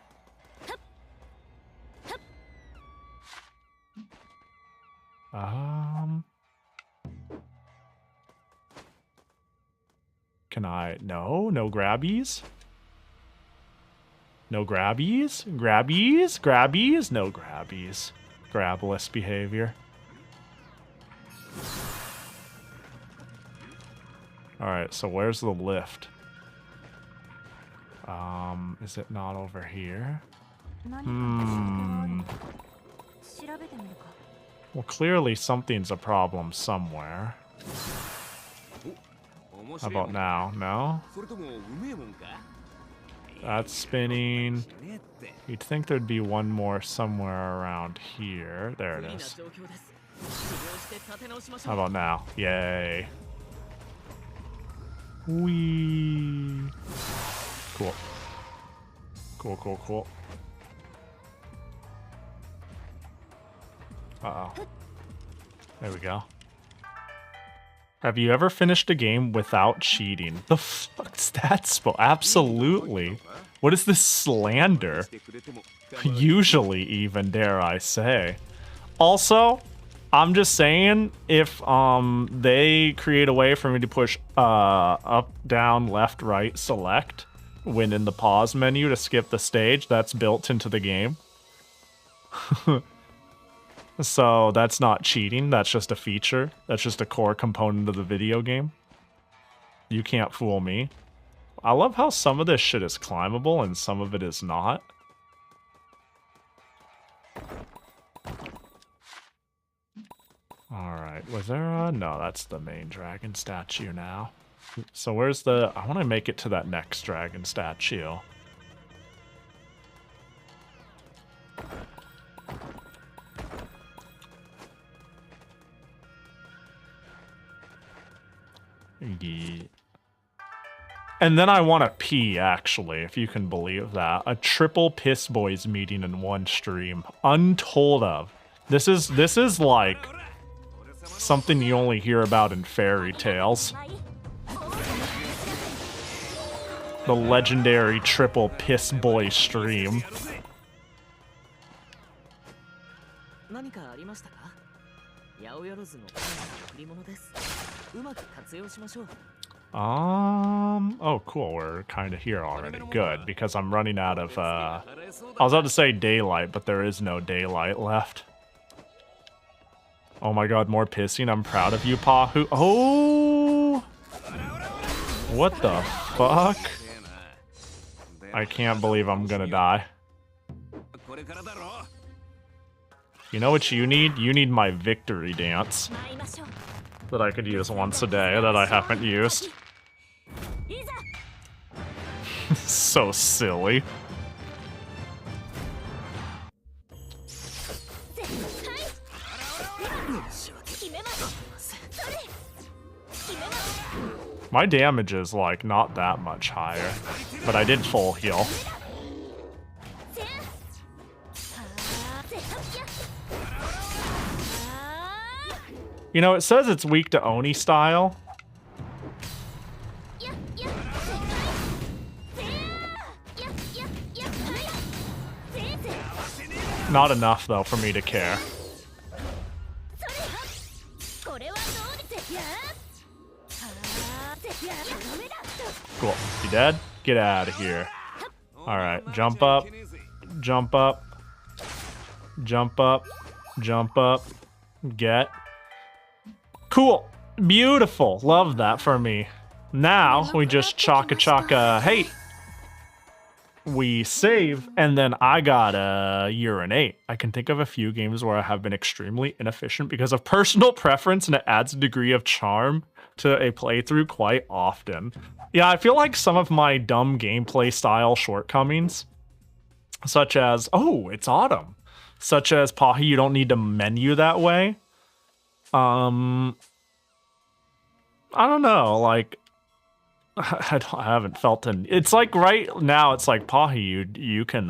Speaker 1: Can I? No grabbies? No grabbies? Grabbies? Grabbies? No grabbies. Grabless behavior. Alright, so where's the lift? Is it not over here? Well, clearly something's a problem somewhere. How about now? No? That's spinning. You'd think there'd be one more somewhere around here. There it is. How about now? Yay. Whee. Cool. Cool, cool, cool. Uh-oh. There we go. Have you ever finished a game without cheating? The fuck's that supposed? Absolutely. What is this slander? Usually even, dare I say. Also, I'm just saying, if they create a way for me to push up, down, left, right, select when in the pause menu to skip the stage, that's built into the game. So that's not cheating, that's just a feature. That's just a core component of the video game. You can't fool me. I love how some of this shit is climbable and some of it is not. Alright, was there a... No, that's the main dragon statue now. So where's the... I want to make it to that next dragon statue. Yeah. And then I want to pee, actually, if you can believe that. A triple piss boys meeting in one stream. Untold of. This is like something you only hear about in fairy tales. The legendary triple piss boy stream.
Speaker 10: 何かありましたか？八百万の贈り物です。うまく活用しましょう。
Speaker 1: Oh, cool. We're kind of here already. Good, because I'm running out of, I was about to say daylight, but there is no daylight left. Oh my god, more pissing. I'm proud of you, Pahu. Oh! What the fuck? I can't believe I'm gonna die. You know what you need? You need my victory dance. That I could use once a day that I haven't used. So silly. My damage is like not that much higher, but I did full heal. You know, it says it's weak to Oni style. Not enough, though, for me to care. Cool. You dead? Get out of here. Alright, jump up. Jump up. Jump up. Jump up. Get. Cool. Beautiful. Love that for me. Now, we just chaka-chaka. Hey! We save, and then I gotta urinate. I can think of a few games where I have been extremely inefficient because of personal preference, and it adds a degree of charm to a playthrough quite often. Yeah, I feel like some of my dumb gameplay style shortcomings, such as, oh, it's autumn, such as, Pahi, you don't need to menu that way. I don't know, like, I haven't felt an... It's like right now, it's like, Pahi, you can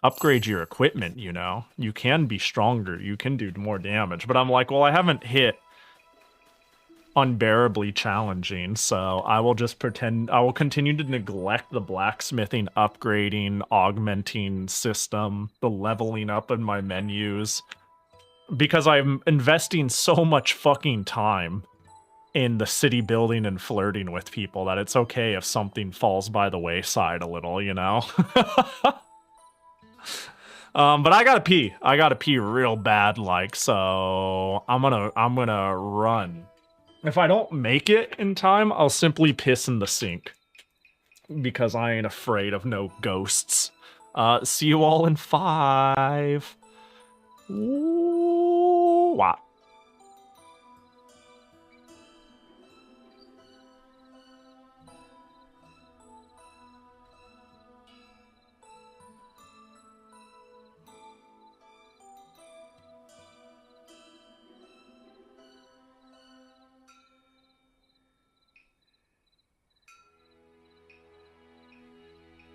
Speaker 1: upgrade your equipment, you know? You can be stronger, you can do more damage. But I'm like, well, I haven't hit unbearably challenging, so I will just pretend... I will continue to neglect the blacksmithing, upgrading, augmenting system, the leveling up in my menus, because I'm investing so much fucking time in the city building and flirting with people that it's okay if something falls by the wayside a little, you know? But I gotta pee. I gotta pee real bad, like, so I'm gonna run. If I don't make it in time, I'll simply piss in the sink. Because I ain't afraid of no ghosts. See you all in 5. Ooh, wow.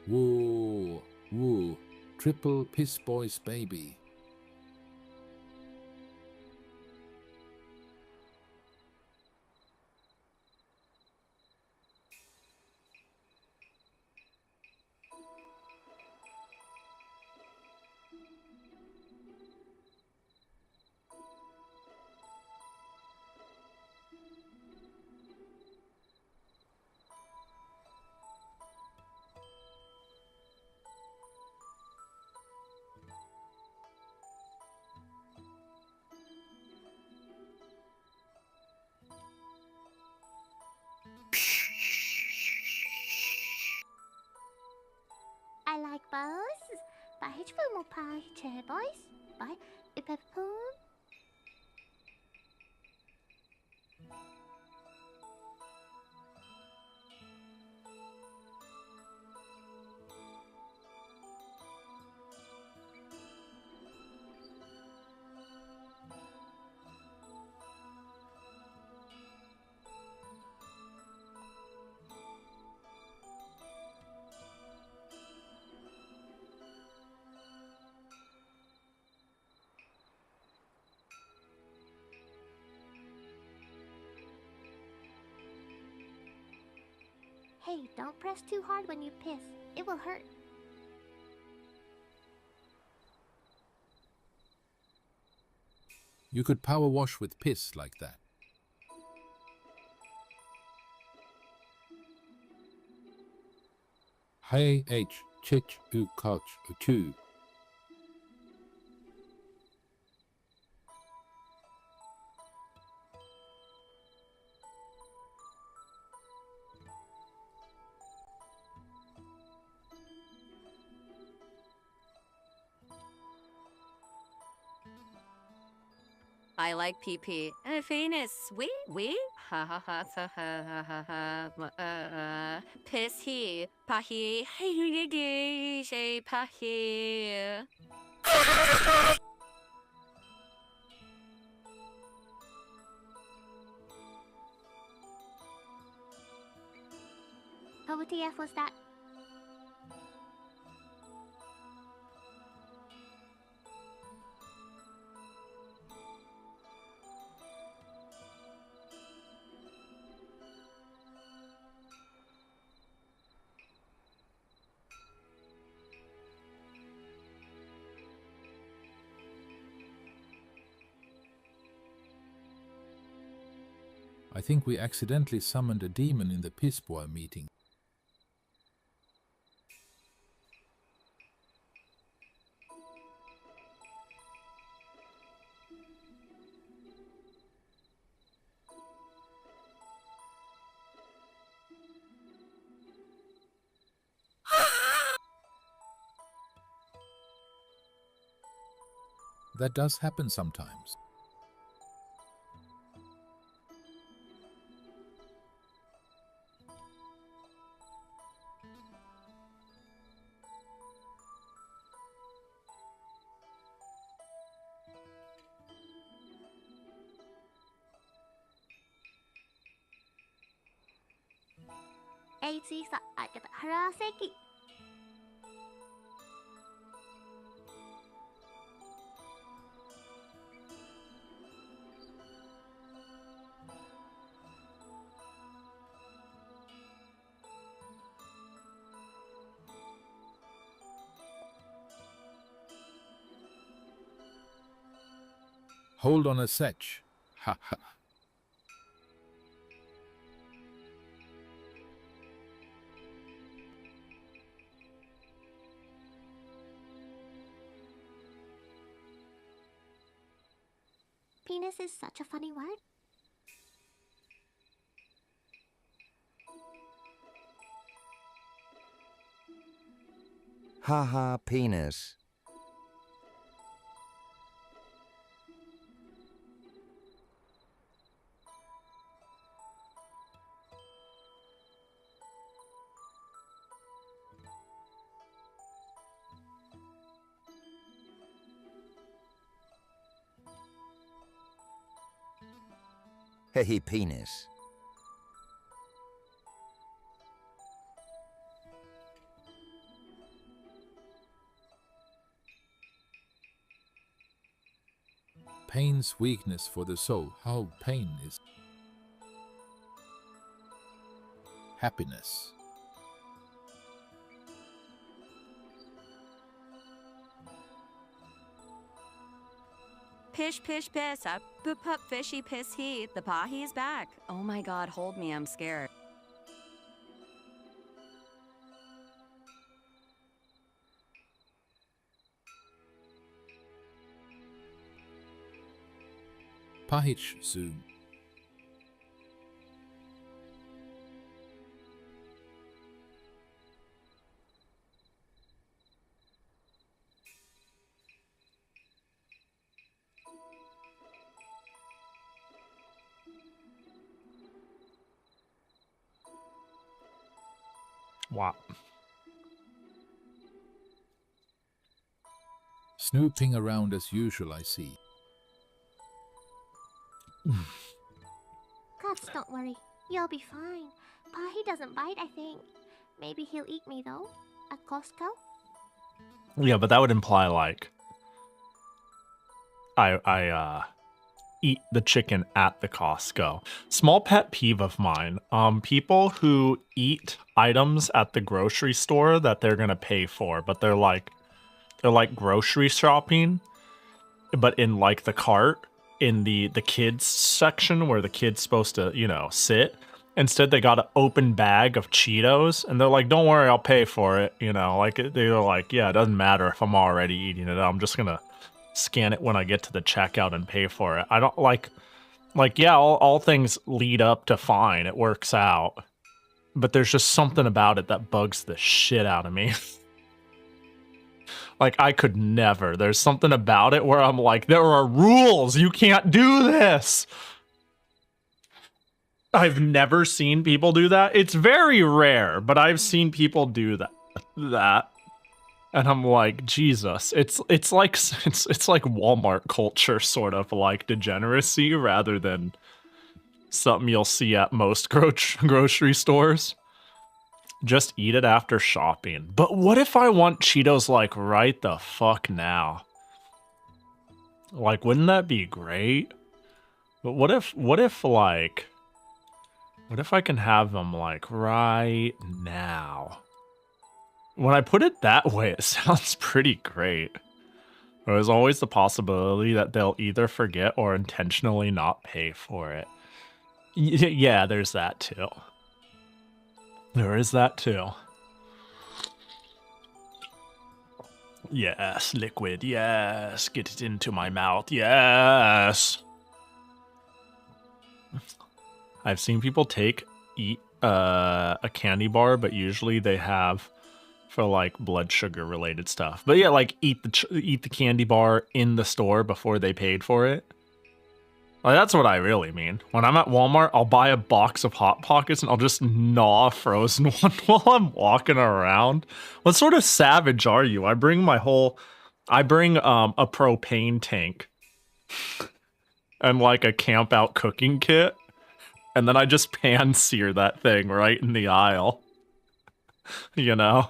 Speaker 2: Woo, woo, triple piss boy's baby.
Speaker 3: I like boys. Pahi mo pahi chair boys. Bye. Ipepoon. Hey, don't press too hard when you piss. It will hurt.
Speaker 2: You could power wash with piss like that. Hey H chich u koch u.
Speaker 4: I like PP. Venus, we? Ha ha ha ha ha ha ha. Piss he. Pahi. Hey, say Pahi.
Speaker 3: What WTF was that?
Speaker 2: I think we accidentally summoned a demon in the piss boy meeting. That does happen sometimes. Hold on a sec. Ha ha.
Speaker 3: Penis is such a funny word.
Speaker 9: Ha ha, penis. Hey, penis.
Speaker 2: Pain's weakness for the soul. How pain is happiness.
Speaker 4: Pish, pish, piss. Up, boop, up, fishy, piss, he. The Pahi is back. Oh my god, hold me, I'm scared.
Speaker 2: Pahich zoom.
Speaker 1: Wow.
Speaker 2: Snooping around as usual, I see.
Speaker 3: Cuffs, don't worry. You'll be fine. Pahi doesn't bite, I think. Maybe he'll eat me, though. At Costco?
Speaker 1: Yeah, but that would imply, like, I eat the chicken at the Costco. Small pet peeve of mine. People who eat items at the grocery store that they're gonna pay for, but they're like grocery shopping, but in like the cart, in the kids section where the kid's supposed to, you know, sit. Instead, they got an open bag of Cheetos, and they're like, don't worry, I'll pay for it. You know, like, they're like, yeah, it doesn't matter if I'm already eating it. I'm just gonna scan it when I get to the checkout and pay for it. I don't like, yeah, all things lead up to fine. It works out. But there's just something about it that bugs the shit out of me. Like, I could never. There's something about it where I'm like, there are rules. You can't do this. I've never seen people do that. It's very rare, but I've seen people do that. And I'm like, Jesus, it's like Walmart culture, sort of like degeneracy, rather than something you'll see at most grocery stores. Just eat it after shopping. But what if I want Cheetos like right the fuck now? Like, wouldn't that be great? But what if I can have them like right now? When I put it that way, it sounds pretty great. There's always the possibility that they'll either forget or intentionally not pay for it. Yeah, there's that too. There is that too. Yes, liquid, yes. Get it into my mouth, yes. I've seen people eat a candy bar, but usually they have for like blood sugar related stuff. But yeah, like eat the candy bar in the store before they paid for it. Like, that's what I really mean. When I'm at Walmart, I'll buy a box of Hot Pockets and I'll just gnaw a frozen one while I'm walking around. What sort of savage are you? I bring a propane tank and like a camp out cooking kit. And then I just pan sear that thing right in the aisle. You know?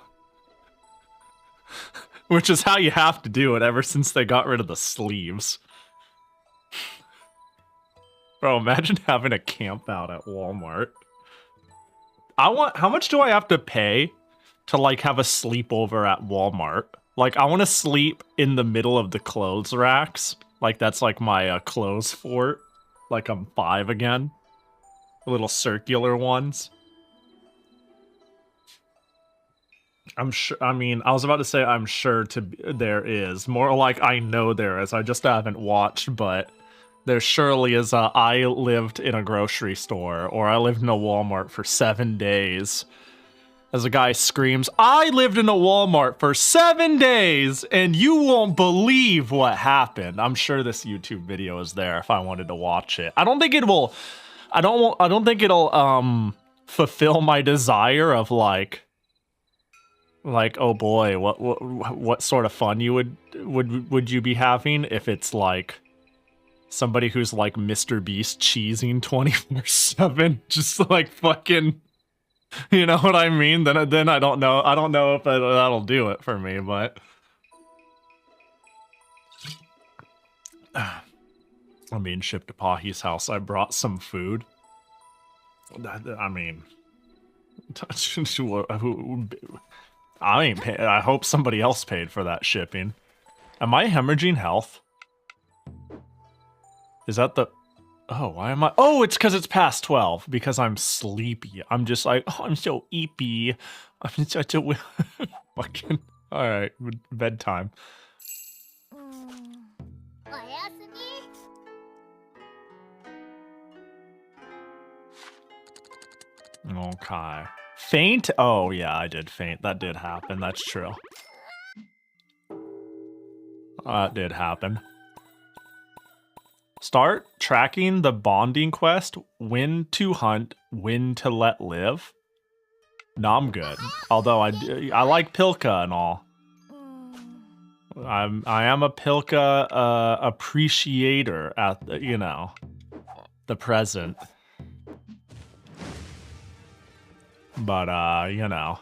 Speaker 1: Which is how you have to do it ever since they got rid of the sleeves. Bro, imagine having a camp out at Walmart. How much do I have to pay to like have a sleepover at Walmart? Like, I want to sleep in the middle of the clothes racks. Like, that's like my clothes fort. Like I'm 5 again. Little circular ones. I'm sure. I mean, I was about to say I'm sure there is. More like I know there is. I just haven't watched, but there surely is I lived in a grocery store, or I lived in a Walmart for 7 days. As a guy screams, I lived in a Walmart for 7 days, and you won't believe what happened. I'm sure this YouTube video is there if I wanted to watch it. I don't think it will. I don't think it'll fulfill my desire of like oh boy, what sort of fun would you be having if it's like somebody who's like Mr. Beast cheesing 24/7, just like fucking, you know what I mean? Then I don't know. I don't know if that'll do it for me, but I'm being shipped to Pahi's house. I brought some food. I mean, I ain't pay. I hope somebody else paid for that shipping. Am I hemorrhaging health? Is that the... Oh, why am I... Oh, it's because it's past 12. Because I'm sleepy. I'm just like, oh, I'm so eepy. I'm such a... Fucking... Alright, bedtime. Okay. Faint? Oh, yeah, I did faint. That did happen. That's true. That did happen. Start tracking the bonding quest. When to hunt, when to let live. No, I'm good. Although I like Pilka and all. I am a Pilka appreciator at the, you know, the present. But you know.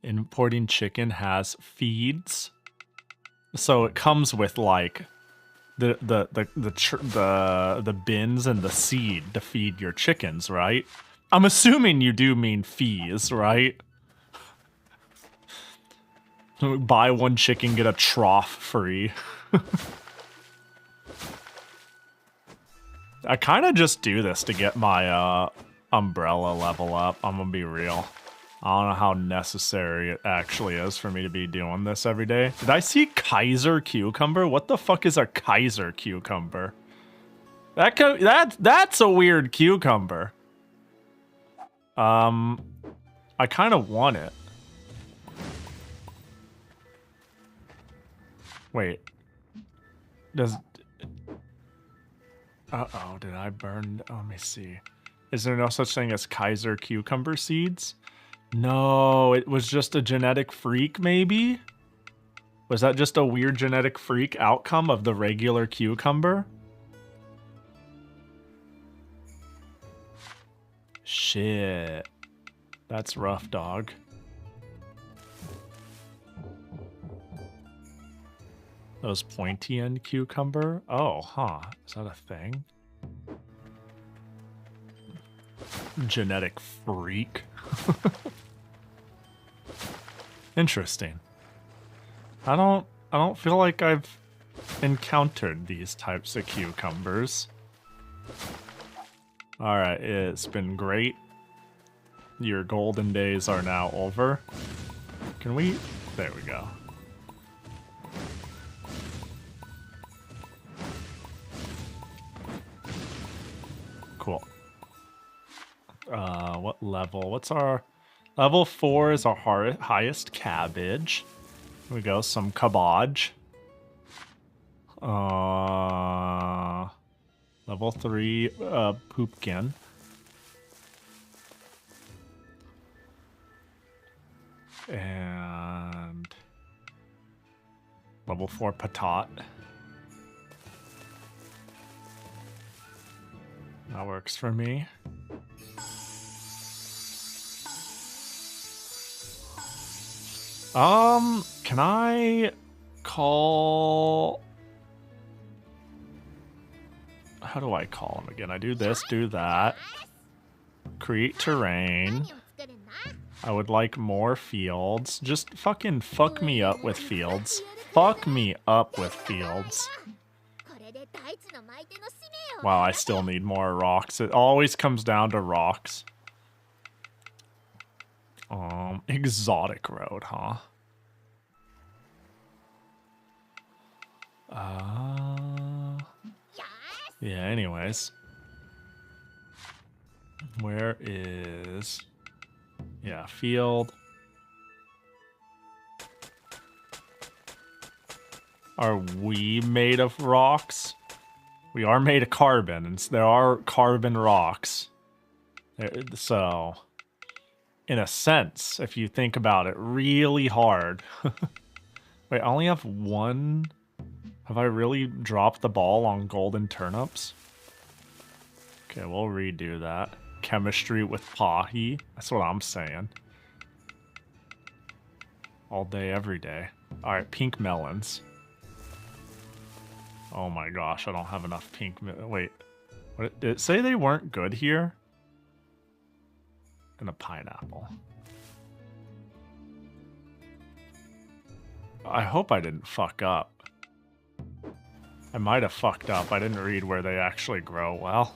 Speaker 1: Importing chicken has feeds. So it comes with like the bins and the seed to feed your chickens, right? I'm assuming you do mean fees, right? Buy one chicken, get a trough free. I kind of just do this to get my umbrella level up. I'm gonna be real. I don't know how necessary it actually is for me to be doing this every day. Did I see Kaiser cucumber? What the fuck is a Kaiser cucumber? That's a weird cucumber. I kind of want it. Wait. Uh-oh, did I burn? Oh, let me see. Is there no such thing as Kaiser cucumber seeds? No, it was just a genetic freak, maybe? Was that just a weird genetic freak outcome of the regular cucumber? Shit. That's rough, dog. Those pointy end cucumber? Oh, huh. Is that a thing? Genetic freak. Interesting. I don't feel like I've encountered these types of cucumbers. Alright, it's been great. Your golden days are now over. Can we... There we go. Cool. What level? What's our... Level 4 is our highest cabbage. Here we go, some cabbage. Level 3, poopkin. And... Level 4 patat. That works for me. Can I call... How do I call him again? I do this, do that. Create terrain. I would like more fields. Just fucking fuck me up with fields. Fuck me up with fields. Wow, I still need more rocks. It always comes down to rocks. Exotic road, huh? Yeah, anyways. Where is... Yeah, field. Are we made of rocks? We are made of carbon, and there are carbon rocks. So, in a sense, if you think about it really hard... Wait, I only have one... Have I really dropped the ball on golden turnips? Okay, we'll redo that. Chemistry with Pahi. That's what I'm saying. All day, every day. Alright, pink melons. Oh my gosh, I don't have enough pink... Wait. What, did it say they weren't good here? And a pineapple. I hope I didn't fuck up. I might have fucked up. I didn't read where they actually grow well.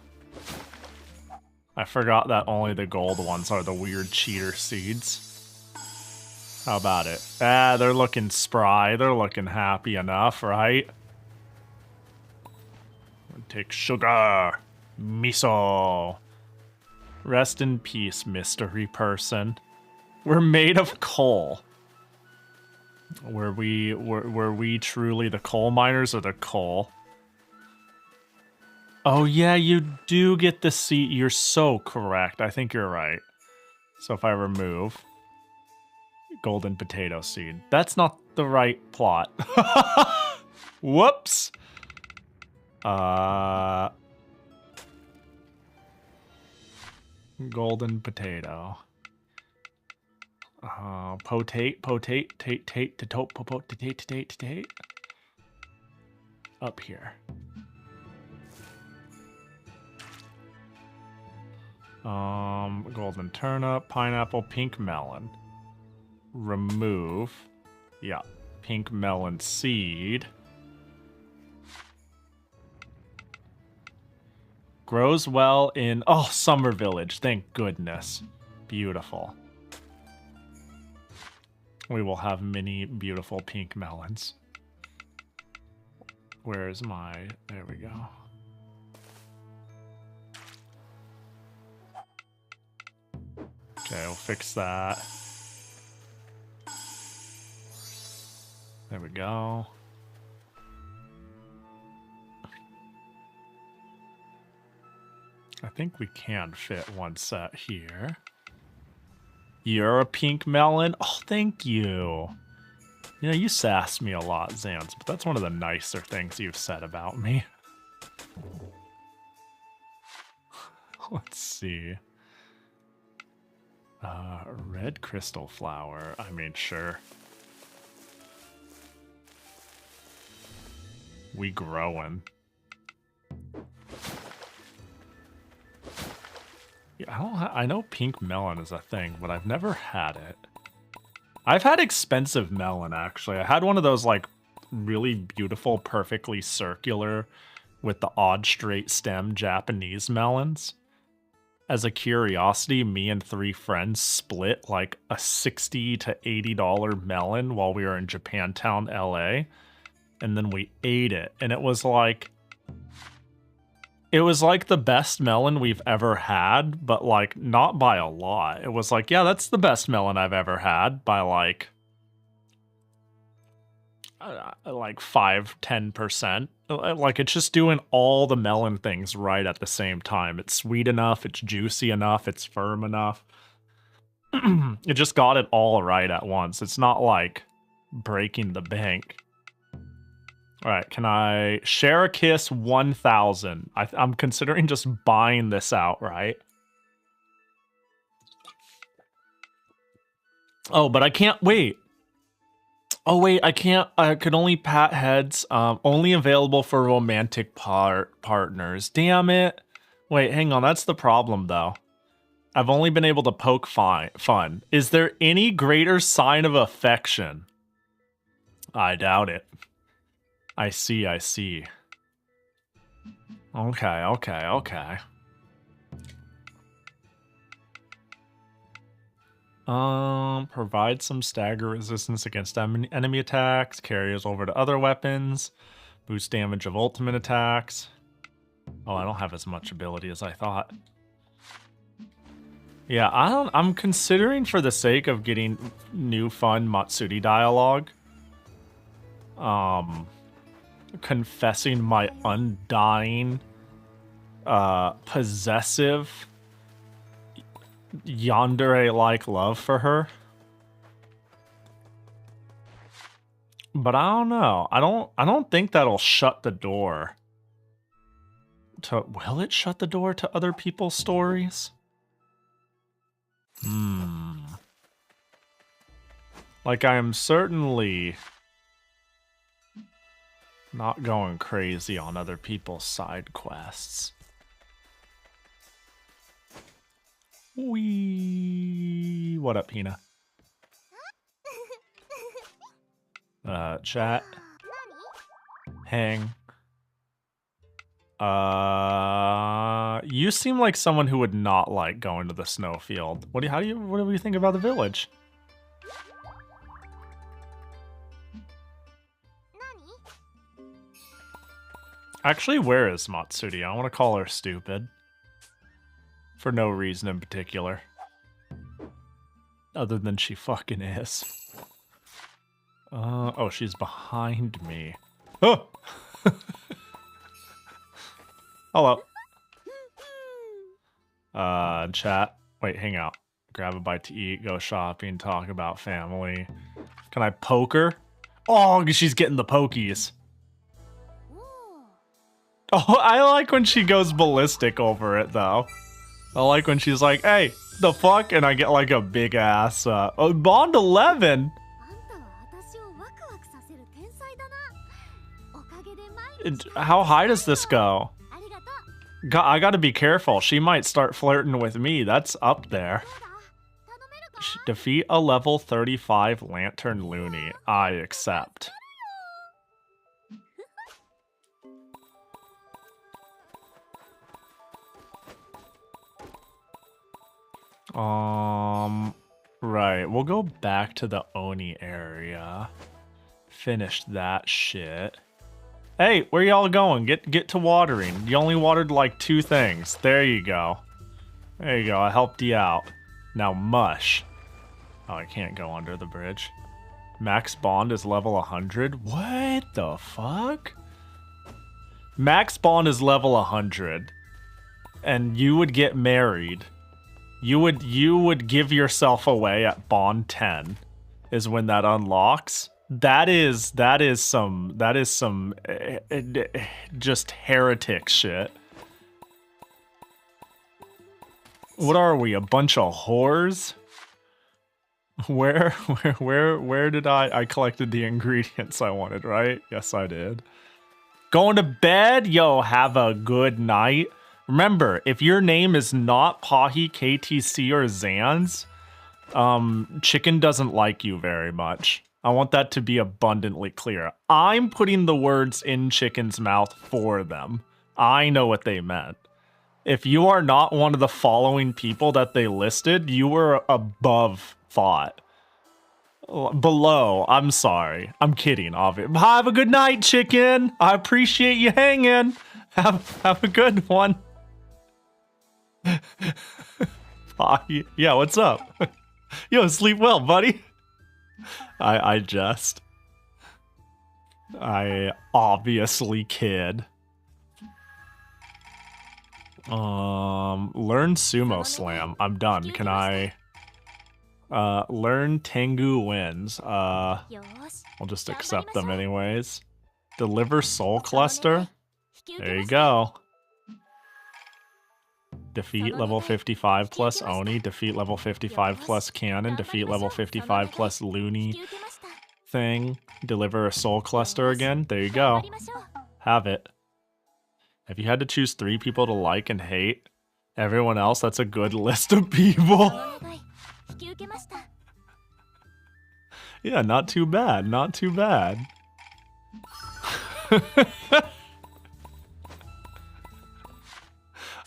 Speaker 1: I forgot that only the gold ones are the weird cheater seeds. How about it? Ah, they're looking spry. They're looking happy enough, right? Take sugar. Miso. Rest in peace, mystery person. We're made of coal. Were we truly the coal miners or the coal? Oh yeah, you do get the seed. You're so correct. I think you're right. So if I remove golden potato seed, that's not the right plot. Whoops. Golden potato. Potate, tate, to tote, tate. Up here. Golden turnip, pineapple, pink melon. Remove. Yeah, pink melon seed. Grows well in, oh, Summer Village, thank goodness. Beautiful. We will have many beautiful pink melons. Where's my, there we go. Okay, we'll fix that. There we go. I think we can fit one set here. You're a pink melon? Oh, thank you. You know, you sass me a lot, Zans, but that's one of the nicer things you've said about me. Let's see. Red crystal flower. I mean, sure. We growing. Yeah, I know pink melon is a thing, but I've never had it. I've had expensive melon, actually. I had one of those, like, really beautiful, perfectly circular, with the odd straight stem Japanese melons. As a curiosity, me and 3 friends split, like, a $60 to $80 melon while we were in Japantown, LA. And then we ate it, and it was like... It was like the best melon we've ever had, but like not by a lot. It was like, yeah, that's the best melon I've ever had by like 5-10%. Like it's just doing all the melon things right at the same time. It's sweet enough, it's juicy enough, it's firm enough. It just got it all right at once. It's not like breaking the bank. All right, can I share a kiss 1,000? I'm considering just buying this outright. Oh, but I can't wait. Oh wait, I can't. I could only pat heads. Only available for romantic partners. Damn it. Wait, hang on. That's the problem though. I've only been able to poke fun. Is there any greater sign of affection? I doubt it. I see. Okay. Provide some stagger resistance against enemy attacks, carries over to other weapons, boost damage of ultimate attacks. Oh, I don't have as much ability as I thought. Yeah, I'm considering for the sake of getting new fun Matsuri dialogue. Confessing my undying, possessive, yandere-like love for her. But I don't know. I don't think that'll shut the door to... Will it shut the door to other people's stories? Like, I am certainly... not going crazy on other people's side quests. Wee. What up, Hina? Chat. Hang. You seem like someone who would not like going to the snowfield. What do you think about the village? Actually, where is Matsuri? I want to call her stupid. For no reason in particular. Other than she fucking is. Oh, she's behind me. Oh! Hello. Chat. Wait, hang out. Grab a bite to eat, go shopping, talk about family. Can I poke her? Oh, she's getting the pokies. Oh, I like when she goes ballistic over it, though. I like when she's like, hey, the fuck? And I get like a big ass, Bond 11? How high does this go? I gotta be careful. She might start flirting with me. That's up there. Defeat a level 35 Lantern Looney. I accept. Right, we'll go back to the Oni area. Finish that shit. Hey, where y'all going? Get to watering. You only watered like 2 things. There you go. There you go, I helped you out. Now mush. Oh, I can't go under the bridge. Max Bond is level 100? What the fuck? Max Bond is level 100. And you would get married. You would give yourself away at Bond 10 is when that unlocks. That is some just heretic shit. What are we, a bunch of whores? Where did I collected the ingredients I wanted, right? Yes, I did. Going to bed? Yo, have a good night. Remember, if your name is not Pahi, KTC, or Zans, Chicken doesn't like you very much. I want that to be abundantly clear. I'm putting the words in Chicken's mouth for them. I know what they meant. If you are not one of the following people that they listed, you were above thought. Below, I'm sorry. I'm kidding, obviously. Have a good night, Chicken. I appreciate you hanging. Have a good one. Yeah, what's up? Yo, sleep well, buddy. I obviously kid. Learn Sumo Slam. I'm done. Can I learn Tengu Winds? I'll just accept them anyways. Deliver Soul Cluster. There you go. Defeat level 55 plus Oni. Defeat level 55 plus Cannon. Defeat level 55 plus Looney thing. Deliver a Soul Cluster again. There you go. Have it. If you had to choose 3 people to like and hate everyone else, that's a good list of people. Yeah, not too bad. Not too bad.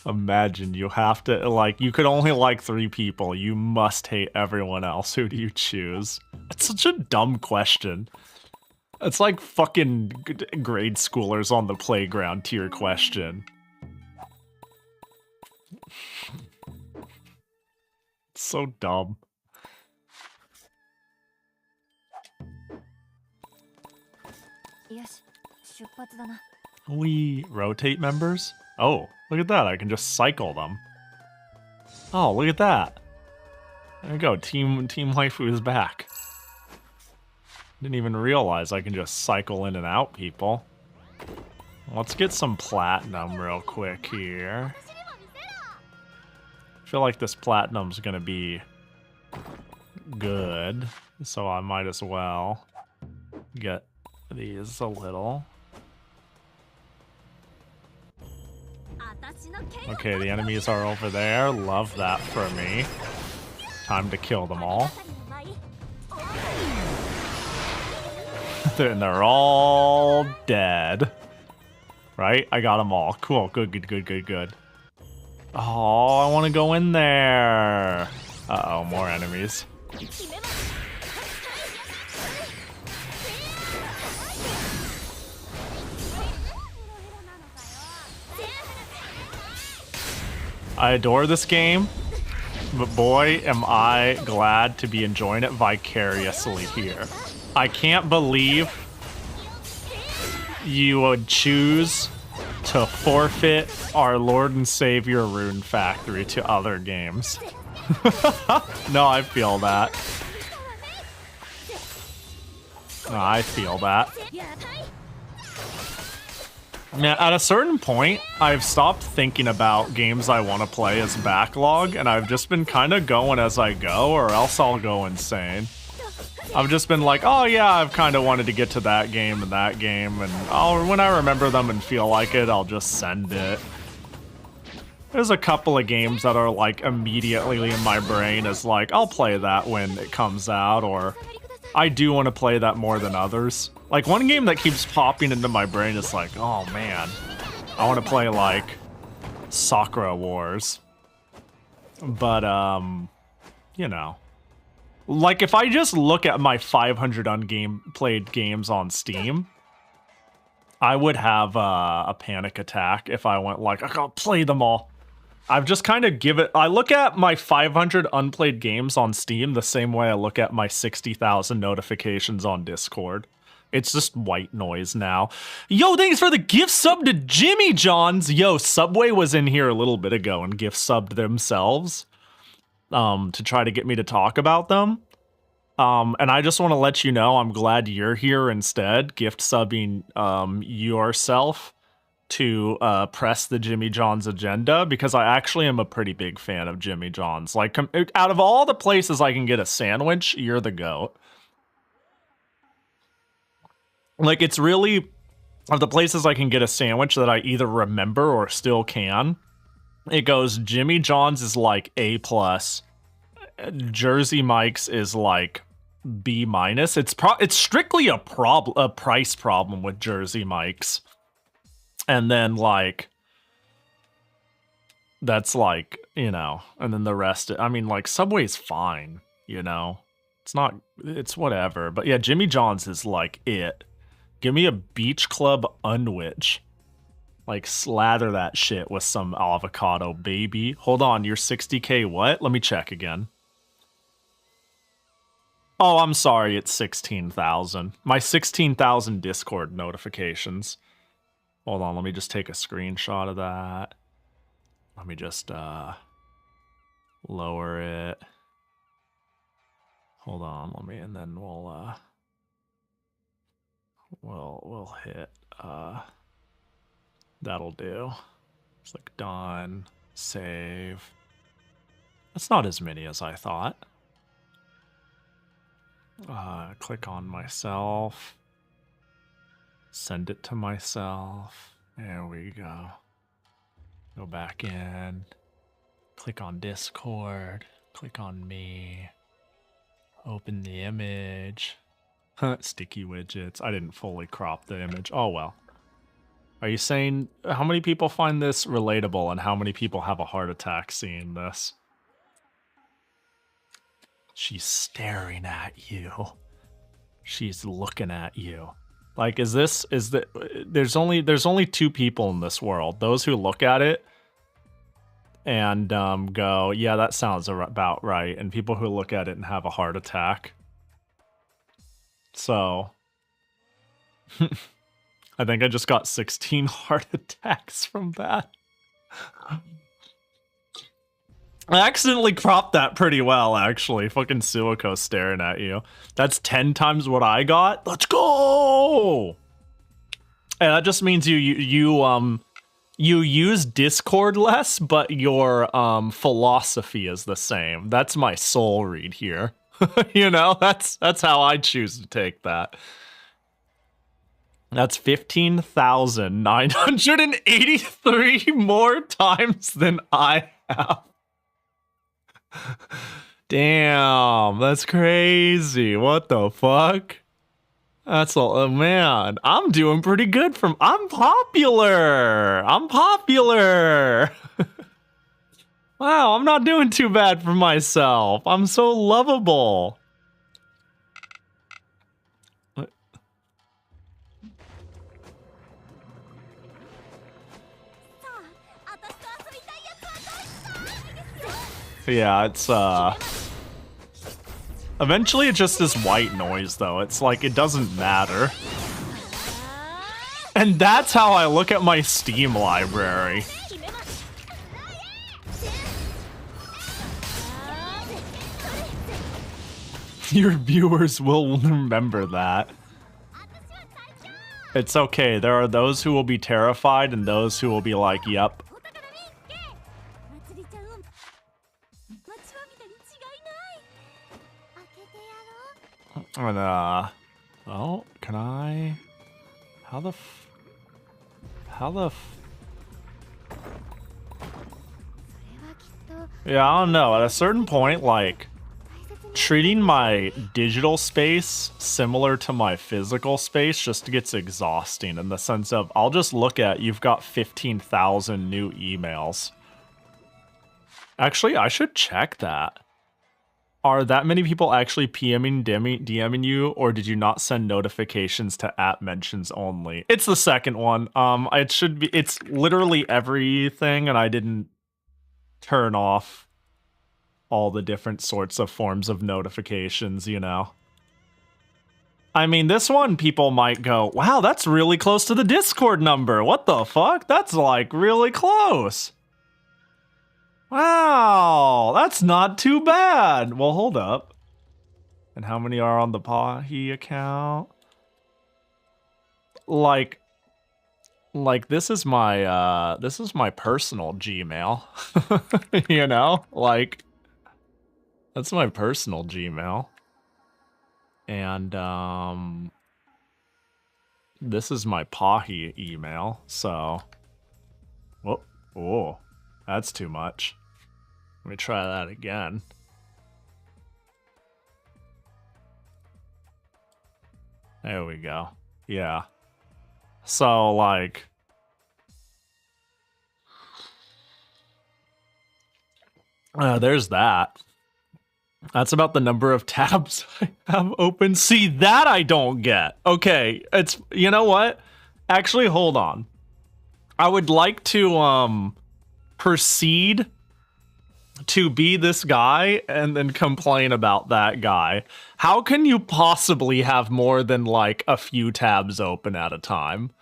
Speaker 1: Imagine you have to, like, you could only like 3 people. You must hate everyone else. Who do you choose? It's such a dumb question. It's like fucking grade schoolers on the playground tier question. It's so dumb. We rotate members? Oh, look at that. I can just cycle them. Oh, look at that. There we go. Team Waifu is back. Didn't even realize I can just cycle in and out people. Let's get some platinum real quick here. I feel like this platinum's gonna be good, so I might as well get these a little. Okay, the enemies are over there. Love that for me. Time to kill them all. And they're all dead. Right? I got them all. Cool. Good. Oh, I want to go in there. Uh-oh, more enemies. I adore this game, but boy, am I glad to be enjoying it vicariously here. I can't believe you would choose to forfeit our Lord and Savior Rune Factory to other games. No, I feel that. No, I feel that. Man, at a certain point, I've stopped thinking about games I want to play as backlog, and I've just been kind of going as I go, or else I'll go insane. I've just been like, oh yeah, I've kind of wanted to get to that game, and when I remember them and feel like it, I'll just send it. There's a couple of games that are like immediately in my brain as like, I'll play that when it comes out, or I do want to play that more than others. Like one game that keeps popping into my brain is like, oh man, I want to play like Sakura Wars. But, you know. Like if I just look at my 500 played games on Steam, I would have a panic attack if I went like, I gotta play them all. I've just kind of I look at my 500 unplayed games on Steam the same way I look at my 60,000 notifications on Discord. It's just white noise now. Yo, thanks for the gift sub to Jimmy Johns. Yo, Subway was in here a little bit ago and gift subbed themselves to try to get me to talk about them. And I just want to let you know I'm glad you're here instead, gift subbing yourself to press the Jimmy John's agenda, because I actually am a pretty big fan of Jimmy John's. Like, out of all the places I can get a sandwich, you're the GOAT. Like, it's really, of the places I can get a sandwich that I either remember or still can, it goes Jimmy John's is like A+, Jersey Mike's is like B-. It's strictly a price problem with Jersey Mike's. And then, like, that's, like, you know, and then the rest, I mean, like, Subway's fine, you know? It's whatever. But, yeah, Jimmy John's is, like, it. Give me a Beach Club Unwich. Like, slather that shit with some avocado, baby. Hold on, you're 60K what? Let me check again. Oh, I'm sorry, it's 16,000. My 16,000 Discord notifications. Hold on, let me just take a screenshot of that. Let me just lower it. Hold on, and then we'll hit that'll do. It's like done, save. That's not as many as I thought. Click on myself. Send it to myself. There we go. Go back in. Click on Discord. Click on me. Open the image. Sticky widgets. I didn't fully crop the image. Oh well. Are you saying how many people find this relatable and how many people have a heart attack seeing this? She's staring at you. She's looking at you. Like, there's only two people in this world. Those who look at it and go, yeah, that sounds about right. And people who look at it and have a heart attack. So, I think I just got 16 heart attacks from that. I accidentally cropped that pretty well, actually. Fucking Suiko staring at you. That's 10 times what I got. Let's go! And that just means you use Discord less, but your philosophy is the same. That's my soul read here. You know, that's how I choose to take that. That's 15,983 more times than I have. Damn, that's crazy. What the fuck? That's all. Oh, man, I'm doing pretty good I'm popular. Wow, I'm not doing too bad for myself. I'm so lovable. What? Yeah, it's eventually it's just this white noise though. It's like it doesn't matter. And that's how I look at my Steam library. Your viewers will remember that. It's okay. There are those who will be terrified and those who will be like, yep. And, oh, can I? Yeah, I don't know. At a certain point, like, treating my digital space similar to my physical space just gets exhausting in the sense of I'll just look at, you've got 15,000 new emails. Actually, I should check that. Are that many people actually DMing you, or did you not send notifications to @mentions only? It's the second one. It should be, it's literally everything, and I didn't turn off all the different sorts of forms of notifications, you know? I mean, this one, people might go, wow, that's really close to the Discord number. What the fuck? That's, like, really close. Wow, that's not too bad. Well, hold up. And how many are on the Pahi account? Like this is my personal Gmail. You know? Like, that's my personal Gmail. And this is my Pahi email, so whoop. Oh, that's too much. Let me try that again. There we go. Yeah. So, like, there's that. That's about the number of tabs I have open. See, that I don't get. Okay, it's, you know what? Actually, hold on. I would like to proceed to be this guy and then complain about that guy. How can you possibly have more than like a few tabs open at a time?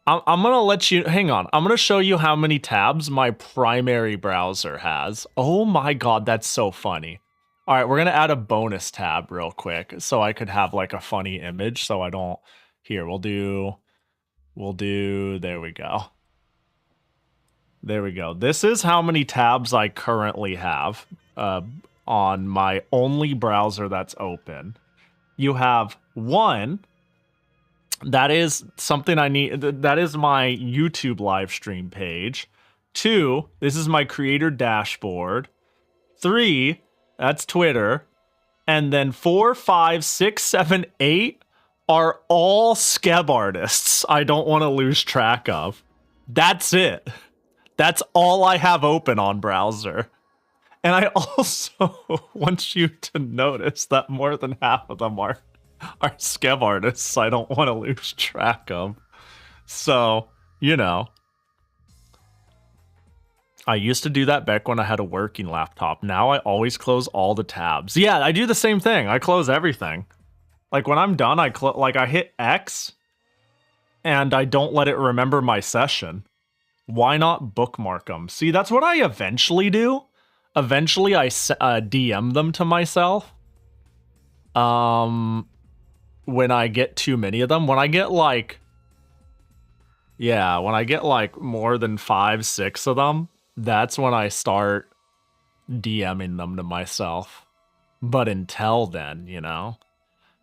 Speaker 1: I'm gonna let you, hang on. I'm gonna show you how many tabs my primary browser has. Oh my god, that's so funny. All right, we're gonna add a bonus tab real quick so I could have like a funny image so I don't, here, we'll do, there we go. There we go. This is how many tabs I currently have on my only browser that's open. You have one, that is something I need, that is my YouTube live stream page. 2, this is my creator dashboard. 3, that's Twitter. And then 4, 5, 6, 7, 8 are all Skeb artists I don't want to lose track of. That's it. That's all I have open on browser. And I also want you to notice that more than half of them are Skeb artists I don't want to lose track of. So, you know. I used to do that back when I had a working laptop. Now I always close all the tabs. Yeah, I do the same thing. I close everything. Like when I'm done, I hit X and I don't let it remember my session. Why not bookmark them? See, that's what I eventually do. Eventually, I DM them to myself. When I get too many of them. When I get like... Yeah, when I get like more than 5, 6 of them, that's when I start DMing them to myself. But until then, you know?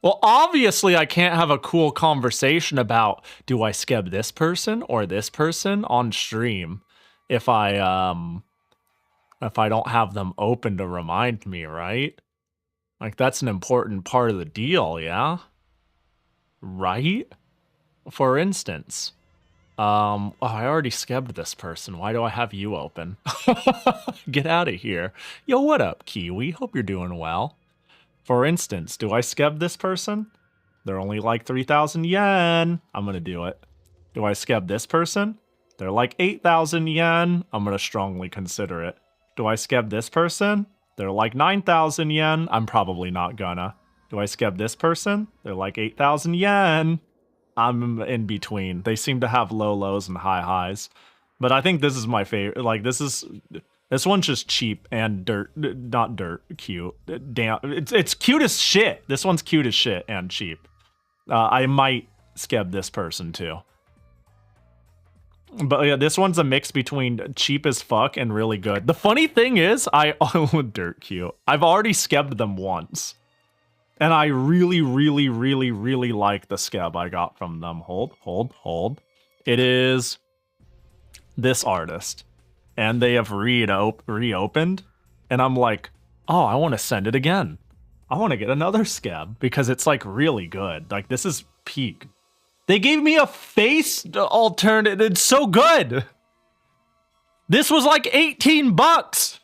Speaker 1: Well, obviously I can't have a cool conversation about, do I skeb this person or this person on stream if I don't have them open to remind me, right? Like, that's an important part of the deal, yeah? Right? For instance, oh, I already skebbed this person. Why do I have you open? Get out of here. Yo, what up, Kiwi? Hope you're doing well. For instance, do I skeb this person? They're only like 3,000 yen. I'm gonna do it. Do I skeb this person? They're like 8,000 yen. I'm gonna strongly consider it. Do I skeb this person? They're like 9,000 yen. I'm probably not gonna. Do I skeb this person? They're like 8,000 yen. I'm in between. They seem to have low lows and high highs. But I think this is my favorite. Like, this one's just cheap and cute. Damn, it's cute as shit. This one's cute as shit and cheap. I might skeb this person too. But yeah, this one's a mix between cheap as fuck and really good. The funny thing is, dirt cute. I've already skebbed them once. And I really, really, really, really like the skeb I got from them. Hold. It is this artist. And they have reopened. And I'm like, oh, I want to send it again. I want to get another scab because it's like really good. Like this is peak. They gave me a face alternate. It's so good. This was like 18 bucks.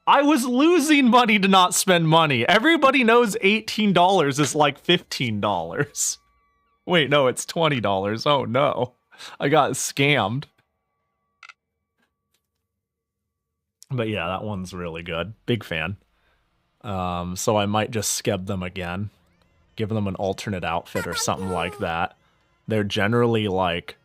Speaker 1: I was losing money to not spend money. Everybody knows $18 is like $15. Wait, no, it's $20. Oh no. I got scammed. But yeah, that one's really good. Big fan. So I might just skeb them again. Give them an alternate outfit or something like that. They're generally like...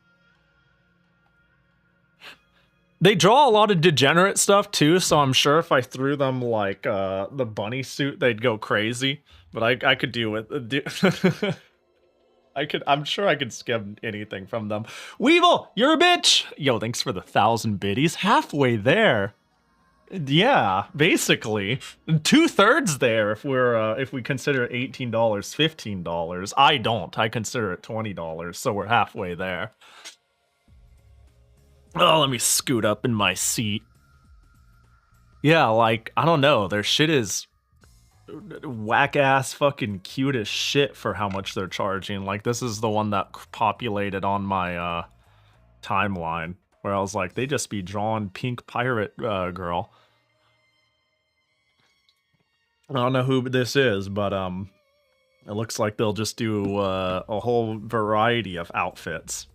Speaker 1: They draw a lot of degenerate stuff too, so I'm sure if I threw them like the bunny suit, they'd go crazy. But I could do with... I'm sure I could skeb anything from them. Weevil, you're a bitch! Yo, thanks for the 1,000 biddies. Halfway there. Yeah, basically. 2/3 there if we consider $18, $15. I don't. I consider it $20, so we're halfway there. Oh, let me scoot up in my seat. Yeah, like, I don't know. Their shit is whack-ass fucking cute as shit for how much they're charging. Like, this is the one that populated on my timeline. Where I was like, they just be drawing pink pirate girl. I don't know who this is, but it looks like they'll just do a whole variety of outfits.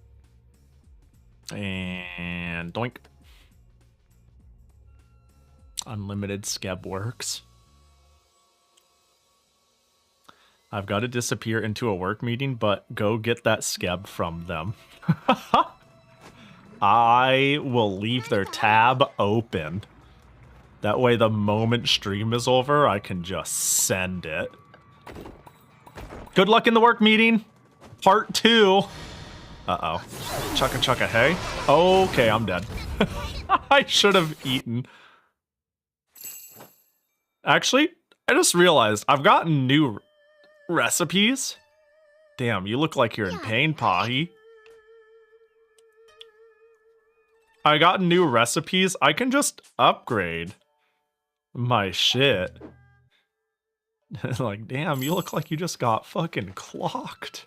Speaker 1: And doink. Unlimited skeb works. I've got to disappear into a work meeting, but go get that skeb from them. I will leave their tab open. That way the moment stream is over, I can just send it. Good luck in the work meeting. Part 2. Uh-oh. Chugga chugga hey. Okay, I'm dead. I should have eaten. Actually, I just realized I've gotten new recipes. Damn, you look like you're in pain, Pahi. I got new recipes. I can just upgrade my shit. Like, damn, you look like you just got fucking clocked.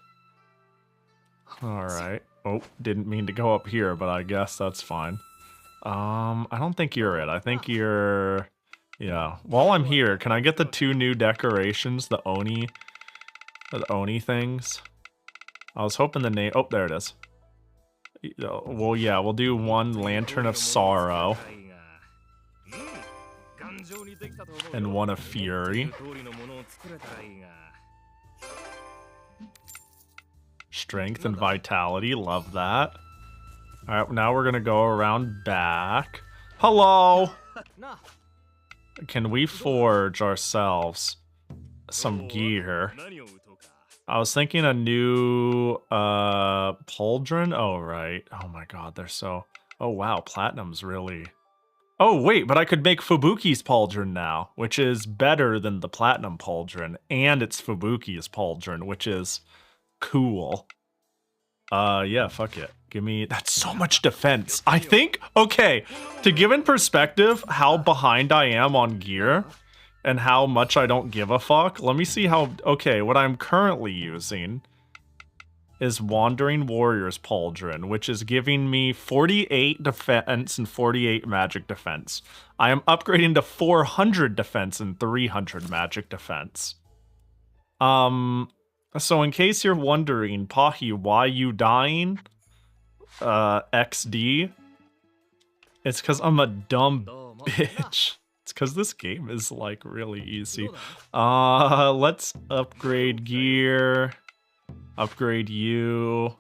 Speaker 1: Alright. Oh, didn't mean to go up here, but I guess that's fine. I don't think you're it. I think you're... Yeah. While I'm here, can I get the 2 new decorations? The Oni things? I was hoping the name... Oh, there it is. Well, yeah, we'll do 1 Lantern of Sorrow. And 1 of Fury. Strength and Vitality, love that. Alright, now we're gonna go around back. Hello! Can we forge ourselves some gear? I was thinking a new pauldron. Oh right. Oh my god, they're so... Oh wow, platinum's really... Oh wait, but I could make Fubuki's pauldron now, which is better than the platinum pauldron, and it's Fubuki's pauldron, which is cool. Yeah, fuck it. Give me... That's so much defense. I think... Okay, to give in perspective how behind I am on gear... and how much I don't give a fuck. Let me see how... Okay, what I'm currently using is Wandering Warrior's Pauldron, which is giving me 48 defense and 48 magic defense. I am upgrading to 400 defense and 300 magic defense. So in case you're wondering, Pahi, why you dying? XD? It's because I'm a dumb bitch. It's because this game is, like, really easy. Let's upgrade gear. Upgrade you.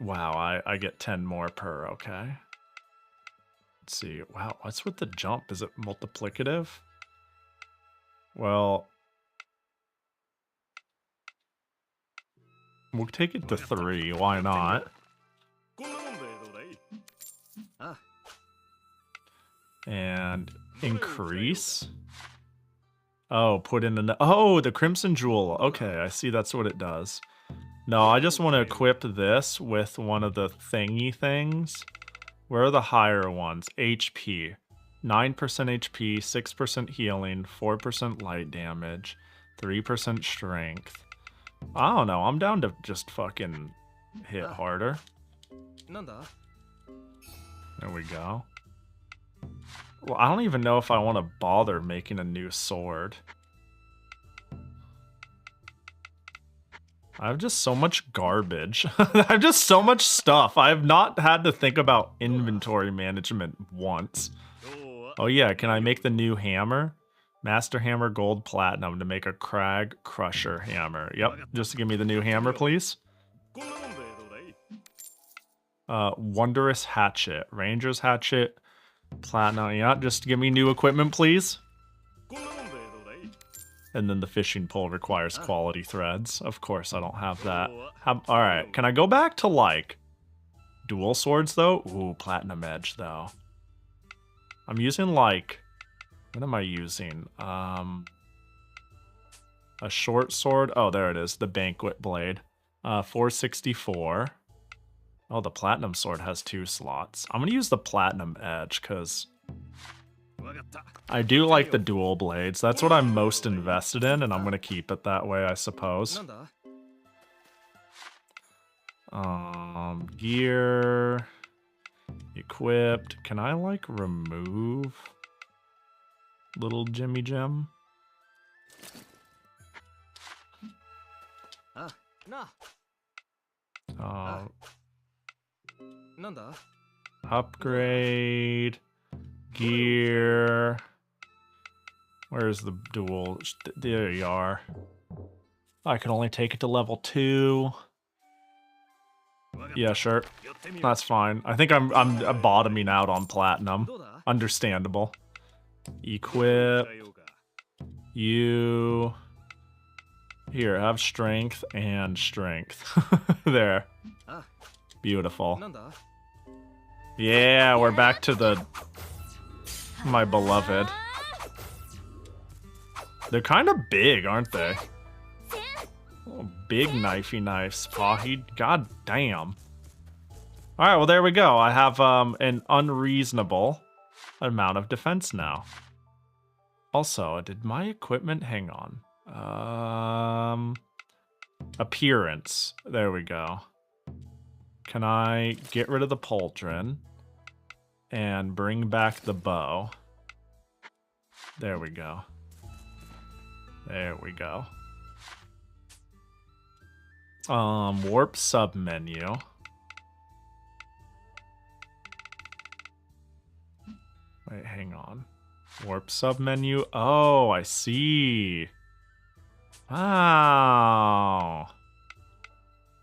Speaker 1: Wow, I get 10 more per, okay. Let's see. Wow, what's with the jump? Is it multiplicative? Well... We'll take it to 3, why not? And increase. Oh, put in the... Oh, the Crimson Jewel. Okay, I see that's what it does. No, I just want to equip this with one of the thingy things. Where are the higher ones? HP. 9% HP, 6% healing, 4% light damage, 3% strength. I don't know. I'm down to just fucking hit harder. There we go. Well, I don't even know if I want to bother making a new sword. I have just so much garbage. I have just so much stuff. I have not had to think about inventory management once. Oh yeah, can I make the new hammer? Master hammer, gold, platinum to make a crag crusher hammer. Yep, just give me the new hammer, please. Wondrous hatchet, ranger's hatchet, platinum. Yeah, just give me new equipment, please. And then the fishing pole requires quality threads. Of course, I don't have that. Alright, can I go back to, like, dual swords, though? Ooh, platinum edge, though. I'm using, like... What am I using? A short sword? Oh, there it is. The banquet blade. 464. Oh, the platinum sword has 2 slots. I'm gonna use the platinum edge, because... I do like the dual blades. That's what I'm most invested in, and I'm gonna keep it that way, I suppose. Gear... Equipped. Can I, like, remove... Little Jimmy Jim? Upgrade... Gear... Where's the dual? There you are. I can only take it to level 2. Yeah, sure. That's fine. I think I'm bottoming out on platinum. Understandable. Equip. You. Here, have strength and strength. There. Beautiful. Yeah, we're back to my beloved. They're kind of big, aren't they? Oh, big knifey knives, Pahi. God damn. Alright, well there we go. I have an unreasonable amount of defense now. Also, did my equipment... Hang on. Appearance. There we go. Can I get rid of the pauldron and bring back the bow? There we go. There we go. Warp sub-menu. Wait, hang on. Warp sub-menu. Oh, I see. Oh.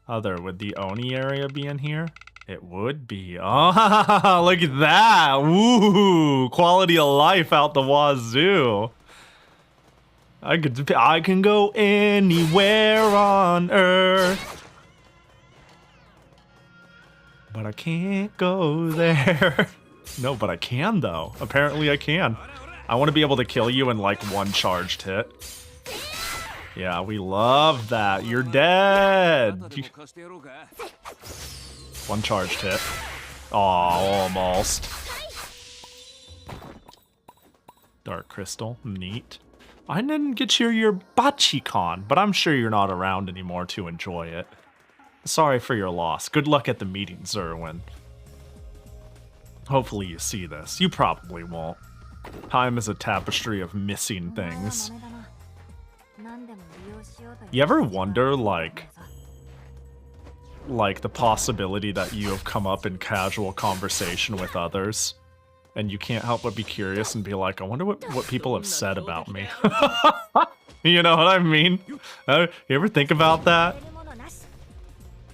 Speaker 1: Would the Oni area be in here? It would be. Oh, look at that. Woo! Quality of life out the wazoo. I can go anywhere on Earth, but I can't go there. No, but I can though. Apparently I can. I want to be able to kill you in like one charged hit. Yeah, we love that. You're dead. One charged hit. Aw, almost. Dark crystal, neat. I didn't get your Bachikon, but I'm sure you're not around anymore to enjoy it. Sorry for your loss. Good luck at the meeting, Zerwin. Hopefully you see this. You probably won't. Time is a tapestry of missing things. You ever wonder, like the possibility that you have come up in casual conversation with others, and you can't help but be curious and be like, I wonder what people have said about me. You know what I mean? You ever think about that?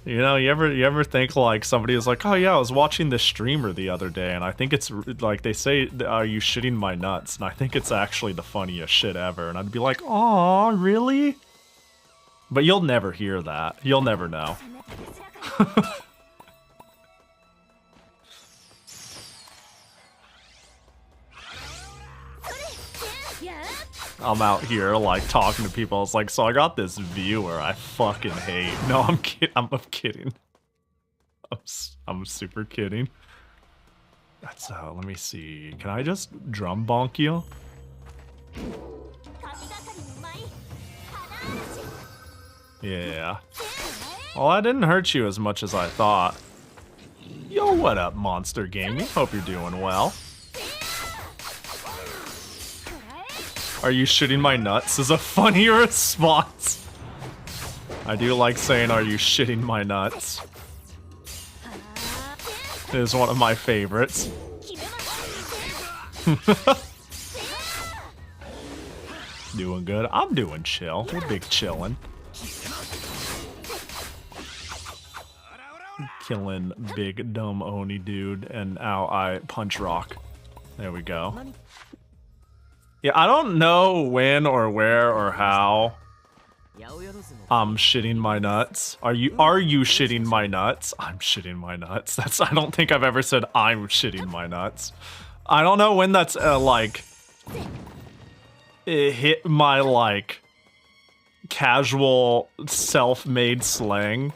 Speaker 1: You know, you ever think like somebody is like, oh yeah, I was watching this streamer the other day, and I think it's like they say, are you shitting my nuts? And I think it's actually the funniest shit ever. And I'd be like, aw, really? But you'll never hear that. You'll never know. I'm out here like talking to people. It's like, so I got this viewer I fucking hate. No, I'm kidding. I'm kidding. I'm super kidding. That's let me see. Can I just drum bonk you? Yeah. Well, that didn't hurt you as much as I thought. Yo, what up, Monster Gaming? Hope you're doing well. Are you shitting my nuts? Is a funny response. I do like saying, are you shitting my nuts? It is one of my favorites. Doing good. I'm doing chill. We're big chillin'. Killing big dumb Oni dude, and ow, I punch rock. There we go. Yeah, I don't know when or where or how I'm shitting my nuts. Are you shitting my nuts? I'm shitting my nuts. I don't think I've ever said I'm shitting my nuts. I don't know when that's like it hit my like casual self-made slang.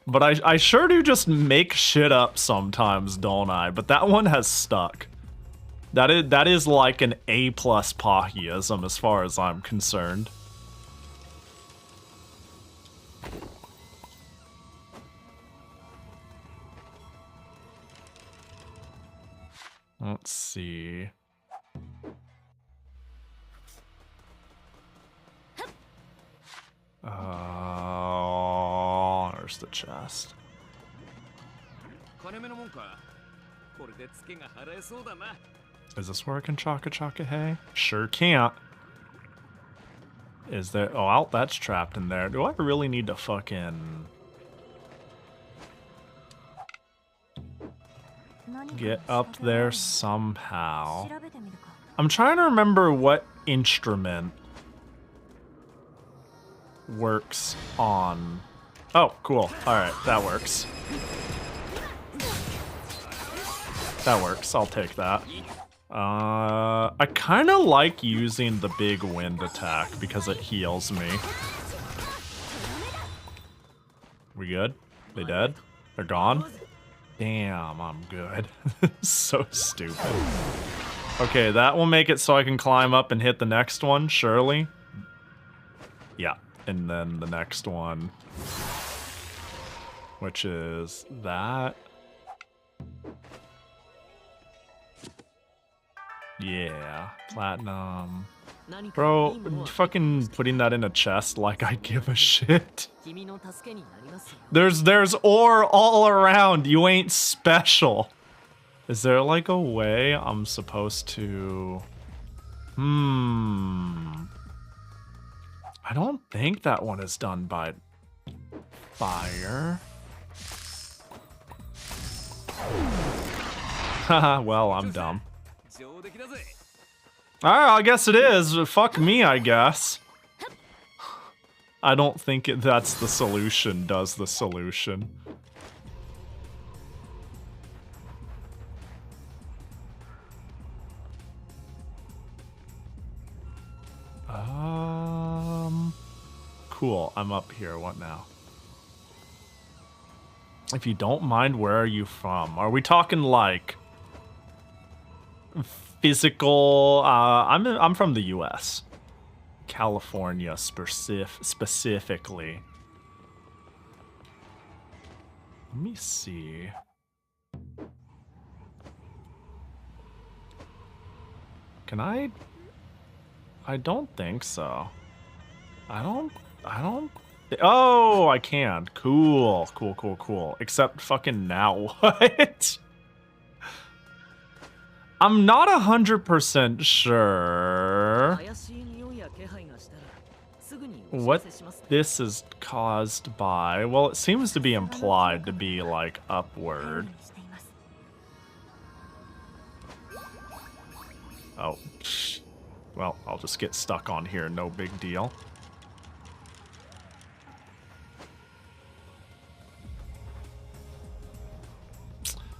Speaker 1: But I sure do just make shit up sometimes, don't I? But that one has stuck. That is like an A+ Pahiism as far as I'm concerned. Let's see. There's the chest. Is this where I can chaka hay? Sure can't. Is there? Oh, that's trapped in there. Do I really need to fucking get up there somehow? I'm trying to remember what instrument works on. Oh, cool. Alright, that works. That works. I'll take that. I kind of like using the big wind attack because it heals me. We good? They dead? They're gone? Damn, I'm good. So stupid. Okay, that will make it so I can climb up and hit the next one, surely. Yeah, and then the next one, which is that. Yeah, platinum. Bro, fucking putting that in a chest like I give a shit. There's ore all around. You ain't special. Is there like a way I'm supposed to... I don't think that one is done by fire. Haha, well, I'm dumb. Alright, I guess it is. Fuck me, I guess. I don't think that's the solution, does the solution. Cool, I'm up here. What now? If you don't mind, where are you from? Are we talking like physical? I'm from the U.S. California, specifically. Let me see. Can I don't think so. I don't. Oh, I can. Cool. Except fucking now what? I'm not 100% sure what this is caused by. Well, it seems to be implied to be like upward. Oh, well, I'll just get stuck on here, no big deal.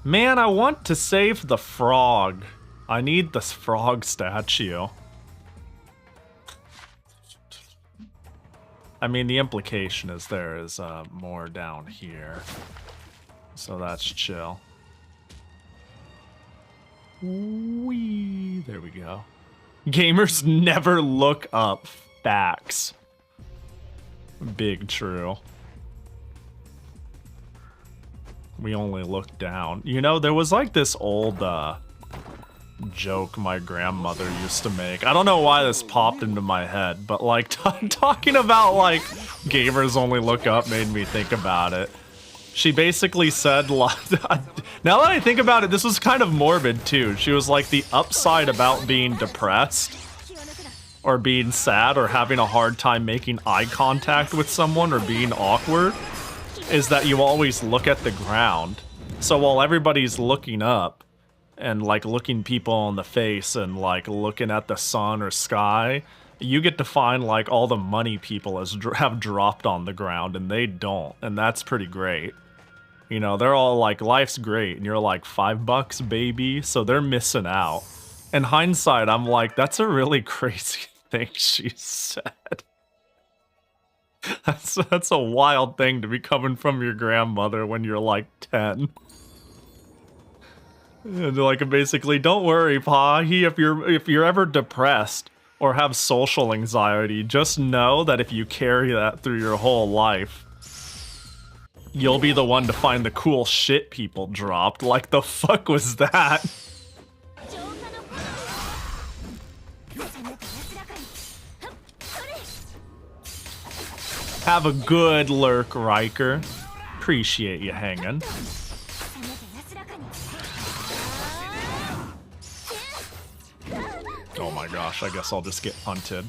Speaker 1: Man, I want to save the frog. I need this frog statue. I mean, the implication is there is more down here. So that's chill. Wee. There we go. Gamers never look up facts. Big true. We only look down. You know, there was like this old joke my grandmother used to make. I don't know why this popped into my head, but like talking about like gamers only look up made me think about it. She basically said, now that I think about it, this was kind of morbid too. She was like, the upside about being depressed or being sad or having a hard time making eye contact with someone or being awkward is that you always look at the ground. So while everybody's looking up and like looking people in the face and like looking at the sun or sky, you get to find like all the money people have dropped on the ground and they don't, and that's pretty great. You know, they're all like, life's great, and you're like, $5, baby, so they're missing out. In hindsight, I'm like, that's a really crazy thing she said. That's a wild thing to be coming from your grandmother when you're like 10. And like, basically, don't worry, Pahi, if you're ever depressed or have social anxiety, just know that if you carry that through your whole life, you'll be the one to find the cool shit people dropped. Like, the fuck was that? Have a good lurk, Riker. Appreciate you hanging. Oh my gosh, I guess I'll just get punted.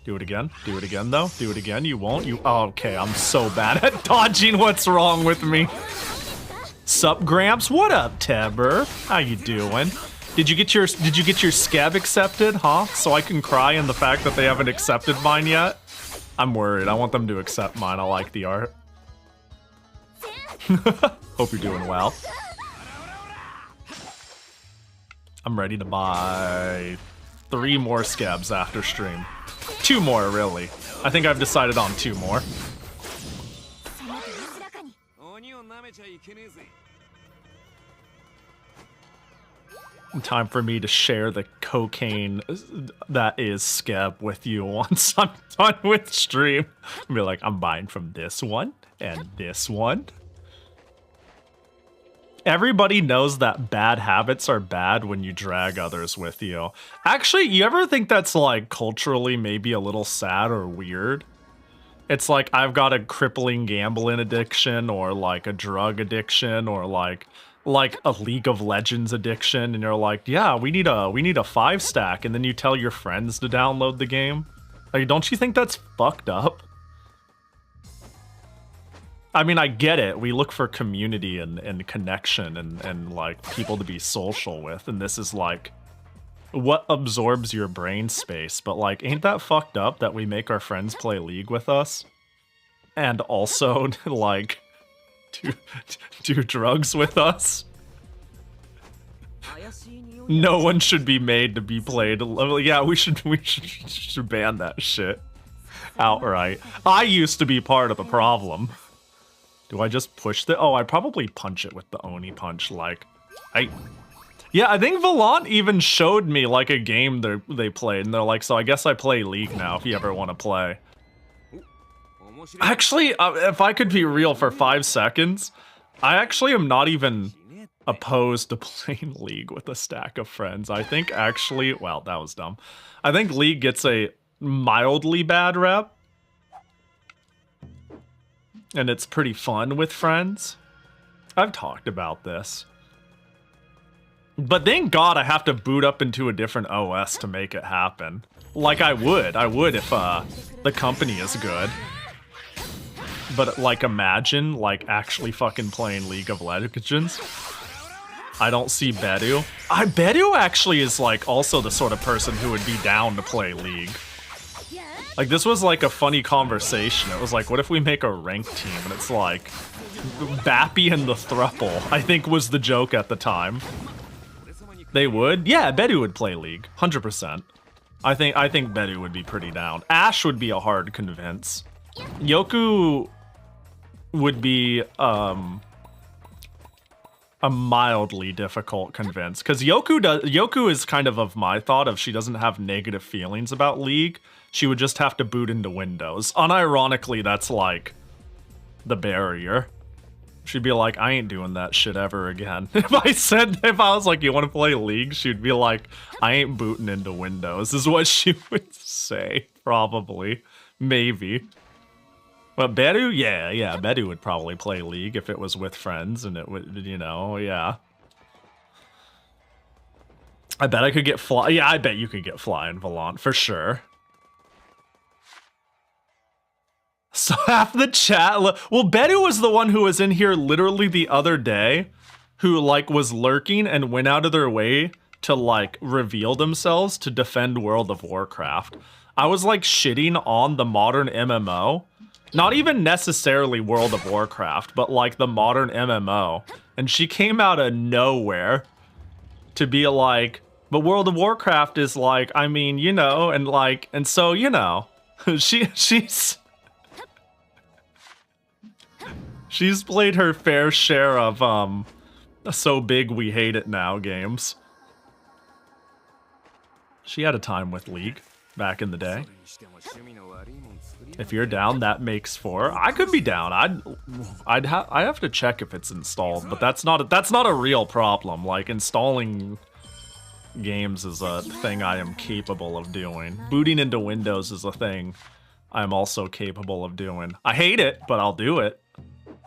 Speaker 1: Do it again. Do it again, though. Do it again. You won't. Oh, okay, I'm so bad at dodging. What's wrong with me? Sup, Gramps? What up, Tebber? How you doing? Did you get your scab accepted, huh? So I can cry in the fact that they haven't accepted mine yet? I'm worried. I want them to accept mine. I like the art. Hope you're doing well. I'm ready to buy 3 more scabs after stream. 2 more, really. I think I've decided on 2 more. Time for me to share the cocaine that is scab with you once I'm done with stream. I'll be like, I'm buying from this one and this one. Everybody knows that bad habits are bad when you drag others with you. Actually, you ever think that's like culturally maybe a little sad or weird? It's like I've got a crippling gambling addiction or like a drug addiction or like a League of Legends addiction, and you're like, yeah, we need a 5-stack, and then you tell your friends to download the game. Like, don't you think that's fucked up? I mean, I get it. We look for community and connection and like people to be social with, and this is like what absorbs your brain space. But like, ain't that fucked up that we make our friends play League with us and also like do drugs with us? No one should be made to be played. Yeah, we should ban that shit outright. I used to be part of the problem. Do I just push the... Oh, I probably punch it with the Oni punch, like... Yeah, I think Volant even showed me, like, a game they played, and they're like, so I guess I play League now, if you ever want to play. Actually, if I could be real for 5 seconds, I actually am not even opposed to playing League with a stack of friends. I think actually... Well, that was dumb. I think League gets a mildly bad rep. And it's pretty fun with friends. I've talked about this. But thank God I have to boot up into a different OS to make it happen. Like I would if the company is good. But like imagine like actually fucking playing League of Legends. I don't see Bedu. Bedu actually is like also the sort of person who would be down to play League. Like, this was like a funny conversation. It was like, what if we make a ranked team? And it's like, Bappy and the Thruple, I think was the joke at the time. They would? Yeah, Bedu would play League, 100%. I think Bedu would be pretty down. Ash would be a hard convince. Yoku would be, a mildly difficult convince. Because Yoku is kind of my thought of she doesn't have negative feelings about League. She would just have to boot into Windows. Unironically, that's like the barrier. She'd be like, I ain't doing that shit ever again. If I was like, you want to play League? She'd be like, I ain't booting into Windows, is what she would say. Probably. Maybe. But Beru? Yeah, Beru would probably play League if it was with friends and it would, you know, yeah. I bet I could get Fly. Yeah, I bet you could get Fly in Volant, for sure. So half the chat... Well, Beru was the one who was in here literally the other day, who, like, was lurking and went out of their way to, like, reveal themselves to defend World of Warcraft. I was, like, shitting on the modern MMO. Not even necessarily World of Warcraft, but, like, the modern MMO. And she came out of nowhere to be like, but World of Warcraft is, like, I mean, you know, and, like, and so, you know, she's... She's played her fair share of, So Big We Hate It Now games. She had a time with League back in the day. If you're down, that makes 4. I could be down. I have to check if it's installed, but that's not a real problem. Like, installing games is a thing I am capable of doing. Booting into Windows is a thing I'm also capable of doing. I hate it, but I'll do it.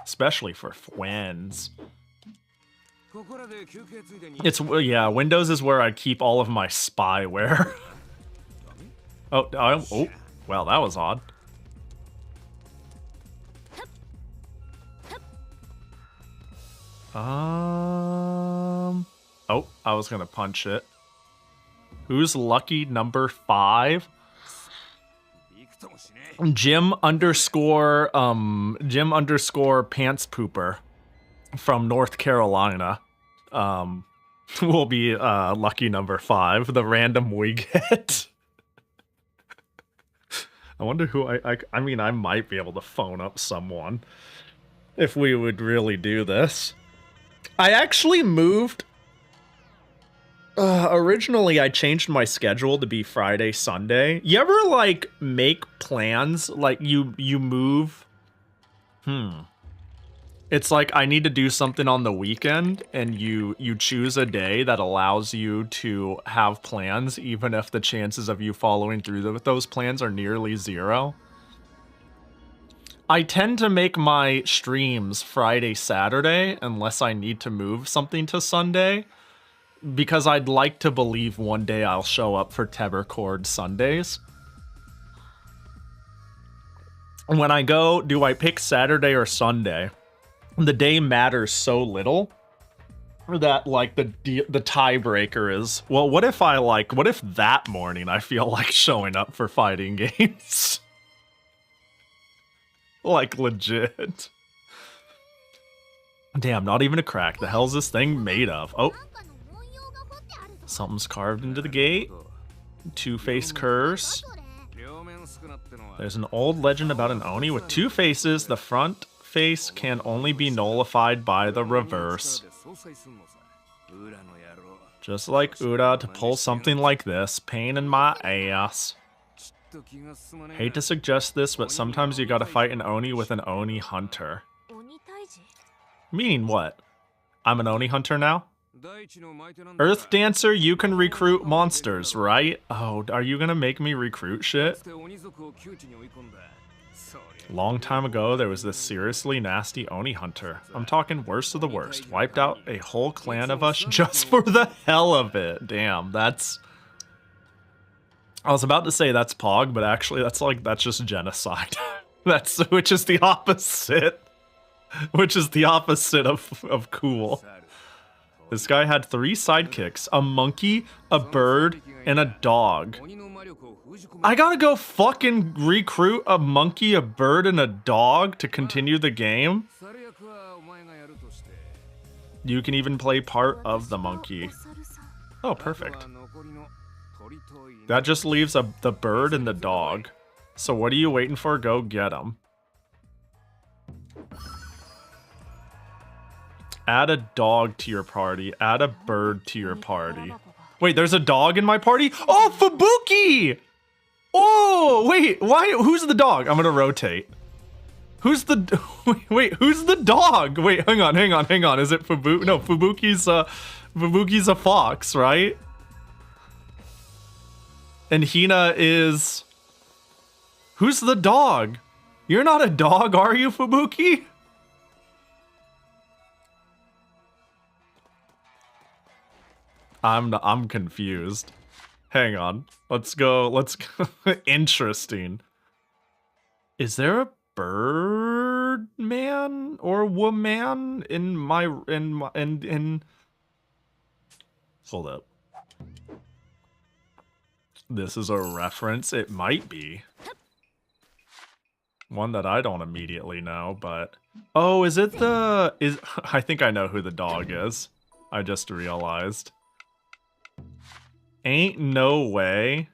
Speaker 1: Especially for friends. Yeah, Windows is where I keep all of my spyware. Oh, well, that was odd. Oh, I was gonna punch it. Who's lucky number 5? Jim underscore pants pooper from North Carolina will be lucky number 5, the random we get. I wonder who I mean, I might be able to phone up someone if we would really do this. I actually moved. Originally, I changed my schedule to be Friday, Sunday. You ever, like, make plans? Like, you move? It's like, I need to do something on the weekend, and you choose a day that allows you to have plans, even if the chances of you following through with those plans are nearly 0. I tend to make my streams Friday, Saturday, unless I need to move something to Sunday. Because I'd like to believe one day I'll show up for Tebercord Sundays. When I go, do I pick Saturday or Sunday? The day matters so little that, like, the tiebreaker is, well, what if that morning I feel like showing up for fighting games? Like, legit. Damn, not even a crack. The hell's this thing made of? Oh. Something's carved into the gate. Two-face curse. There's an old legend about an Oni with 2 faces. The front face can only be nullified by the reverse. Just like Ura to pull something like this. Pain in my ass. Hate to suggest this, but sometimes you gotta fight an Oni with an Oni hunter. Meaning what? I'm an Oni hunter now? Earth Dancer, you can recruit monsters, right? Oh, are you gonna make me recruit shit? Long time ago, there was this seriously nasty Oni hunter. I'm talking worst of the worst. Wiped out a whole clan of us just for the hell of it. Damn, that's... I was about to say that's Pog, but actually that's just genocide. Which is the opposite. Which is the opposite of cool. This guy had 3 sidekicks, a monkey, a bird, and a dog. I gotta go fucking recruit a monkey, a bird, and a dog to continue the game? You can even play part of the monkey. Oh, perfect. That just leaves the bird and the dog. So what are you waiting for? Go get them. Add a dog to your party. Add a bird to your party. Wait, there's a dog in my party? Oh, Fubuki! Oh, wait, why? Who's the dog? I'm gonna rotate. Who's the... Wait, who's the dog? Wait, hang on. Is it Fubuki? No, Fubuki's a fox, right? And Hina is... Who's the dog? You're not a dog, are you, Fubuki? I'm confused. Hang on. Let's go. Interesting. Is there a bird man or woman in my Hold up. This is a reference. It might be. One that I don't immediately know, but... Oh, is it the... I think I know who the dog is. I just realized. Ain't no way.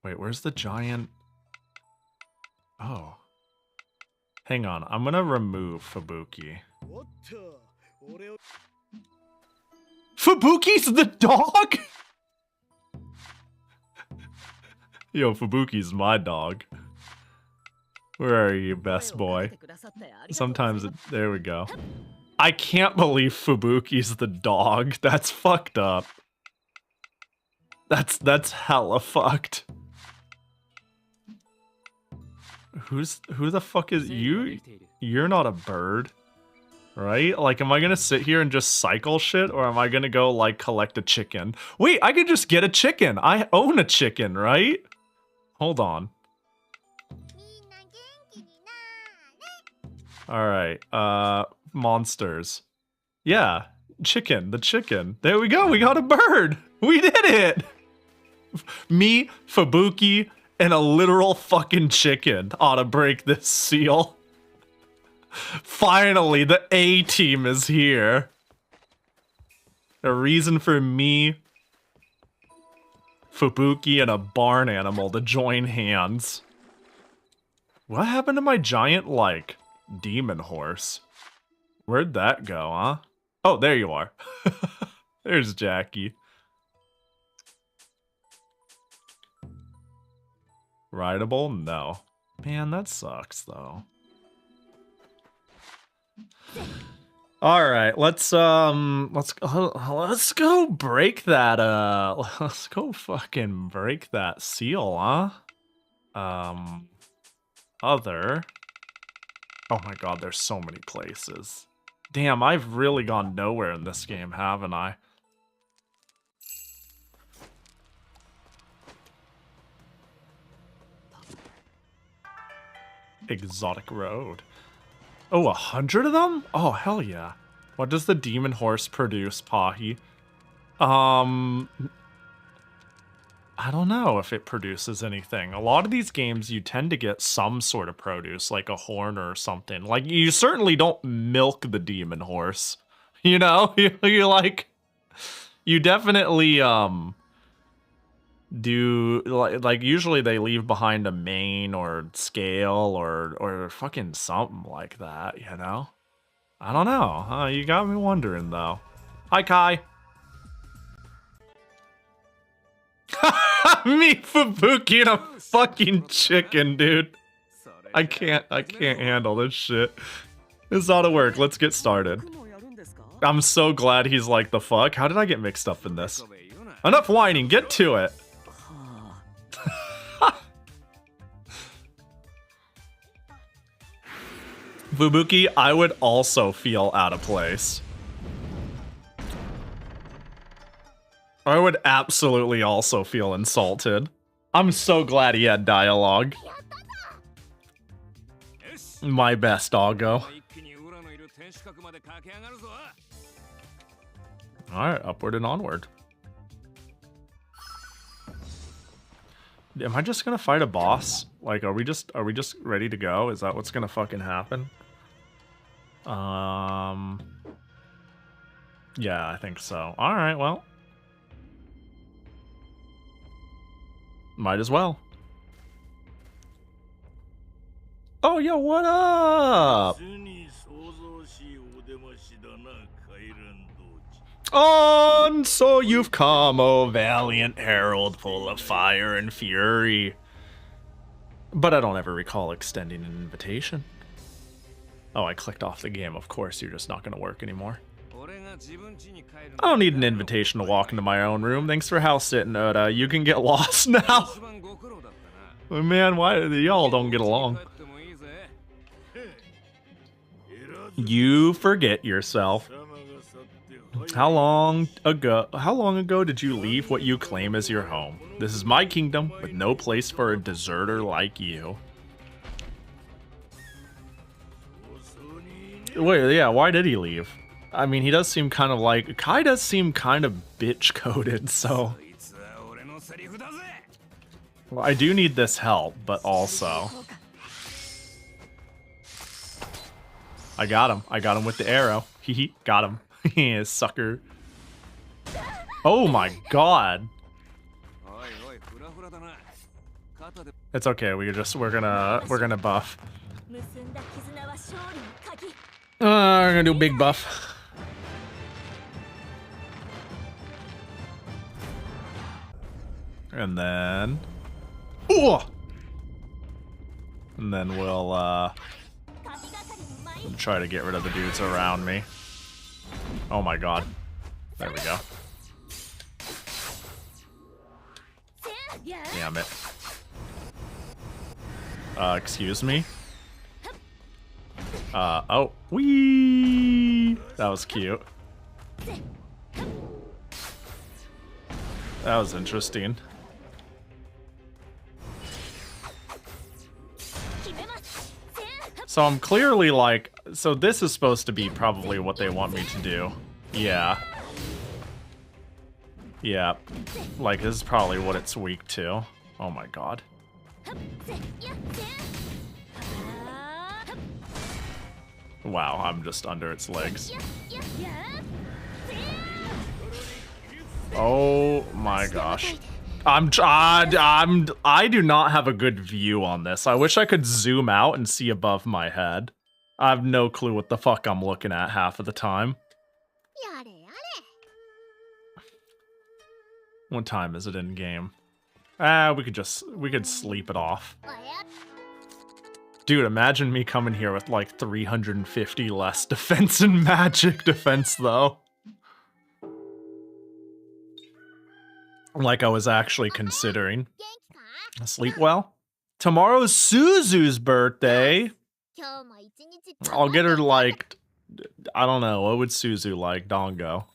Speaker 1: Wait, where's the giant... Oh. Hang on, I'm gonna remove Fubuki. Fubuki's the dog?! Yo, Fubuki's my dog. Where are you, best boy? Sometimes it... There we go. I can't believe Fubuki's the dog. That's fucked up. That's hella fucked. Who the fuck is you? You're not a bird, right? Like, am I gonna sit here and just cycle shit, or am I gonna go like collect a chicken? Wait, I could just get a chicken. I own a chicken, right? Hold on. All right, monsters. Yeah, chicken, the chicken. There we go, we got a bird. We did it. Me, Fubuki, and a literal fucking chicken ought to break this seal. Finally, the A team is here. A reason for me, Fubuki, and a barn animal to join hands. What happened to my giant, like, demon horse? Where'd that go, huh? Oh, there you are. There's Jackie. Rideable? No. Man, that sucks, though. All right, let's go break that. Let's go fucking break that seal, huh? Other. Oh my god, there's so many places. Damn, I've really gone nowhere in this game, haven't I? Exotic road. Oh, 100 of them? Oh, hell yeah. What does the demon horse produce, Pahi? I don't know if it produces anything. A lot of these games, you tend to get some sort of produce, like a horn or something. Like, you certainly don't milk the demon horse. You know? You like... You definitely, do... Like, usually they leave behind a mane or scale or fucking something like that, you know? I don't know. You got me wondering, though. Hi, Kai. Me, Fubuki, and a fucking chicken, dude. I can't handle this shit. This ought to work. Let's get started. I'm so glad he's like, the fuck? How did I get mixed up in this? Enough whining, get to it. Fubuki, I would also feel out of place. I would absolutely also feel insulted. I'm so glad he had dialogue. My best doggo. Alright, upward and onward. Am I just gonna fight a boss? Like, are we just ready to go? Is that what's gonna fucking happen? Yeah, I think so. Alright, well. Might as well. Oh, yo, what up? On, so you've come, O valiant herald, full of fire and fury. But I don't ever recall extending an invitation. Oh, I clicked off the game. Of course, you're just not going to work anymore. I don't need an invitation to walk into my own room. Thanks for house sitting, Oda. You can get lost now. Man, why y'all don't get along? You forget yourself. How long ago did you leave what you claim as your home? This is my kingdom, with no place for a deserter like you. Wait, yeah, why did he leave? I mean, he does seem kind of like... Kai does seem kind of bitch-coded, so... Well, I do need this help, but also... I got him. I got him with the arrow. Hehe, got him. Yeah, sucker. Oh my god. It's okay. We're gonna buff. We're gonna do big buff. And then... Ooh! And then we'll try to get rid of the dudes around me. Oh my god. There we go. Damn it. Excuse me? Oh. Whee! That was cute. That was interesting. So I'm clearly like... So this is supposed to be probably what they want me to do. Yeah. Yeah. Like, this is probably what it's weak to. Oh my god. Wow, I'm just under its legs. Oh my gosh. I do not have a good view on this. I wish I could zoom out and see above my head. I have no clue what the fuck I'm looking at half of the time. What time is it in game? We could sleep it off. Dude, imagine me coming here with like 350 less defense and magic defense though. Like I was actually considering. Sleep well? Tomorrow's Suzu's birthday. I'll get her like, I don't know, what would Suzu like? Dongo.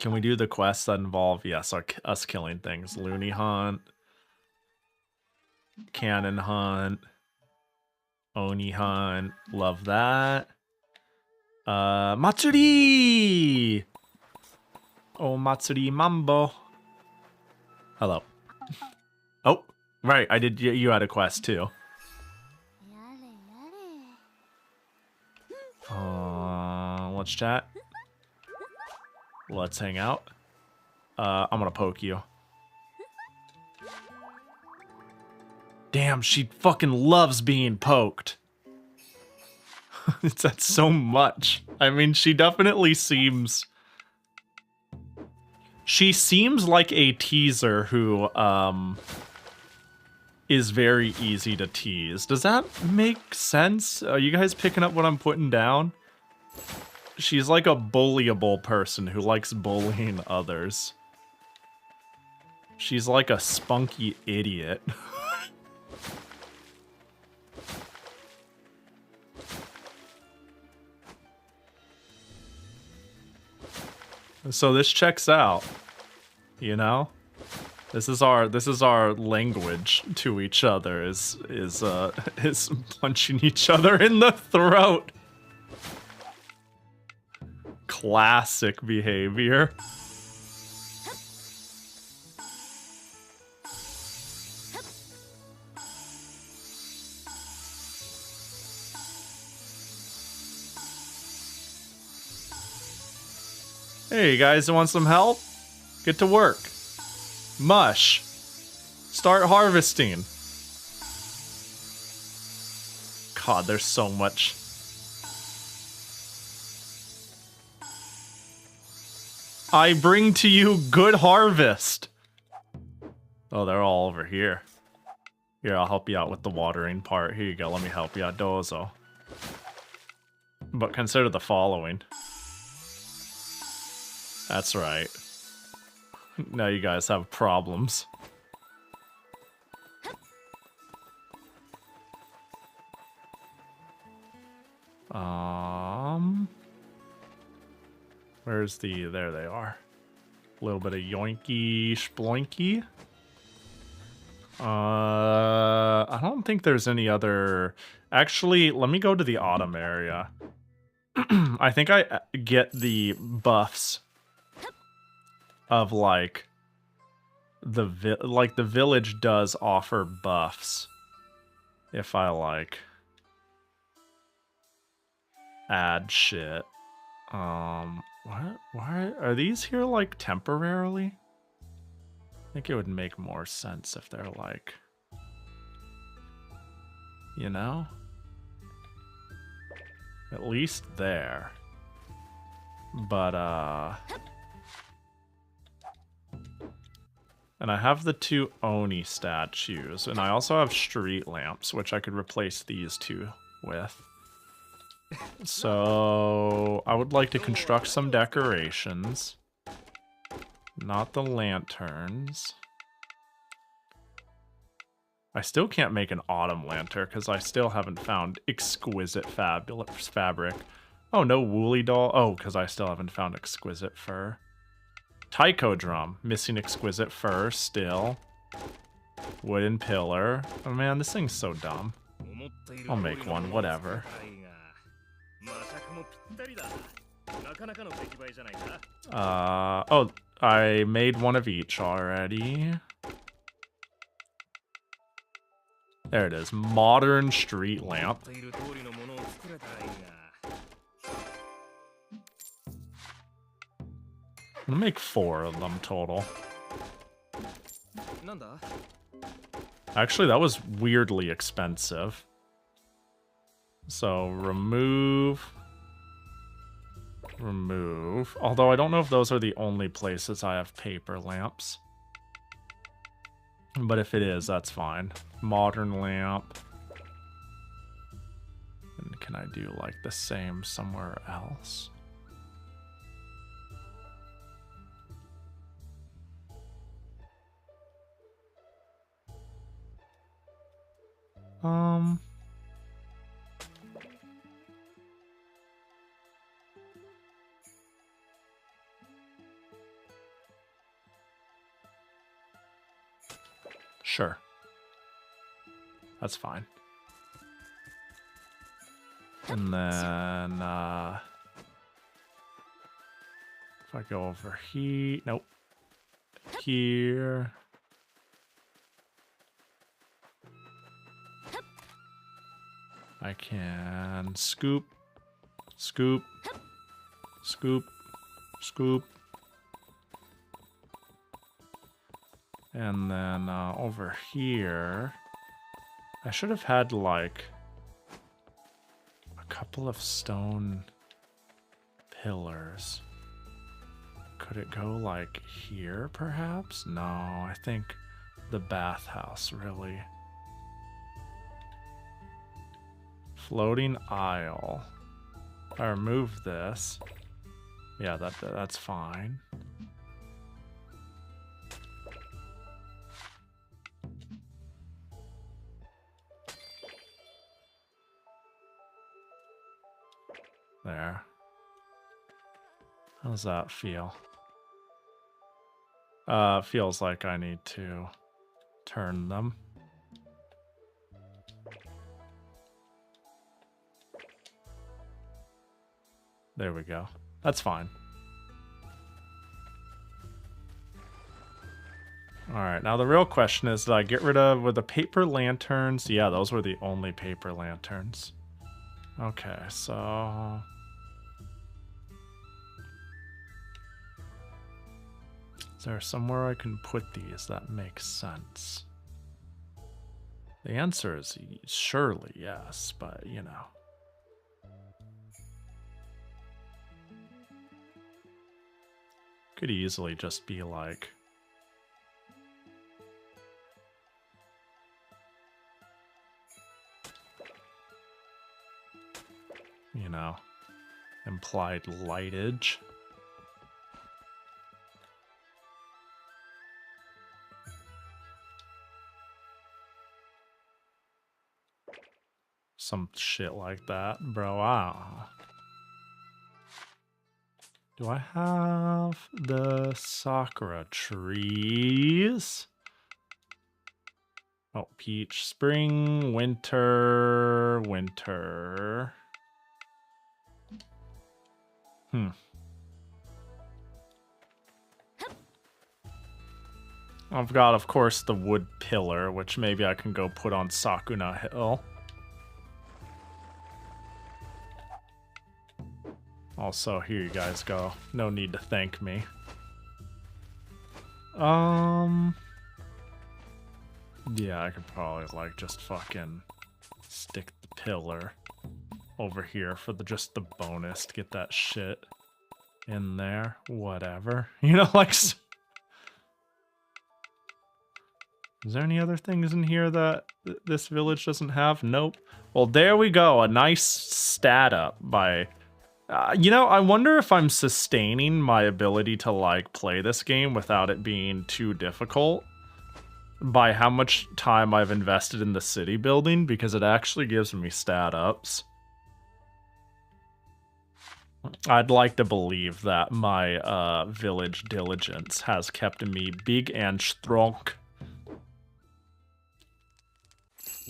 Speaker 1: Can we do the quests that involve, yes, us killing things? Looney Hunt. Cannon Hunt. Oni Hunt. Love that. Matsuri! Oh, Matsuri Mambo. Hello. Oh, right, I did, you had a quest too. Let's chat. Let's hang out. I'm gonna poke you. Damn, she fucking loves being poked. That's so much. I mean, she definitely seems... She seems like a teaser who, is very easy to tease. Does that make sense? Are you guys picking up what I'm putting down? She's like a bullyable person who likes bullying others. She's like a spunky idiot. So this checks out, you know? This is our language to each other is punching each other in the throat. Classic behavior. Hey, you guys want some help? Get to work. Mush. Start harvesting. God, there's so much I bring to you good harvest. Oh, they're all over here. Here, I'll help you out with the watering part. Here you go, let me help you out, dozo. But consider the following. That's right. Now you guys have problems. Where's the... There they are. A little bit of yoinky sploinky. I don't think there's any other... Actually, let me go to the autumn area. I think I get the buffs of, like... the village does offer buffs. If I, like... add shit. What? Why are these here like temporarily? I think it would make more sense if they're like, you know, at least there. But and I have the 2 Oni statues, and I also have street lamps, which I could replace these 2 with. So, I would like to construct some decorations. Not the lanterns. I still can't make an autumn lantern because I still haven't found exquisite fabulous fabric. Oh, no woolly doll. Oh, because I still haven't found exquisite fur. Taiko drum. Missing exquisite fur still. Wooden pillar. Oh man, this thing's so dumb. I'll make one, whatever. Oh, I made one of each already. There it is. Modern street lamp. I'm gonna make 4 of them total. Actually, that was weirdly expensive. So, remove. Although I don't know if those are the only places I have paper lamps. But if it is, that's fine. Modern lamp. And can I do like the same somewhere else? Sure. That's fine. And then, if I go over here, nope. Here. I can scoop, scoop, scoop, scoop. And then over here, I should have had like a couple of stone pillars. Could it go like here perhaps? No, I think the bathhouse really. Floating aisle. If I remove this, yeah, that's fine. There. How does that feel? Feels like I need to turn them. There we go. That's fine. Alright, now the real question is, did I get rid of, were the paper lanterns? Yeah, those were the only paper lanterns. Okay, so... is there somewhere I can put these that makes sense? The answer is surely yes, but you know. Could easily just be like... you know, implied lightage. Some shit like that, bro. Do I have the Sakura trees? Oh, peach, spring, winter, winter. I've got, of course, the wood pillar, which maybe I can go put on Sakuna Hill. Also, here you guys go. No need to thank me. Yeah, I could probably, like, just fucking stick the pillar over here for just the bonus to get that shit in there. Whatever. You know, like... Is there any other things in here that this village doesn't have? Nope. Well, there we go. A nice stat up by... you know, I wonder if I'm sustaining my ability to, like, play this game without it being too difficult by how much time I've invested in the city building, because it actually gives me stat ups. I'd like to believe that my village diligence has kept me big and strong.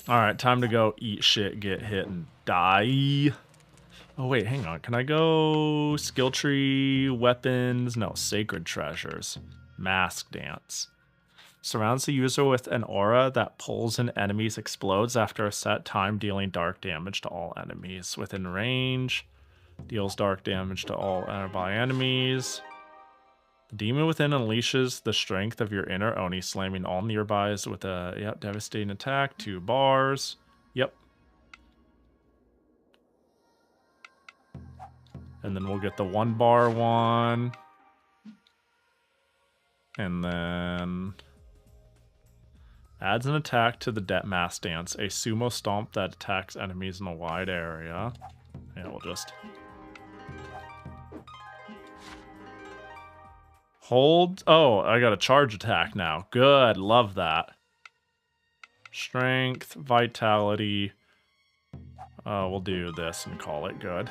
Speaker 1: Alright, time to go eat shit, get hit, and die. Oh wait, hang on. Can I go skill tree, weapons? No, sacred treasures. Mask dance. Surrounds the user with an aura that pulls in enemies, explodes after a set time, dealing dark damage to all enemies within range. Deals dark damage to all nearby enemies. The demon within unleashes the strength of your inner Oni, slamming all nearbys with a devastating attack. 2 bars. Yep. And then we'll get the 1 bar one. And then adds an attack to the mass dance. A sumo stomp that attacks enemies in a wide area. Yeah, we'll just hold. Oh, I got a charge attack now. Good, love that. Strength, vitality. We'll do this and call it good.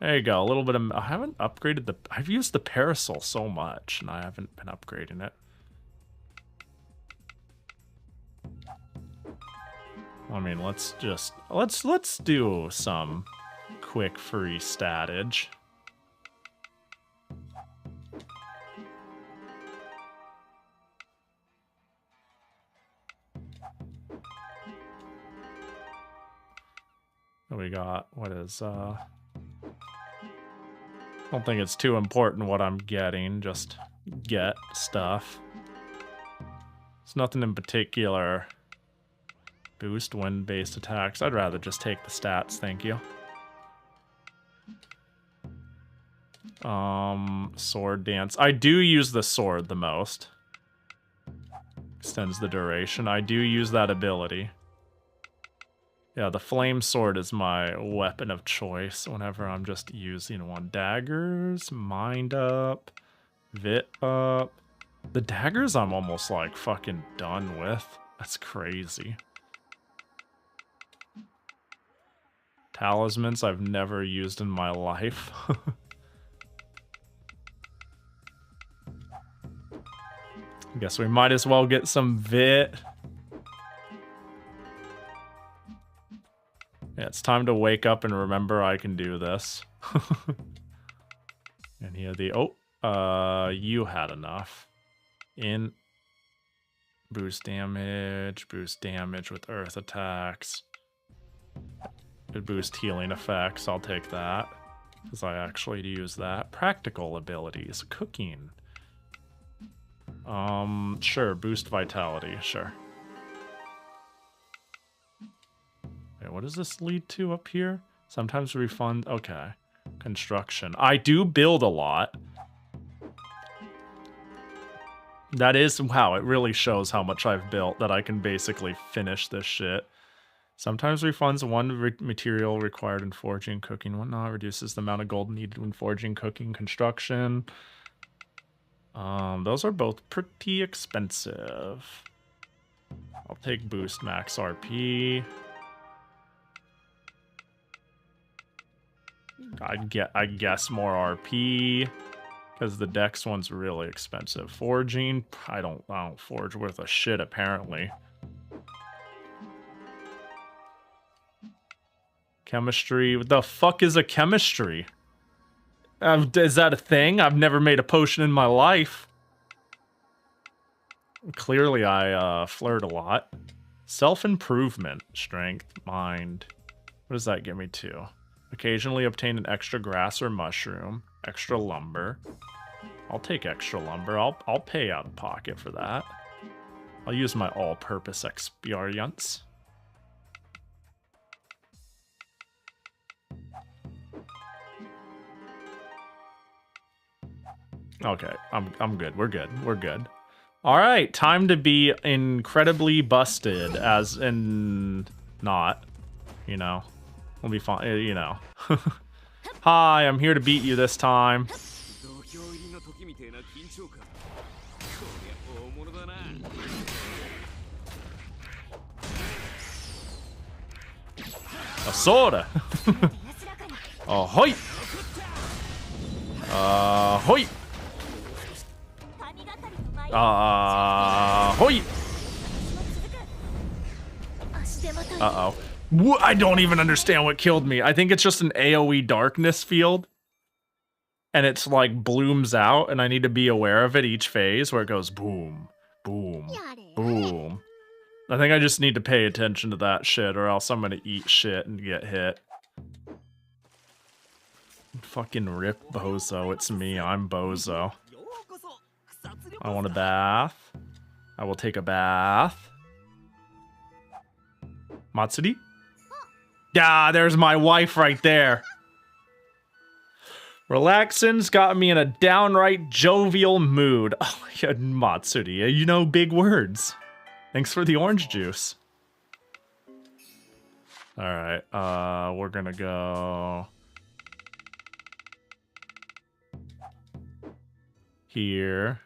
Speaker 1: There you go, a little bit of... I haven't upgraded the... I've used the parasol so much, and I haven't been upgrading it. I mean, let's just... Let's do some quick free statage. We got... What is... I don't think it's too important what I'm getting, just get stuff. It's nothing in particular. Boost wind-based attacks. I'd rather just take the stats, thank you. Sword dance. I do use the sword the most. Extends the duration. I do use that ability. Yeah, the flame sword is my weapon of choice whenever I'm just using one. Daggers, mind up, vit up. The daggers I'm almost like fucking done with. That's crazy. Talismans I've never used in my life. Guess we might as well get some vit. Yeah, it's time to wake up and remember I can do this. And here the... Oh, you had enough. In... Boost damage with earth attacks. Boost healing effects, I'll take that. Because I actually use that. Practical abilities, cooking. Sure, boost vitality, sure. Wait, what does this lead to up here? Sometimes refund, okay. Construction. I do build a lot. That is, wow, it really shows how much I've built that I can basically finish this shit. Sometimes refunds one material required in forging, cooking, whatnot, reduces the amount of gold needed when forging, cooking, construction. Those are both pretty expensive. I'll take boost max RP. I guess more RP. Because the Dex one's really expensive. Forging, I don't forge worth a shit apparently. Chemistry, what the fuck is a chemistry? Is that a thing? I've never made a potion in my life. Clearly I flirt a lot. Self-improvement, strength, mind. What does that get me to? Occasionally obtain an extra grass or mushroom. Extra lumber. I'll take extra lumber. I'll pay out of pocket for that. I'll use my all-purpose experience. Okay, I'm good. We're good. We're good. All right, time to be incredibly busted, as in not, you know. We'll be fine, you know. Hi, I'm here to beat you this time. A soda. Ahoy. Ahoy. Ahoy. Uh-oh. I don't even understand what killed me. I think it's just an AoE darkness field. And it's like blooms out, and I need to be aware of it each phase where it goes boom, boom, boom. I think I just need to pay attention to that shit or else I'm gonna eat shit and get hit. Fucking rip Bozo, it's me, I'm Bozo. I want a bath. I will take a bath. Matsuri? Yeah, there's my wife right there. Relaxin's got me in a downright jovial mood. Oh, yeah, Matsuri, you know big words. Thanks for the orange juice. Alright, we're gonna go... here.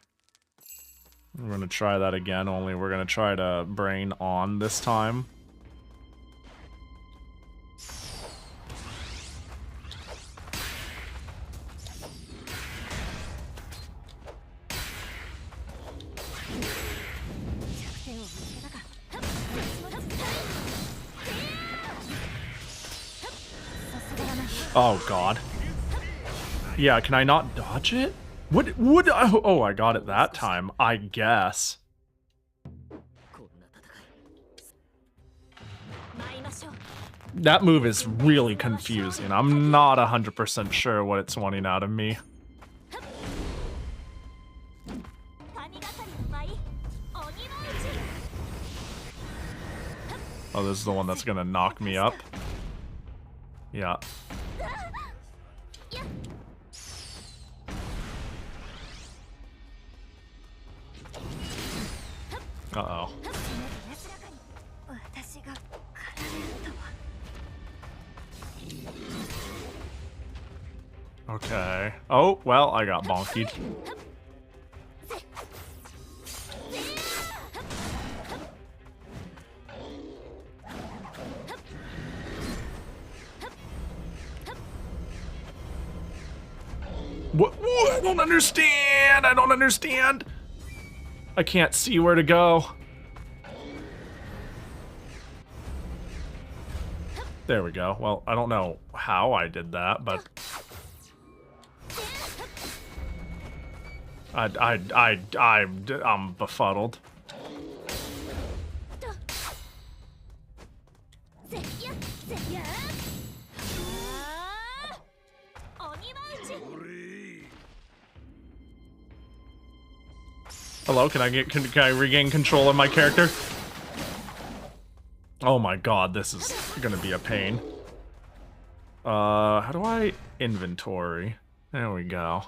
Speaker 1: We're gonna try that again, only we're gonna try to brain on this time. Oh god. Yeah, can I not dodge it? Would oh, I got it that time, I guess. That move is really confusing. I'm not 100% sure what it's wanting out of me. Oh, this is the one that's gonna knock me up. Yeah. Uh-oh. Okay. Oh, well, I got bonkied. What? I don't understand! I don't understand! I can't see where to go. There we go. Well, I don't know how I did that, but... I'm befuddled. Hello, can I regain control of my character? Oh my god, this is gonna be a pain. How do I inventory? There we go.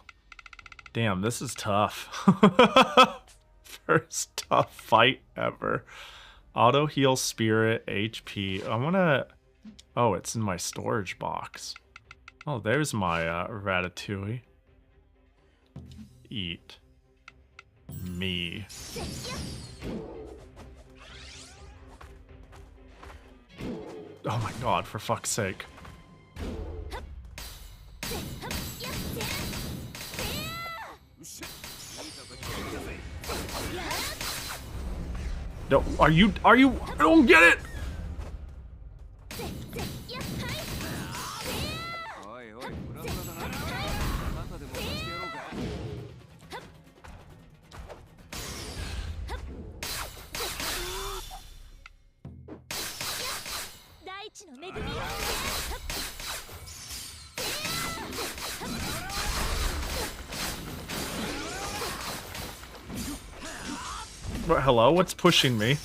Speaker 1: Damn, this is tough. First tough fight ever. Auto heal spirit HP. I'm gonna... Oh, it's in my storage box. Oh, there's my ratatouille. Eat. Me. Oh my god, for fuck's sake. No, are you, I don't get it! Hello, what's pushing me?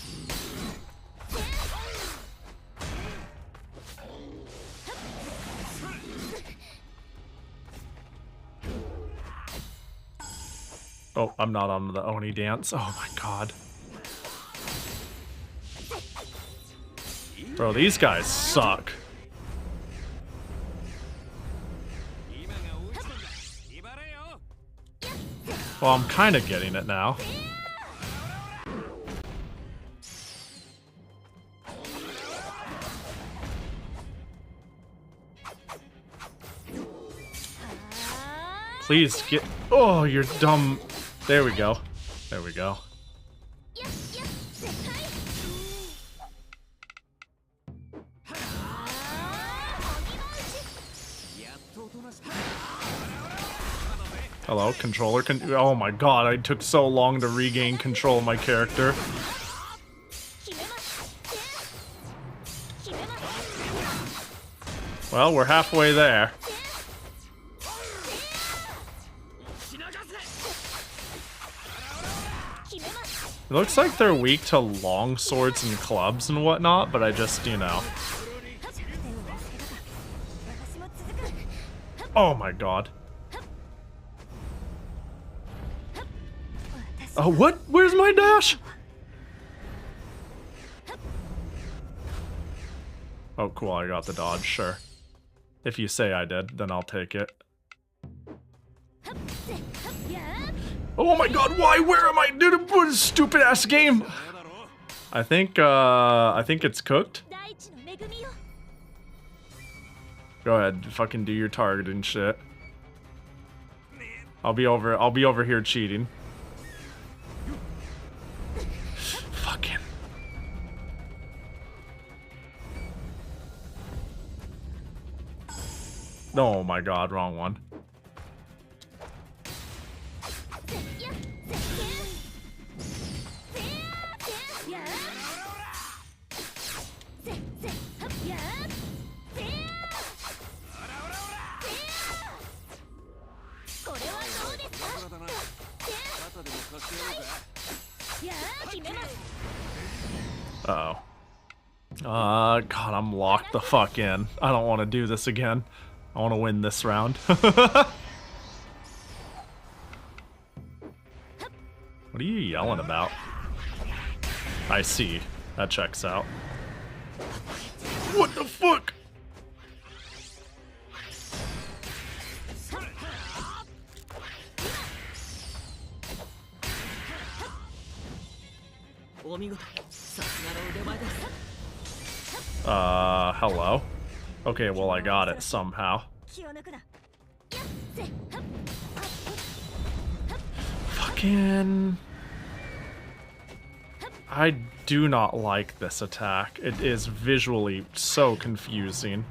Speaker 1: Oh, I'm not on the Oni dance. Oh my god. Bro, these guys suck. Well, I'm kind of getting it now. Please get... Oh, you're dumb. There we go. There we go. Hello, controller. Oh my god, I took so long to regain control of my character. Well, we're halfway there. It looks like they're weak to long swords and clubs and whatnot, but I just, you know. Oh my god. Oh, what? Where's my dash? Oh, cool, I got the dodge, sure. If you say I did, then I'll take it. Oh my god, why? Where am I? Dude, what a stupid ass game. I think it's cooked. Go ahead, fucking do your targeting shit. I'll be over here cheating. Fucking. Oh my god, wrong one. Uh-oh. God, I'm locked the fuck in. I don't want to do this again. I want to win this round. What are you yelling about? I see. That checks out. What the fuck? Hello? Okay, well, I got it somehow. Fucking... I do not like this attack. It is visually so confusing.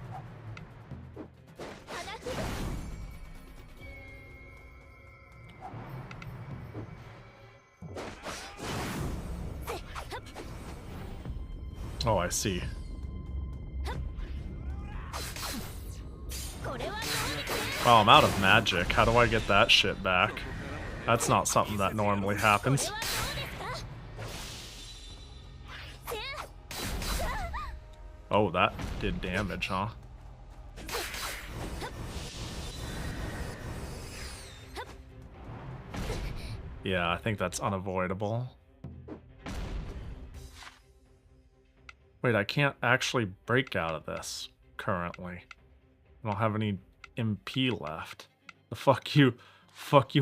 Speaker 1: Oh, I see. Oh, I'm out of magic. How do I get that shit back? That's not something that normally happens. Oh, that did damage, huh? Yeah, I think that's unavoidable. Wait, I can't actually break out of this currently. I don't have any MP left. The fuck you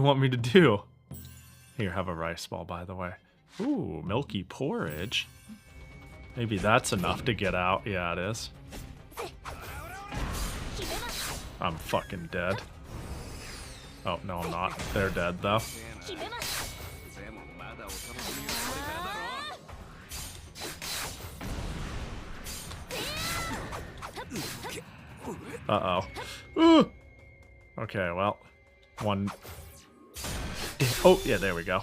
Speaker 1: want me to do? Here, have a rice ball, by the way. Ooh, milky porridge. Maybe that's enough to get out. Yeah, it is. I'm fucking dead. Oh, no, I'm not. They're dead, though. Uh-oh. Ooh! Okay, well. One... Oh, yeah, there we go.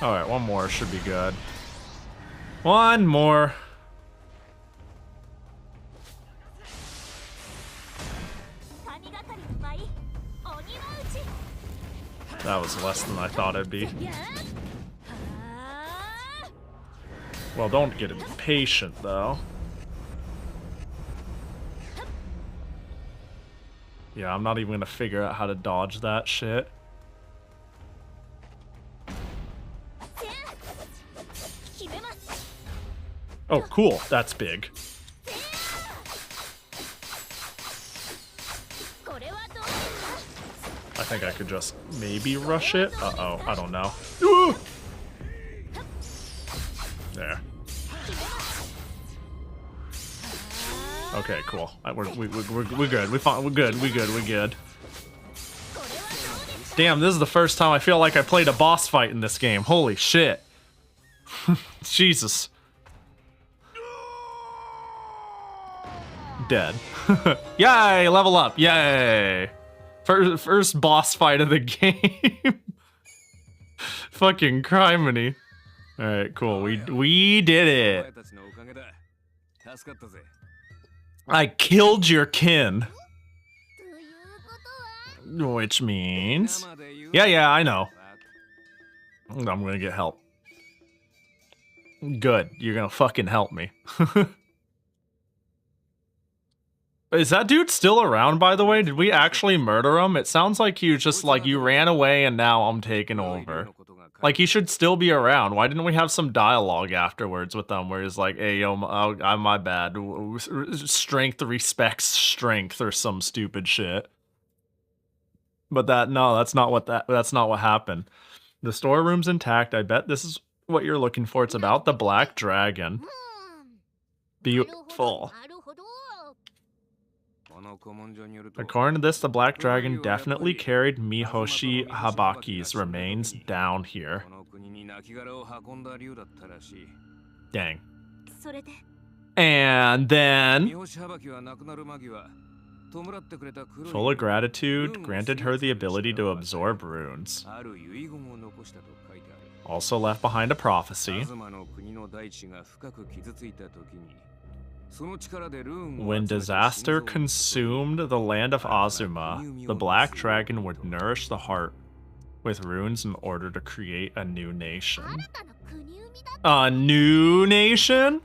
Speaker 1: Alright, one more should be good. One more. That was less than I thought it'd be. Well, don't get impatient, though. Yeah, I'm not even gonna figure out how to dodge that shit. Oh, cool. That's big. I think I could just maybe rush it. Uh-oh, I don't know. Ooh! There. Okay, cool. We're good. We're good. Damn, this is the first time I feel like I played a boss fight in this game. Holy shit. Jesus. Dead. Yay, level up. Yay. First boss fight of the game. Fucking criminy. Alright, cool. We did it. I killed your kin. Which means... Yeah, I know. I'm gonna get help. Good. You're gonna fucking help me. Is that dude still around, by the way? Did we actually murder him? It sounds like you just, like, you ran away and now I'm taking over. Like, he should still be around. Why didn't we have some dialogue afterwards with them where he's like, hey, yo, I'm my bad. Strength respects strength or some stupid shit. But that's not what happened. The storeroom's intact. I bet this is what you're looking for. It's about the Black Dragon. Beautiful. According to this, the Black Dragon definitely carried Mihoshi Habaki's remains down here. Dang. And then, full of gratitude, granted her the ability to absorb runes. Also left behind a prophecy. When disaster consumed the land of Azuma, the Black Dragon would nourish the heart with runes in order to create a new nation. A new nation?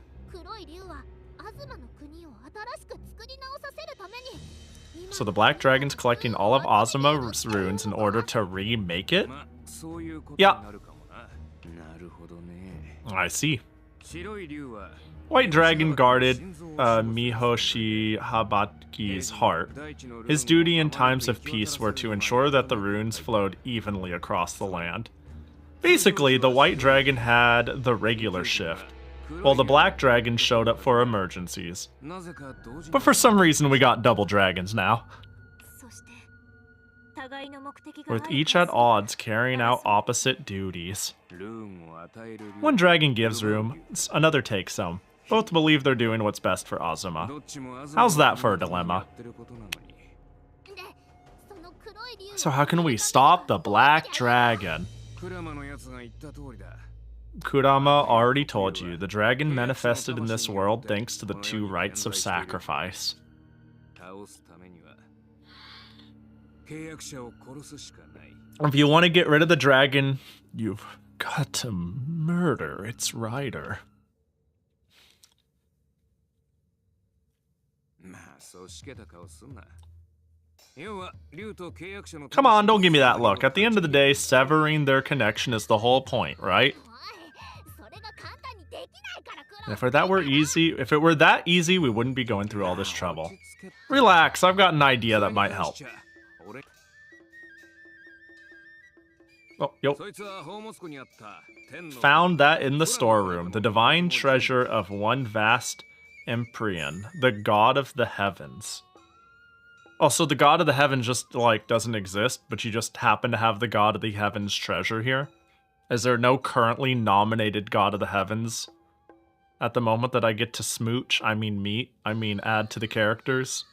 Speaker 1: So the Black Dragon's collecting all of Azuma's runes in order to remake it? Yeah. I see. White Dragon guarded Mihoshi Habaki's heart. His duty in times of peace were to ensure that the runes flowed evenly across the land. Basically, the White Dragon had the regular shift, while the Black Dragon showed up for emergencies. But for some reason we got double dragons now. With each at odds carrying out opposite duties. One dragon gives runes, another takes some. Both believe they're doing what's best for Azuma. How's that for a dilemma? So how can we stop the Black Dragon? Kurama already told you, the dragon manifested in this world thanks to the two rites of sacrifice. If you want to get rid of the dragon, you've got to murder its rider. Come on, don't give me that look. At the end of the day, severing their connection is the whole point, right? If it were that easy, we wouldn't be going through all this trouble. Relax, I've got an idea that might help. Oh, yo. Found that in the storeroom. The divine treasure of one vast Empyrean, the god of the heavens. Oh, so the god of the heavens just, like, doesn't exist, but you just happen to have the god of the heavens treasure here? Is there no currently nominated god of the heavens at the moment that I get to smooch? I mean meet. I mean add to the characters.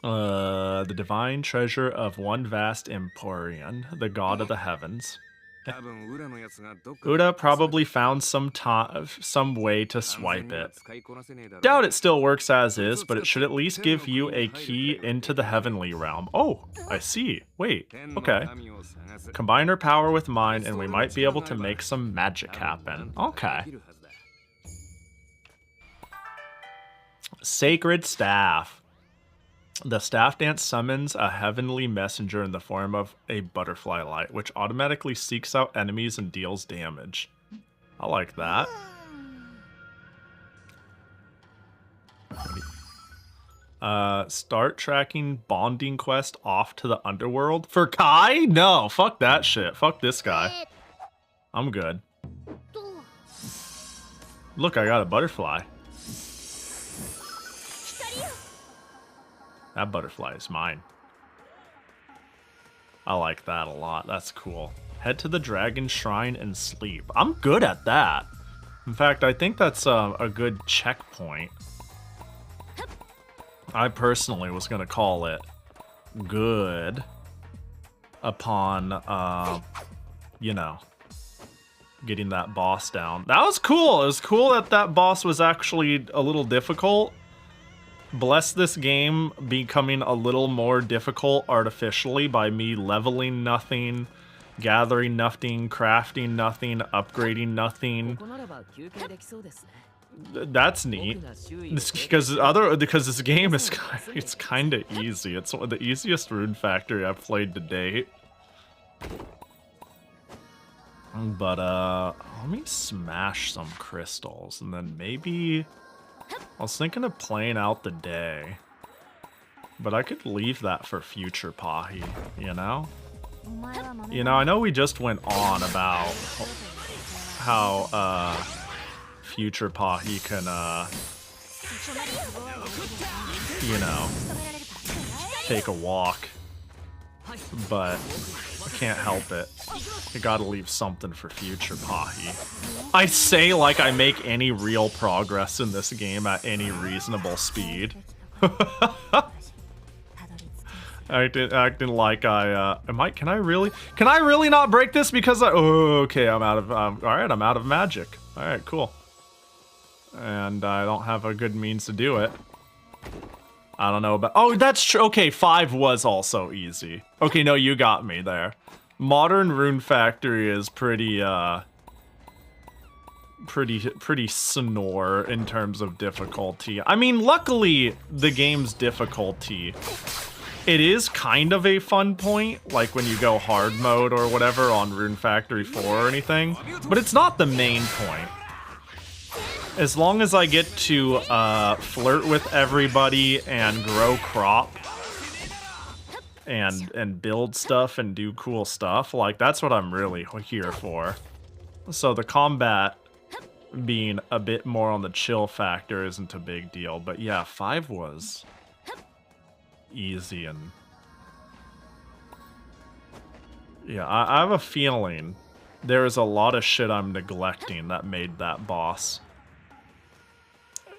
Speaker 1: The divine treasure of one vast Empyrean, the god of the heavens. Uda probably found some way to swipe it. Doubt it still works as is, but it should at least give you a key into the heavenly realm. Oh, I see. Wait, okay. Combine her power with mine and we might be able to make some magic happen. Okay. Sacred Staff. The staff dance summons a heavenly messenger in the form of a butterfly light, which automatically seeks out enemies and deals damage. I like that. Start tracking bonding quest off to the underworld. For Kai? No, fuck that shit. Fuck this guy. I'm good. Look, I got a butterfly. That butterfly is mine. I like that a lot. That's cool. Head to the dragon shrine and sleep. I'm good at that. In fact, I think that's a good checkpoint. I personally was going to call it good upon, you know, getting that boss down. That was cool. It was cool that that boss was actually a little difficult. Bless this game becoming a little more difficult artificially by me leveling nothing, gathering nothing, crafting nothing, upgrading nothing. That's neat. Because this game is it's kind of easy. It's one of the easiest Rune Factory I've played to date. But let me smash some crystals and then maybe I was thinking of playing out the day, but I could leave that for future Pahi, you know? You know, I know we just went on about how future Pahi can, you know, take a walk, but I can't help it. I gotta leave something for future Pahi. I say like I make any real progress in this game at any reasonable speed. Acting like I can I really not break this because oh, okay, I'm out of alright, I'm out of magic. Alright, cool. And I don't have a good means to do it. I don't know about, oh, that's true. Okay, 5 was also easy. Okay, no, you got me there. Modern Rune Factory is pretty snore in terms of difficulty. I mean, luckily the game's difficulty, it is kind of a fun point, like when you go hard mode or whatever on Rune Factory 4 or anything, but it's not the main point. As long as I get to flirt with everybody and grow crop and build stuff and do cool stuff, like that's what I'm really here for. So the combat being a bit more on the chill factor isn't a big deal, but yeah, 5 was easy. And yeah, I have a feeling there is a lot of shit I'm neglecting that made that boss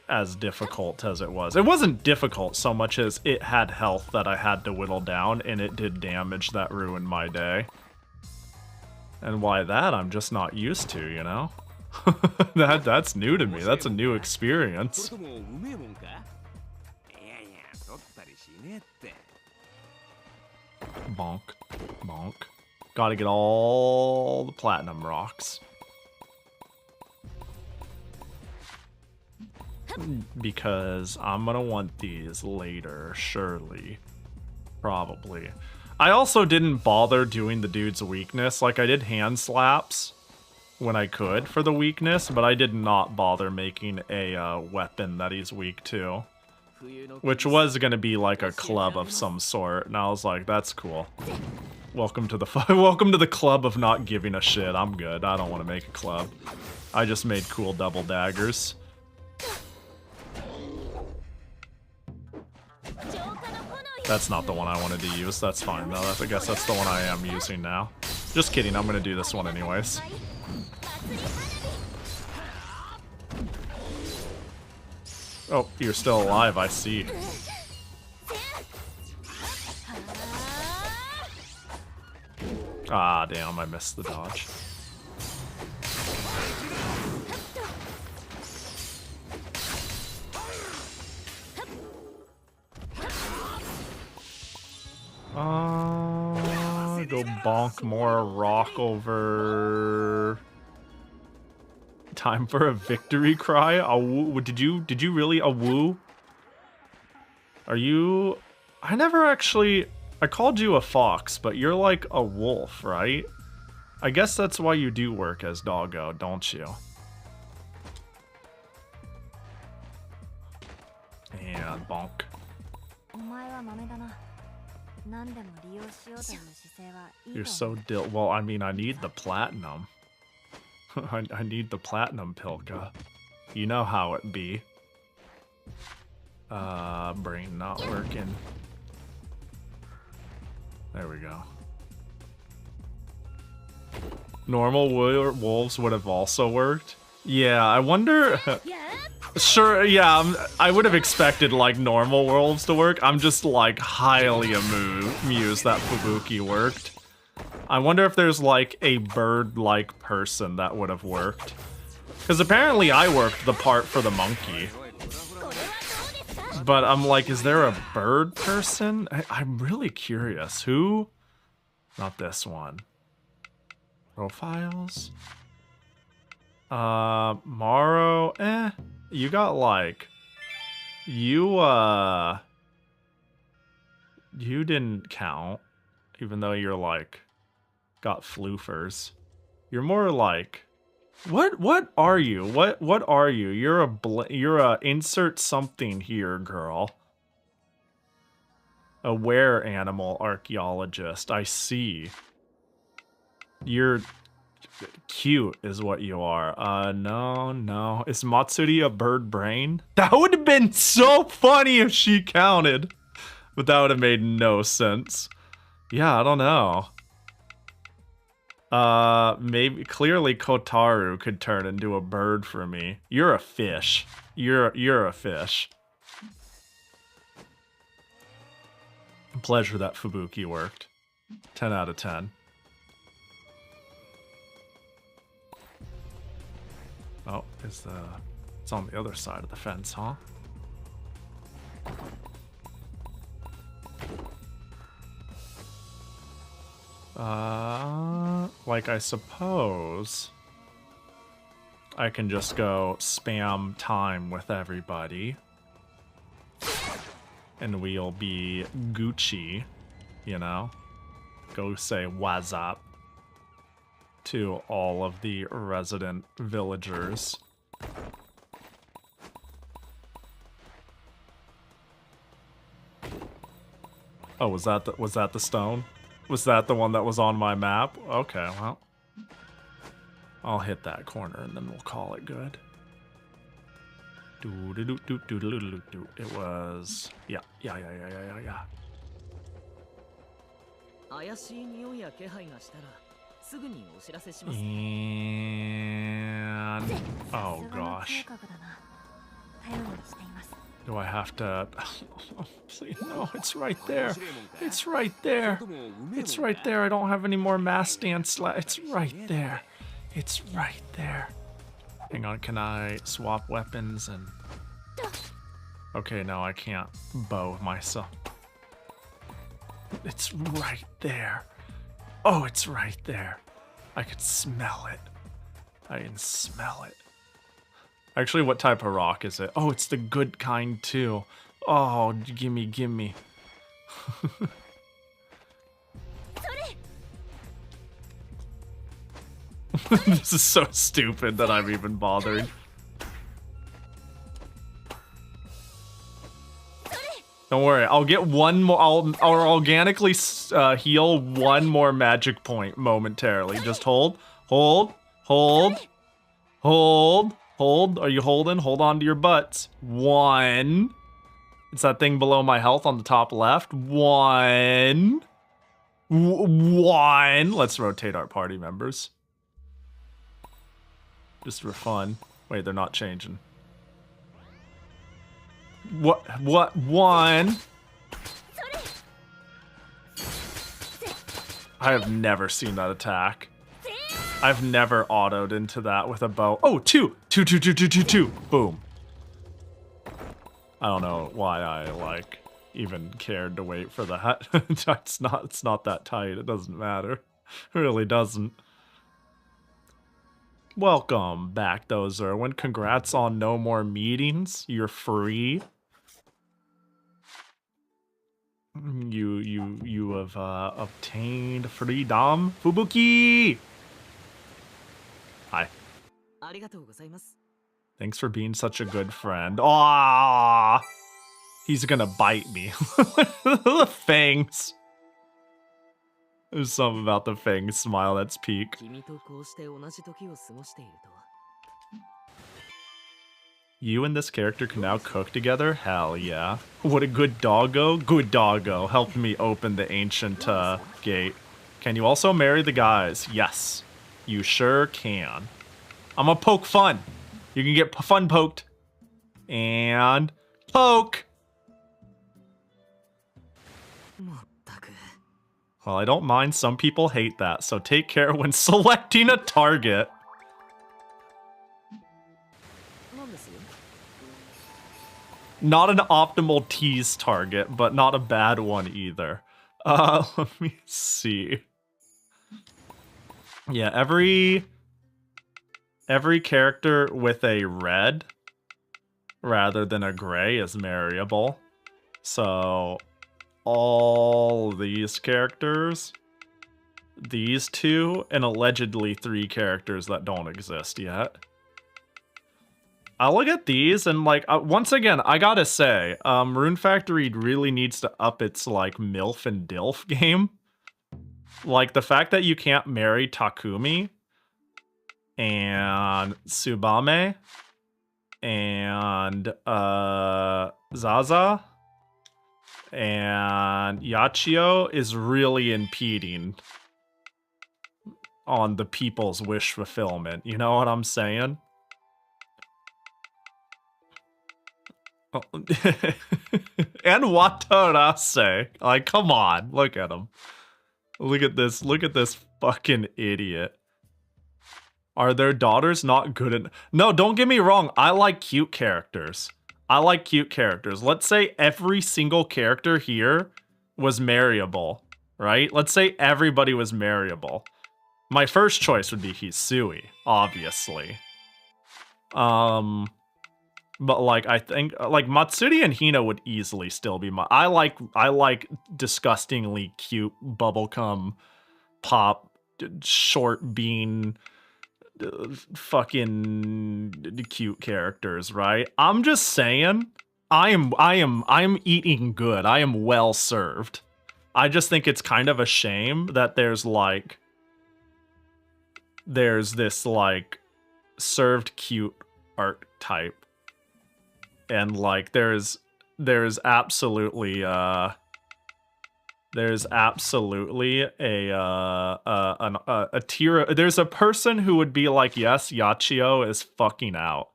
Speaker 1: as difficult as it was. It wasn't difficult so much as it had health that I had to whittle down, and it did damage that ruined my day. And why that, I'm just not used to, you know? That's new to me. That's a new experience. Bonk. Bonk. Gotta get all the platinum rocks. Because I'm gonna want these later, surely. Probably. I also didn't bother doing the dude's weakness. Like, I did hand slaps when I could for the weakness, but I did not bother making a weapon that he's weak to. Which was gonna be like a club of some sort, and I was like, that's cool. Welcome to the welcome to the club of not giving a shit. I'm good. I don't want to make a club. I just made cool double daggers. That's not the one I wanted to use. That's fine though. I guess that's the one I am using now. Just kidding. I'm gonna do this one anyways. Oh, you're still alive. I see. Ah, damn, I missed the dodge. Go bonk more rock over. Time for a victory cry? A woo? Did you really a woo? Are you? I never actually. I called you a fox, but you're like a wolf, right? I guess that's why you do work as doggo, don't you? And bonk. You're so well, I mean, I need the platinum. I need the platinum, Pilka. You know how it be. Brain not working. There we go. Normal wolves would have also worked. Yeah, I wonder... Sure, yeah, I would have expected, like, normal wolves to work. I'm just, like, highly amused that Fubuki worked. I wonder if there's, like, a bird-like person that would have worked. Because apparently I worked the part for the monkey. But I'm like, is there a bird person? I'm really curious. Who? Not this one. Profiles? Morrow? You got like... You didn't count. Even though you're like... Got floofers. You're more like... What are you? What are you? You're a insert something here, girl. A were animal archaeologist. I see. You're cute is what you are. No. Is Matsuri a bird brain? That would have been so funny if she counted. But that would have made no sense. Yeah, I don't know. Maybe clearly Kotaru could turn into a bird for me. You're a fish. You're a fish. Pleasure that Fubuki worked. 10 out of 10. Oh, it's on the other side of the fence, huh? Like, I suppose I can just go spam time with everybody. And we'll be Gucci, you know? Go say what's up to all of the resident villagers. Oh, was that the stone? Was that the one that was on my map? Okay, well. I'll hit that corner and then we'll call it good. It was... Yeah. And... Oh, gosh. Do I have to... Please, no, it's right there. It's right there. It's right there. I don't have any more mass dance left. It's right there. It's right there. Hang on, can I swap weapons and... Okay, no, I can't bow myself. It's right there. Oh, it's right there. I can smell it. I can smell it. Actually, what type of rock is it? Oh, it's the good kind too. Oh, gimme, gimme. This is so stupid that I'm even bothering. Don't worry, I'll get one more. I'll organically heal one more magic point momentarily. Just hold, hold, hold, hold, hold. Are you holding? Hold on to your butts. One. It's that thing below my health on the top left. One. One. Let's rotate our party members. Just for fun. Wait, they're not changing. What? One. I have never seen that attack. I've never autoed into that with a bow. Oh, two. Boom. I don't know why I, like, even cared to wait for that. It's not that tight. It doesn't matter. It really doesn't. Welcome back, though, Zerwin. Congrats on no more meetings. You're free. You have obtained freedom. Fubuki! Hi. Thanks for being such a good friend. Aww! He's gonna bite me. The fangs. There's something about the fang smile that's peak. You and this character can now cook together? Hell yeah. What a good doggo. Good doggo. Helped me open the ancient gate. Can you also marry the guys? Yes. You sure can. I'm gonna poke fun. You can get fun poked. And poke. Well, I don't mind. Some people hate that, so take care when selecting a target. Not an optimal tease target, but not a bad one either. Let me see. Yeah, every character with a red rather than a gray is marryable. So all these characters, these two, and allegedly 3 characters that don't exist yet. I look at these and, like, once again, I gotta say, Rune Factory really needs to up its, like, MILF and DILF game. Like, the fact that you can't marry Takumi and Tsubame and Zaza and Yachio is really impeding on the people's wish fulfillment. You know what I'm saying? Oh. And Watarase. Like, come on. Look at him. Look at this fucking idiot. Are their daughters not good enough? No, don't get me wrong. I like cute characters. Let's say every single character here was marryable, right? Let's say everybody was marryable. My first choice would be Hisui, obviously. But, like, I think, like, Matsuri and Hina would easily still be my... I like disgustingly cute bubblegum pop short bean fucking cute characters, right? I'm just saying, I'm eating good. I am well served. I just think it's kind of a shame that there's this, like, served cute archetype. And, like, there's absolutely a tier. There's a person who would be like, yes, Yachio is fucking out.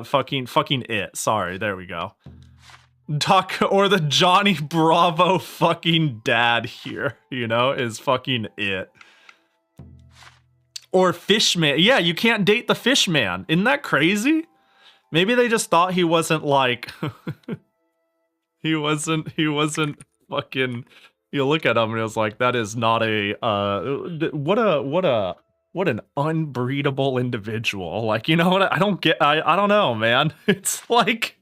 Speaker 1: Fucking it. Sorry, there we go. Or the Johnny Bravo fucking dad here, you know, is fucking it. Or Fishman. Yeah, you can't date the Fishman. Isn't that crazy? Maybe they just thought he wasn't, like, he wasn't fucking, You look at him and it's like, that is not a what an unbreedable individual. Like, you know what? I don't get. I don't know, man. It's like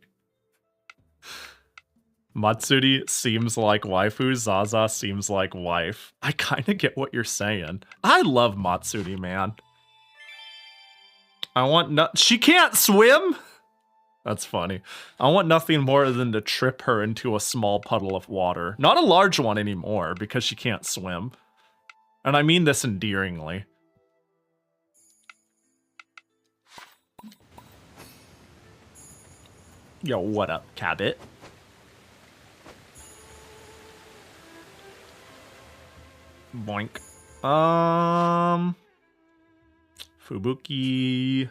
Speaker 1: Matsuri seems like waifu, Zaza seems like wife. I kind of get what you're saying. I love Matsuri, man. I want no. She can't swim. That's funny. I want nothing more than to trip her into a small puddle of water. Not a large one anymore, because she can't swim. And I mean this endearingly. Yo, what up, Cabot? Boink. Fubuki.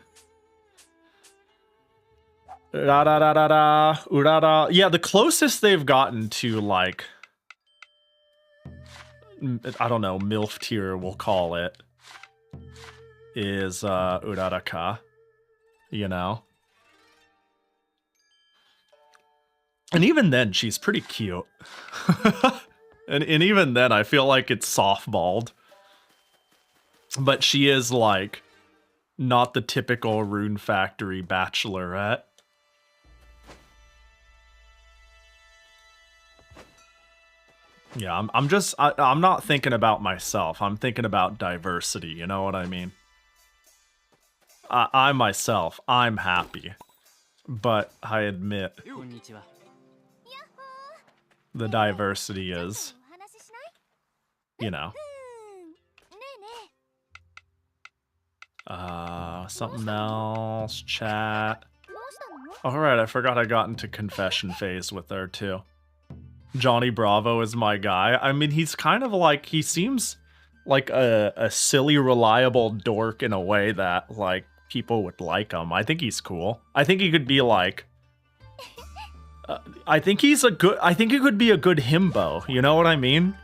Speaker 1: Da da da da da. Urara. Yeah, the closest they've gotten to, like, I don't know, MILF tier, we'll call it, is Uraraka. You know? And even then, she's pretty cute. and even then, I feel like it's softballed. But she is, like, not the typical Rune Factory bachelorette. Yeah, I'm not thinking about myself. I'm thinking about diversity, you know what I mean? I myself, I'm happy. But I admit, the diversity is, you know. Something else, chat. Alright, I forgot I got into confession phase with her too. Johnny Bravo is my guy. I mean, he's kind of like, he seems like a silly, reliable dork in a way that, like, people would like him. I think he's cool. I think he could be like, I think he could be a good himbo. You know what I mean?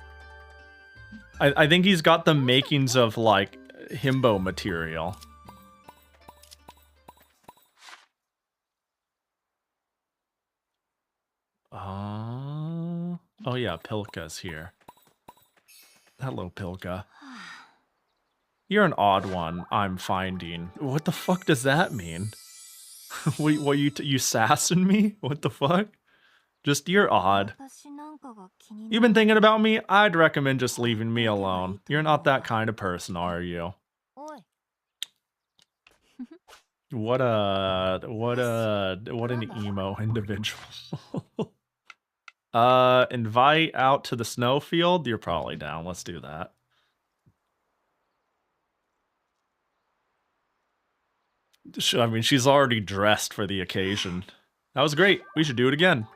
Speaker 1: I think he's got the makings of, like, himbo material. Oh yeah, Pilka's here. Hello, Pilka. You're an odd one, I'm finding. What the fuck does that mean? What you sassing me? What the fuck? Just, you're odd. You've been thinking about me? I'd recommend just leaving me alone. You're not that kind of person, are you? What an emo individual. Invite out to the snowfield? You're probably down. Let's do that. I mean, she's already dressed for the occasion. That was great. We should do it again.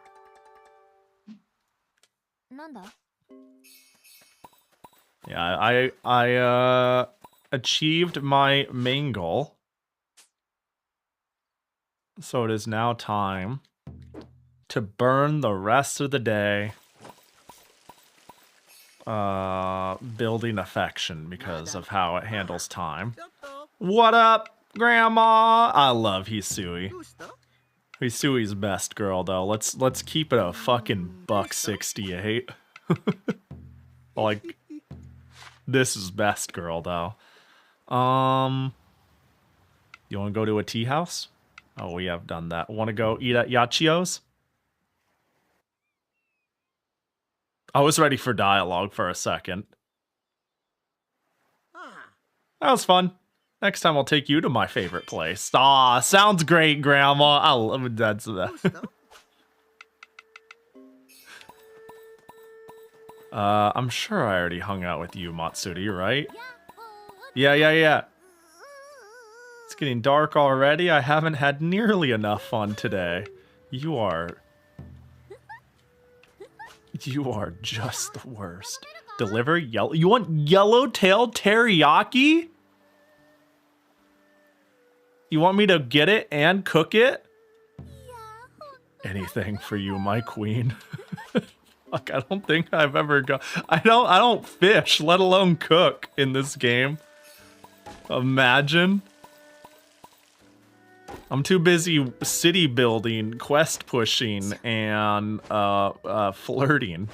Speaker 1: Yeah, I achieved my main goal. So it is now time to burn the rest of the day building affection because of how it handles time. What up, Grandma? I love Hisui. Hisui's best girl, though. Let's keep it a fucking $1.68. Like, this is best girl, though. You want to go to a tea house? Oh, we have done that. Want to go eat at Yachio's? I was ready for dialogue for a second. That was fun. Next time I'll take you to my favorite place. Ah, sounds great, Grandma. I love that's that. I'm sure I already hung out with you, Matsuri, right? Yeah. It's getting dark already. I haven't had nearly enough fun today. You are just the worst. Deliver yellow. You want yellowtail teriyaki? You want me to get it and cook it? Anything for you, my queen. Fuck, I don't think I've ever gone. I don't fish, let alone cook in this game. Imagine. I'm too busy city building, quest pushing, and flirting.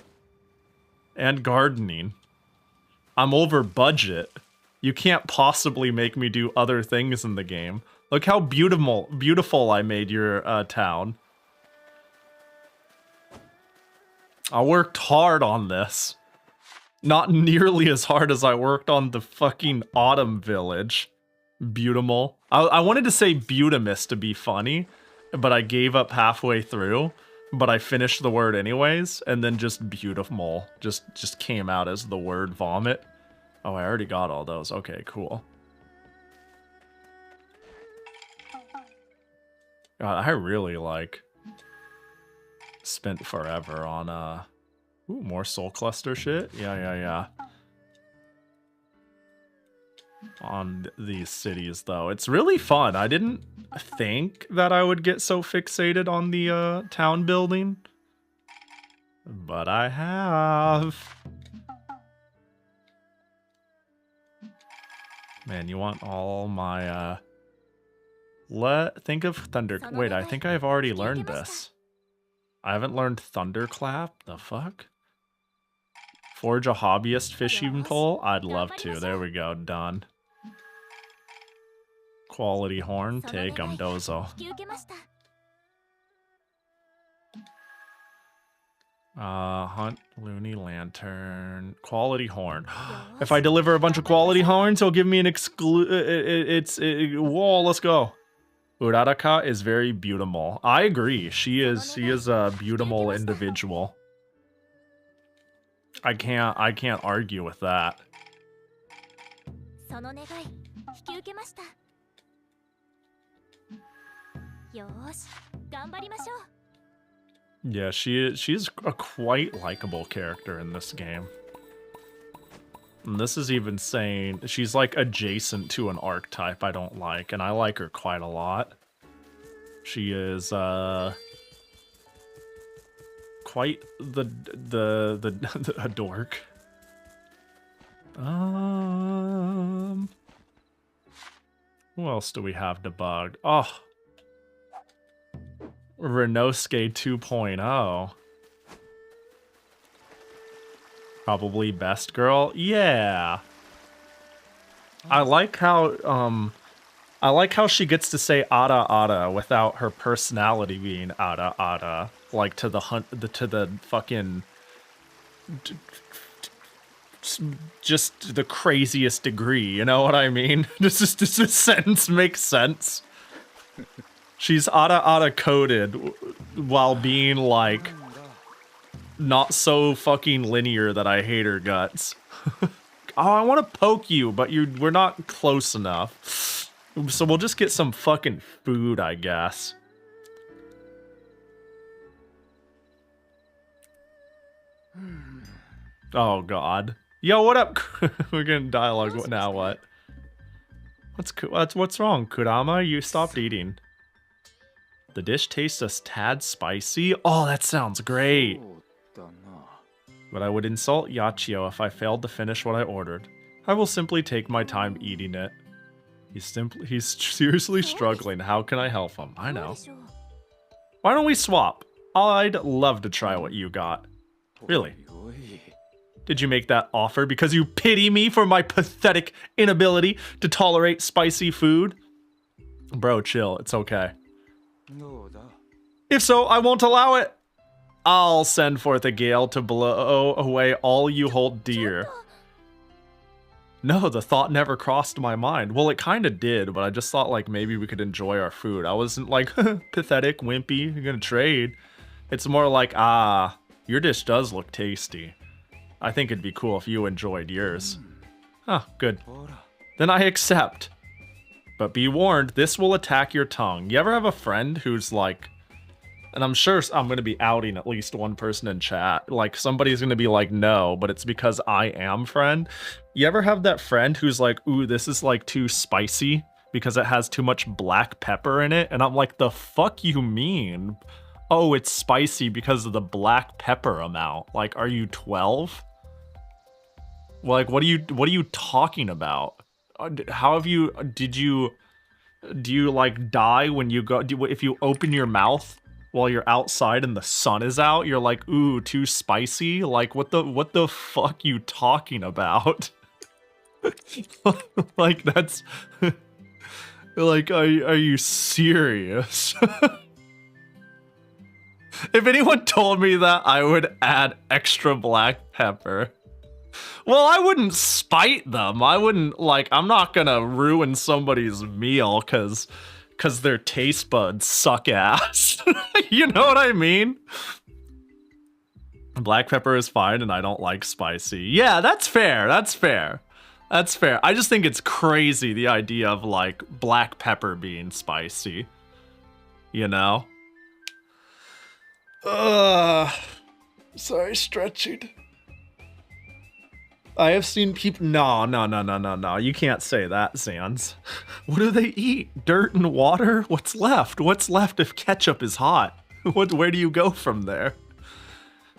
Speaker 1: And gardening. I'm over budget. You can't possibly make me do other things in the game. Look how beautiful I made your town. I worked hard on this. Not nearly as hard as I worked on the fucking Autumn Village. Beautiful. I wanted to say Beautimus to be funny, but I gave up halfway through. But I finished the word anyways, and then just beautiful just came out as the word vomit. Oh, I already got all those. Okay, cool. God, I really like spent forever on ooh, more soul cluster shit. Yeah. On these cities though. It's really fun. I didn't think that I would get so fixated on the town building. But I have. Man, you want all my think of thunder. Wait, I think I've already learned this. I haven't learned thunderclap. The fuck? Forge a hobbyist fishing pole? I'd love to. There we go. Done. Quality horn. Take 'em, dozo. Hunt loony lantern. Quality horn. If I deliver a bunch of quality horns, he'll give me an whoa, let's go. Uraraka is very beautiful. I agree. She is a beautiful individual. I can't argue with that. Yeah, she's a quite likable character in this game. And this is even saying she's like adjacent to an archetype I don't like, and I like her quite a lot. She is quite a dork. Who else do we have debugged? Oh, Renosuke 2.0. Probably best girl. Yeah. I like how she gets to say ara ara without her personality being ara ara, like to the fucking just the craziest degree, you know what I mean? This sentence makes sense. She's ara coded while being like not so fucking linear that I hate her guts. Oh, I want to poke you, but we're not close enough. So we'll just get some fucking food, I guess. Oh god. Yo, what up? We're getting dialogue now. What? What's wrong, Kurama? You stopped eating. The dish tastes a tad spicy. Oh, that sounds great. But I would insult Yachio if I failed to finish what I ordered. I will simply take my time eating it. He's seriously struggling. How can I help him? I know. Why don't we swap? I'd love to try what you got. Really? Did you make that offer because you pity me for my pathetic inability to tolerate spicy food? Bro, chill. It's okay. If so, I won't allow it. I'll send forth a gale to blow away all you hold dear. No, the thought never crossed my mind. Well, it kind of did, but I just thought like maybe we could enjoy our food. I wasn't like, pathetic, wimpy, you're gonna trade. It's more like, your dish does look tasty. I think it'd be cool if you enjoyed yours. Huh, good. Then I accept. But be warned, this will attack your tongue. You ever have a friend who's like, and I'm sure I'm going to be outing at least one person in chat. Like, somebody's going to be like, no, but it's because I am friend. You ever have that friend who's like, ooh, this is like too spicy because it has too much black pepper in it? And I'm like, the fuck you mean? Oh, it's spicy because of the black pepper amount. Like, are you 12? Like, what are you talking about? How have you, do you like die when you go, if you open your mouth while you're outside and the sun is out, you're like, ooh, too spicy? Like, what the fuck you talking about? Like, that's... like, are you serious? If anyone told me that, I would add extra black pepper. Well, I wouldn't spite them. I wouldn't, like, I'm not gonna ruin somebody's meal because their taste buds suck ass. You know what I mean? Black pepper is fine and I don't like spicy. Yeah, that's fair. That's fair. That's fair. I just think it's crazy, the idea of, like, black pepper being spicy. You know? Sorry, stretching. I have seen people... No. You can't say that, Sans. What do they eat? Dirt and water? What's left? What's left if ketchup is hot? Where do you go from there?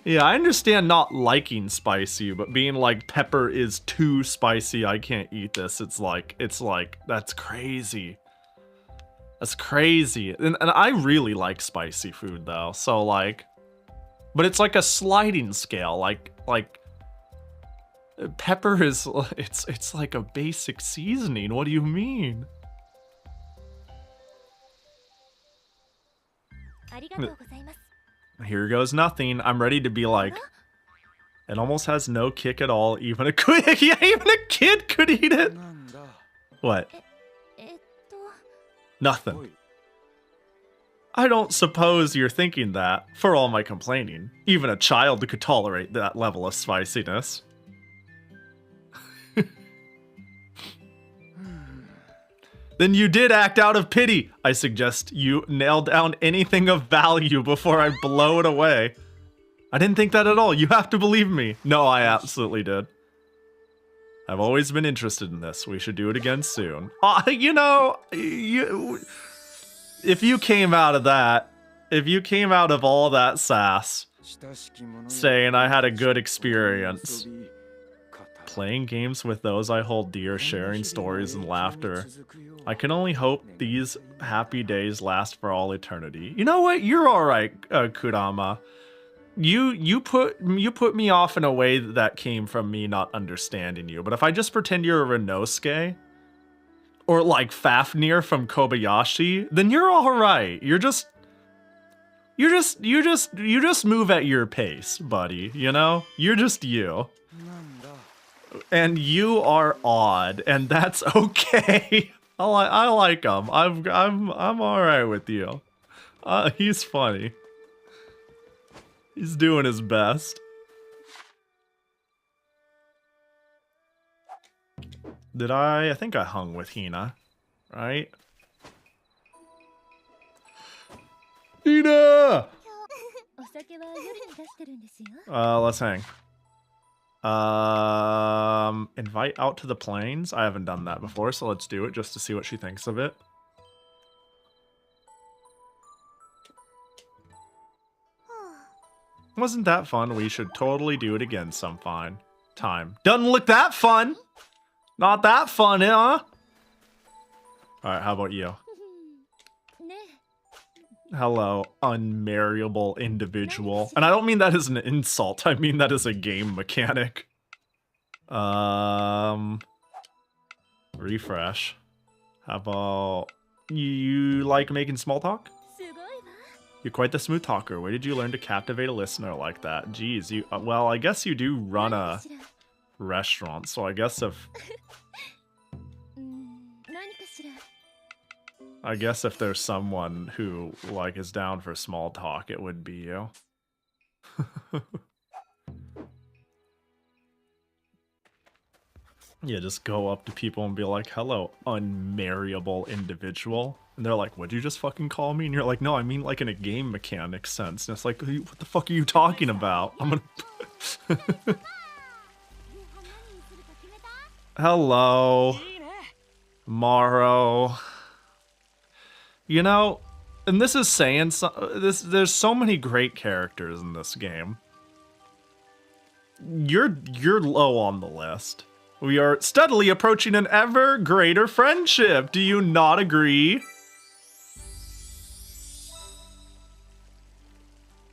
Speaker 1: Yeah, I understand not liking spicy, but being like, pepper is too spicy, I can't eat this. It's like, that's crazy. That's crazy. And I really like spicy food, though. So, like... But it's like a sliding scale. Like... Pepper is... It's like a basic seasoning. What do you mean? Here goes nothing. I'm ready to be like... It almost has no kick at all. Even a kid, yeah, even a kid could eat it. What? Nothing. I don't suppose you're thinking that, for all my complaining. Even a child could tolerate that level of spiciness. Then you did act out of pity. I suggest you nail down anything of value before I blow it away. I didn't think that at all. You have to believe me. No, I absolutely did. I've always been interested in this. We should do it again soon. You know, if you came out of that, if you came out of all that sass, saying I had a good experience, playing games with those I hold dear, sharing stories and laughter, I can only hope these happy days last for all eternity. You know what? You're all right, Kurama. You put me off in a way that came from me not understanding you. But if I just pretend you're a Renosuke, or like Fafnir from Kobayashi, then you're all right. You just move at your pace, buddy. You know, you're just you. And you are odd, and that's okay. I like him. I'm all right with you. He's funny. He's doing his best. Did I think I hung with Hina, right? Hina! Let's hang. Invite out to the plains. I haven't done that before, so let's do it just to see what she thinks of it. Wasn't that fun? We should totally do it again some fine time. Doesn't look that fun. Not that fun, huh? Alright, how about you? Hello, unmarriable individual. And I don't mean that as an insult. I mean that as a game mechanic. Refresh. How about... You like making small talk? You're quite the smooth talker. Where did you learn to captivate a listener like that? Geez, you... well, I guess you do run a restaurant, so I guess if... I guess if there's someone who, like, is down for small talk, it would be you. Yeah, just go up to people and be like, hello, unmarriable individual. And they're like, what'd you just fucking call me? And you're like, no, I mean like in a game mechanic sense. And it's like, what the fuck are you talking about? I'm gonna... Hello. Morrow. You know, and this is saying there's so many great characters in this game. You're low on the list. We are steadily approaching an ever greater friendship. Do you not agree?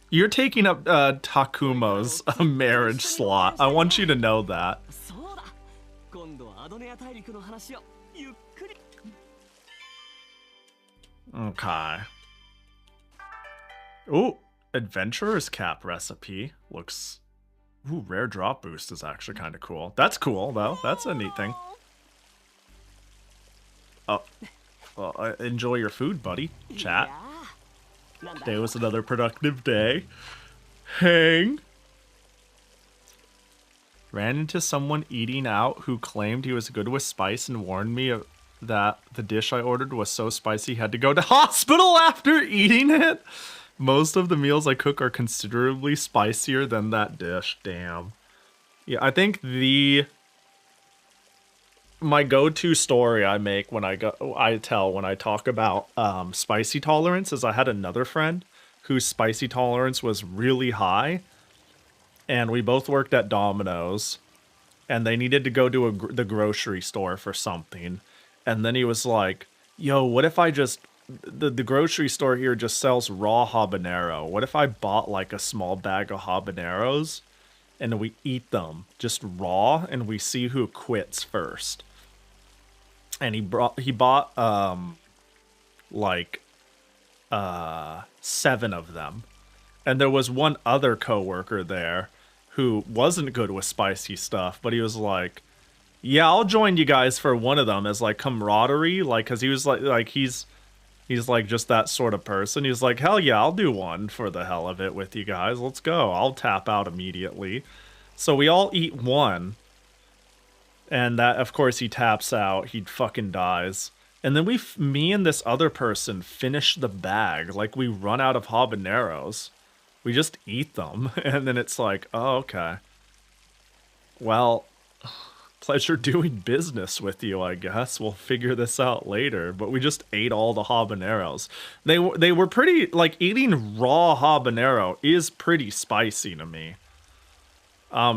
Speaker 1: You're taking up Takumo's marriage slot. I want you to know that.
Speaker 10: そうだ。今度はアドネア大陸の話をゆっくり。
Speaker 1: Okay. Ooh, adventurer's cap recipe looks. Ooh, rare drop boost is actually kind of cool. That's cool though. That's a neat thing. Oh, well, enjoy your food, buddy. Chat. Today was another productive day. Hang. Ran into someone eating out who claimed he was good with spice and warned me that the dish I ordered was so spicy he had to go to hospital after eating it. Most of the meals I cook are considerably spicier than that dish. Damn. Yeah, I think my go-to story I make when I tell when I talk about spicy tolerance is I had another friend whose spicy tolerance was really high, and we both worked at Domino's, and they needed to go to the grocery store for something, and then he was like, "Yo, what if I just the grocery store here just sells raw habanero? What if I bought like a small bag of habaneros and we eat them just raw and we see who quits first?" And he bought 7 of them. And there was one other coworker there who wasn't good with spicy stuff, but he was like, "Yeah, I'll join you guys for one of them," as like camaraderie, like, cuz he was like he's like just that sort of person. He's like, "Hell yeah, I'll do one for the hell of it with you guys. Let's go. I'll tap out immediately." So we all eat one. And that, of course, he taps out. He fucking dies. And then me and this other person finish the bag. Like, we run out of habaneros. We just eat them. And then it's like, oh, okay. Well, pleasure doing business with you, I guess. We'll figure this out later. But we just ate all the habaneros. They were pretty, like, eating raw habanero is pretty spicy to me.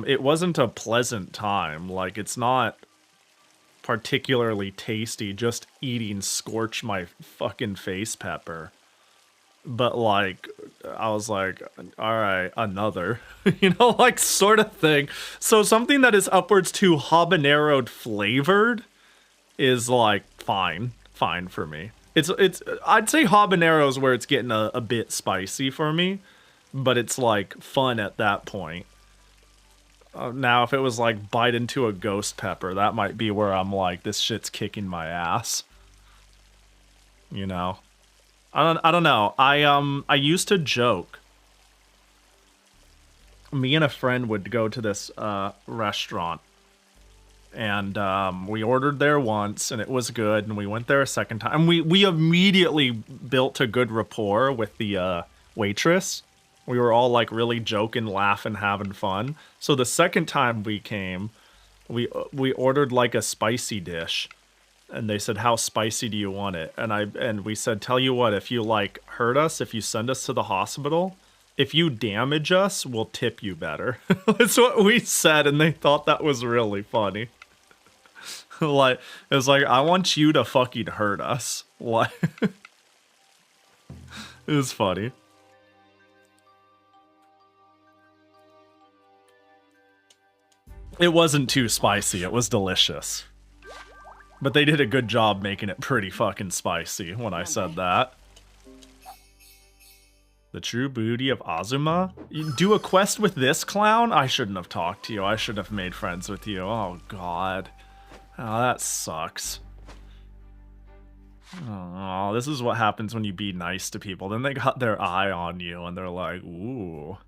Speaker 1: It wasn't a pleasant time. Like, it's not particularly tasty just eating scorch my fucking face pepper. But, like, I was like, alright, another. You know, like, sort of thing. So something that is upwards to habanero flavored is, like, fine for me. It's I'd say habanero's where it's getting a bit spicy for me, but it's, like, fun at that point. Now, if it was like bite into a ghost pepper, that might be where I'm like, this shit's kicking my ass. You know, I don't know. I used to joke. Me and a friend would go to this restaurant, and we ordered there once, and it was good. And we went there a second time. We immediately built a good rapport with the waitress. We were all like really joking, laughing, having fun. So the second time we came, we ordered like a spicy dish, and they said, "How spicy do you want it?" And we said, "Tell you what, if you like hurt us, if you send us to the hospital, if you damage us, we'll tip you better." That's what we said, and they thought that was really funny. Like, it was like, I want you to fucking hurt us. Like, it was funny. It wasn't too spicy, it was delicious. But they did a good job making it pretty fucking spicy when I said that. The true beauty of Azuma? You do a quest with this clown? I shouldn't have talked to you. I should have made friends with you. Oh, God. Oh, that sucks. Oh, this is what happens when you be nice to people. Then they got their eye on you and they're like, ooh.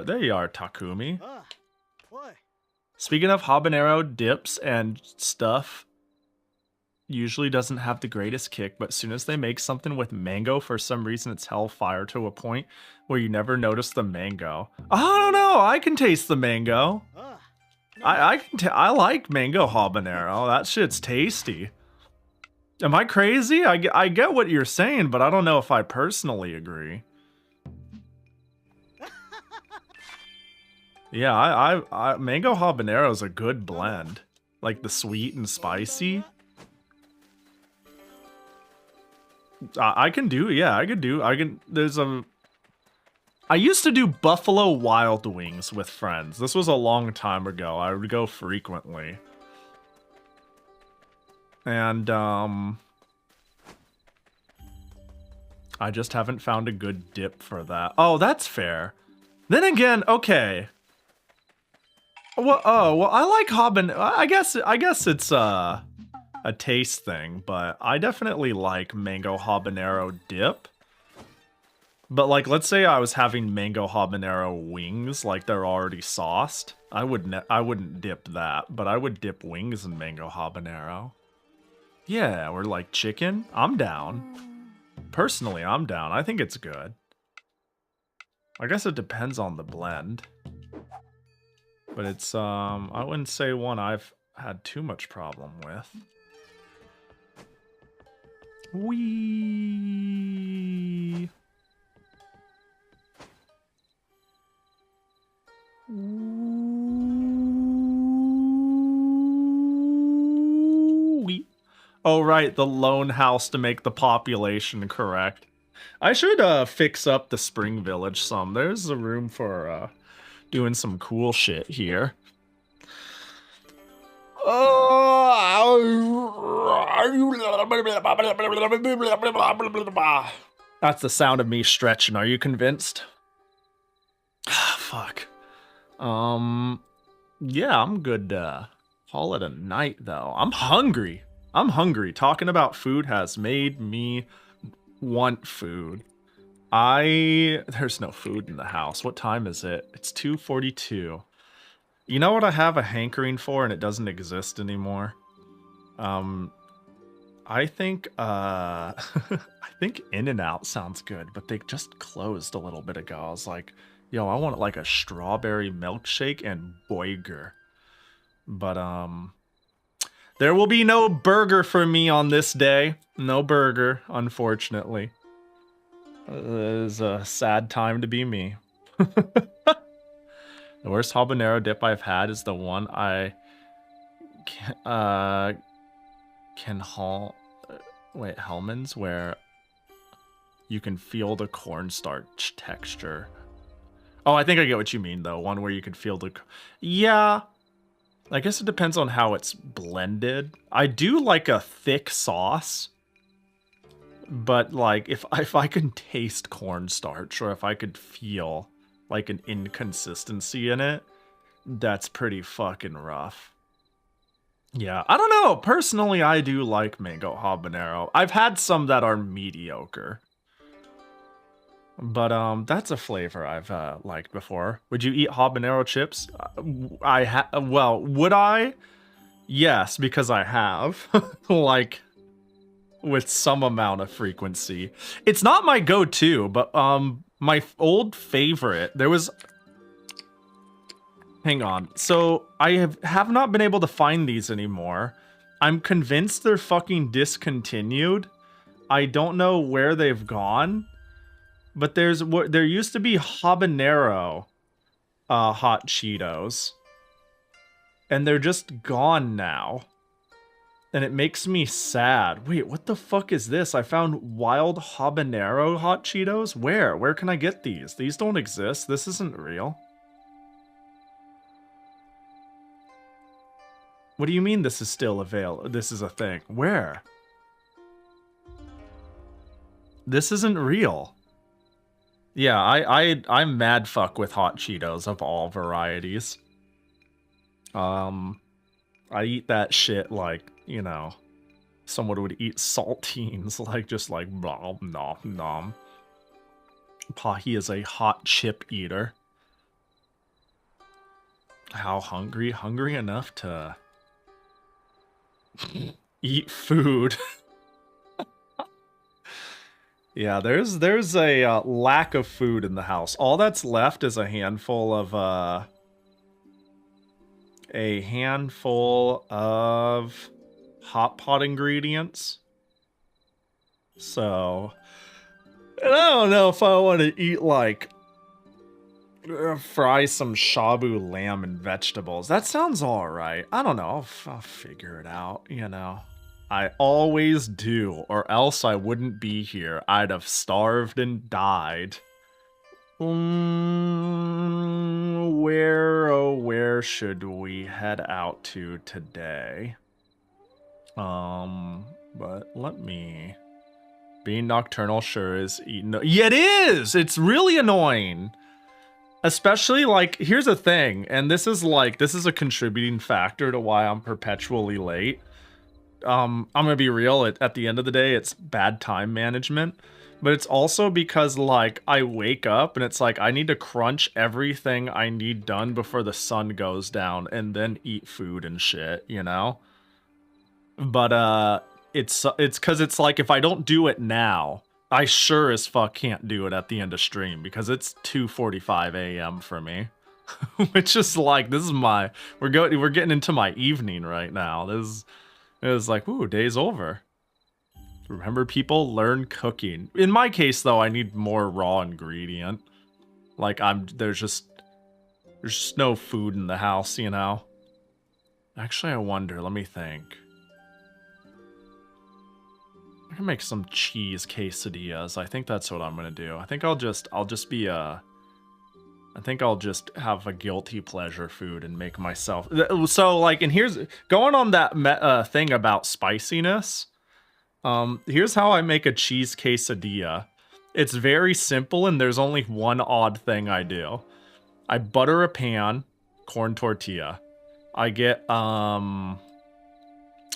Speaker 1: There you are, Takumi. Speaking of habanero dips and stuff, usually doesn't have the greatest kick, but as soon as they make something with mango, for some reason it's hellfire to a point where you never notice the mango. I don't know, I can taste the mango. I like mango habanero. That shit's tasty. Am I crazy? I get what you're saying, but I don't know if I personally agree. Yeah, I mango habanero is a good blend. Like the sweet and spicy. I can do, yeah, I can, there's a... I used to do Buffalo Wild Wings with friends. This was a long time ago. I would go frequently. And, I just haven't found a good dip for that. Oh, that's fair. Then again, okay. Well, oh, well, I like habanero. I guess it's, a taste thing, but I definitely like mango habanero dip. But, like, let's say I was having mango habanero wings, like they're already sauced. I wouldn't dip that, but I would dip wings in mango habanero. Yeah, or like chicken. I'm down. Personally, I'm down. I think it's good. I guess it depends on the blend. But it's, I wouldn't say one I've had too much problem with. Wee. Oh, right, the lone house to make the population correct. I should fix up the Spring Village some. There's a room for doing some cool shit here. That's the sound of me stretching. Are you convinced? Fuck. Yeah, I'm good to call it a night, though. I'm hungry. I'm hungry. Talking about food has made me want food. There's no food in the house. What time is it? It's 2:42. You know what I have a hankering for and it doesn't exist anymore? I think, I think In-N-Out sounds good, but they just closed a little bit ago. I was like, yo, I want like a strawberry milkshake and burger. But, there will be no burger for me on this day. No burger, unfortunately. It is a sad time to be me. The worst habanero dip I've had is the one I Hellman's, where you can feel the cornstarch texture. Oh, I think I get what you mean, though. One where you can feel the... Yeah. I guess it depends on how it's blended. I do like a thick sauce. But, like, if I can taste cornstarch, or if I could feel, like, an inconsistency in it, that's pretty fucking rough. Yeah, I don't know. Personally, I do like mango habanero. I've had some that are mediocre. But, that's a flavor I've, liked before. Would you eat habanero chips? Well, would I? Yes, because I have. Like, with some amount of frequency. It's not my go-to, but, my old favorite, there was... Hang on. So, I have not been able to find these anymore. I'm convinced they're fucking discontinued. I don't know where they've gone. But there used to be habanero hot Cheetos. And they're just gone now. And it makes me sad. Wait, what the fuck is this? I found wild habanero hot Cheetos? Where? Where can I get these? These don't exist. This isn't real. What do you mean this is still available? This is a thing. Where? This isn't real. Yeah, I'm mad fuck with hot Cheetos of all varieties. I eat that shit like, you know, someone would eat saltines, like just like nom nom nom. Pahi is a hot chip eater. How hungry? Hungry enough to eat food. Yeah, there's a lack of food in the house. All that's left is a handful of hot pot ingredients. So, and I don't know if I want to eat like fry some shabu lamb and vegetables. That sounds all right. I don't know. I'll figure it out. You know, I always do, or else I wouldn't be here. I'd have starved and died. Where should we head out to today? But let me... Being nocturnal sure is eating... Yeah, it is! It's really annoying. Especially, like, here's the thing, and this is a contributing factor to why I'm perpetually late. I'm gonna be real, at the end of the day, it's bad time management. But it's also because, like, I wake up and it's like, I need to crunch everything I need done before the sun goes down and then eat food and shit, you know? But, it's because it's like, if I don't do it now, I sure as fuck can't do it at the end of stream because it's 2:45 a.m. for me. Which is like, this is my, we're getting into my evening right now. This is like, ooh, day's over. Remember, people, learn cooking. In my case, though, I need more raw ingredient. Like, there's just no food in the house, you know? Actually, I wonder, let me think. I can make some cheese quesadillas. I think that's what I'm gonna do. I think I'll just have a guilty pleasure food and make myself... So, like, and here's... Going on that thing about spiciness... here's how I make a cheese quesadilla. It's very simple and there's only one odd thing I do. I butter a pan, corn tortilla. I get,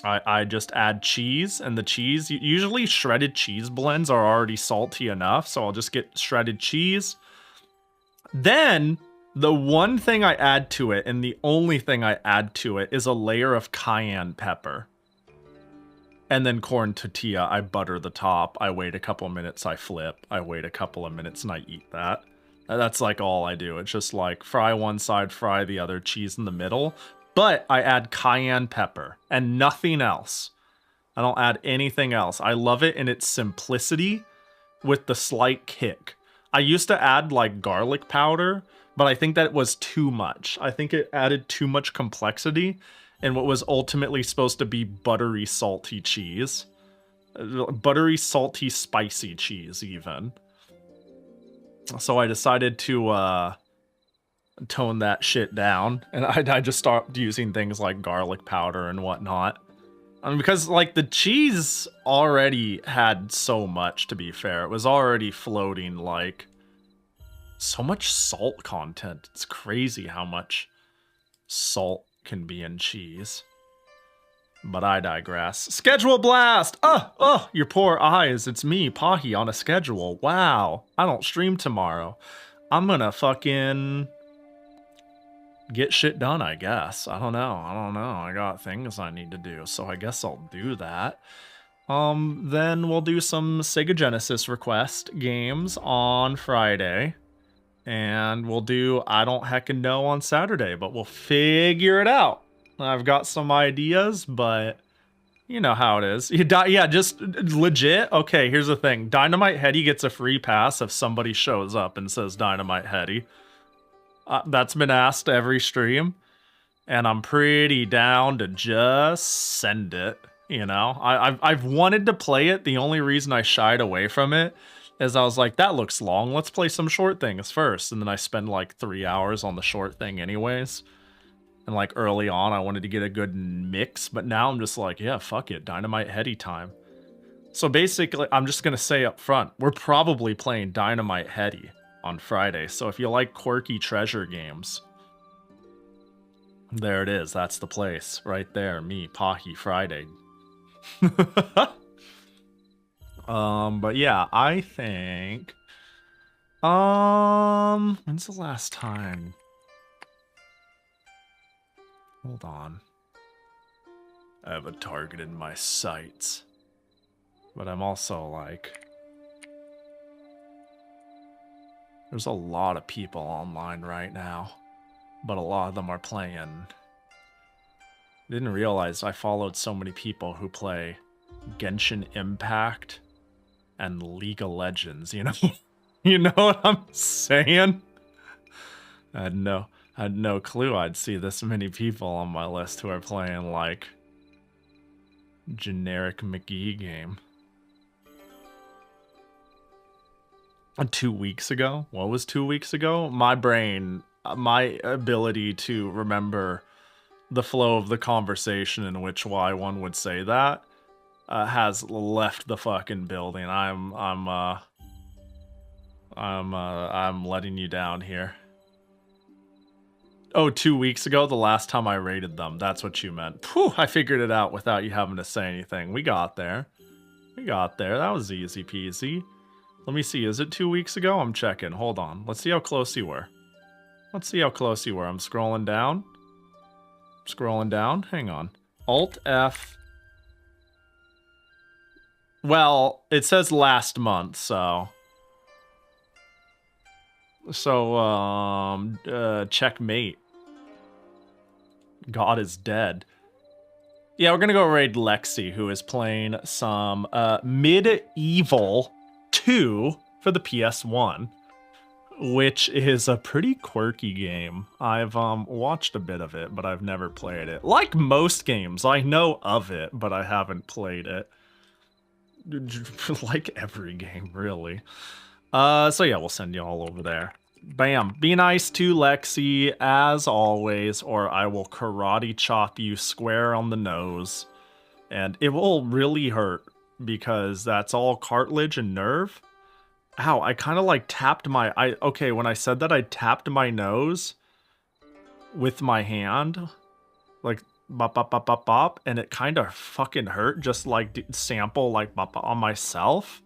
Speaker 1: I just add cheese, and the cheese, usually shredded cheese blends are already salty enough, so I'll just get shredded cheese. Then, the one thing I add to it, and the only thing I add to it, is a layer of cayenne pepper. And then corn tortilla, I butter the top, I wait a couple minutes, I flip, I wait a couple of minutes, and I eat that. That's like all I do. It's just like fry one side, fry the other, cheese in the middle. But I add cayenne pepper and nothing else. I don't add anything else. I love it in its simplicity with the slight kick. I used to add like garlic powder, but I think that was too much. I think it added too much complexity. And what was ultimately supposed to be buttery, salty cheese. Buttery, salty, spicy cheese, even. So I decided to tone that shit down. And I just started using things like garlic powder and whatnot. I mean, because, like, the cheese already had so much, to be fair. It was already floating, like, so much salt content. It's crazy how much salt can be in cheese. But I digress. Schedule blast! Oh, your poor eyes. It's me, Pahi, on a schedule. Wow. I don't stream tomorrow. I'm gonna fucking get shit done, I guess. I don't know. I got things I need to do, so I guess I'll do that. Then we'll do some Sega Genesis request games on Friday. And we'll do I Don't Heckin' Know on Saturday, but we'll figure it out. I've got some ideas, but you know how it is. Yeah, just legit. Okay, here's the thing. Dynamite Hetty gets a free pass if somebody shows up and says Dynamite Hetty. That's been asked every stream, and I'm pretty down to just send it. You know, I've wanted to play it. The only reason I shied away from it is I was like, that looks long. Let's play some short things first. And then I spend like 3 hours on the short thing anyways. And like early on, I wanted to get a good mix. But now I'm just like, yeah, fuck it. Dynamite Hetty time. So basically, I'm just going to say up front, we're probably playing Dynamite Hetty on Friday. So if you like quirky treasure games, there it is. That's the place right there. Me, Pahi, Friday. But yeah, I think, when's the last time? Hold on. I haven't targeted my sights, but I'm also like, there's a lot of people online right now, but a lot of them are playing. Didn't realize I followed so many people who play Genshin Impact and League of Legends, you know? You know what I'm saying? I had no clue I'd see this many people on my list who are playing, like, Generic McGee game. 2 weeks ago? What was 2 weeks ago? My brain, my ability to remember the flow of the conversation in which why one would say that has left the fucking building. I'm letting you down here. Oh, 2 weeks ago, the last time I rated them. That's what you meant. Phew, I figured it out without you having to say anything. We got there. We got there. That was easy peasy. Let me see. Is it 2 weeks ago? I'm checking. Hold on. Let's see how close you were. Let's see how close you were. I'm scrolling down. Scrolling down. Hang on. Alt F. Well, it says last month, so... checkmate. God is dead. Yeah, we're gonna go raid Lexi, who is playing some Medieval 2 for the PS1, which is a pretty quirky game. I've watched a bit of it, but I've never played it. Like most games, I know of it, but I haven't played it. Like every game, really. So yeah, we'll send you all over there. Bam. Be nice to Lexi, as always, or I will karate chop you square on the nose. And it will really hurt, because that's all cartilage and nerve. Ow, I kind of like tapped my... Okay, when I said that, I tapped my nose with my hand. Like, bop, bop, bop, bop, bop. And it kind of fucking hurt, just like sample, like, bop, bop on myself.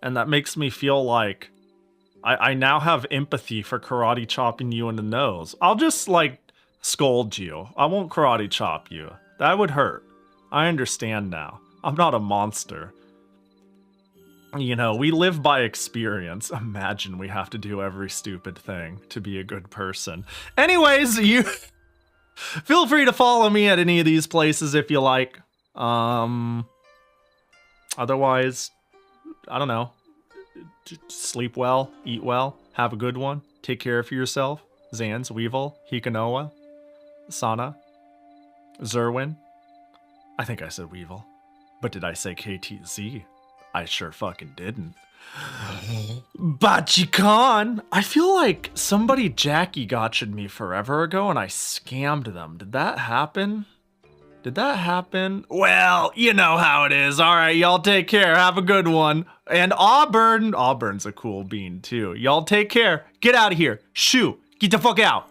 Speaker 1: And that makes me feel like I now have empathy for karate chopping you in the nose. I'll just, like, scold you. I won't karate chop you. That would hurt. I understand now. I'm not a monster. You know, we live by experience. Imagine we have to do every stupid thing to be a good person. Anyways, you... feel free to follow me at any of these places if you like. Otherwise... I don't know. Sleep well, eat well, have a good one, take care of yourself. Zans, Weevil, Hikanoa, Sana, Zerwin. I think I said Weevil. But did I say KTZ? I sure fucking didn't. Bachi-Con! I feel like somebody Jackie gotcha'd me forever ago and I scammed them. Did that happen? Did that happen? Well, you know how it is. All right, y'all take care. Have a good one. And Auburn. Auburn's a cool bean, too. Y'all take care. Get out of here. Shoo. Get the fuck out.